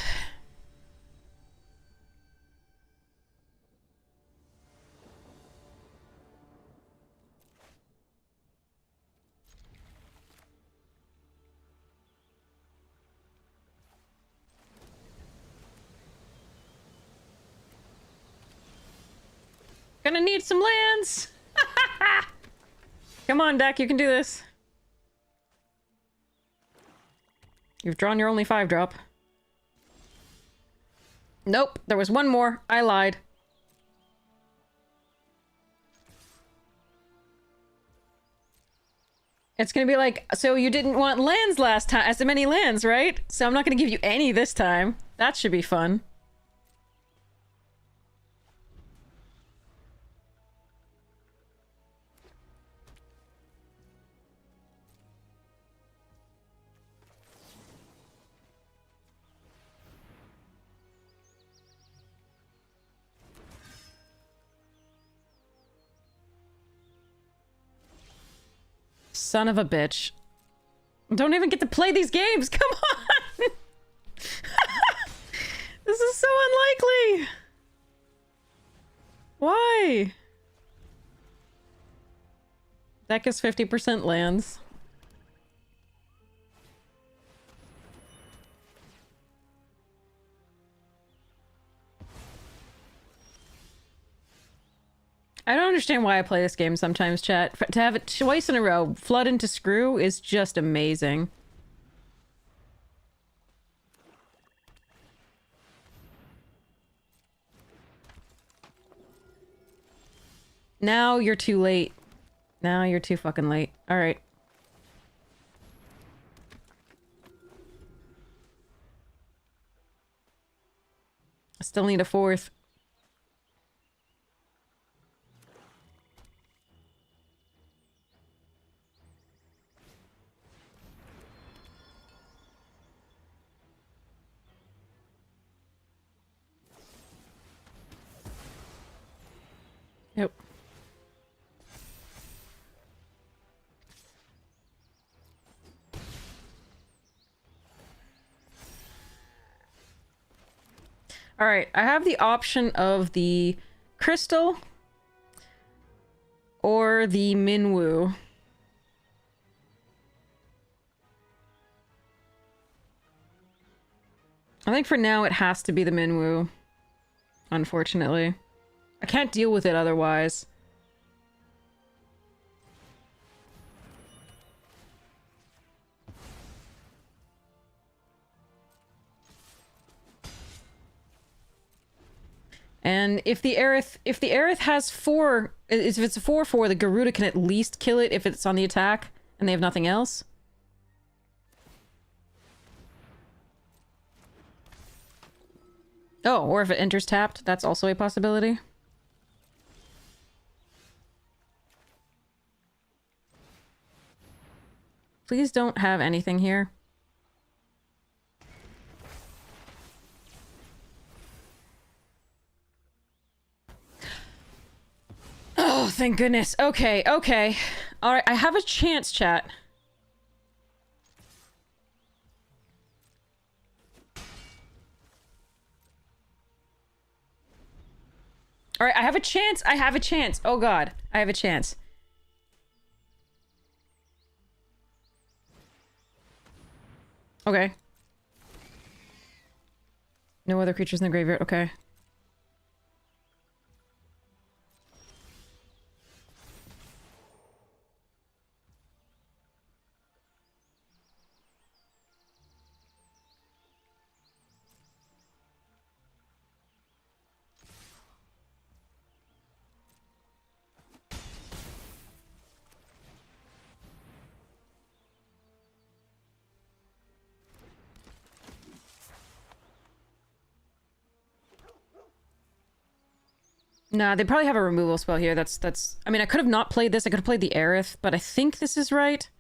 Gonna need some lands. Come on, deck, you can do this. You've drawn your only 5-drop. Nope, there was one more. I lied. It's gonna be like, so you didn't want lands last time, as many lands, right? So I'm not gonna give you any this time. That should be fun. Son of a bitch. Don't even get to play these games. Come on. This is so unlikely. Why? Deck is 50% lands. I don't understand why I play this game sometimes, chat. To have it twice in a row, flood into screw, is just amazing. Now you're too late. Now you're too fucking late. Alright. I still need a fourth. Yep. Alright, I have the option of the crystal or the Minwoo. I think for now it has to be the Minwoo, unfortunately. I can't deal with it otherwise. And if the Aerith has four, if it's a 4/4, the Garuda can at least kill it if it's on the attack and they have nothing else. Oh, or if it enters tapped, that's also a possibility. Please don't have anything here. Oh, thank goodness. Okay, okay. Alright, I have a chance, chat. Alright, I have a chance. I have a chance. Oh god, I have a chance. Okay. No other creatures in the graveyard. Okay. Nah, they probably have a removal spell here. That's... I mean, I could have not played this. I could have played the Aerith, but I think this is right.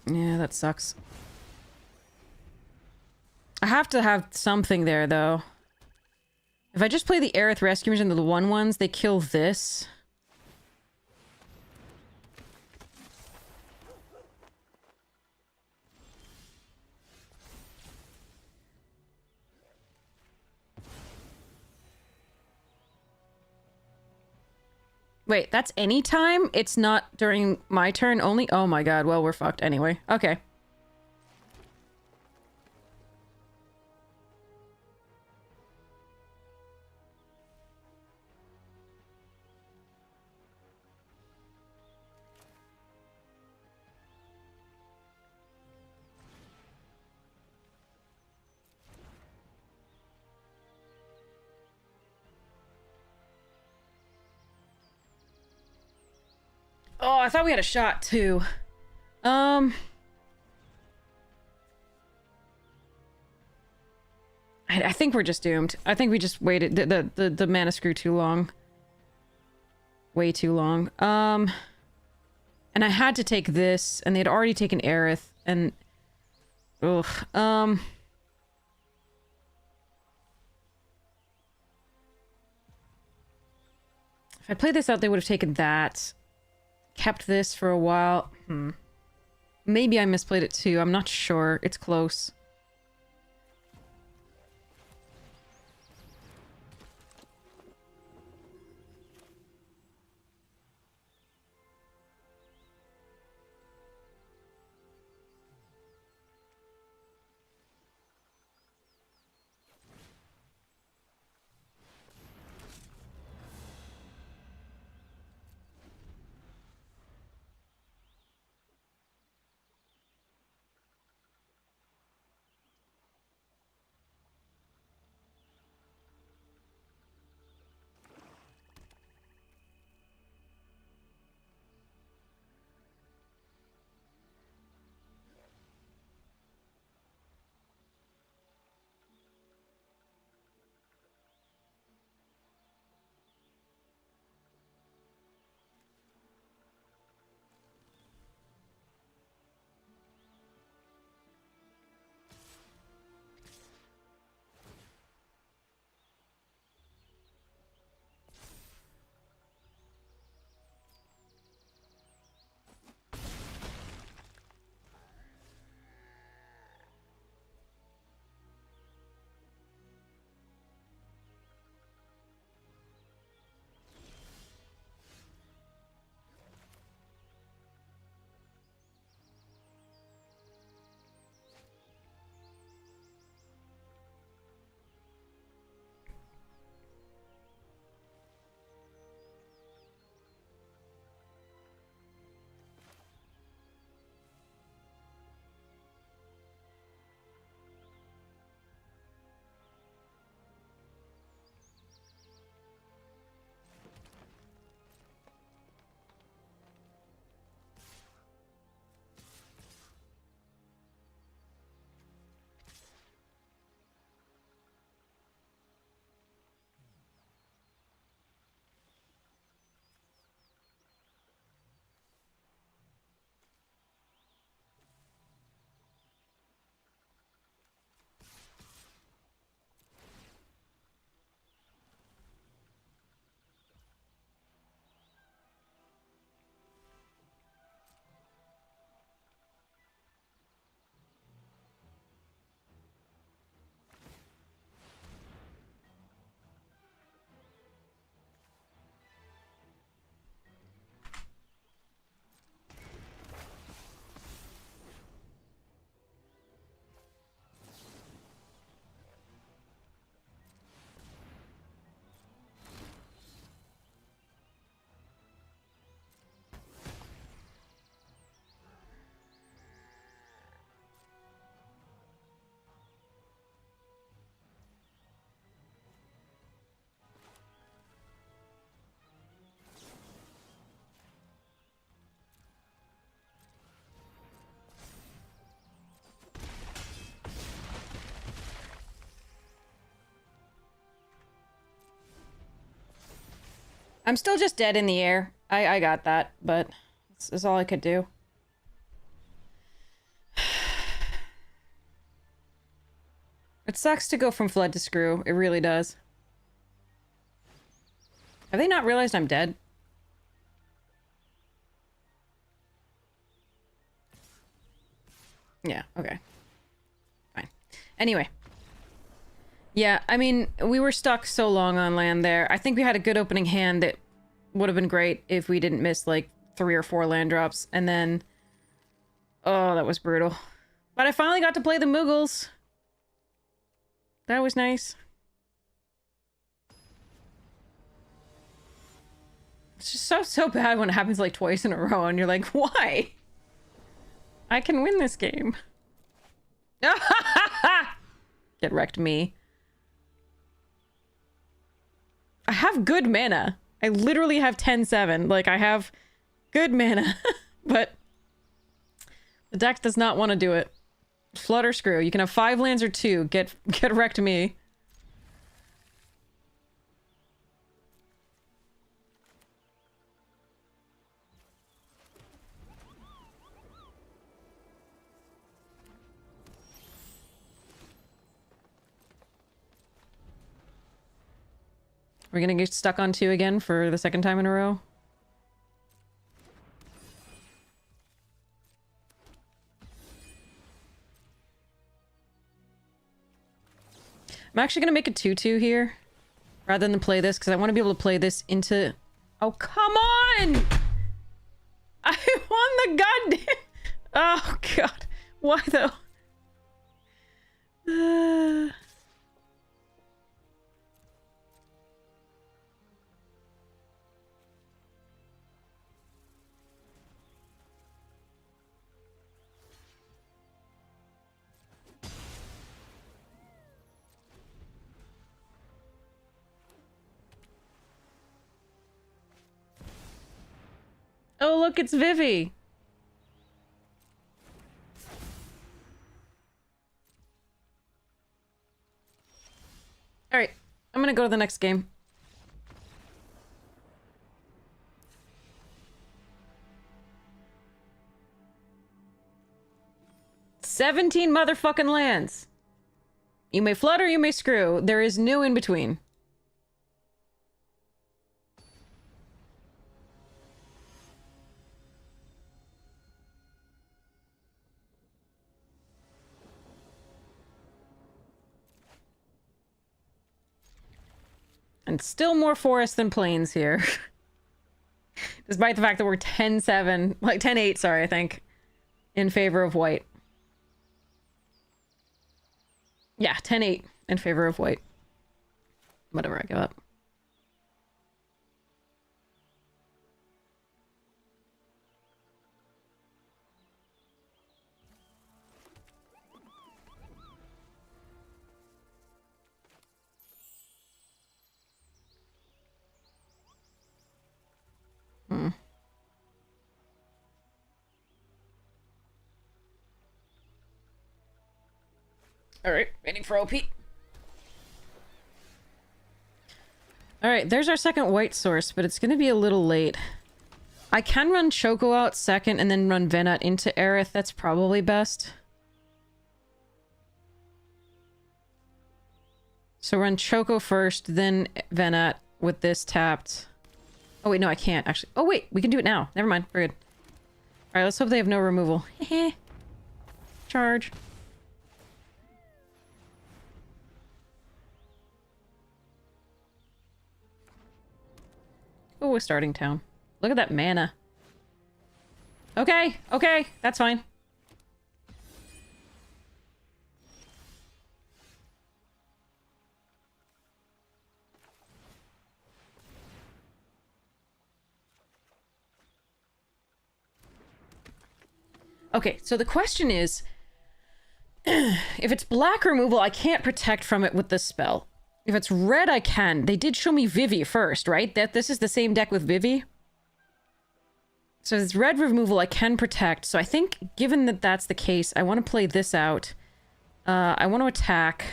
Yeah, that sucks. I have to have something there, though. If I just play the Aerith Rescuers into the 1/1s, they kill this. Wait, that's any time? It's not during my turn only? Oh my god, well, we're fucked anyway. Okay. Oh, I thought we had a shot, too. I think we're just doomed. I think we just waited the mana screw too long. Way too long. And I had to take this, and they had already taken Aerith, and... Ugh. If I played this out, they would have taken that. Kept this for a while. Maybe I misplayed it too. I'm not sure. It's close. I'm still just dead in the air. I got that, but this is all I could do. It sucks to go from flood to screw. It really does. Have they not realized I'm dead? Yeah, okay. Fine. Anyway. Yeah, I mean, we were stuck so long on land there. I think we had a good opening hand that would have been great if we didn't miss, like, 3 or 4 land drops. And then... Oh, that was brutal. But I finally got to play the Muggles. That was nice. It's just so bad when it happens, like, twice in a row, and you're like, why? I can win this game. Get wrecked, me. I have good mana. I literally have 10-7. Like, I have good mana. But the deck does not want to do it. Flood or screw. You can have 5 lands or 2. Get wrecked, me. We're gonna get stuck on 2 again for the second time in a row. I'm actually gonna make a 2-2 here, rather than play this, because I want to be able to play this into... Oh, come on! I won the goddamn... Oh, God. Why, though? Oh, look, it's Vivi. All right, I'm gonna go to the next game. "17 motherfucking lands. You may flood or you may screw. There is no in between." And still more forest than plains here. Despite the fact that we're 10-7, like 10-8, sorry, I think, in favor of white. Yeah, 10-8 in favor of white. Whatever, I give up. Alright, waiting for OP. Alright, there's our second white source, but it's gonna be a little late. I can run Choco out second and then run Venat into Aerith. That's probably best. So run Choco first, then Venat with this tapped. Oh wait, no, I can't actually. Oh wait, we can do it now. Never mind, we're good. Alright, let's hope they have no removal. Charge. Oh, we're starting town. Look at that mana. Okay, okay, that's fine. Okay, so the question is, if it's black removal, I can't protect from it with this spell. If it's red, I can. They did show me Vivi first, right? This is the same deck with Vivi. So if it's red removal, I can protect. So I think, given that that's the case, I want to play this out. I want to attack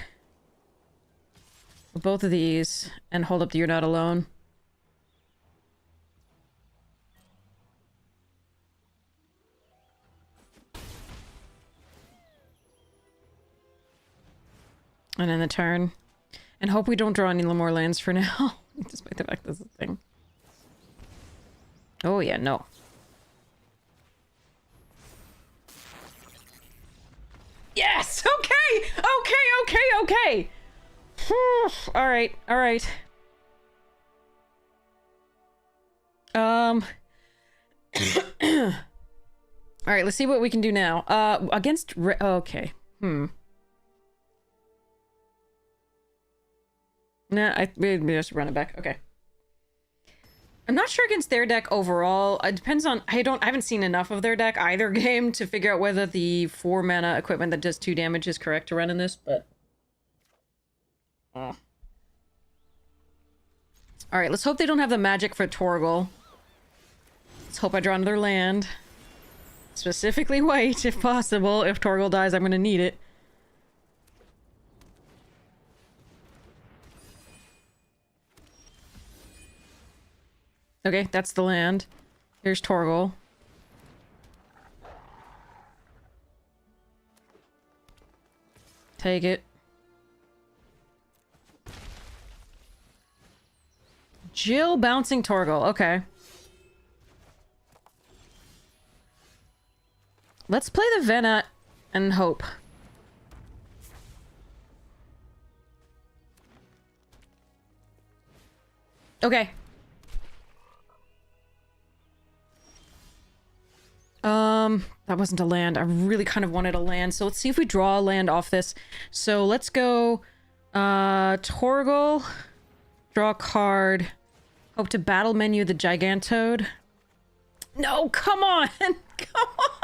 both of these and hold up the You're Not Alone. And then the turn. And hope we don't draw any more lands for now. Despite the fact that's the thing. Oh yeah, no. Yes! Okay! Okay! Alright, alright. Alright, let's see what we can do now. Against okay. Nah, maybe just run it back. Okay. I'm not sure against their deck overall. It depends on... I haven't seen enough of their deck either game to figure out whether the 4 mana equipment that does 2 damage is correct to run in this, but... Alright, let's hope they don't have the magic for Torgal. Let's hope I draw another land. Specifically white, if possible. If Torgal dies, I'm gonna need it. Okay, that's the land. Here's Torgal. Take it. Jill bouncing Torgal. Okay. Let's play the Vena and hope. Okay. That wasn't a land. I really kind of wanted a land. So let's see if we draw a land off this. So let's go, Torgal. Draw a card. Hope to battle menu the Gigantode. No, come on! Come on!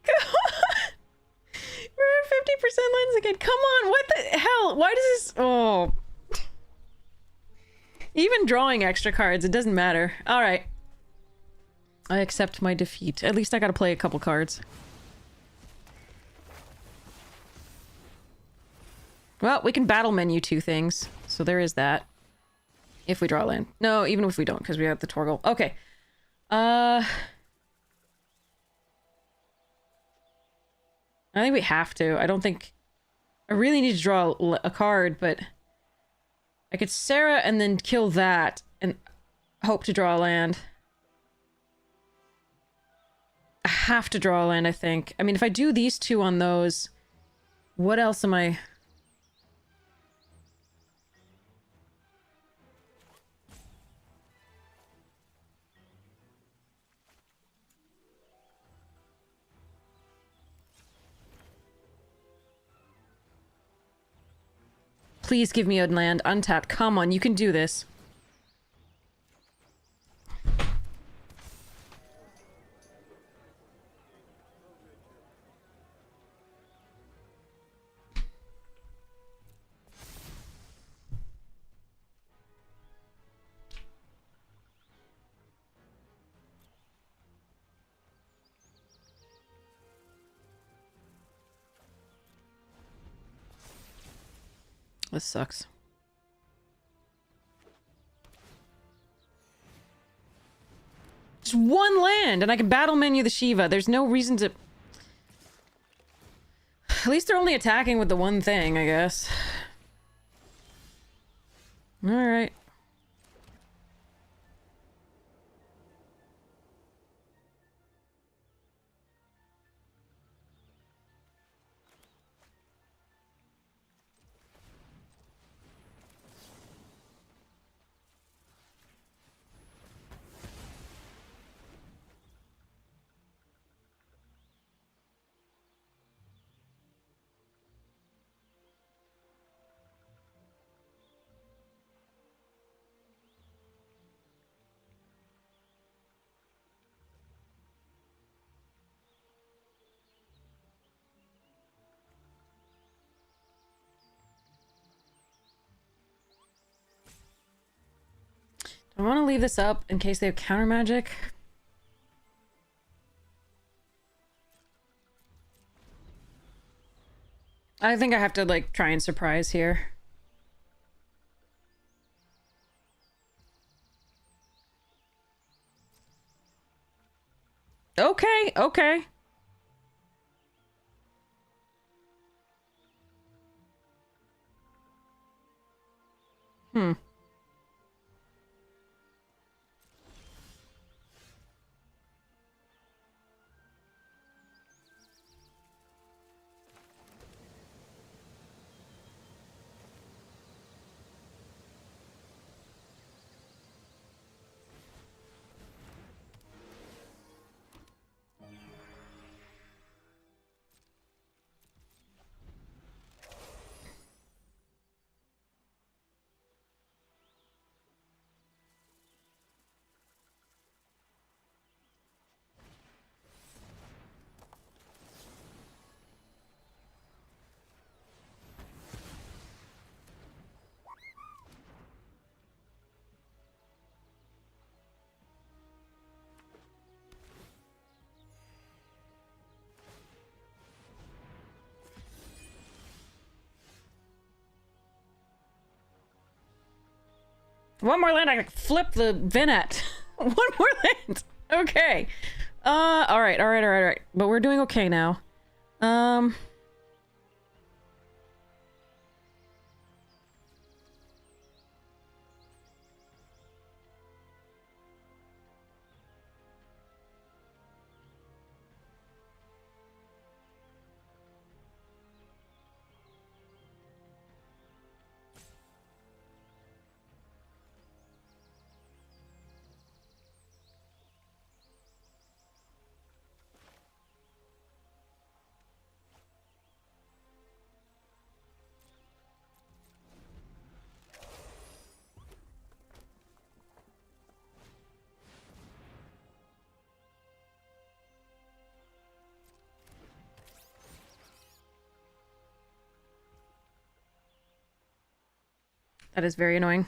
Come on! We're at 50% lands again. Come on, what the hell? Why does this... Oh. Even drawing extra cards, it doesn't matter. Alright. I accept my defeat. At least I gotta play a couple cards. Well, we can battle menu 2 things. So there is that. If we draw land. No, even if we don't, because we have the Torgal. Okay. I think we have to. I don't think... I really need to draw a card, but... I could Sarah and then kill that, and hope to draw a land. I have to draw a land, I think. I mean, if I do these 2 on those... What else am I... Please give me a land untapped. Come on, you can do this. This sucks. Just 1 land, and I can battle menu the Shiva. There's no reason to... At least they're only attacking with the 1 thing, I guess. Alright. I want to leave this up in case they have counter magic. I think I have to, like, try and surprise here. Okay, okay. Hmm. One more land, I can flip the Venet. One more land. Okay. All right. But we're doing okay now. That is very annoying.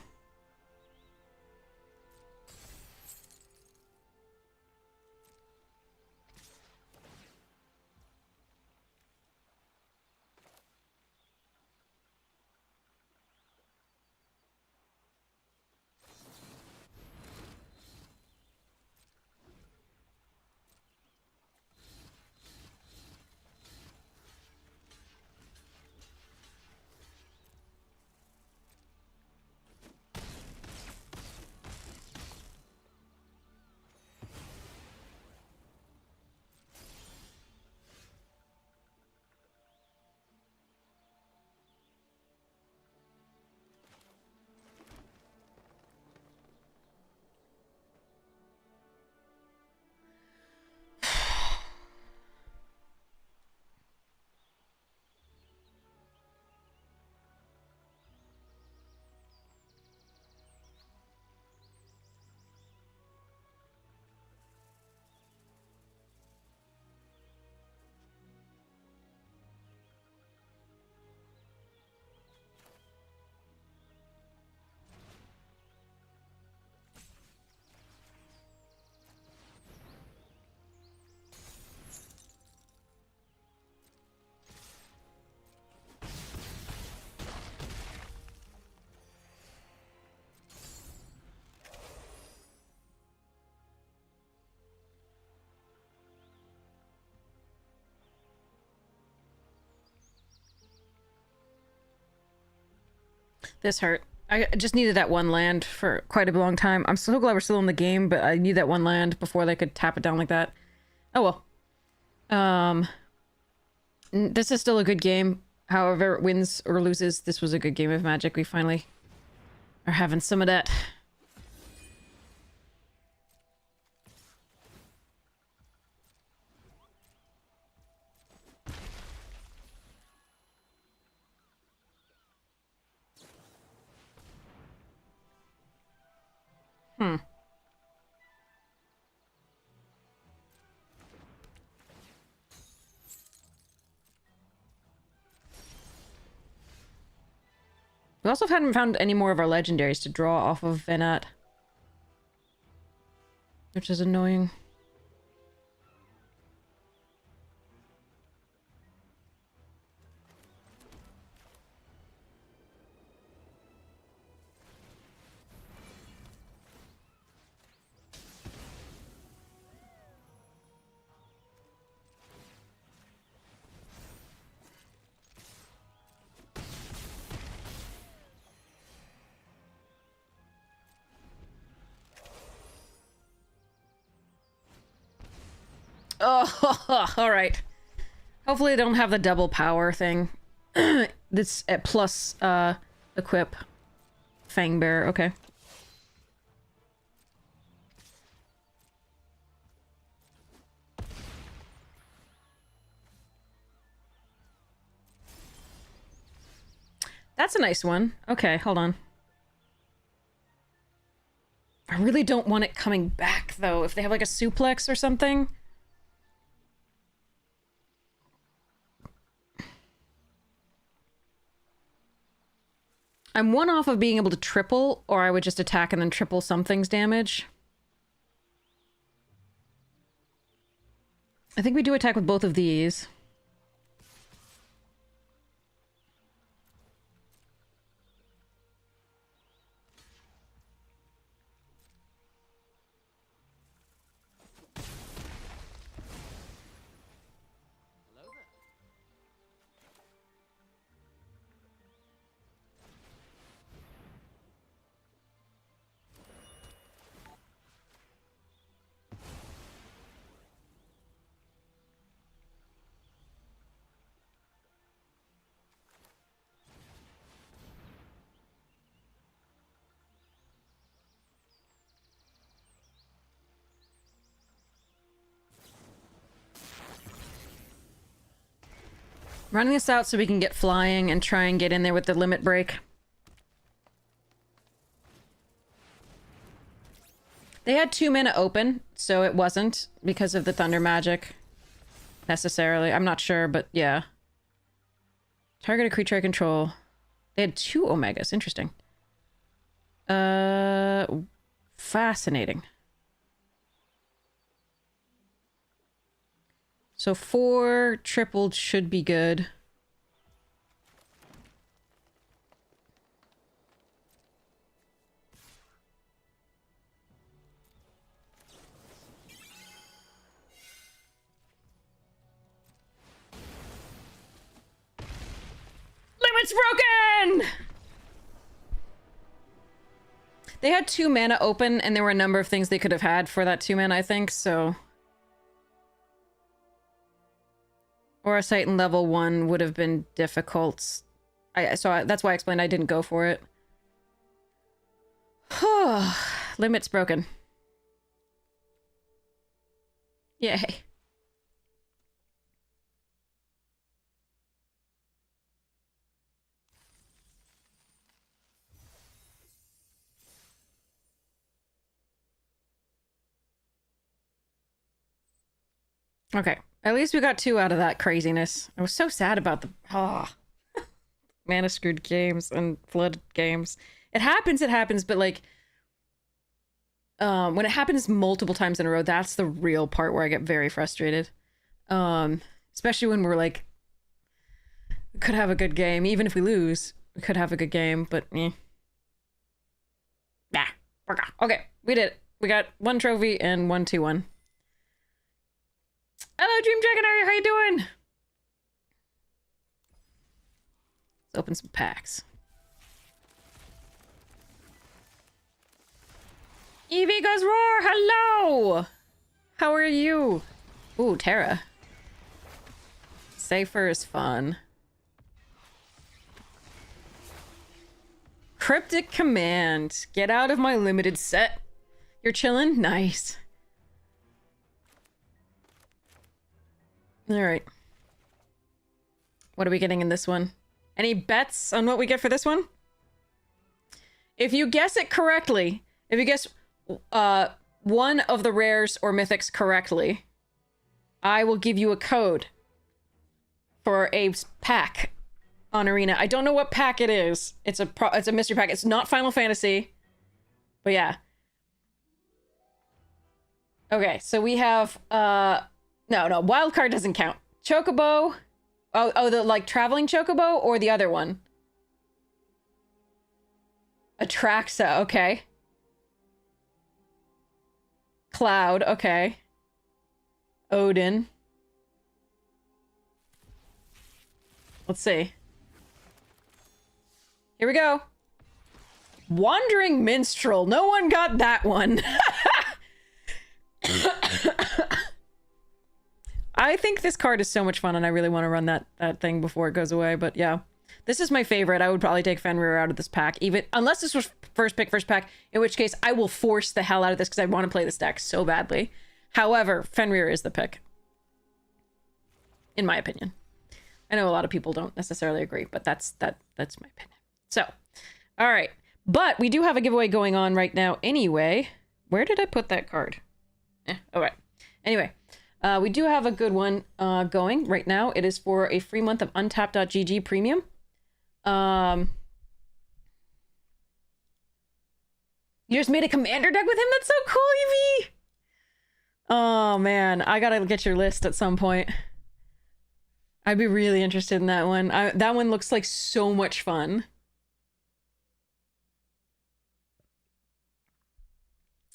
This hurt. I just needed that one land for quite a long time. I'm so glad we're still in the game, but I need that one land before they could tap it down like that. Oh well. This is still a good game. However it wins or loses, this was a good game of Magic. We finally are having some of that. Hmm. We also haven't found any more of our legendaries to draw off of Venat, which is annoying. Oh, all right. Hopefully, I don't have the double power thing. This at plus equip. Fangbear. Okay. That's a nice one. Okay, hold on. I really don't want it coming back, though. If they have, like, a suplex or something. I'm one off of being able to triple, or I would just attack and then triple something's damage. I think we do attack with both of these. Running this out so we can get flying and try and get in there with the limit break. They had 2 mana open, so it wasn't because of the thunder magic. Necessarily. I'm not sure, but yeah. Target a creature I control. They had 2 Omegas. Interesting. Fascinating. So 4 tripled should be good. Limit's broken! They had 2 mana open, and there were a number of things they could have had for that 2 mana, I think, so... Or a sight in level 1 would have been difficult. That's why I explained I didn't go for it. Limit's broken. Yay. Okay. At least we got 2 out of that craziness. I was so sad about the... mana screwed games and flooded games. It happens, but like... when it happens multiple times in a row, that's the real part where I get very frustrated. Especially when we're like... We could have a good game. Even if we lose, we could have a good game, but... Nah. Okay, we did it. We got 1 trophy and 1 2-1. Hello, Dream Dragonary, how you doing? Let's open some packs. Evie goes roar, hello! How are you? Ooh, Terra. Safer is fun. Cryptic Command. Get out of my limited set. You're chilling? Nice. Alright. What are we getting in this one? Any bets on what we get for this one? If you guess it correctly, if you guess one of the rares or mythics correctly, I will give you a code for a pack on Arena. I don't know what pack it is. It's a mystery pack. It's not Final Fantasy. But yeah. Okay, so we have no, wildcard doesn't count. Chocobo. Oh, the like traveling chocobo or the other one? Atraxa, okay. Cloud, okay. Odin. Let's see. Here we go. Wandering Minstrel. No one got that one. I think this card is so much fun, and I really want to run that thing before it goes away. But yeah, this is my favorite. I would probably take Fenrir out of this pack, even unless this was first pack, in which case I will force the hell out of this because I want to play this deck so badly. However, Fenrir is the pick, in my opinion. I know a lot of people don't necessarily agree, but that's my opinion. So, all right. But we do have a giveaway going on right now anyway. Where did I put that card? All right. Anyway, we do have a good one going right now. It is for a free month of Untapped.gg Premium. You just made a commander deck with him? That's so cool, Evie! Oh, man. I gotta get your list at some point. I'd be really interested in that one. That one looks like so much fun.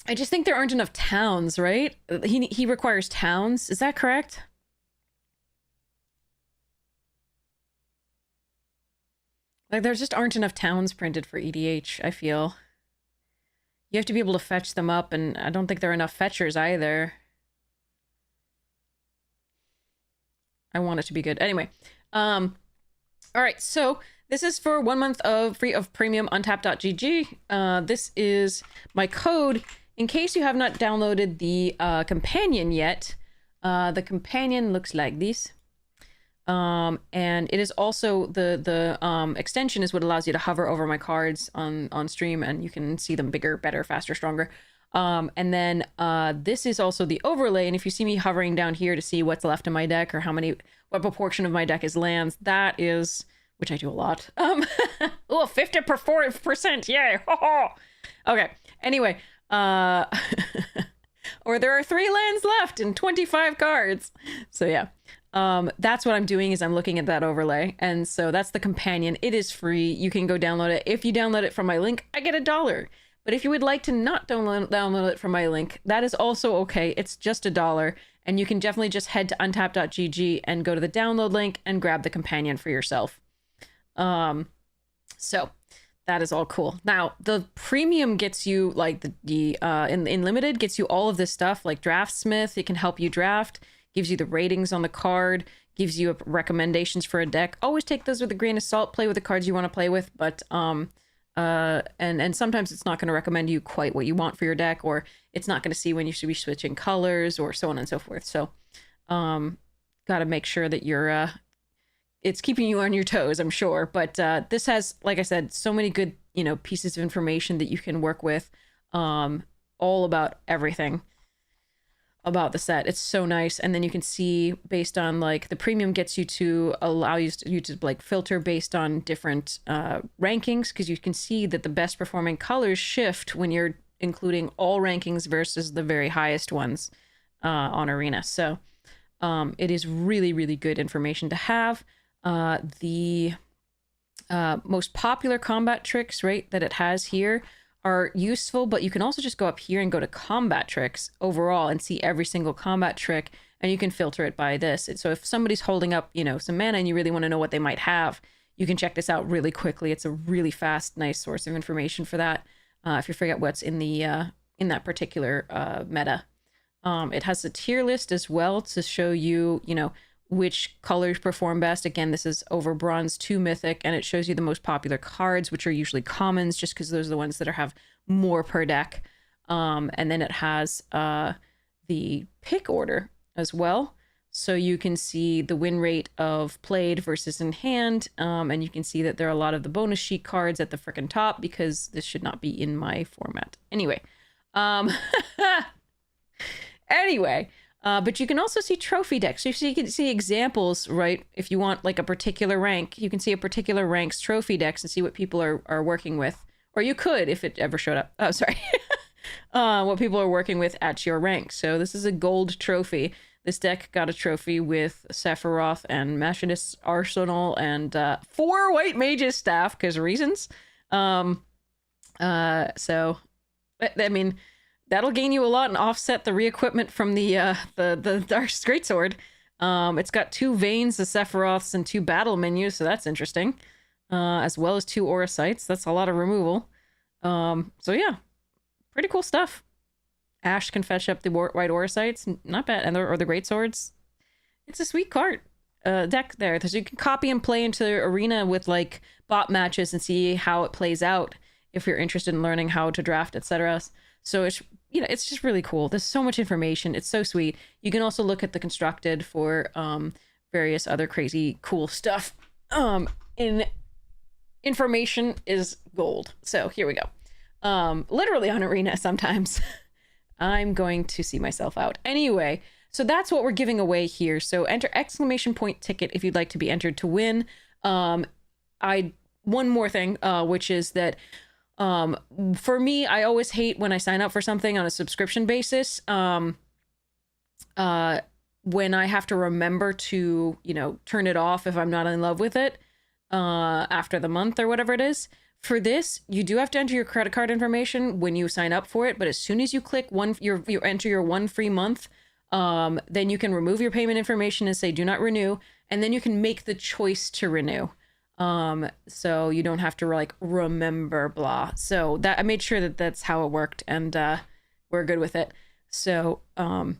I just think there aren't enough towns, right? He requires towns. Is that correct? Like, there just aren't enough towns printed for EDH, I feel. You have to be able to fetch them up, and I don't think there are enough fetchers either. I want it to be good. Anyway, all right, so this is for 1 month of free of premium Untapped.gg. This is my code in case you have not downloaded the companion yet. The companion looks like this. And it is also the extension is what allows you to hover over my cards on stream, and you can see them bigger, better, faster, stronger. And then this is also the overlay, and if you see me hovering down here to see what's left in my deck or what proportion of my deck is lands, that is, which I do a lot. Oh, 50%, yay! Okay, anyway, or there are 3 lands left and 25 cards. So yeah. That's what I'm doing, is I'm looking at that overlay, and so that's the companion. It is free. You can go download it. If you download it from my link, I get $1. But if you would like to not download it from my link, that is also okay. It's just $1, and you can definitely just head to untapped.gg and go to the download link and grab the companion for yourself. So that is all cool. Now, the premium gets you, like, in limited gets you all of this stuff, like Draftsmith. It can help you draft, gives you the ratings on the card, gives you recommendations for a deck. Always take those with a grain of salt. Play with the cards you want to play with, but and sometimes it's not going to recommend you quite what you want for your deck, or it's not going to see when you should be switching colors, or so on and so forth. So got to make sure that you're it's keeping you on your toes, I'm sure. But this has, like I said, so many good, pieces of information that you can work with, all about everything about the set. It's so nice. And then you can see, based on, like, the premium gets you to allow you to like filter based on different rankings, because you can see that the best performing colors shift when you're including all rankings versus the very highest ones on Arena. So it is really, really good information to have. The most popular combat tricks, right, that it has here are useful, but you can also just go up here and go to combat tricks overall and see every single combat trick, and you can filter it by this. So if somebody's holding up, some mana and you really want to know what they might have, you can check this out really quickly. It's a really fast, nice source of information for that. If you forget what's in the in that particular meta. It has a tier list as well to show you, which colors perform best. Again, this is over bronze to mythic, and it shows you the most popular cards, which are usually commons, just because those are the ones that have more per deck. And then it has the pick order as well, so you can see the win rate of played versus in hand, and you can see that there are a lot of the bonus sheet cards at the frickin' top, because this should not be in my format. Anyway, but you can also see trophy decks. So you can see examples, right? If you want, like, a particular rank, you can see a particular rank's trophy decks and see what people are working with. Or you could, if it ever showed up. Oh, sorry. What people are working with at your rank. So this is a gold trophy. This deck got a trophy with Sephiroth and Machinist's Arsenal and 4 White Mages staff, because reasons. So, I mean, that'll gain you a lot and offset the re-equipment from the Dark Greatsword. It's got 2 Veins of Sephiroths and 2 battle menus, so that's interesting. As well as 2 Aura Sites. That's a lot of removal. So yeah, pretty cool stuff. Ash can fetch up the white Aura Sites. Not bad. And or the Greatswords. it's a sweet card deck there. So you can copy and play into Arena with like bot matches and see how it plays out if you're interested in learning how to draft, etc. So it's, you know, it's just really cool. There's so much information. It's so sweet. You can also look at the constructed for various other crazy cool stuff. In information is gold. So here we go. Literally on Arena sometimes. I'm going to see myself out. Anyway, so that's what we're giving away here. So enter exclamation point ticket if you'd like to be entered to win. One more thing, which is that for me, I always hate when I sign up for something on a subscription basis. When I have to remember to, you know, turn it off if I'm not in love with it after the month or whatever it is. For this, you do have to enter your credit card information when you sign up for it. But as soon as you click you enter your 1 free month, then you can remove your payment information and say do not renew, and then you can make the choice to renew. So you don't have to like remember blah. So that I made sure that that's how it worked, and we're good with it. So I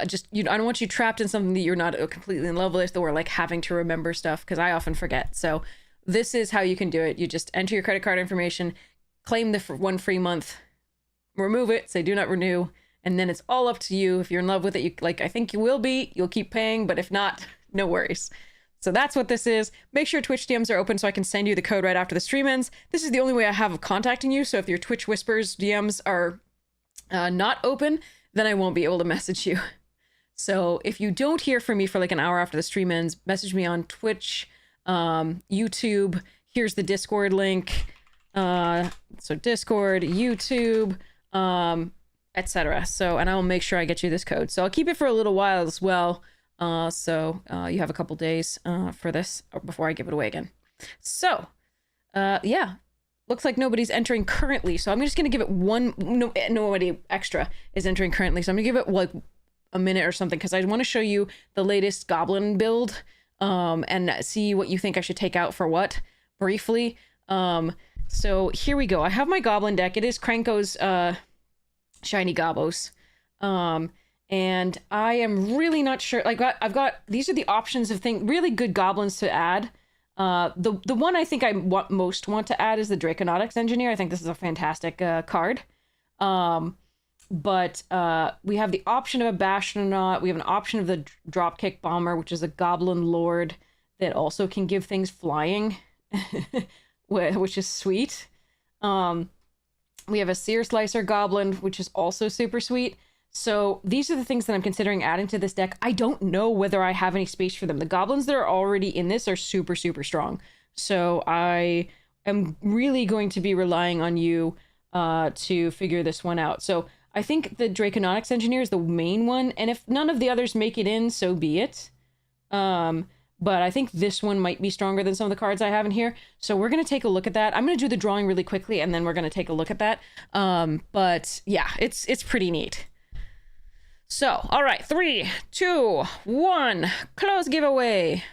don't want you trapped in something that you're not completely in love with, or like having to remember stuff, because I often forget. So this is how you can do it. You just enter your credit card information, claim the 1 free month, remove it, say do not renew, and then it's all up to you. If you're in love with it, you like, I think you will be, you'll keep paying, but if not, no worries. So that's what this is. Make sure Twitch DMs are open so I can send you the code right after the stream ends. This is the only way I have of contacting you. So if your Twitch Whispers DMs are not open, then I won't be able to message you. So if you don't hear from me for like an hour after the stream ends, message me on Twitch, YouTube. Here's the Discord link. So Discord, YouTube, etc. So, and I will make sure I get you this code. So I'll keep it for a little while as well. So you have a couple days for this before I give it away again. So yeah, looks like nobody's entering currently. So I'm just going to give it nobody extra is entering currently. So I'm going to give it like a minute or something, because I want to show you the latest goblin build and see what you think I should take out for what briefly. So here we go. I have my goblin deck. It is Krenko's Shiny Gobos. And I am really not sure. Like I've got these are the options of really good goblins to add. The one I think I most want to add is the Draconautics Engineer. I think this is a fantastic card. But we have the option of a Bastronaut. We have an option of the Dropkick Bomber, which is a Goblin Lord that also can give things flying, which is sweet. We have a Sear Slicer Goblin, which is also super sweet. So these are the things that I'm considering adding to this deck. I don't know whether I have any space for them. The goblins that are already in this are super, super strong. So I am really going to be relying on you to figure this one out. So I think the Draconautics Engineer is the main one. And if none of the others make it in, so be it. But I think this one might be stronger than some of the cards I have in here. So we're going to take a look at that. I'm going to do the drawing really quickly, and then we're going to take a look at that. But yeah, it's pretty neat. So, all right, 3, 2, 1, close giveaway.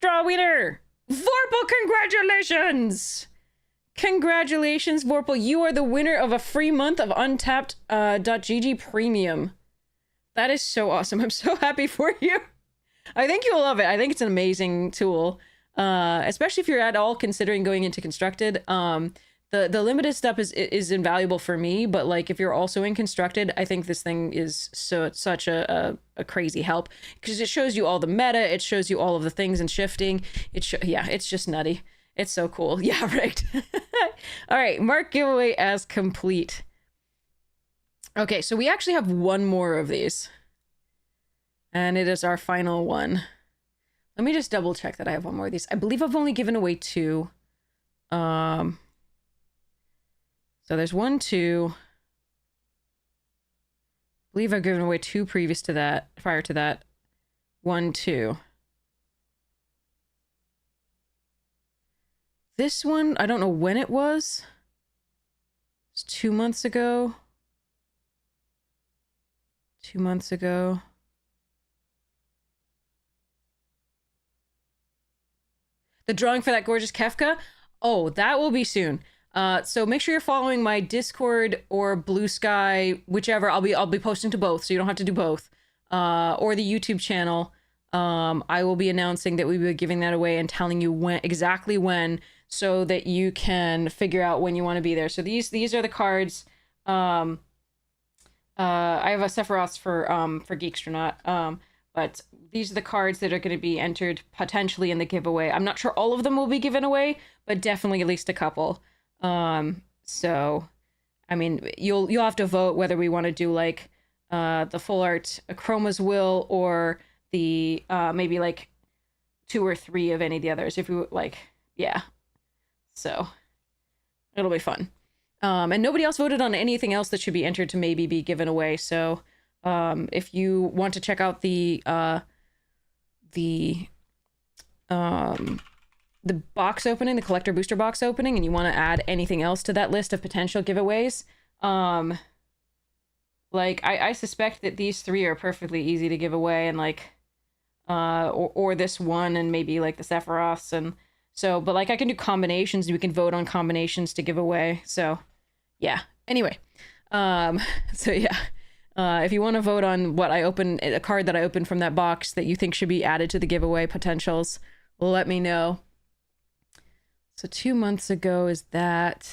Draw winner. Vorpal, congratulations. Congratulations, Vorpal. You are the winner of a free month of Untapped.gg Premium. That is so awesome. I'm so happy for you. I think you'll love it. I think it's an amazing tool, especially if you're at all considering going into Constructed. The limited stuff is invaluable for me, but like if you're also in Constructed, I think this thing is such a crazy help, because it shows you all the meta, it shows you all of the things and shifting. Yeah, it's just nutty. It's so cool. Yeah, right. All right, mark giveaway as complete. Okay, so we actually have one more of these, and it is our final one. Let me just double check that I have one more of these. I believe I've only given away 2. So there's 1, 2. I believe I've given away 2 prior to that. 1, 2. This one, I don't know when it was. It's 2 months ago. 2 months ago. The drawing for that gorgeous Kefka? Oh, that will be soon. So make sure you're following my Discord or Blue Sky, whichever. I'll be posting to both, so you don't have to do both. Or the YouTube channel. I will be announcing that we will be giving that away and telling you when, exactly when, so that you can figure out when you want to be there. So these are the cards. I have a Sephiroth for Geekstronaut. But these are the cards that are going to be entered potentially in the giveaway. I'm not sure all of them will be given away, but definitely at least a couple. So, I mean, you'll have to vote whether we want to do like the full art Chroma's Will or the maybe like 2 or 3 of any of the others. If we like, yeah. So it'll be fun. And nobody else voted on anything else that should be entered to maybe be given away. So if you want to check out the box opening, the collector booster box opening, and you want to add anything else to that list of potential giveaways, like I suspect that these 3 are perfectly easy to give away, and like or this one, and maybe like the Sephiroths, and so, but like I can do combinations, and we can vote on combinations to give away. So yeah, anyway, so yeah, if you want to vote on what I open, a card that I opened from that box that you think should be added to the giveaway potentials, let me know. So 2 months ago is that,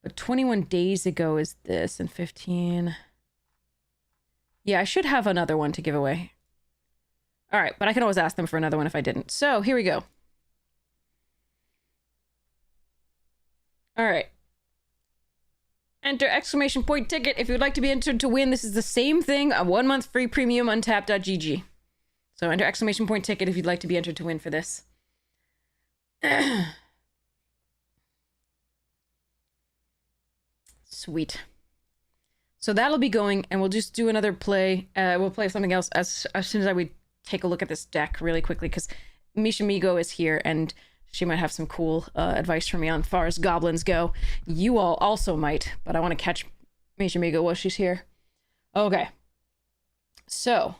but 21 days ago is this, and 15. Yeah, I should have another one to give away. All right, but I can always ask them for another one if I didn't. So here we go. All right. Enter exclamation point ticket if you'd like to be entered to win. This is the same thing, a 1 month free premium untapped.gg. So enter exclamation point ticket if you'd like to be entered to win for this. Sweet. So that'll be going, and we'll just do another play. We'll play something else as soon as I would take a look at this deck really quickly, because Misha Migo is here, and she might have some cool advice for me on far as goblins go. You all also might, but I want to catch Misha Migo while she's here. Okay. So.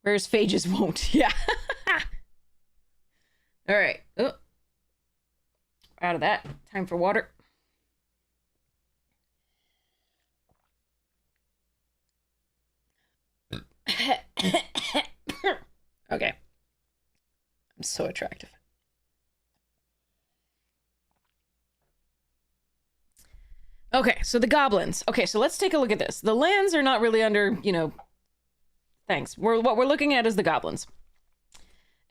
Where's Phages won't? Yeah. All right. Oh. Out of that. Time for water. Okay. I'm so attractive. Okay, so the goblins. Okay, so let's take a look at this. The lands are not really under, you know, thanks. What we're looking at is the goblins.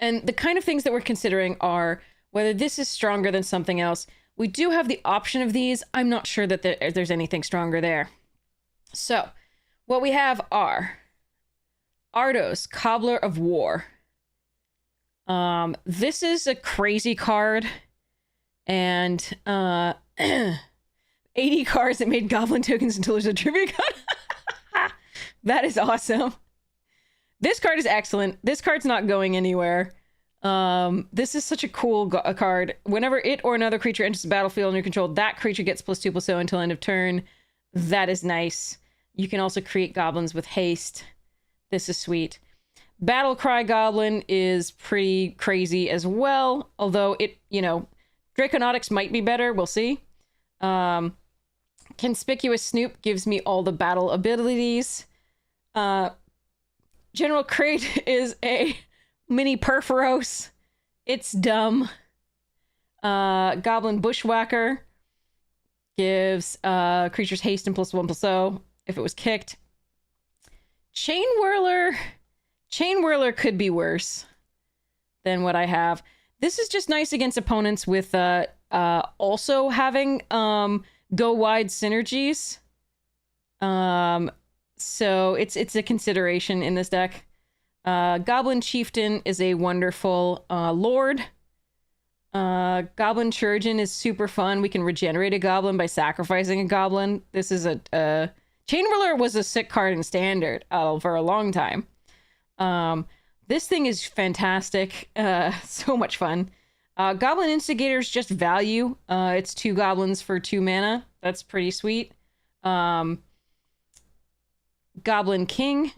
And the kind of things that we're considering are whether this is stronger than something else. We do have the option of these. I'm not sure that there's anything stronger there. So, what we have are Ardos, Cobbler of War. This is a crazy card, and 80 cards that made goblin tokens until there's a tribute card. That is awesome. This card is excellent. This card's not going anywhere. This is such a cool card. Whenever it or another creature enters the battlefield under control, that creature gets +2/+0 until end of turn. That is nice. You can also create goblins with haste. This is sweet. Battle Cry Goblin is pretty crazy as well, although it, you know, Draconautics might be better. We'll see. Conspicuous Snoop gives me all the battle abilities. General Crate is a mini Perforos. It's dumb. Goblin Bushwhacker gives creatures haste and +1/+0 if it was kicked. Chain Whirler could be worse than what I have. This is just nice against opponents with also having go wide synergies. So it's a consideration in this deck. Goblin Chieftain is a wonderful lord. Goblin Chirurgeon is super fun. We can regenerate a goblin by sacrificing a goblin. This is a Chain Whirler was a sick card in Standard for a long time. This thing is fantastic. So much fun. Goblin Instigator's just value. It's 2 goblins for 2 mana. That's pretty sweet. Goblin King,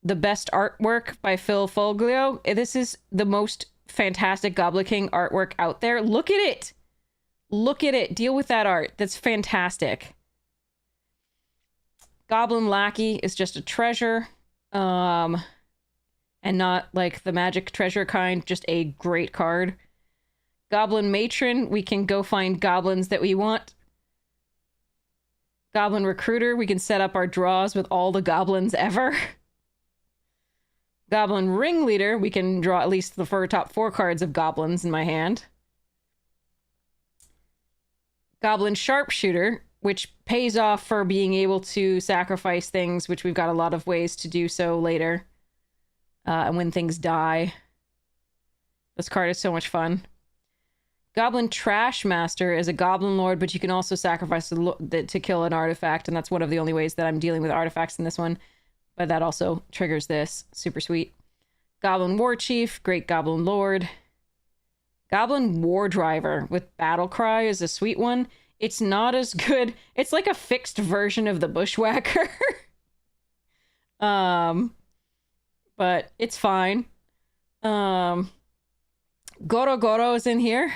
the best artwork by Phil Foglio. This is the most fantastic Goblin King artwork out there. Look at it. Look at it. Deal with that art. That's fantastic. Goblin Lackey is just a treasure. And not like the magic treasure kind, just a great card. Goblin Matron, we can go find goblins that we want. Goblin Recruiter, we can set up our draws with all the goblins ever. Goblin Ringleader, we can draw at least the top 4 cards of goblins in my hand. Goblin Sharpshooter, which pays off for being able to sacrifice things, which we've got a lot of ways to do so later. And when things die. This card is so much fun. Goblin Trash Master is a Goblin Lord, but you can also sacrifice to kill an artifact, and that's one of the only ways that I'm dealing with artifacts in this one. But that also triggers this. Super sweet. Goblin War Chief, great Goblin Lord. Goblin War Driver with Battle Cry is a sweet one. It's not as good. It's like a fixed version of the Bushwhacker. But it's fine. Goro Goro is in here.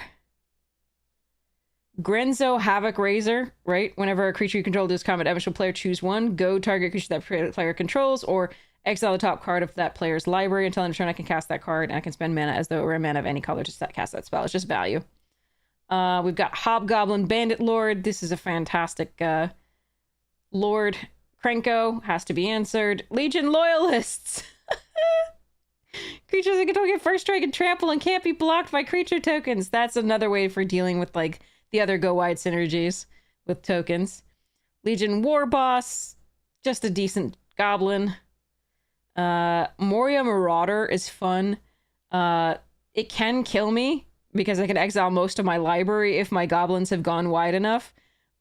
Grenzo Havoc Razor, right? Whenever a creature you control does combat damage to a player, choose one. Go target creature that player controls, or exile the top card of that player's library. Until end of turn, I can cast that card, and I can spend mana as though it were a mana of any color to cast that spell. It's just value. We've got Hobgoblin Bandit Lord. This is a fantastic Lord. Krenko has to be answered. Legion Loyalists. Creatures that control get first strike and trample and can't be blocked by creature tokens. That's another way for dealing with like the other go wide synergies with tokens. Legion War Boss, just a decent goblin. Moria Marauder is fun. It can kill me because I can exile most of my library if my goblins have gone wide enough,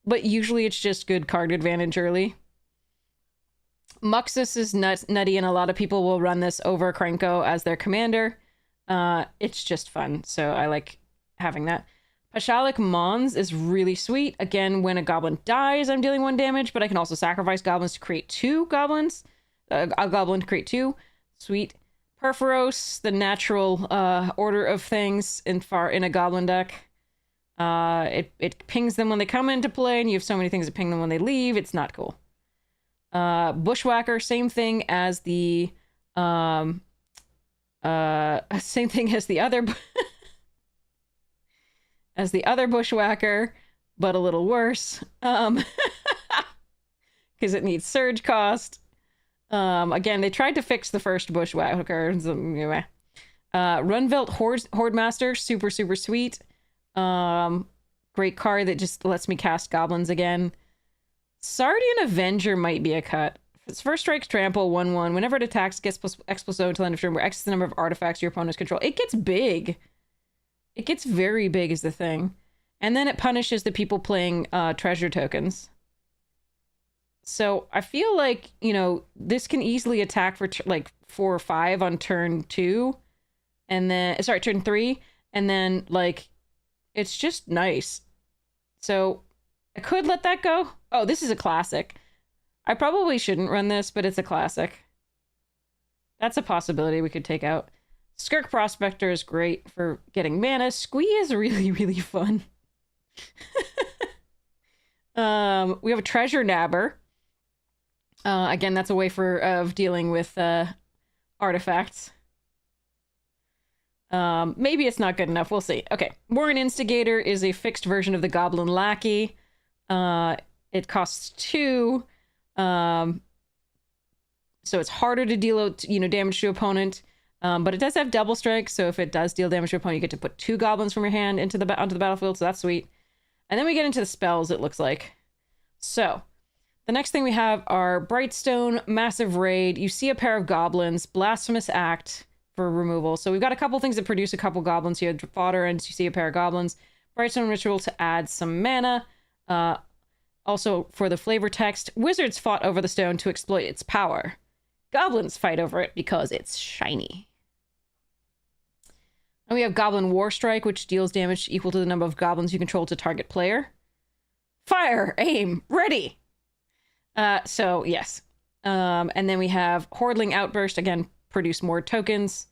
but usually it's just good card advantage early. Muxus is nutty, and a lot of people will run this over Krenko as their commander. It's just fun, so I like having that. Pashalik Mons is really sweet. Again, when a goblin dies, I'm dealing 1 damage, but I can also sacrifice goblins to create 2 goblins. A goblin to create 2. Sweet. Perforos, the natural order of things in a goblin deck. It pings them when they come into play, and you have so many things that ping them when they leave. It's not cool. Bushwhacker, same thing as the same thing as the other as the other Bushwhacker, but a little worse. Because it needs surge cost. Again, they tried to fix the first Bushwhacker. So, anyway. Runvelt Horde Master, super sweet. Great card that just lets me cast goblins again. Sardian Avenger might be a cut. Its first strikes trample 1/1. Whenever it attacks, it gets +X+0 until end of turn, where X is the number of artifacts your opponents control. It gets big. It gets very big is the thing. And then it punishes the people playing treasure tokens. So I feel like, you know, this can easily attack for like 4 or 5 on turn 2. And then, sorry, turn 3. And then, like, it's just nice. So I could let that go. Oh, this is a classic. I probably shouldn't run this, but it's a classic. That's a possibility we could take out. Skirk Prospector is great for getting mana. Squee is really fun. We have a Treasure Nabber. Again, that's a way of dealing with artifacts. Maybe it's not good enough. We'll see. Okay. Warren Instigator is a fixed version of the Goblin Lackey. It costs 2. So it's harder to deal, damage to opponent. But it does have double strike, so if it does deal damage to opponent, you get to put 2 goblins from your hand onto the battlefield, so that's sweet. And then we get into the spells, it looks like. So, the next thing we have are Brightstone, Massive Raid, you see a pair of goblins, Blasphemous Act for removal. So we've got a couple things that produce a couple goblins. You have fodder, and you see a pair of goblins. Brightstone Ritual to add some mana. Also, for the flavor text, wizards fought over the stone to exploit its power. Goblins fight over it because it's shiny. And we have Goblin War Strike, which deals damage equal to the number of goblins you control to target player. Fire! Aim! Ready! So, yes. And then we have Hordling Outburst, again, produce more tokens.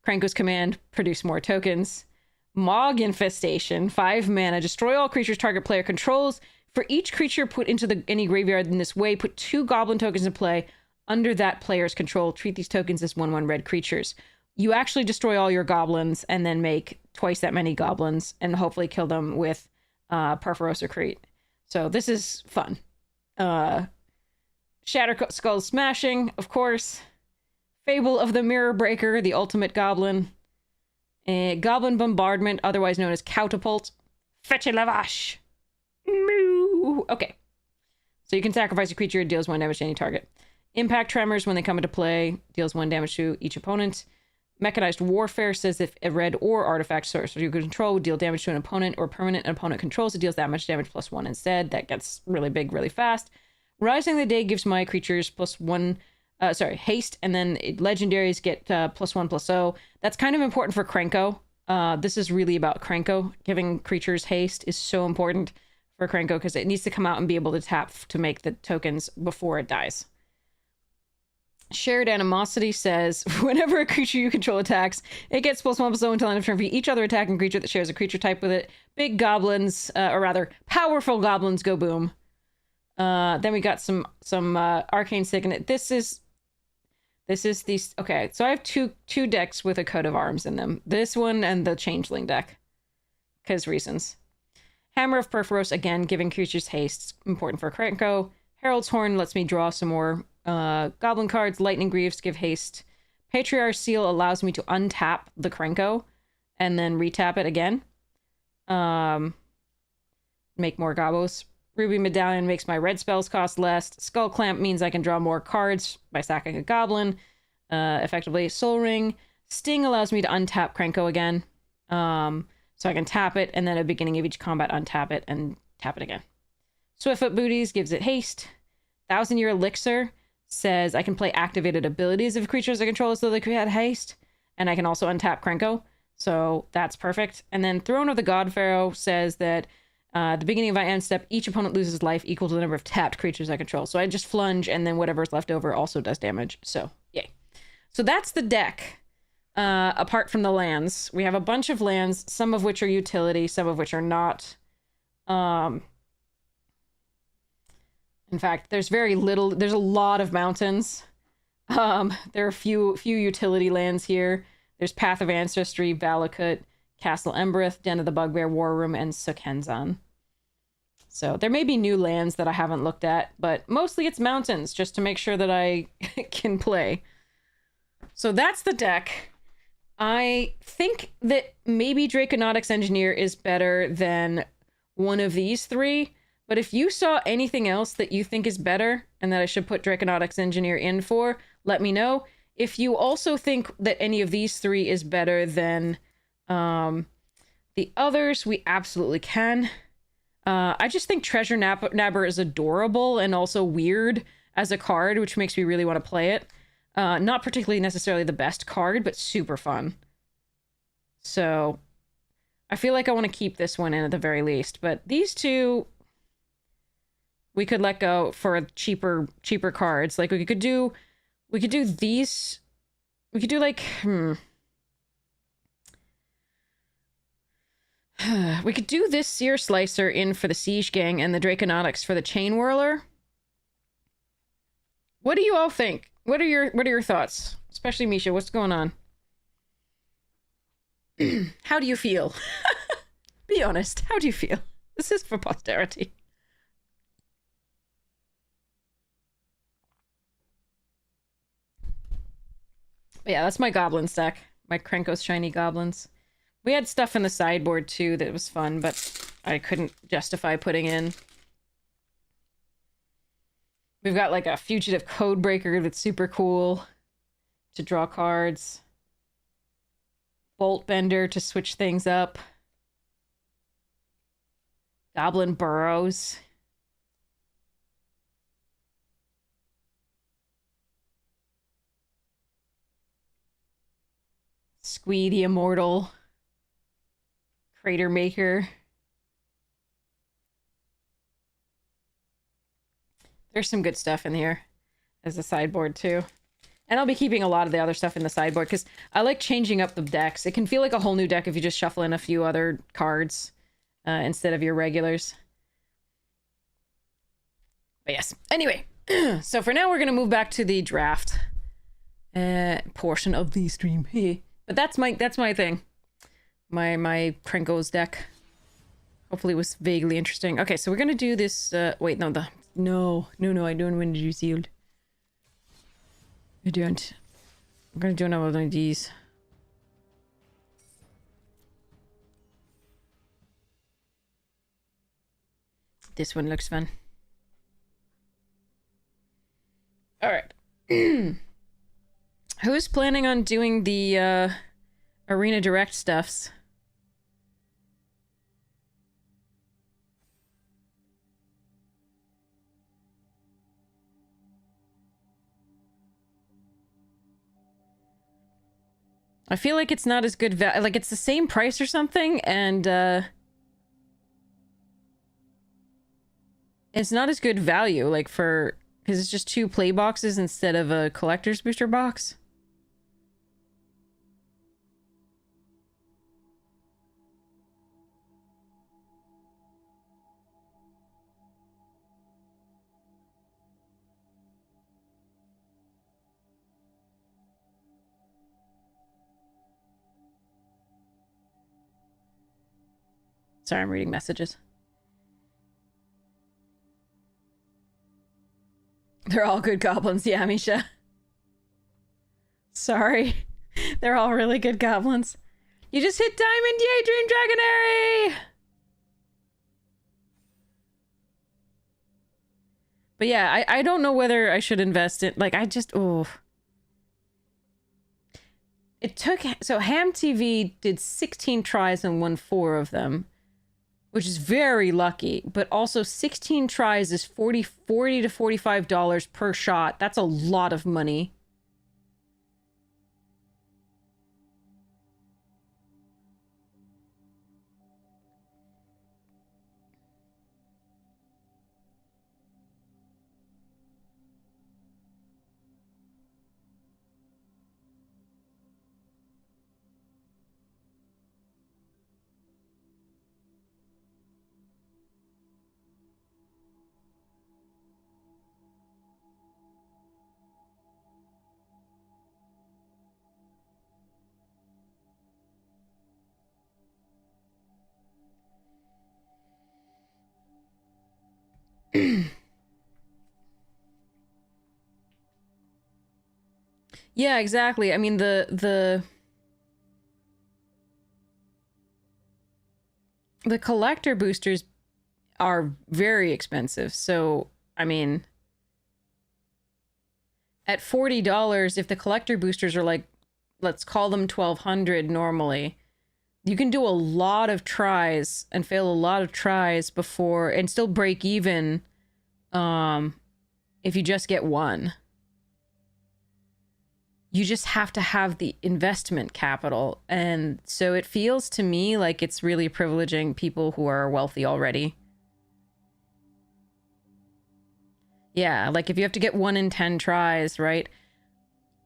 Krenko's Command, produce more tokens. Mog Infestation, 5 mana. Destroy all creatures target player controls. For each creature put into any graveyard in this way, put 2 goblin tokens in play under that player's control. Treat these tokens as 1/1 red creatures. You actually destroy all your goblins and then make twice that many goblins and hopefully kill them with Perforos or Crete. So this is fun. Shatter Skull Smashing, of course. Fable of the Mirror Breaker, the ultimate goblin. Goblin Bombardment, otherwise known as Catapult. Fetch a Lavash. Moo. Okay. So you can sacrifice a creature, it deals 1 damage to any target. Impact Tremors, when they come into play, deals 1 damage to each opponent. Mechanized Warfare says if a red or artifact source you control would deal damage to an opponent or permanent an opponent controls, it deals that much damage +1 instead. That gets really big really fast. Rising the Day gives my creatures +1, haste, and then legendaries get +1/+0. That's kind of important for Krenko. This is really about Krenko. Giving creatures haste is so important for Krenko because it needs to come out and be able to tap to make the tokens before it dies. Shared Animosity says, whenever a creature you control attacks, it gets +1/+0 until end of turn for each other attacking creature that shares a creature type with it. Big goblins, or rather, powerful goblins go boom. Then we got some Arcane Signet. This is these. Okay, so I have two decks with a coat of arms in them. This one and the Changeling deck, because reasons. Hammer of Perforos, again, giving creatures haste, important for Krenko. Herald's Horn lets me draw some more goblin cards. Lightning Greaves give haste. Patriarch's Seal allows me to untap the Krenko and then retap it again. Make more gobos. Ruby Medallion makes my red spells cost less. Skull Clamp means I can draw more cards by sacking a goblin. Effectively, Soul Ring. Sting allows me to untap Krenko again. So I can tap it, and then at the beginning of each combat, untap it and tap it again. Swiftfoot Booties gives it haste. 1,000-Year Elixir says I can play activated abilities of creatures I control as though they had haste, and I can also untap Krenko, so that's perfect. And then Throne of the God Pharaoh says that at the beginning of my end step, each opponent loses life equal to the number of tapped creatures I control. So I just flunge, and then whatever's left over also does damage. So, yay. So that's the deck. Apart from the lands. We have a bunch of lands, some of which are utility, some of which are not. In fact, there's very little. There's a lot of mountains. There are a few utility lands here. There's Path of Ancestry, Valakut, Castle Embereth, Den of the Bugbear, War Room, and Sukenzan. So there may be new lands that I haven't looked at, but mostly it's mountains, just to make sure that I can play. So that's the deck. I think that maybe Draconautics Engineer is better than one of these three, but if you saw anything else that you think is better and that I should put Draconautics Engineer in for, let me know. If you also think that any of these three is better than the others, we absolutely can. I just think Treasure Nabber is adorable and also weird as a card, which makes me really want to play it. Not particularly necessarily the best card, but super fun. So I feel like I want to keep this one in at the very least. But these two, we could let go for cheaper cards. Like we could do these. We could do like we could do this Seer Slicer in for the Siege Gang and the Draconautics for the Chain Whirler. What do you all think? What are your thoughts? Especially Misha, what's going on? How do you feel? Be honest, how do you feel? This is for posterity. But yeah, that's my goblin stack. My Krenko's shiny goblins. We had stuff in the sideboard too that was fun, but I couldn't justify putting in. We've got like a Fugitive Codebreaker that's super cool to draw cards. Bolt Bender to switch things up. Goblin Burrows. Squee the Immortal. Crater Maker. There's some good stuff in here as a sideboard too. And I'll be keeping a lot of the other stuff in the sideboard because I like changing up the decks. It can feel like a whole new deck if you just shuffle in a few other cards instead of your regulars. But yes. Anyway, So for now, we're gonna move back to the draft portion of the stream. But that's my thing. My Krenko's deck. Hopefully it was vaguely interesting. Okay, so we're gonna do this. Wait, no, no, I don't want to do sealed. I don't. I'm gonna do another one of these. This one looks fun. All right. Who's planning on doing the Arena Direct stuffs? I feel like it's not as good like it's the same price or something, and it's not as good value, like for, because it's just 2 play boxes instead of a collector's booster box. Sorry, I'm reading messages. They're all good goblins. Yeah, Misha. Sorry. They're all really good goblins. You just hit diamond! Yay, Dream Dragonary! But yeah, I don't know whether I should invest in... Like, I just... Oh. It took... So, Ham TV did 16 tries and won 4 of them, which is very lucky, but also 16 tries is $40 to $45 per shot. That's a lot of money. Yeah, exactly. I mean, the collector boosters are very expensive. So, I mean, at $40, if the collector boosters are like, let's call them 1,200 normally, you can do a lot of tries and fail a lot of tries before and still break even if you just get one. You just have to have the investment capital. And so it feels to me like it's really privileging people who are wealthy already. Yeah, like if you have to get 1 in 10 tries, right?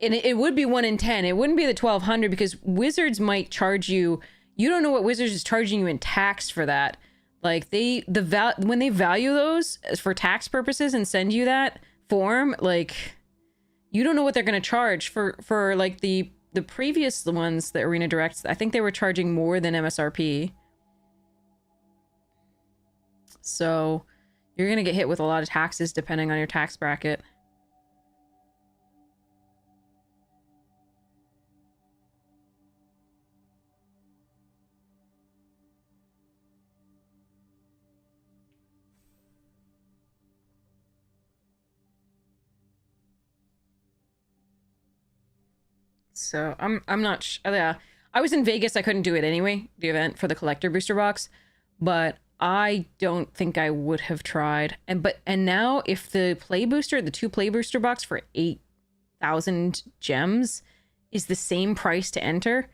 And it would be 1 in 10. It wouldn't be the 1,200 because Wizards might charge you. You don't know what Wizards is charging you in tax for that. Like when they value those for tax purposes and send you that form, like you don't know what they're going to charge for like the previous ones, the Arena Directs. I think they were charging more than MSRP. So you're going to get hit with a lot of taxes depending on your tax bracket. So I'm not yeah. I was in Vegas. I couldn't do it anyway, the event for the collector booster box, but I don't think I would have tried. And now if the 2 play booster box for 8,000 gems is the same price to enter,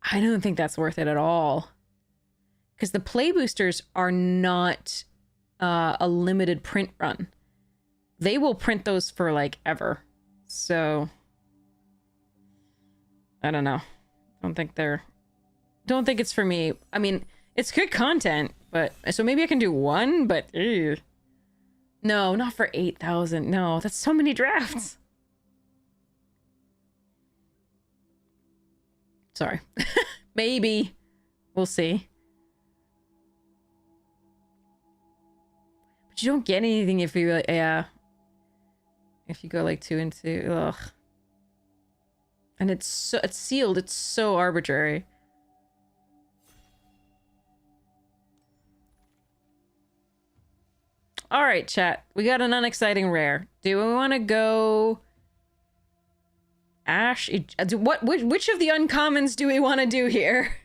I don't think that's worth it at all. Because the play boosters are not a limited print run. They will print those for like ever. So I don't know. Don't think it's for me. I mean, it's good content, but so maybe I can do 1, but ew. No, not for 8,000. No, that's so many drafts. Sorry. Maybe. We'll see. But you don't get anything if you, yeah. If you go like 2 and 2. Ugh. And it's sealed. It's so arbitrary. All right, chat. We got an unexciting rare. Do we want to go Ash? Which of the uncommons do we want to do here?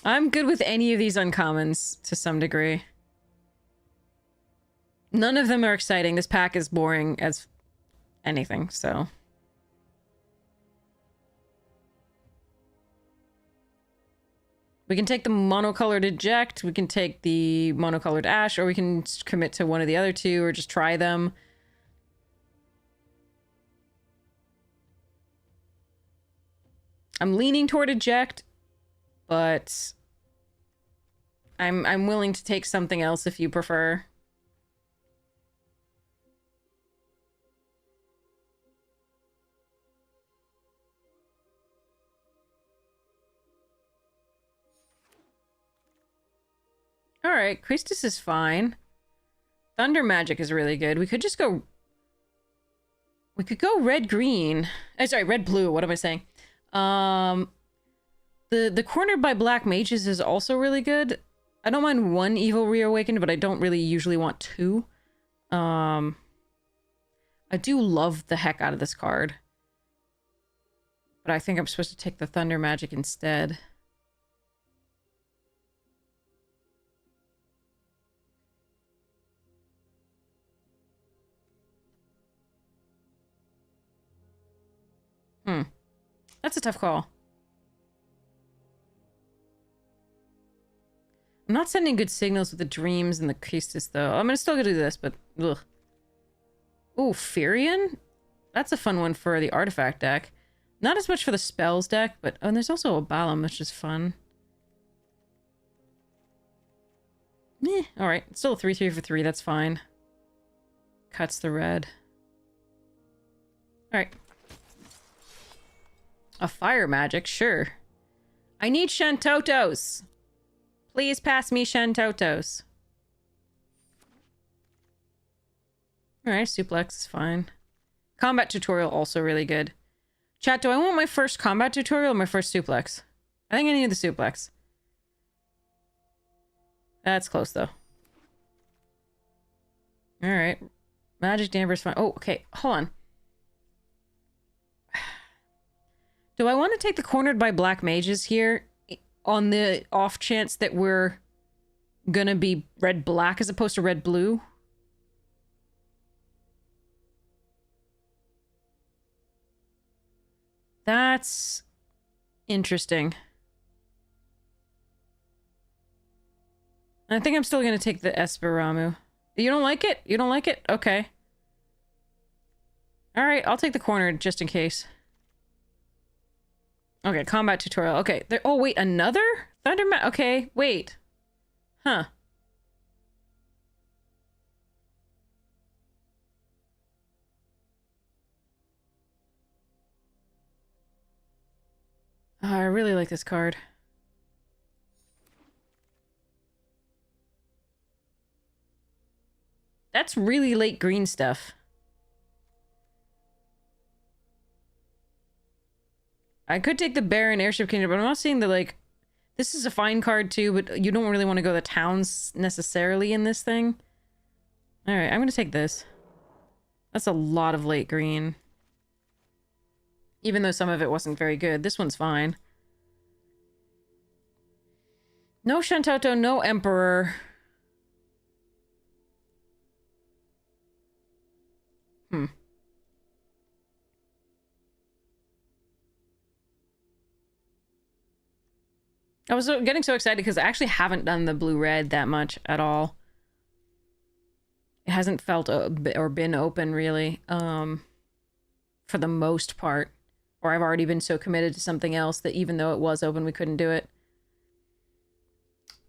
I'm good with any of these uncommons to some degree. None of them are exciting. This pack is boring as anything, so. We can take the monocolored eject, we can take the monocolored ash, or we can commit to one of the other two, or just try them. I'm leaning toward eject, but I'm willing to take something else if you prefer. Alright, Priestess is fine. Thunder Magic is really good. We could just go... We could go red-green. Sorry, red-blue. What am I saying? The Cornered by Black Mages is also really good. I don't mind one Evil Reawakened, but I don't really usually want two. I do love the heck out of this card. But I think I'm supposed to take the Thunder Magic instead. That's a tough call. I'm not sending good signals with the Dreams and the Priestess, though. I'm gonna still do this, but ugh. Ooh, Furion? That's a fun one for the artifact deck. Not as much for the spells deck, but... Oh, and there's also a Balam, which is fun. Meh, alright. Still a 3/3 for 3, that's fine. Cuts the red. Alright. A fire magic, sure. I need Shantotos. Please pass me Shantotos. Alright, suplex is fine. Combat tutorial also really good. Chat, do I want my first combat tutorial or my first suplex? I think I need the suplex. That's close though. Alright. Magic Damper's fine. Oh, okay. Hold on. Do I want to take the Cornered by Black Mages here on the off chance that we're gonna be red-black as opposed to red-blue? That's interesting. I think I'm still gonna take the Esperamu. You don't like it? You don't like it? Okay. Alright, I'll take the Cornered just in case. Okay, combat tutorial. Okay, there. Oh wait, another Thundermat. Okay, wait. Huh. Oh, I really like this card. That's really late green stuff. I could take the Baron Airship Kingdom, but I'm not seeing the, like... This is a fine card, too, but you don't really want to go the towns necessarily in this thing. Alright, I'm gonna take this. That's a lot of late green. Even though some of it wasn't very good. This one's fine. No Shantoto, no Emperor. I was getting so excited because I actually haven't done the blue-red that much at all. It hasn't felt or been open, really, for the most part. Or I've already been so committed to something else that even though it was open, we couldn't do it.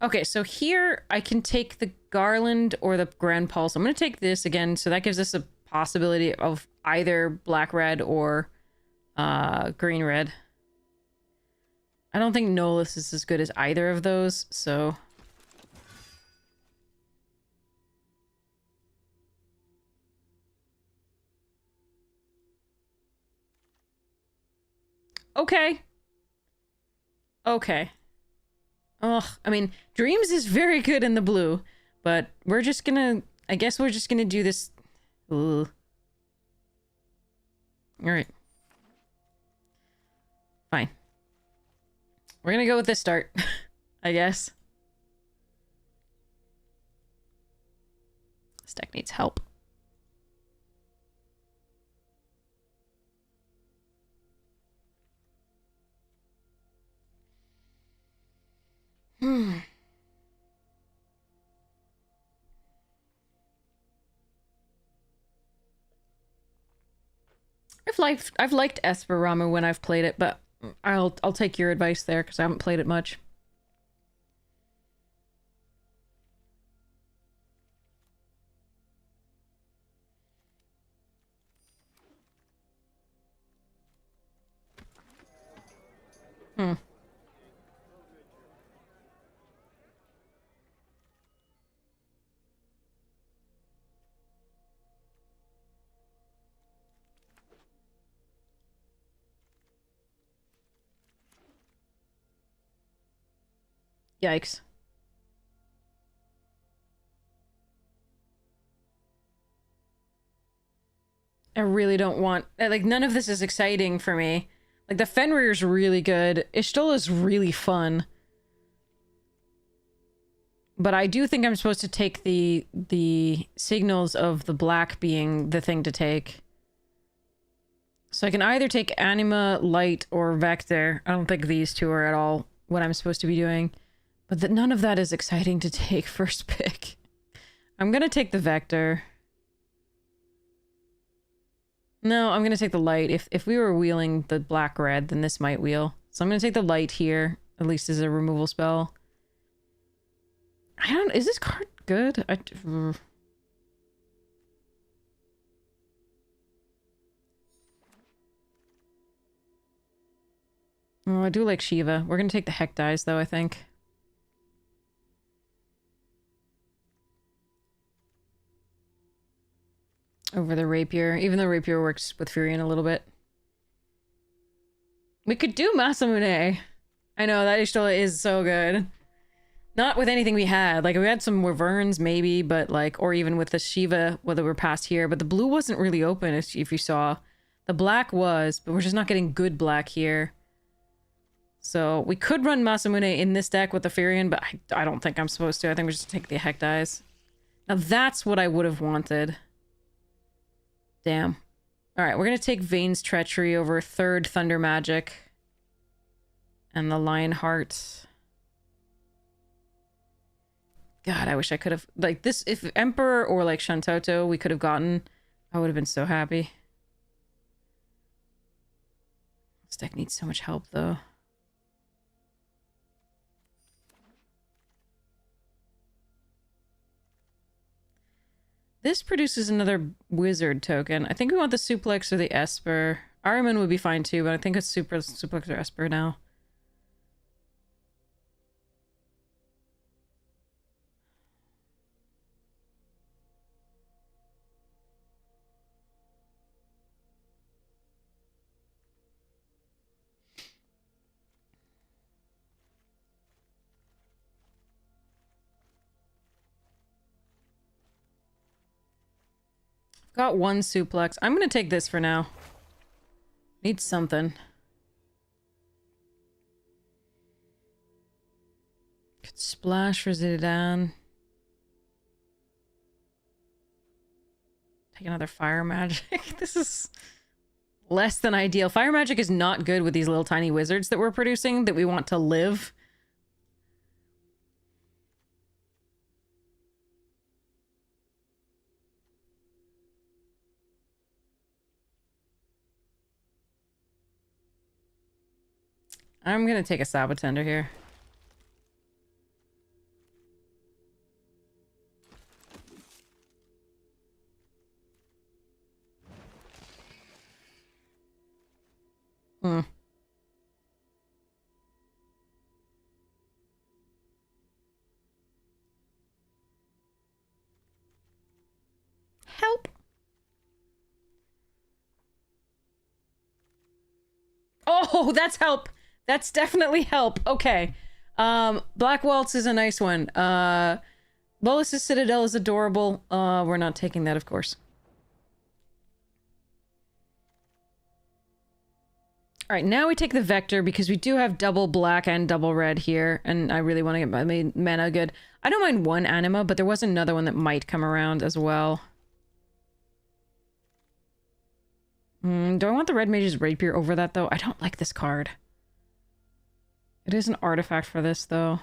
Okay, so here I can take the Garland or the Grand Pulse. I'm going to take this again, so that gives us a possibility of either black-red or green-red. I don't think Nolus is as good as either of those, so... Okay. Okay. Ugh, I mean, Dreams is very good in the blue, but we're just gonna... I guess we're just gonna do this... Ugh. Alright. Fine. We're gonna go with this start, I guess. This deck needs help. I've liked Esperama when I've played it, but I'll take your advice there because I haven't played it much. Hmm. Yikes. I really don't want... Like, none of this is exciting for me. Like, the Fenrir's really good. Ishtola's really fun. But I do think I'm supposed to take the signals of the black being the thing to take. So I can either take Anima, Light, or Vector. I don't think these two are at all what I'm supposed to be doing. But none of that is exciting to take first pick. I'm gonna take the Vector. No, I'm gonna take the Light. If we were wheeling the black-red, then this might wheel. So I'm gonna take the Light here, at least as a removal spell. I don't... Is this card good? Oh, I do like Shiva. We're gonna take the Heck Dies, though, I think. Over the Rapier, even though Rapier works with Furion a little bit. We could do Masamune. I know, that Ishtola is so good. Not with anything we had. Like, we had some Wyverns, maybe, but like... Or even with the Shiva, whether we're past here. But the blue wasn't really open, if you saw. The black was, but we're just not getting good black here. So, we could run Masamune in this deck with the Furion, but I don't think I'm supposed to. I think we just take the Heck Dies. Now, that's what I would have wanted. Damn. Alright, we're gonna take Vane's Treachery over third Thunder Magic. And the Lionheart. God, I wish I could have... Like, this... If Emperor or, like, Shantoto we could have gotten, I would have been so happy. This deck needs so much help, though. This produces another wizard token. I think we want the Suplex or the Esper. Ahriman would be fine, too, but I think it's Suplex or Esper now. Got one Suplex. I'm gonna take this for now. Need something. Could splash for Zidane. Take another Fire Magic. This is less than ideal. Fire Magic is not good with these little tiny wizards that we're producing that we want to live. I'm gonna take a Sabotender here. Hmm. Help. Oh, that's help. That's definitely help. Okay. Black Waltz is a nice one. Bolus's Citadel is adorable. We're not taking that, of course. All right, now we take the Vector because we do have double black and double red here, and I really want to get my mana good. I don't mind one Anima, but there was another one that might come around as well. Do I want the Red Mage's Rapier over that, though? I don't like this card. It is an artifact for this, though.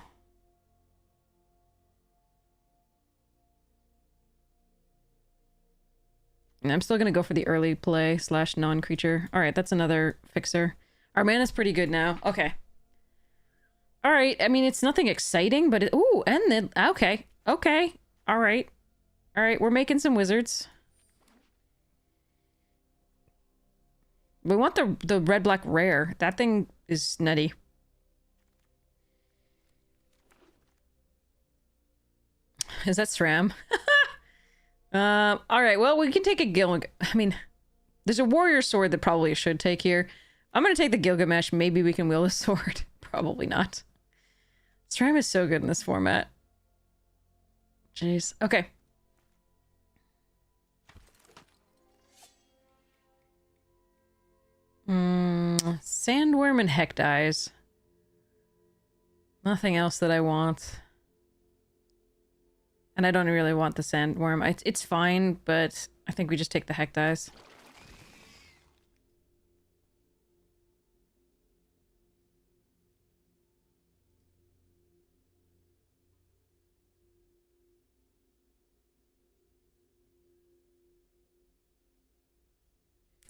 And I'm still going to go for the early play / non-creature. All right, that's another fixer. Our mana's pretty good now. Okay. All right, I mean, it's nothing exciting, but... Ooh, and then... Okay. Okay. All right. All right, we're making some wizards. We want the red-black rare. That thing is nutty. Is that SRAM? All right, well, we can take a I mean, there's a warrior sword that probably should take here. I'm gonna take the Gilgamesh. Maybe we can wield a sword. Probably not. SRAM is so good in this format. Jeez. Okay. Sandworm and Heck dies. Nothing else that I want. And I don't really want the Sandworm. It's fine, but I think we just take the Heck dies.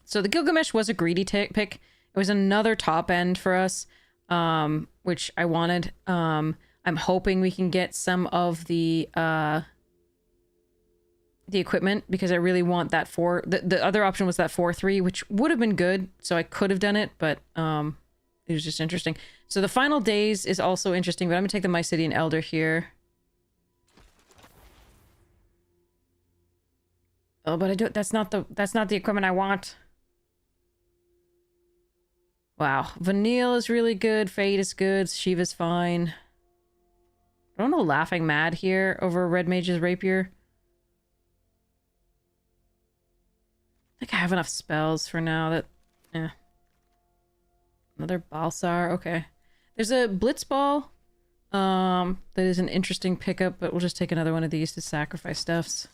So the Gilgamesh was a greedy pick. It was another top end for us, which I wanted. I'm hoping we can get some of the equipment because I really want that 4. The other option was that 4/3, which would have been good, so I could have done it, but it was just interesting. So the Final Days is also interesting, but I'm gonna take the Mycelian Elder here. Oh, but that's not the equipment I want. Wow. Vanille is really good. Fate is good. Shiva's fine. I don't know, Laughing Mad here over Red Mage's Rapier. I think I have enough spells for now that... Another Balsar. Okay. There's a Blitzball. That is an interesting pickup, but we'll just take another one of these to sacrifice stuffs.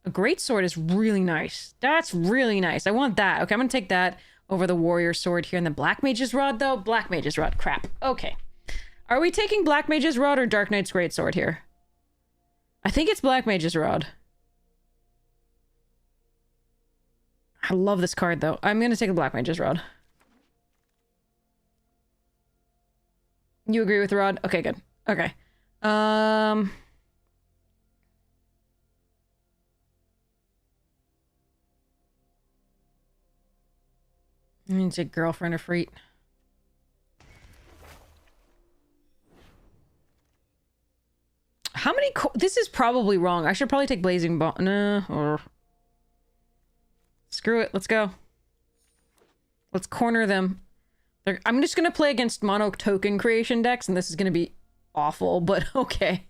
A Greatsword is really nice. That's really nice. I want that. Okay, I'm gonna take that over the Warrior Sword here. And the Black Mage's Rod, though? Black Mage's Rod. Crap. Okay. Are we taking Black Mage's Rod or Dark Knight's Greatsword here? I think it's Black Mage's Rod. I love this card, though. I'm gonna take the Black Mage's Rod. You agree with the Rod? Okay, good. Okay. I need to take Girlfriend of Freet. How many this is probably wrong. I should probably take Blazing Bomb. No, or... Screw it. Let's go. Let's corner them. I'm just gonna play against mono token creation decks, and this is gonna be awful, but okay.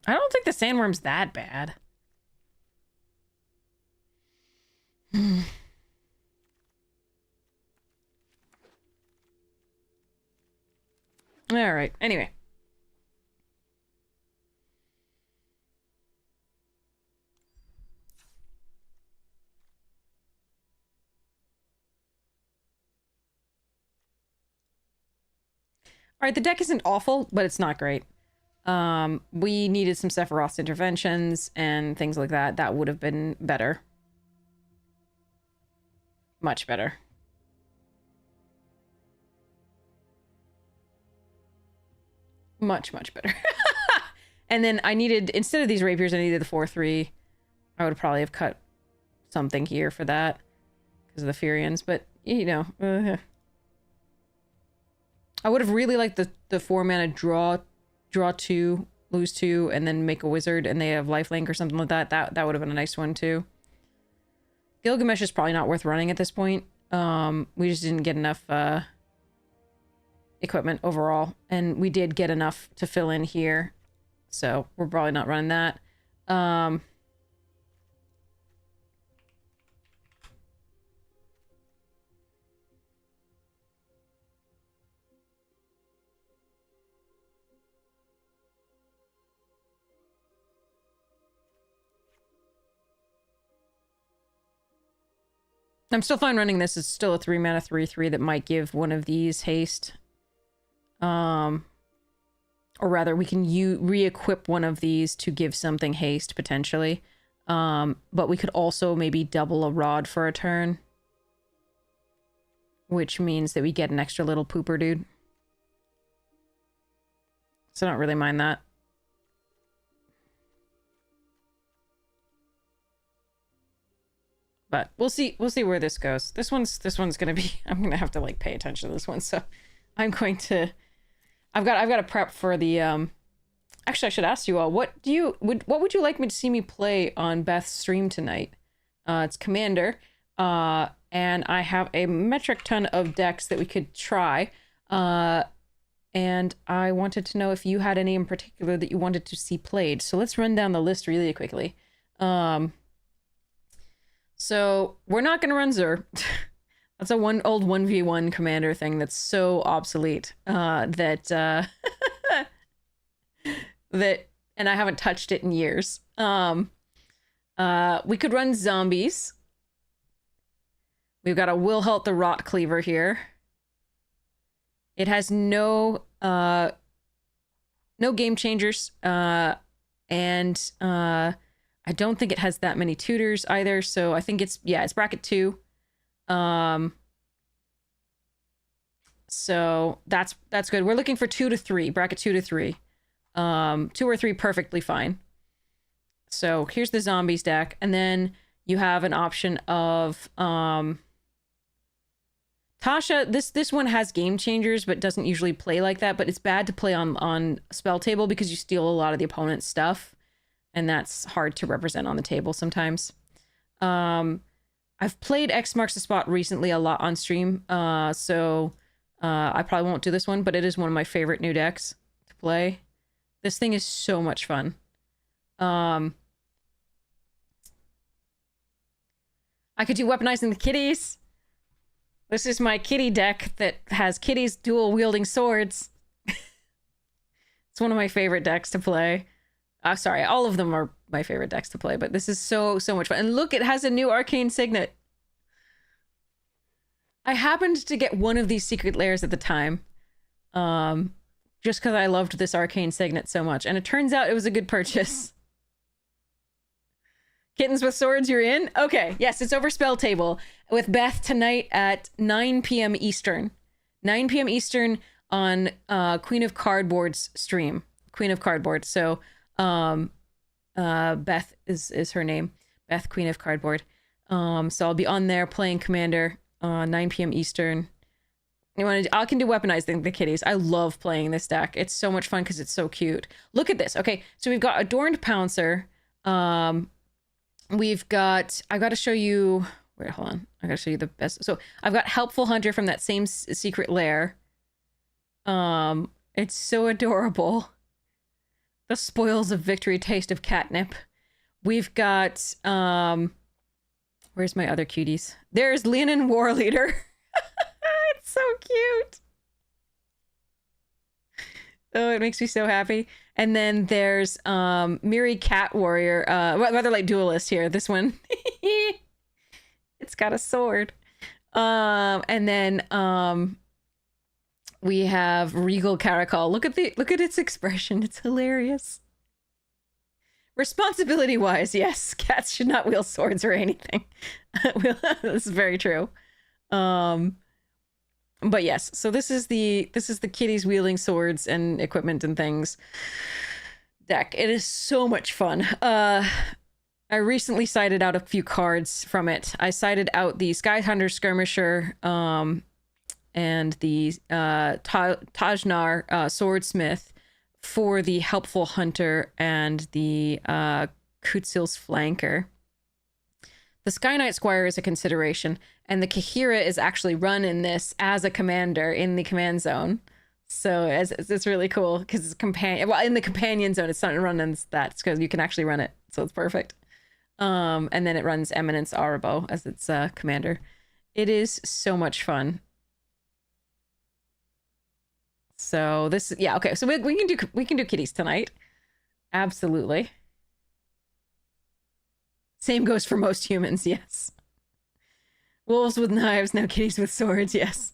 I don't think the Sandworm's that bad. All right. Anyway. All right, the deck isn't awful, but it's not great. We needed some Sephiroth's interventions and things like that. That would have been better. Much better. Much, much better. And then I needed, instead of these rapiers, I needed the 4-3. I would probably have cut something here for that because of the Furians, but, you know. I would have really liked the 4-mana draw 2, lose 2, and then make a wizard, and they have lifelink or something like that. That would have been a nice one, too. Gilgamesh is probably not worth running at this point. We just didn't get enough equipment overall, and we did get enough to fill in here, so we're probably not running that. I'm still fine running this. It's still a 3-mana 3/3 that might give one of these haste. Or rather, we can re-equip one of these to give something haste, potentially. But we could also maybe double a rod for a turn. Which means that we get an extra little pooper dude. So I don't really mind that. But we'll see where this goes. This one's gonna be, I'm gonna have to like pay attention to this one, so I'm going to, I've got to prep for the actually I should ask you all, what would you like me to see me play on Beth's stream tonight? It's Commander, and I have a metric ton of decks that we could try, and I wanted to know if you had any in particular that you wanted to see played. So let's run down the list really quickly. So we're not going to run Zur. That's a old 1v1 commander thing that's so obsolete that and I haven't touched it in years. We could run zombies. We've got a Wilhelt the Rot Cleaver here. It has no game changers, and I don't think it has that many tutors either, so I think it's bracket 2. So that's good. We're looking for 2 to 3, bracket 2 to 3. 2 or 3 perfectly fine. So here's the zombies deck, and then you have an option of Tasha. This one has game changers, but doesn't usually play like that. But it's bad to play on spell table because you steal a lot of the opponent's stuff. And that's hard to represent on the table sometimes. I've played X Marks the Spot recently a lot on stream, so I probably won't do this one, but it is one of my favorite new decks to play. This thing is so much fun. I could do Weaponizing the Kitties. This is my kitty deck that has kitties dual-wielding swords. It's one of my favorite decks to play. Sorry, all of them are my favorite decks to play, but this is so much fun. And look, it has a new arcane signet. I happened to get one of these secret layers at the time, just because I loved this arcane signet so much, and it turns out it was a good purchase. Kittens with Swords, you're in? Okay, yes, it's over spell table with Beth tonight at 9 p.m. Eastern. 9 p.m. Eastern on Queen of Cardboard's stream. Queen of Cardboard. So Beth is her name. Beth, Queen of Cardboard. So I'll be on there playing Commander 9 p.m. Eastern. I can do Weaponizing the Kitties. I love playing this deck. It's so much fun because it's so cute. Look at this. Okay, so we've got Adorned Pouncer. We've got, I got to show you, wait, hold on. I got to show you the best. So I've got Helpful Hunter from that same secret lair. It's so adorable. The Spoils of Victory, Taste of Catnip. We've got, where's my other cuties? There's Leonin War Leader. It's so cute. Oh, it makes me so happy. And then there's Miri Cat Warrior, rather like Duelist here. This one, it's got a sword. And then we have Regal Caracol. Look at its expression. It's hilarious. Responsibility wise, yes, cats should not wield swords or anything. This is very true. But yes, so this is the kitties wielding swords and equipment and things deck. It is so much fun. I recently cited out a few cards from it. I cited out the Sky Hunter Skirmisher, and the Tajnar Swordsmith for the Helpful Hunter and the Kutsil's Flanker. The Sky Knight Squire is a consideration, and the Kahira is actually run in this as a commander in the command zone. So it's really cool because it's companion. Well, in the companion zone, it's not run in that because you can actually run it, so it's perfect. And then it runs Eminence Arabo as its commander. It is so much fun. So this, yeah, okay. So we can do kitties tonight. Absolutely. Same goes for most humans, yes. Wolves with knives, now kitties with swords, yes.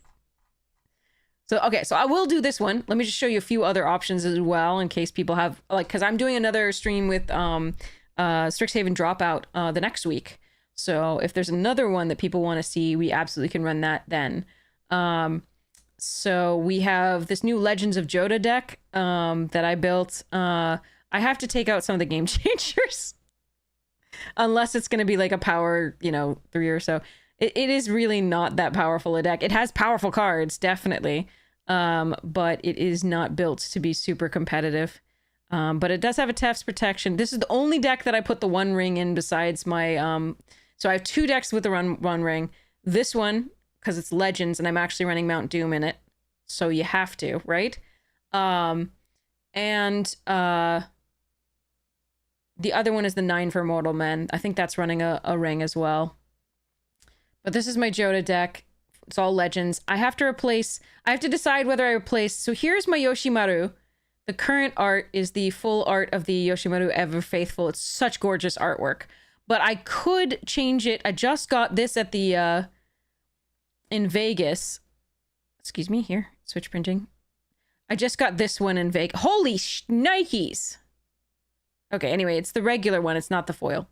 So, okay, so I will do this one. Let me just show you a few other options as well in case people have, like, because I'm doing another stream with Strixhaven Dropout the next week. So if there's another one that people want to see, we absolutely can run that then. So we have this new Legends of Joda deck that I built. I have to take out some of the game changers. Unless it's going to be like a power, 3 or so. It is really not that powerful a deck. It has powerful cards, definitely. But it is not built to be super competitive. But it does have a Tef's protection. This is the only deck that I put the one ring in besides my... So I have 2 decks with the one ring. This one, because it's Legends, and I'm actually running Mount Doom in it. So you have to, right? The other one is the 9 for Mortal Men. I think that's running a ring as well. But this is my Joda deck. It's all Legends. I have to decide whether I replace... So here's my Yoshimaru. The current art is the full art of the Yoshimaru Ever Faithful. It's such gorgeous artwork. But I could change it. I just got this at the... in Vegas. Excuse me, here. Switch printing. I just got this one in Vegas. Holy Nikes! Okay, anyway, it's the regular one. It's not the foil.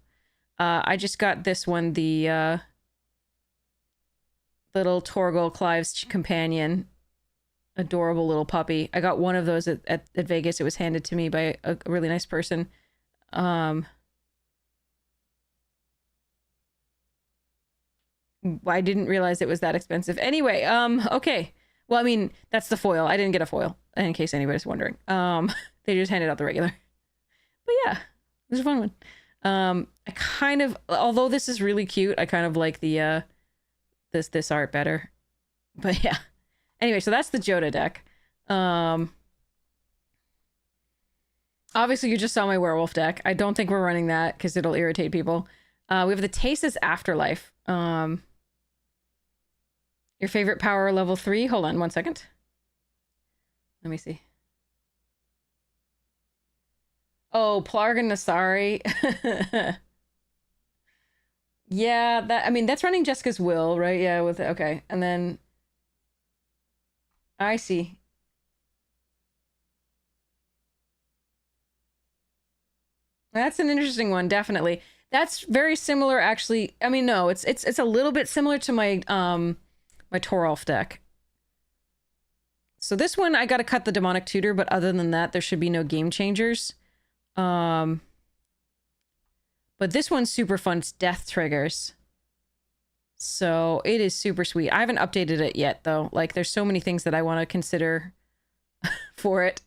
I just got this one, the little Torgal Clive's companion. Adorable little puppy. I got one of those at Vegas. It was handed to me by a really nice person. I didn't realize it was that expensive. Anyway, okay. Well, I mean, that's the foil. I didn't get a foil, in case anybody's wondering. They just handed out the regular. But yeah, it was a fun one. I kind of, although this is really cute, I kind of like the this art better. But yeah. Anyway, so that's the Joda deck. Obviously you just saw my werewolf deck. I don't think we're running that because it'll irritate people. We have the Tasis Afterlife. Your favorite power level 3? Hold on 1 second. Let me see. Oh, Plargan Nasari. Yeah, that's running Jessica's Will, right? Yeah, okay. And then I see. That's an interesting one, definitely. That's very similar, actually. I mean, no, it's a little bit similar to my my Toralf deck. So this one, I got to cut the Demonic Tutor, but other than that, there should be no game changers. But this one's super fun. It's Death Triggers. So it is super sweet. I haven't updated it yet, though. Like, there's so many things that I want to consider for it.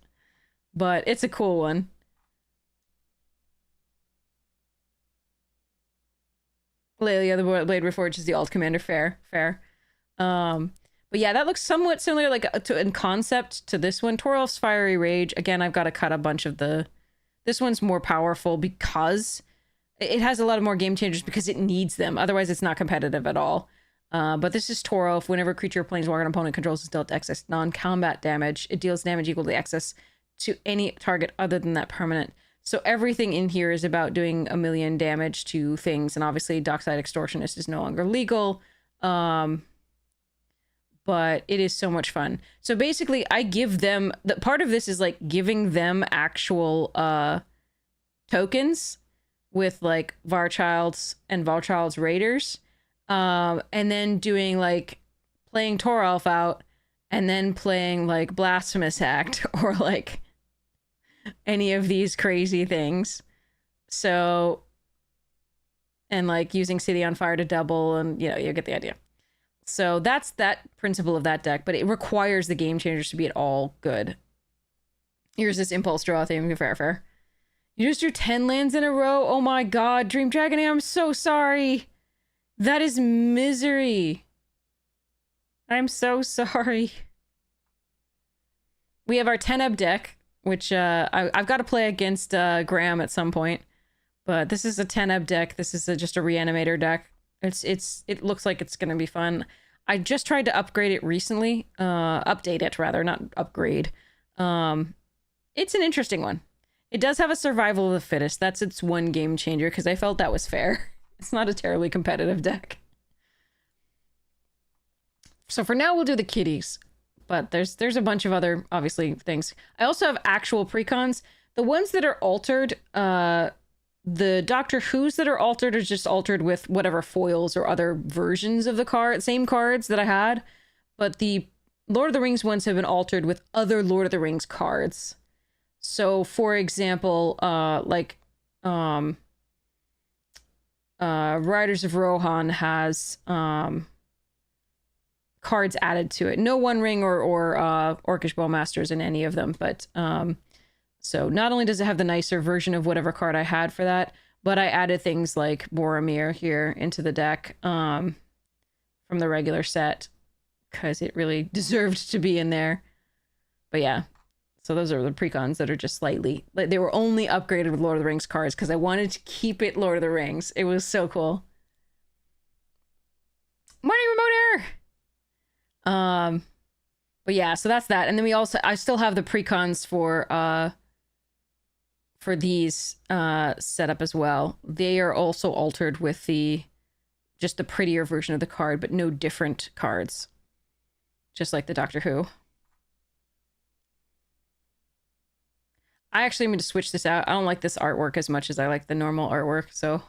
But it's a cool one. Lelia, the Blade Reforged, is the alt commander. Fair. But yeah, that looks somewhat similar, like in concept to this one. Toralf's Fiery Rage. Again, I've got to cut a bunch of the... This one's more powerful because it has a lot of more game changers because it needs them. Otherwise, it's not competitive at all. But this is Toralf. Whenever a creature or planeswalker an opponent controls is dealt excess non-combat damage, it deals damage equal to the excess to any target other than that permanent. So everything in here is about doing 1,000,000 damage to things, and obviously Dockside Extortionist is no longer legal. But it is so much fun. So basically, I give them... the part of this is, like, giving them actual tokens with, like, Varchild's and Varchild's Raiders. And then doing, like, playing Toralf out, and then playing, like, Blasphemous Act, or, like, any of these crazy things. So... and, like, using City on Fire to double, and, you know, you get the idea. So that's that principle of that deck, but it requires the Game Changers to be at all good. Here's this Impulse Draw thing, fair. You just drew 10 lands in a row? Oh my god, Dream Dragon, I'm so sorry. That is misery. I'm so sorry. We have our 10-up deck, which I've got to play against Graham at some point. But this is a 10-up deck. This is just a Reanimator deck. It looks like it's gonna be fun. I just tried to upgrade it recently. Update it rather, not upgrade. It's an interesting one. It does have a survival of the fittest. That's its one game changer, because I felt that was fair. It's not a terribly competitive deck. So for now we'll do the kitties. But there's a bunch of other, obviously, things. I also have actual precons. The ones that are altered, the Doctor Who's that are altered are just altered with whatever foils or other versions of the same cards that I had. But the Lord of the Rings ones have been altered with other Lord of the Rings cards. So, for example, Riders of Rohan has cards added to it. No One Ring or Orcish Bowmasters in any of them, but so not only does it have the nicer version of whatever card I had for that, but I added things like Boromir here into the deck from the regular set because it really deserved to be in there. But yeah, so those are the precons that are just slightly... like, they were only upgraded with Lord of the Rings cards because I wanted to keep it Lord of the Rings. It was so cool. Morning, Remote Error! But yeah, so that's that. And then I still have the precons for these set up as well. They are also altered with just the prettier version of the card, but no different cards. Just like the Doctor Who. I actually need to switch this out. I don't like this artwork as much as I like the normal artwork, so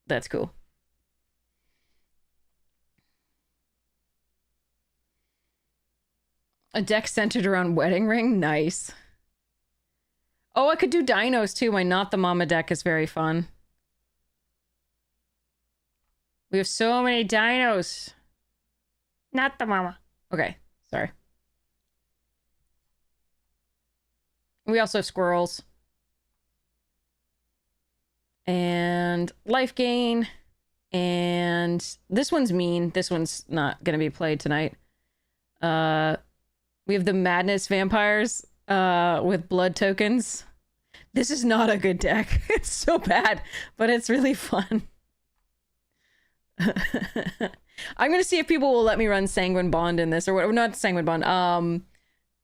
that's cool. A deck centered around Wedding Ring? Nice. Oh, I could do dinos too. My Not the Mama deck is very fun. We have so many dinos. Not the Mama. Okay, sorry. We also have squirrels. And life gain. And this one's mean. This one's not going to be played tonight. We have the Madness Vampires with blood tokens. This is not a good deck. It's so bad, but it's really fun. I'm going to see if people will let me run Sanguine Bond in this, or not Sanguine Bond.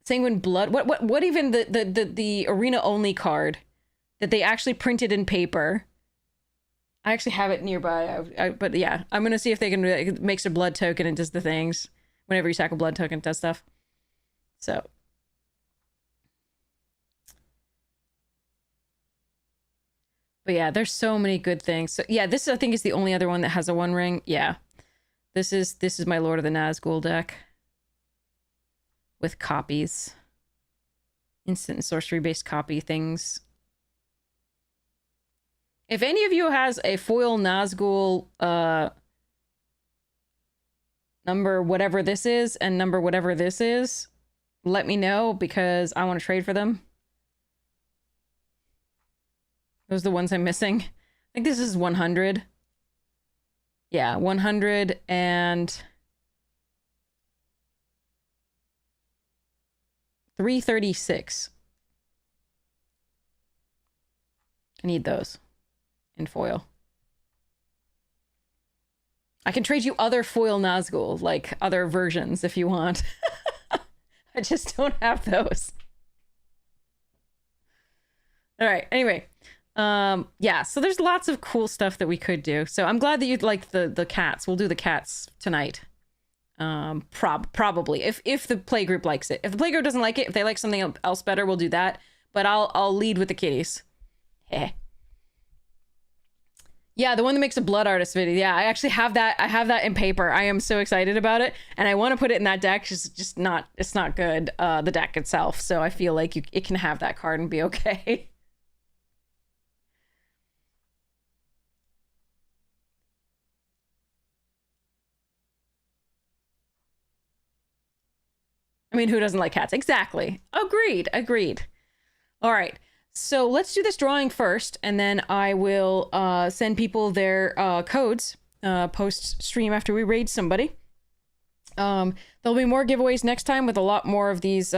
Sanguine Blood. What even the arena only card that they actually printed in paper. I actually have it nearby, but yeah, I'm gonna see if they can it makes a blood token and does the things whenever you sack a blood token, it does stuff. So, but yeah, there's so many good things. So yeah, this I think is the only other one that has a One Ring. Yeah, this is my Lord of the Nazgul deck with copies, instant and sorcery based copy things. If any of you has a foil Nazgul number whatever this is and number whatever this is, let me know because I want to trade for them. Those are the ones I'm missing. I think this is 100. Yeah, 100 and 336. I need those in foil. I can trade you other foil Nazgul, like other versions if you want. I just don't have those. All right. Anyway, yeah. So there's lots of cool stuff that we could do. So I'm glad that you like the cats. We'll do the cats tonight. Probably if the playgroup likes it. If the playgroup doesn't like it, if they like something else better, we'll do that. But I'll lead with the kitties. Heh. Yeah, the one that makes a blood artist video. Yeah, I actually have that. I have that in paper. I am so excited about it, and I want to put it in that deck. It's just not. It's not good. The deck itself. So I feel like it can have that card and be okay. I mean, who doesn't like cats? Exactly. Agreed. Agreed. All right. So let's do this drawing first, and then I will send people their codes post stream after we raid somebody. There'll be more giveaways next time with a lot more of these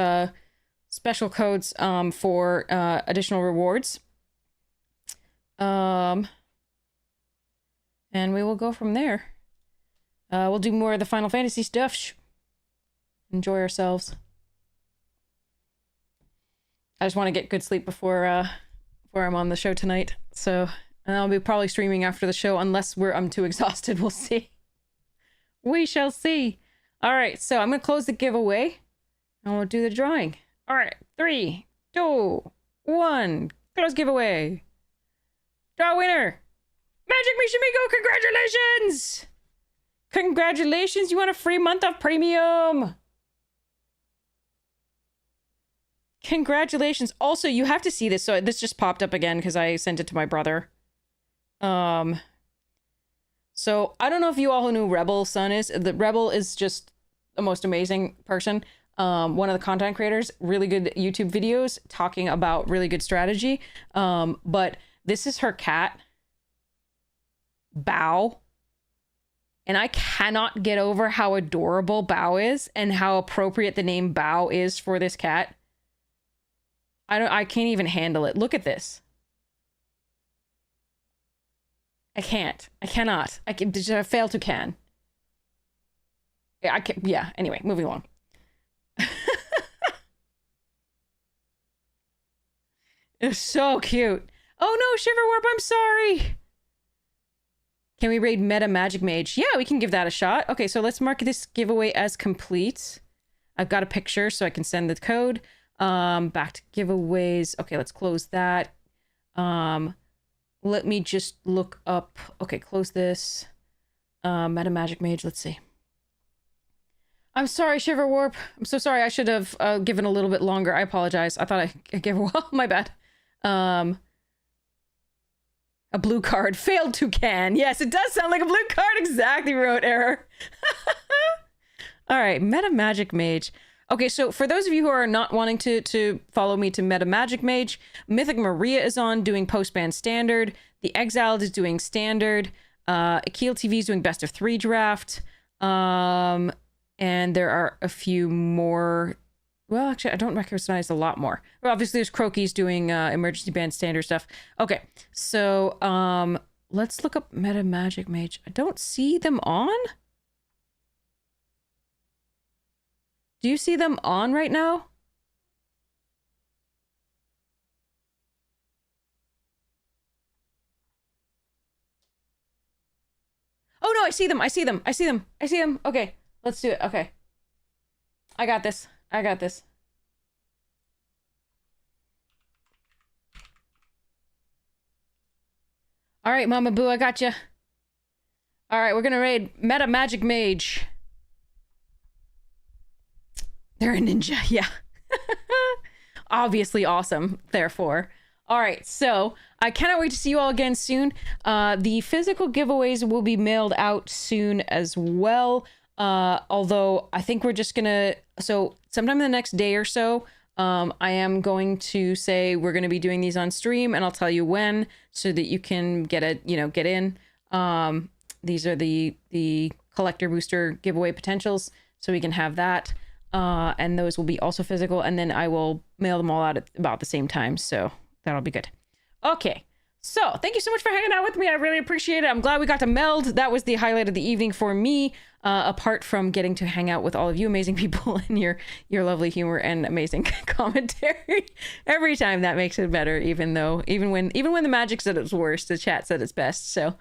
special codes for additional rewards. And we will go from there. We'll do more of the Final Fantasy stuff. Enjoy ourselves. I just want to get good sleep before I'm on the show tonight. So, and I'll be probably streaming after the show unless I'm too exhausted. We'll see. We shall see. All right, so I'm gonna close the giveaway, and we'll do the drawing. All right, 3, 2, 1. Close giveaway. Draw winner. Magic Mishimigo, congratulations! Congratulations, you want a free month of premium. Congratulations. Also, you have to see this. So this just popped up again because I sent it to my brother. So I don't know if you all know who Rebel Son is. The Rebel is just the most amazing person. One of the content creators, really good YouTube videos talking about really good strategy. But this is her cat, Bao. And I cannot get over how adorable Bao is and how appropriate the name Bao is for this cat. I can't even handle it. Look at this. I can't. I cannot. I fail to can. Yeah, I can. Yeah. Anyway, moving along. It's so cute. Oh no, Shiverwarp, I'm sorry. Can we raid Meta Magic Mage? Yeah, we can give that a shot. Okay, so let's mark this giveaway as complete. I've got a picture so I can send the code. Back to giveaways. Okay, let's close that. Let me just look up. Okay, close this. Meta Magic Mage. Let's see. I'm sorry, Shiverwarp. I'm so sorry. I should have given a little bit longer. I apologize. I thought I gave a while. My bad. A blue card. Failed to can. Yes, it does sound like a blue card. Exactly, wrote error. All right, Meta Magic Mage. Okay, so for those of you who are not wanting to follow me to Meta Magic Mage, Mythic Maria is on doing post-ban standard. The Exiled is doing standard. Akil TV is doing best of 3 draft. And there are a few more. Well, actually, I don't recognize a lot more. Well, obviously, there's Croaky's doing emergency ban standard stuff. Okay, so let's look up Meta Magic Mage. I don't see them on. Do you see them on right now? Oh no, I see them. I see them. I see them. I see them. Okay, let's do it. Okay. I got this. I got this. All right, Mama Boo, I got you. All right, we're gonna raid Meta Magic Mage. They're a ninja, yeah. Obviously awesome, therefore. All right, so I cannot wait to see you all again soon. The physical giveaways will be mailed out soon as well. Although I think we're just gonna, so sometime in the next day or so, I am going to say we're going to be doing these on stream, and I'll tell you when so that you can get in. These are the collector booster giveaway potentials, so we can have that. And those will be also physical, and then I will mail them all out at about the same time, so that'll be good. Okay, So, thank you so much for hanging out with me. I really appreciate it. I'm glad we got to meld. That was the highlight of the evening for me, apart from getting to hang out with all of you amazing people and your lovely humor and amazing commentary. Every time that makes it better, even when the magic said it's worst, the chat said it's best. So,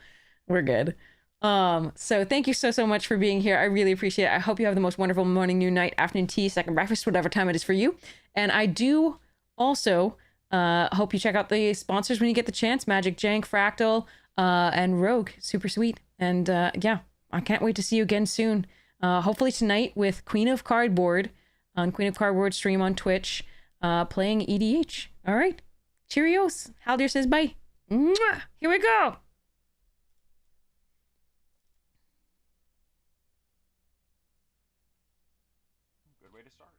we're good. So thank you so much for being here. I really appreciate it. I hope you have the most wonderful morning, noon, night, afternoon tea, second breakfast, whatever time it is for you. And I do also hope you check out the sponsors when you get the chance. Magic Jank, Fractal, and Rogue. Super sweet. And yeah, I can't wait to see you again soon. Hopefully tonight with Queen of Cardboard on Queen of Cardboard stream on Twitch, playing EDH. All right. Cheerios. Haldir says bye. Mwah! Here we go. Good way to start.